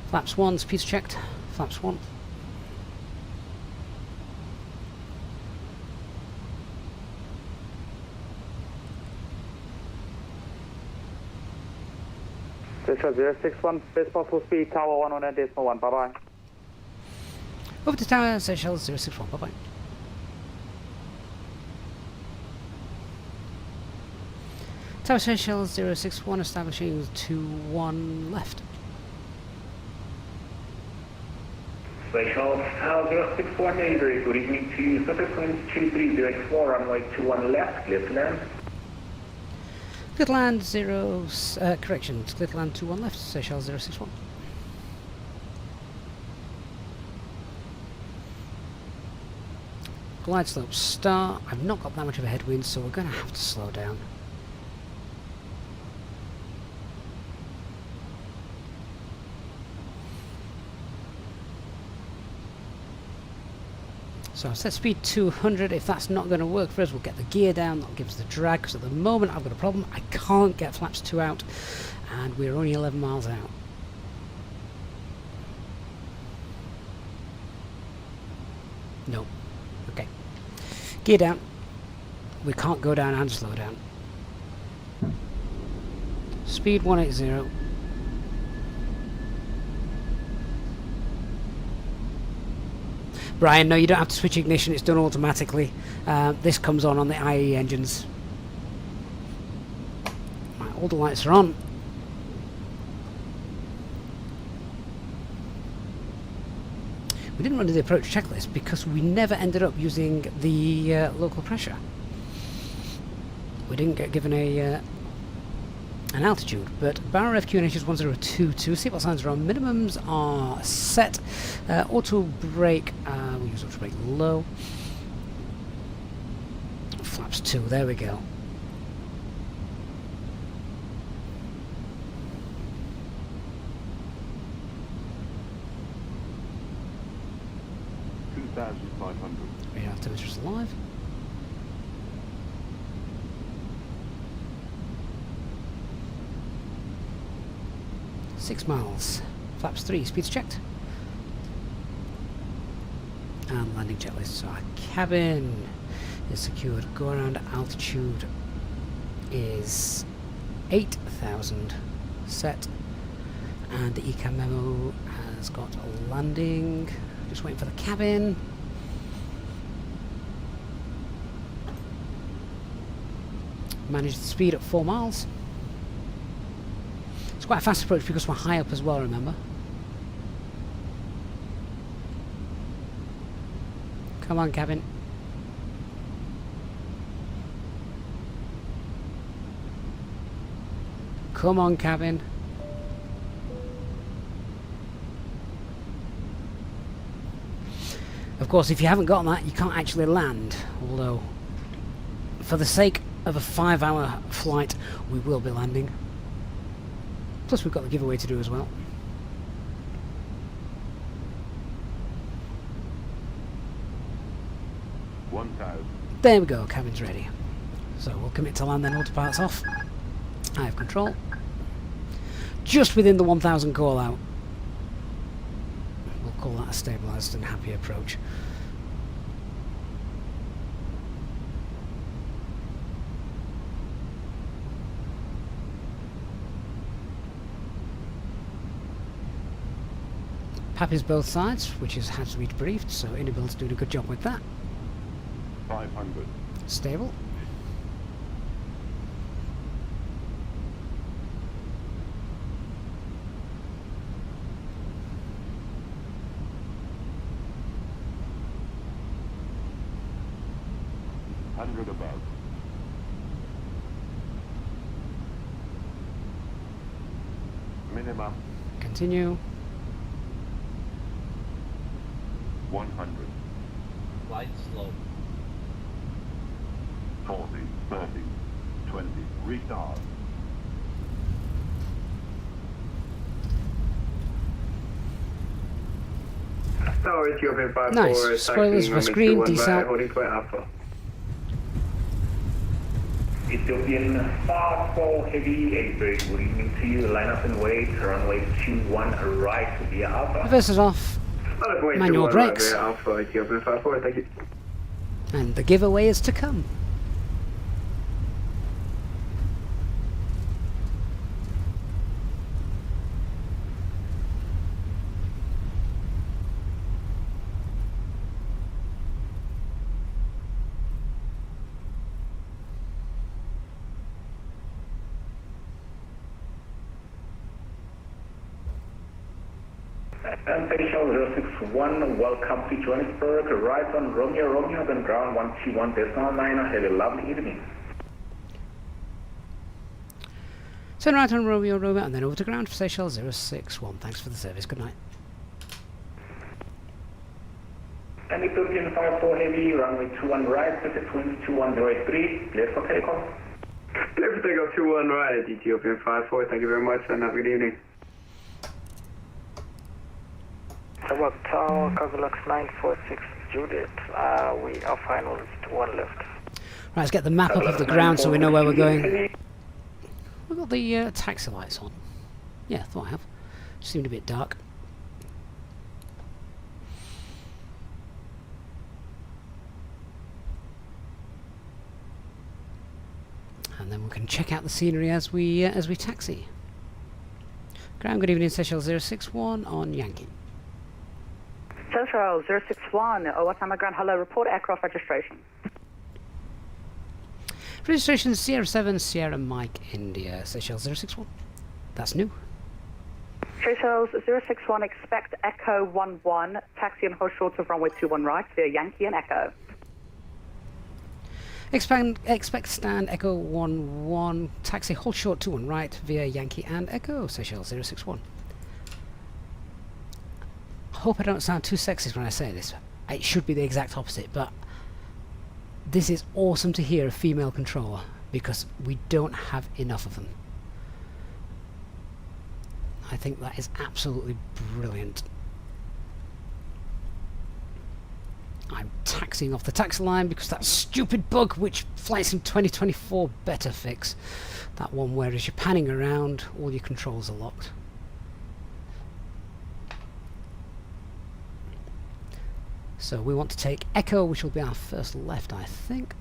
Flaps 1, speed's checked. Flaps 1. Seychelles 061, best possible speed, tower 118.1, bye-bye. Over to tower, Seychelles 061, bye-bye. Tower Seychelles 061, establishing 21 left. Seychelles Tower 061, very good evening to you. Subsequent 2304, runway 21 left, clear to land. Clear land 0, correction, clear land 21 left, Seychelles 061. Glide slope start. I've not got that much of a headwind, so we're going to have to slow down. So I've set speed 200. If that's not going to work for us, we'll get the gear down. That'll give us the drag, because at the moment I've got a problem. I can't get flaps 2 out, and we're only 11 miles out. No. Okay. Gear down. We can't go down and slow down. Speed 180. Brian, no, you don't have to switch ignition. It's done automatically. This comes on the IE engines. Right, all the lights are on. We didn't run the approach checklist because we never ended up using the local pressure. We didn't get given an altitude, but Barra FQ and HS 1022, seatbelt signs are on, minimums are set, auto brake, we'll use auto brake low, flaps 2, there we go. Radar altimeters alive. Six miles. Flaps 3. Speeds checked. And landing checklist. So our cabin is secured. Go around altitude is 8,000 set. And the ECAM memo has got a landing. Just waiting for the cabin. Managed the speed at 4 miles. It's quite a fast approach because we're high up as well, remember? Come on, cabin. Come on, cabin. Of course, if you haven't got that, you can't actually land. Although, for the sake of a 5-hour flight, we will be landing. Plus, we've got the giveaway to do as well. There we go, cabin's ready. So we'll commit to land then, autopilot's off. I have control. Just within the 1000 call out. We'll call that a stabilised and happy approach. Pappy's both sides, which is has to be briefed, so Inibuilds doing a good job with that. 500. Stable. Above. Minimum. Continue. 100. Light slope. 40, 30, 20. Retard. Tower is European 54. Nice. Spoilers for screen, decel. Holding point Alpha. Ethiopian 4 Heavy, a very good evening to you. Line up and wait, runway 21 right via Alpha. Reverse is off. Manual brakes. Alpha, Ethiopian 54, thank you. And the giveaway is to come. And Seychelles 061, welcome to Johannesburg, right on Romeo, then ground 121.9, have a lovely evening. Turn right on Romeo Romeo and then over to ground for Seychelles 061. Thanks for the service. Good night. Inibuilds 54 Heavy, runway 21 right, visit 21083, clear for takeoff. Clear for takeoff 21 right, Ethiopian 54, thank you very much and have a good evening. Tower Tower, Cockpit 946 Juliet, we are final to one left. Right, let's get the map up of the ground so we know where we're going. We've got the taxi lights on. Yeah, thought I have. Seemed a bit dark. And then we can check out the scenery as we taxi. Ground, good evening, Seychelles 061 on Yankee. Seychelles 061, what's on my ground? Hello, report aircraft registration. Registration Sierra 7, Sierra Mike, India, Seychelles 061. That's new. Seychelles 061, expect Echo 11, taxi and hold short of runway 21 right via Yankee and Echo. Expect stand Echo 11, taxi hold short 21 right via Yankee and Echo, Seychelles 061. Hope I don't sound too sexist when I say this. It should be the exact opposite, but this is awesome to hear a female controller because we don't have enough of them. I think that is absolutely brilliant. I'm taxiing off the taxi line because that stupid bug which Flight Sim 2024 better fix. That one where as you're panning around, all your controls are locked. So we want to take Echo, which will be our first left, I think.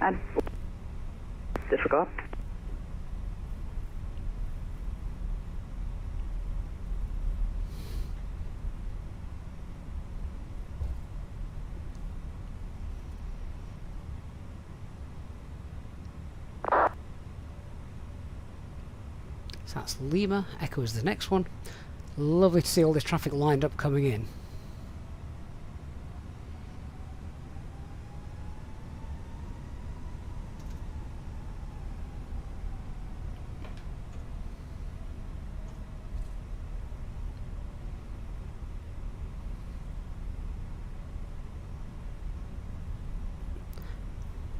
And disregard. So that's Lima. Echo is the next one. Lovely to see all this traffic lined up coming in.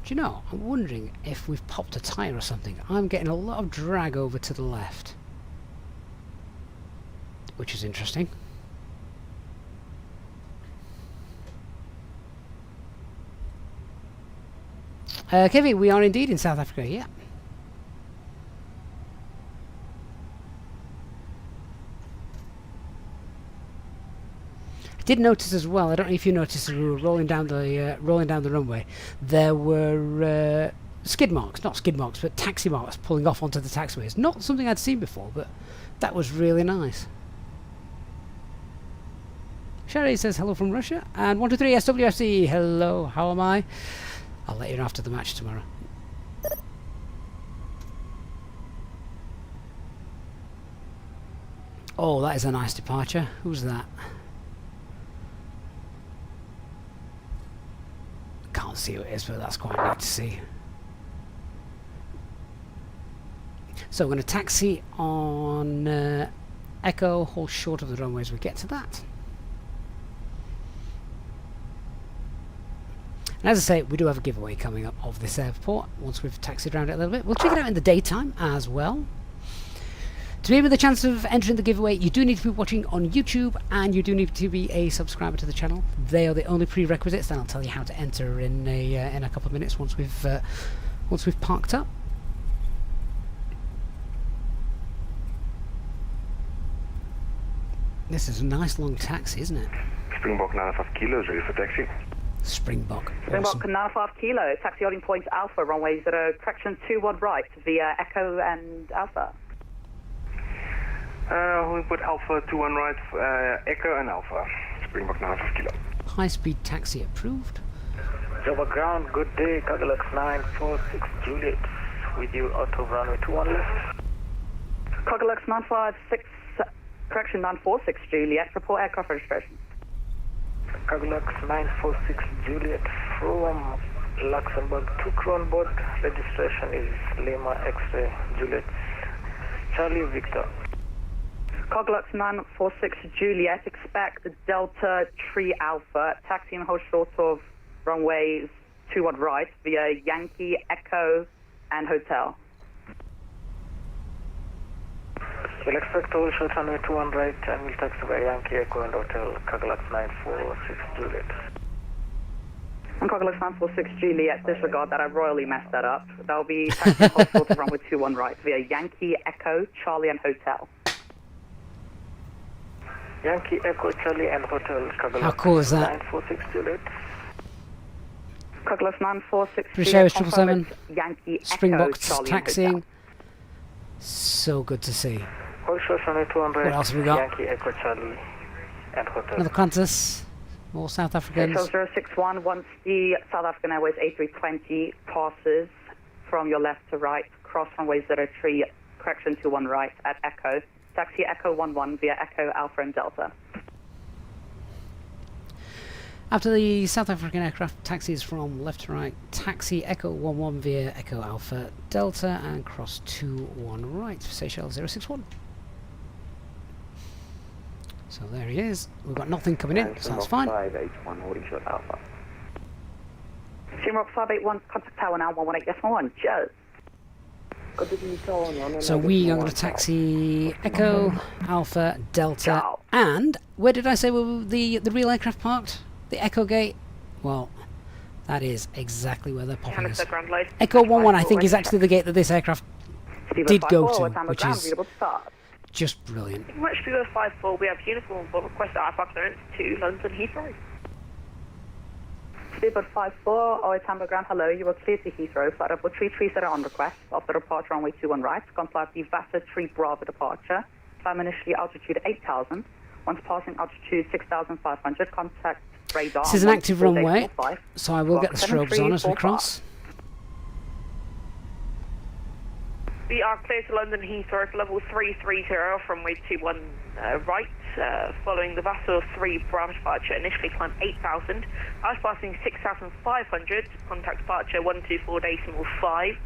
Do you know, I'm wondering if we've popped a tyre or something. I'm getting a lot of drag over to the left, which is interesting. Kevin, we are indeed in South Africa, yeah. Did notice as well. I don't know if you noticed as we were rolling down the runway, there were skid marks, not skid marks, but taxi marks pulling off onto the taxiways. Not something I'd seen before, but that was really nice. Sherry says hello from Russia, and 123 SWFC. Hello, how am I? I'll let you know after the match tomorrow. Oh, that is a nice departure. Who's that? Can't see who it is, but that's quite neat to see. So we're going to taxi on Echo, hold short of the runway as we get to that. And as I say, we do have a giveaway coming up of this airport once we've taxied around it a little bit. We'll check it out in the daytime as well. To be able the chance of entering the giveaway, you do need to be watching on YouTube and you do need to be a subscriber to the channel. They are the only prerequisites. Then I'll tell you how to enter in a couple of minutes once we've parked up. This is a nice long taxi, isn't it? Springbok 95 kilos, ready for taxi. Springbok. Springbok Awesome. 95 kilo, taxi holding point Alpha, runway 0, correction 21 right via Echo and Alpha. We put Alpha 21 right, Echo and Alpha. Springbok 95 kilo. High-speed taxi approved. Java ground, good day, Cockpit 946 Juliet, with you out of runway 21 left. Cockpit 956, correction 946 Juliet, report aircraft registration. Cadillac 946 Juliet from Luxembourg to crew on board. Registration is Lima X-ray Juliet Charlie Victor. Cadillac 946 Juliet, expect Delta Tree Alpha, taxi and hold short of runways 21 right via Yankee, Echo and Hotel. We'll expect all short runway 21 right and we'll taxi via Yankee, Echo and Hotel, Cadillac 946 Juliet. And Cadillac 946 Juliet, disregard that, I royally messed that up. That'll be taxi and hold short of runway 21 right via Yankee, Echo, Charlie and Hotel. Yankee, Echo, Charlie and Hotel, Cadillac. How cool is that? 946 Juliet. Cadillac 946 British Juliet, Airways confirm 777, it's Yankee, Springboks Echo, Charlie taxiing. and So good to see. All short runway 200. What else have we got? Yankee, Echo, Charlie and Hotel. Another Qantas. More South Africans. Seychelles 061, once the South African Airways A320 passes from your left to right, cross runway 03, correction 21 right at Echo. Taxi Echo 11 via Echo, Alpha and Delta. After the South African aircraft taxis from left to right, taxi Echo 11 via Echo Alpha Delta and cross 21 right for Seychelles 061. So there he is. We've got nothing coming in, so that's fine. 581 holding short Alpha. Simrock 581, contact tower now 118, yes 11, Joe. So we are going to taxi Echo, Alpha, Delta, and where did I say the real aircraft parked? The Echo Gate? Well, that is exactly where they're popping us. Echo 11, I think, is actually the gate that this aircraft did go to, which is just brilliant. Pretty much Speedbird 54, we have uniform but request IFR clearance to London Heathrow. Speedbird 54, OA Tambo Ground, hello, you are cleared to Heathrow, flight up with 3 trees that are on request, after departure runway 21 right, comply with the VASA 3 Bravo departure, climb initially altitude 8,000, once passing altitude 6,500, contact radar. This is an active runway, so I will get the strobes on as we cross. We are clear to London Heathrow for level 330 from runway 21 right, following the VASA 3 Bravo departure, initially climb 8,000, after passing 6,500, contact departure 124.5,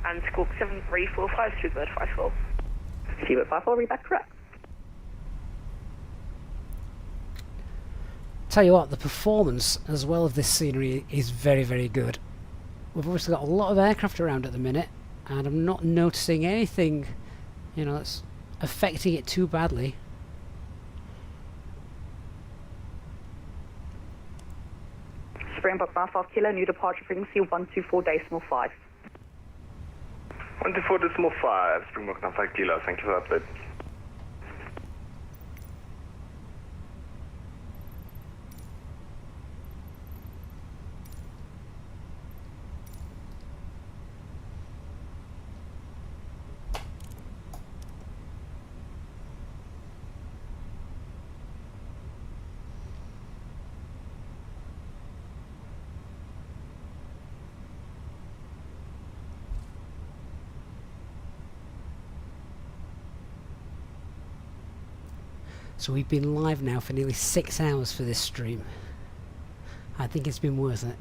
and squawk 7345 Speedbird 54. Speedbird 54, read that correct. Tell you what, the performance as well of this scenery is very, very good. We've obviously got a lot of aircraft around at the minute, and I'm not noticing anything, you know, that's affecting it too badly. Springbok 95 Kilo, new departure frequency 124.5. 124.5, Springbok 95 Kilo, thank you for that update. So we've been live now for nearly 6 hours for this stream. I think it's been worth it.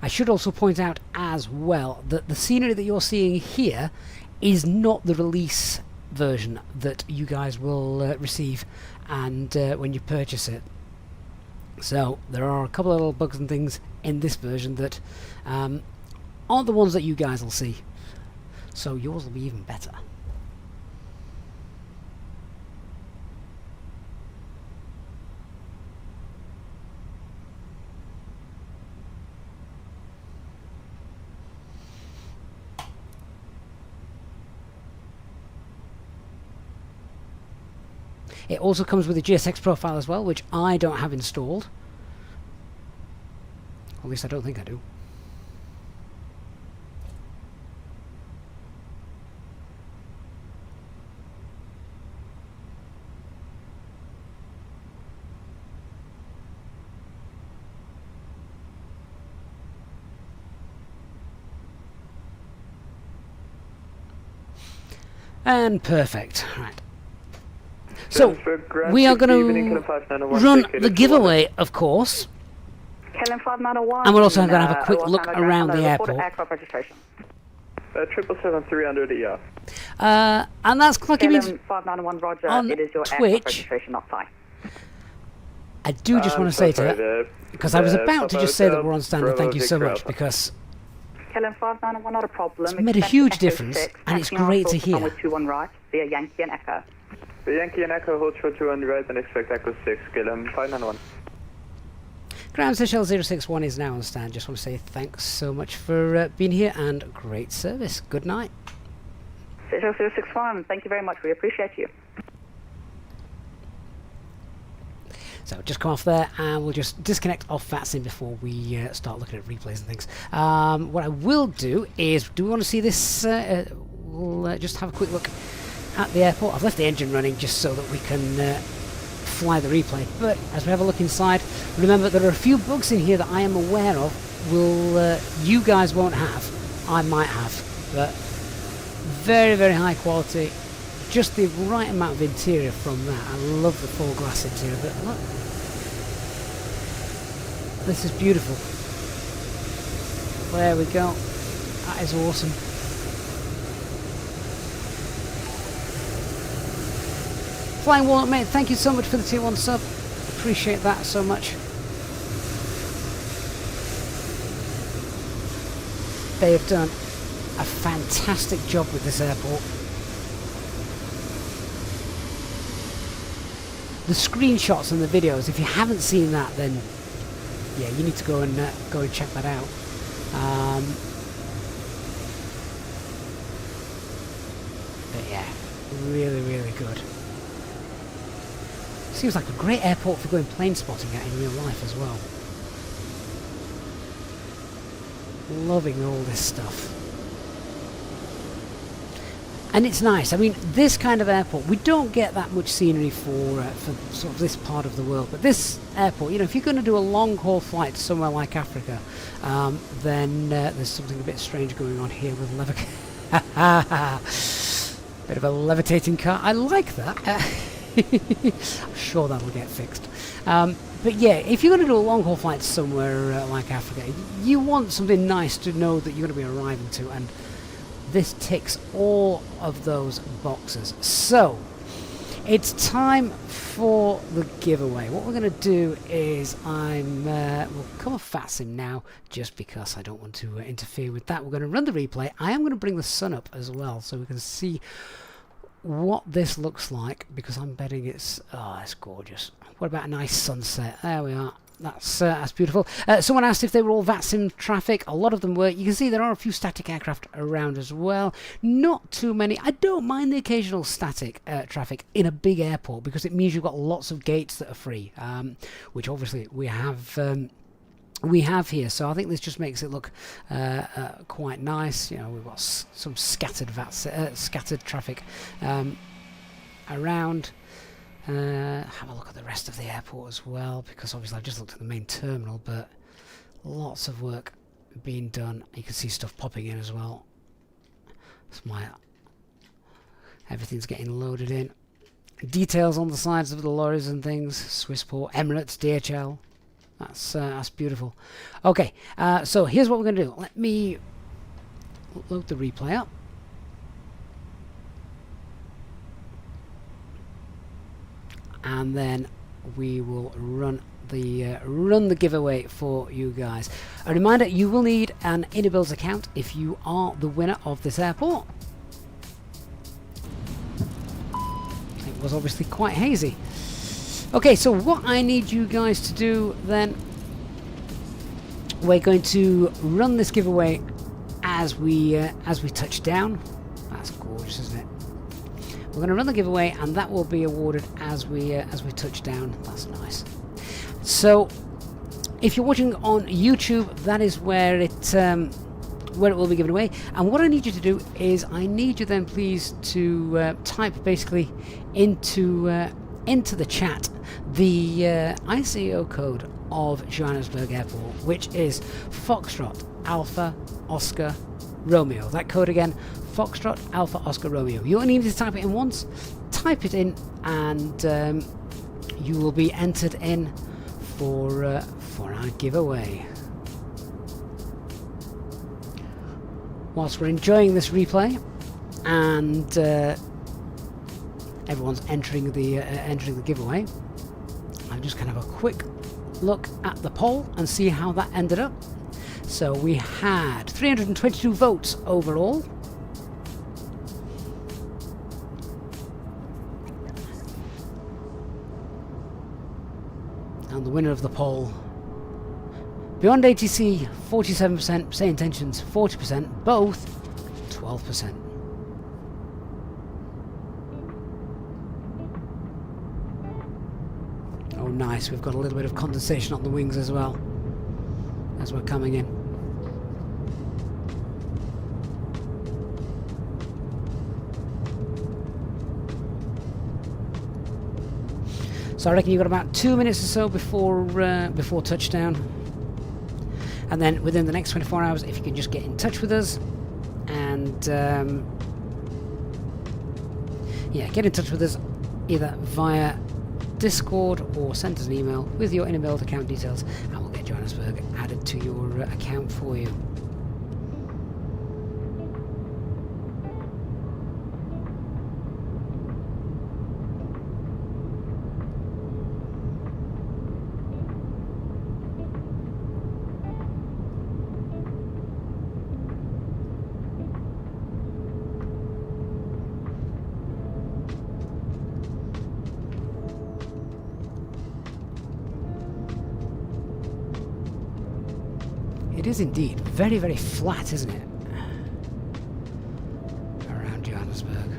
I should also point out as well that the scenery that you're seeing here is not the release version that you guys will receive and when you purchase it. So there are a couple of little bugs and things in this version that aren't the ones that you guys will see. So yours will be even better. It also comes with a GSX profile as well, which I don't have installed. At least I don't think I do. And perfect. Right. So we are going to run the giveaway, of course. KLM 5901. And we're also going to have a quick look around the airport. Aircraft registration. 777-300 ER. And that's clocking in 5901 Roger. on It is your aircraft Twitch. registration, not fine. I do just want to say to you, because I was about to just say that we're on stand, and thank you so much, because KLM 5901, not a problem. it's made a huge difference, and it's great to hear. With 21 right, via Yankee and Echo. The Yankee and Echo hold short 21 right and expect Echo 6, KLM 591. Ground Seychelles 061 is now on stand. Just want to say thanks so much for being here, and great service. Good night. Seychelles 061, thank you very much. We appreciate you. So just come off there, and we'll just disconnect off VATC before we start looking at replays and things. What I will do is, do we want to see this? We'll just have a quick look at the airport. I've left the engine running just so that we can fly the replay. But as we have a look inside, remember there are a few bugs in here that I am aware of. You guys won't have. I might have, but very, very high quality. Just the right amount of interior from that. I love the full glass interior, but look, this is beautiful. There we go. That is awesome. Flying Walnut, mate, thank you so much for the tier 1 sub. Appreciate that so much. They have done a fantastic job with this airport. The screenshots and the videos, if you haven't seen that, then yeah, you need to go and check that out. But yeah, really, really good. Seems like a great airport for going plane spotting at in real life as well. Loving all this stuff. And it's nice. I mean, this kind of airport, we don't get that much scenery for sort of this part of the world. But this airport, you know, if you're going to do a long-haul flight to somewhere like Africa, then there's something a bit strange going on here with bit of a levitating car. I like that. I'm sure that will get fixed. But yeah, if you're going to do a long-haul flight somewhere like Africa, you want something nice to know that you're going to be arriving to, and this ticks all of those boxes. So, it's time for the giveaway. What we're going to do is we'll come off VATC now, just because I don't want to interfere with that. We're going to run the replay. I am going to bring the sun up as well, so we can see what this looks like, because I'm betting it's gorgeous. What about a nice sunset? There we are. That's beautiful. Someone asked if they were all VATC traffic. A lot of them were. You can see there are a few static aircraft around as well. Not too many. I don't mind the occasional static traffic in a big airport, because it means you've got lots of gates that are free, which obviously we have here. So I think this just makes it look quite nice. You know, we've got some scattered scattered traffic around. Have a look at the rest of the airport as well, because obviously I've just looked at the main terminal, but lots of work being done. You can see stuff popping in as well. Everything's getting loaded in. Details on the sides of the lorries and things. Swissport, Emirates, DHL. That's beautiful. Okay, so here's what we're going to do. Let me load the replay up. And then we will run the giveaway for you guys. A reminder, you will need an Inibuilds account if you are the winner of this airport. It was obviously quite hazy. Okay, so what I need you guys to do then, we're going to run this giveaway as we touch down. That's gorgeous, isn't it? We're going to run the giveaway, and that will be awarded as we touch down. That's nice. So, if you're watching on YouTube, that is where it will be given away. And what I need you to do is, I need you then please to type basically into the chat the ICO code of Johannesburg Airport, which is Foxtrot Alpha Oscar Romeo. That code again, Foxtrot Alpha Oscar Romeo. You only need to type it in once. Type it in, and you will be entered in for our giveaway. Whilst we're enjoying this replay, and everyone's entering the giveaway, I'm just going to have a quick look at the poll and see how that ended up. So we had 322 votes overall. And the winner of the poll, Beyond ATC 47%, SayIntentions 40%, both 12%. Oh nice, we've got a little bit of condensation on the wings as well as we're coming in. So I reckon you've got about 2 minutes or so before touchdown. And then within the next 24 hours, if you can just get in touch with us and yeah, get in touch with us either via Discord or send us an email with your Inibuild account details, and we'll get Johannesburg added to your account for you. It is indeed very, very flat, isn't it? Around Johannesburg.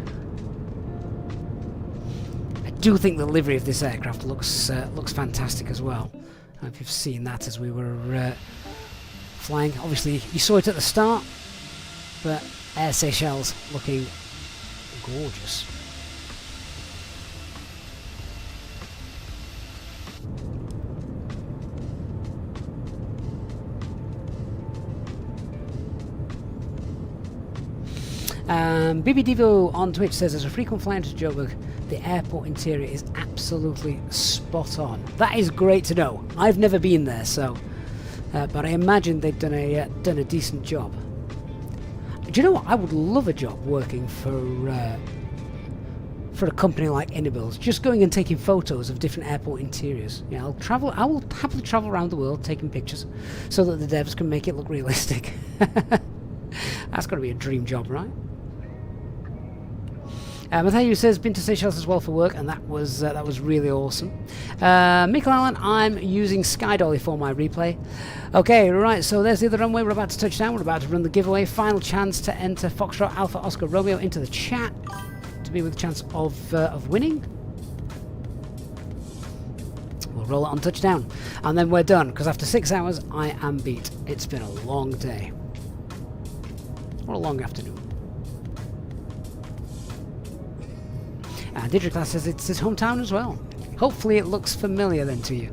I do think the livery of this aircraft looks fantastic as well. I don't know if you've seen that as we were flying. Obviously, you saw it at the start, but Air Seychelles looking gorgeous. BB Devo on Twitch says, as a frequent flyer to Joburg, the airport interior is absolutely spot on. That is great to know. I've never been there, so but I imagine they've done a decent job. Do you know what? I would love a job working for a company like Inibuilds, just going and taking photos of different airport interiors. Yeah, I will happily travel around the world taking pictures so that the devs can make it look realistic. That's got to be a dream job, right? Matthew says, been to Seychelles as well for work, and that was really awesome. Michael Allen, I'm using Sky Dolly for my replay. Okay, right, so there's the other runway. We're about to touch down. We're about to run the giveaway. Final chance to enter Foxtrot Alpha Oscar Romeo into the chat to be with a chance of winning. We'll roll it on touchdown, and then we're done, because after 6 hours, I am beat. It's been a long day. Or a long afternoon. And Didriclass says it's his hometown as well. Hopefully it looks familiar then to you.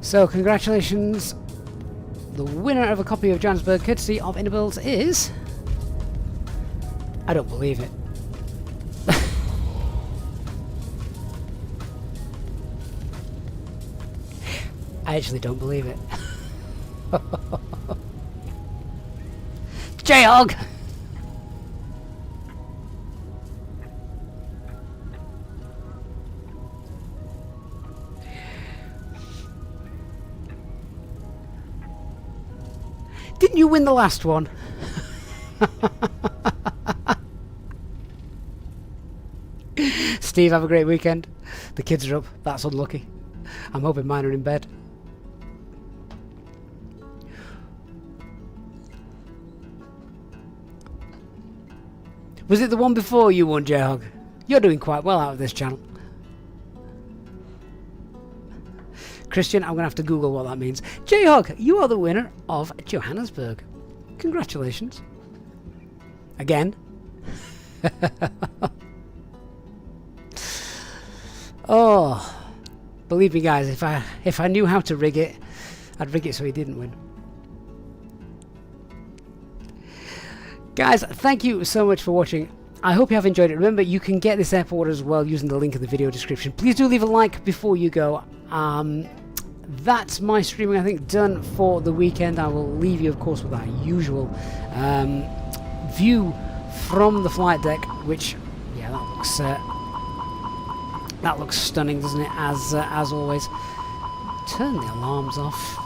So congratulations. The winner of a copy of Johannesburg courtesy of Inibuilds is... I don't believe it. I actually don't believe it. J-Hog! Didn't you win the last one? Steve, have a great weekend. The kids are up. That's unlucky. I'm hoping mine are in bed. Was it the one before you won, J-Hog? You're doing quite well out of this channel. Christian, I'm going to have to Google what that means. J-Hog, you are the winner of Johannesburg. Congratulations. Again. Oh, believe me guys, if I knew how to rig it, I'd rig it so he didn't win. Guys, thank you so much for watching. I hope you have enjoyed it. Remember, you can get this airport as well using the link in the video description. Please do leave a like before you go. That's my streaming, I think, done for the weekend. I will leave you, of course, with our usual view from the flight deck, which, yeah, that looks stunning, doesn't it? As always. Turn the alarms off,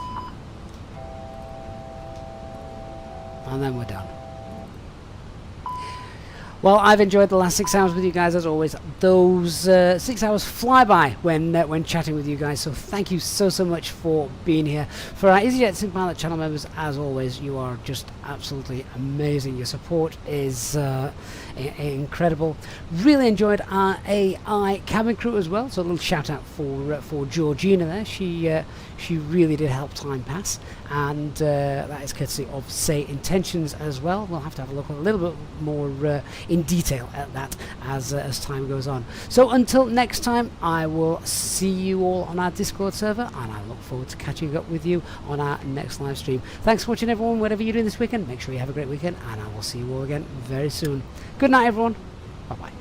and then we're done. Well, I've enjoyed the last 6 hours with you guys as always. Those 6 hours fly by when chatting with you guys. So thank you so much for being here. For our EasyJet Sim Pilot channel members, as always, you are just absolutely amazing. Your support is incredible. Really enjoyed our AI cabin crew as well. So a little shout out for Georgina there. She really did help time pass, and that is courtesy of SayIntentions as well. We'll have to have a look a little bit more in detail at that as time goes on. So until next time, I will see you all on our Discord server, and I look forward to catching up with you on our next live stream. Thanks for watching, everyone. Whatever you're doing this weekend, make sure you have a great weekend, and I will see you all again very soon. Good night, everyone. Bye bye.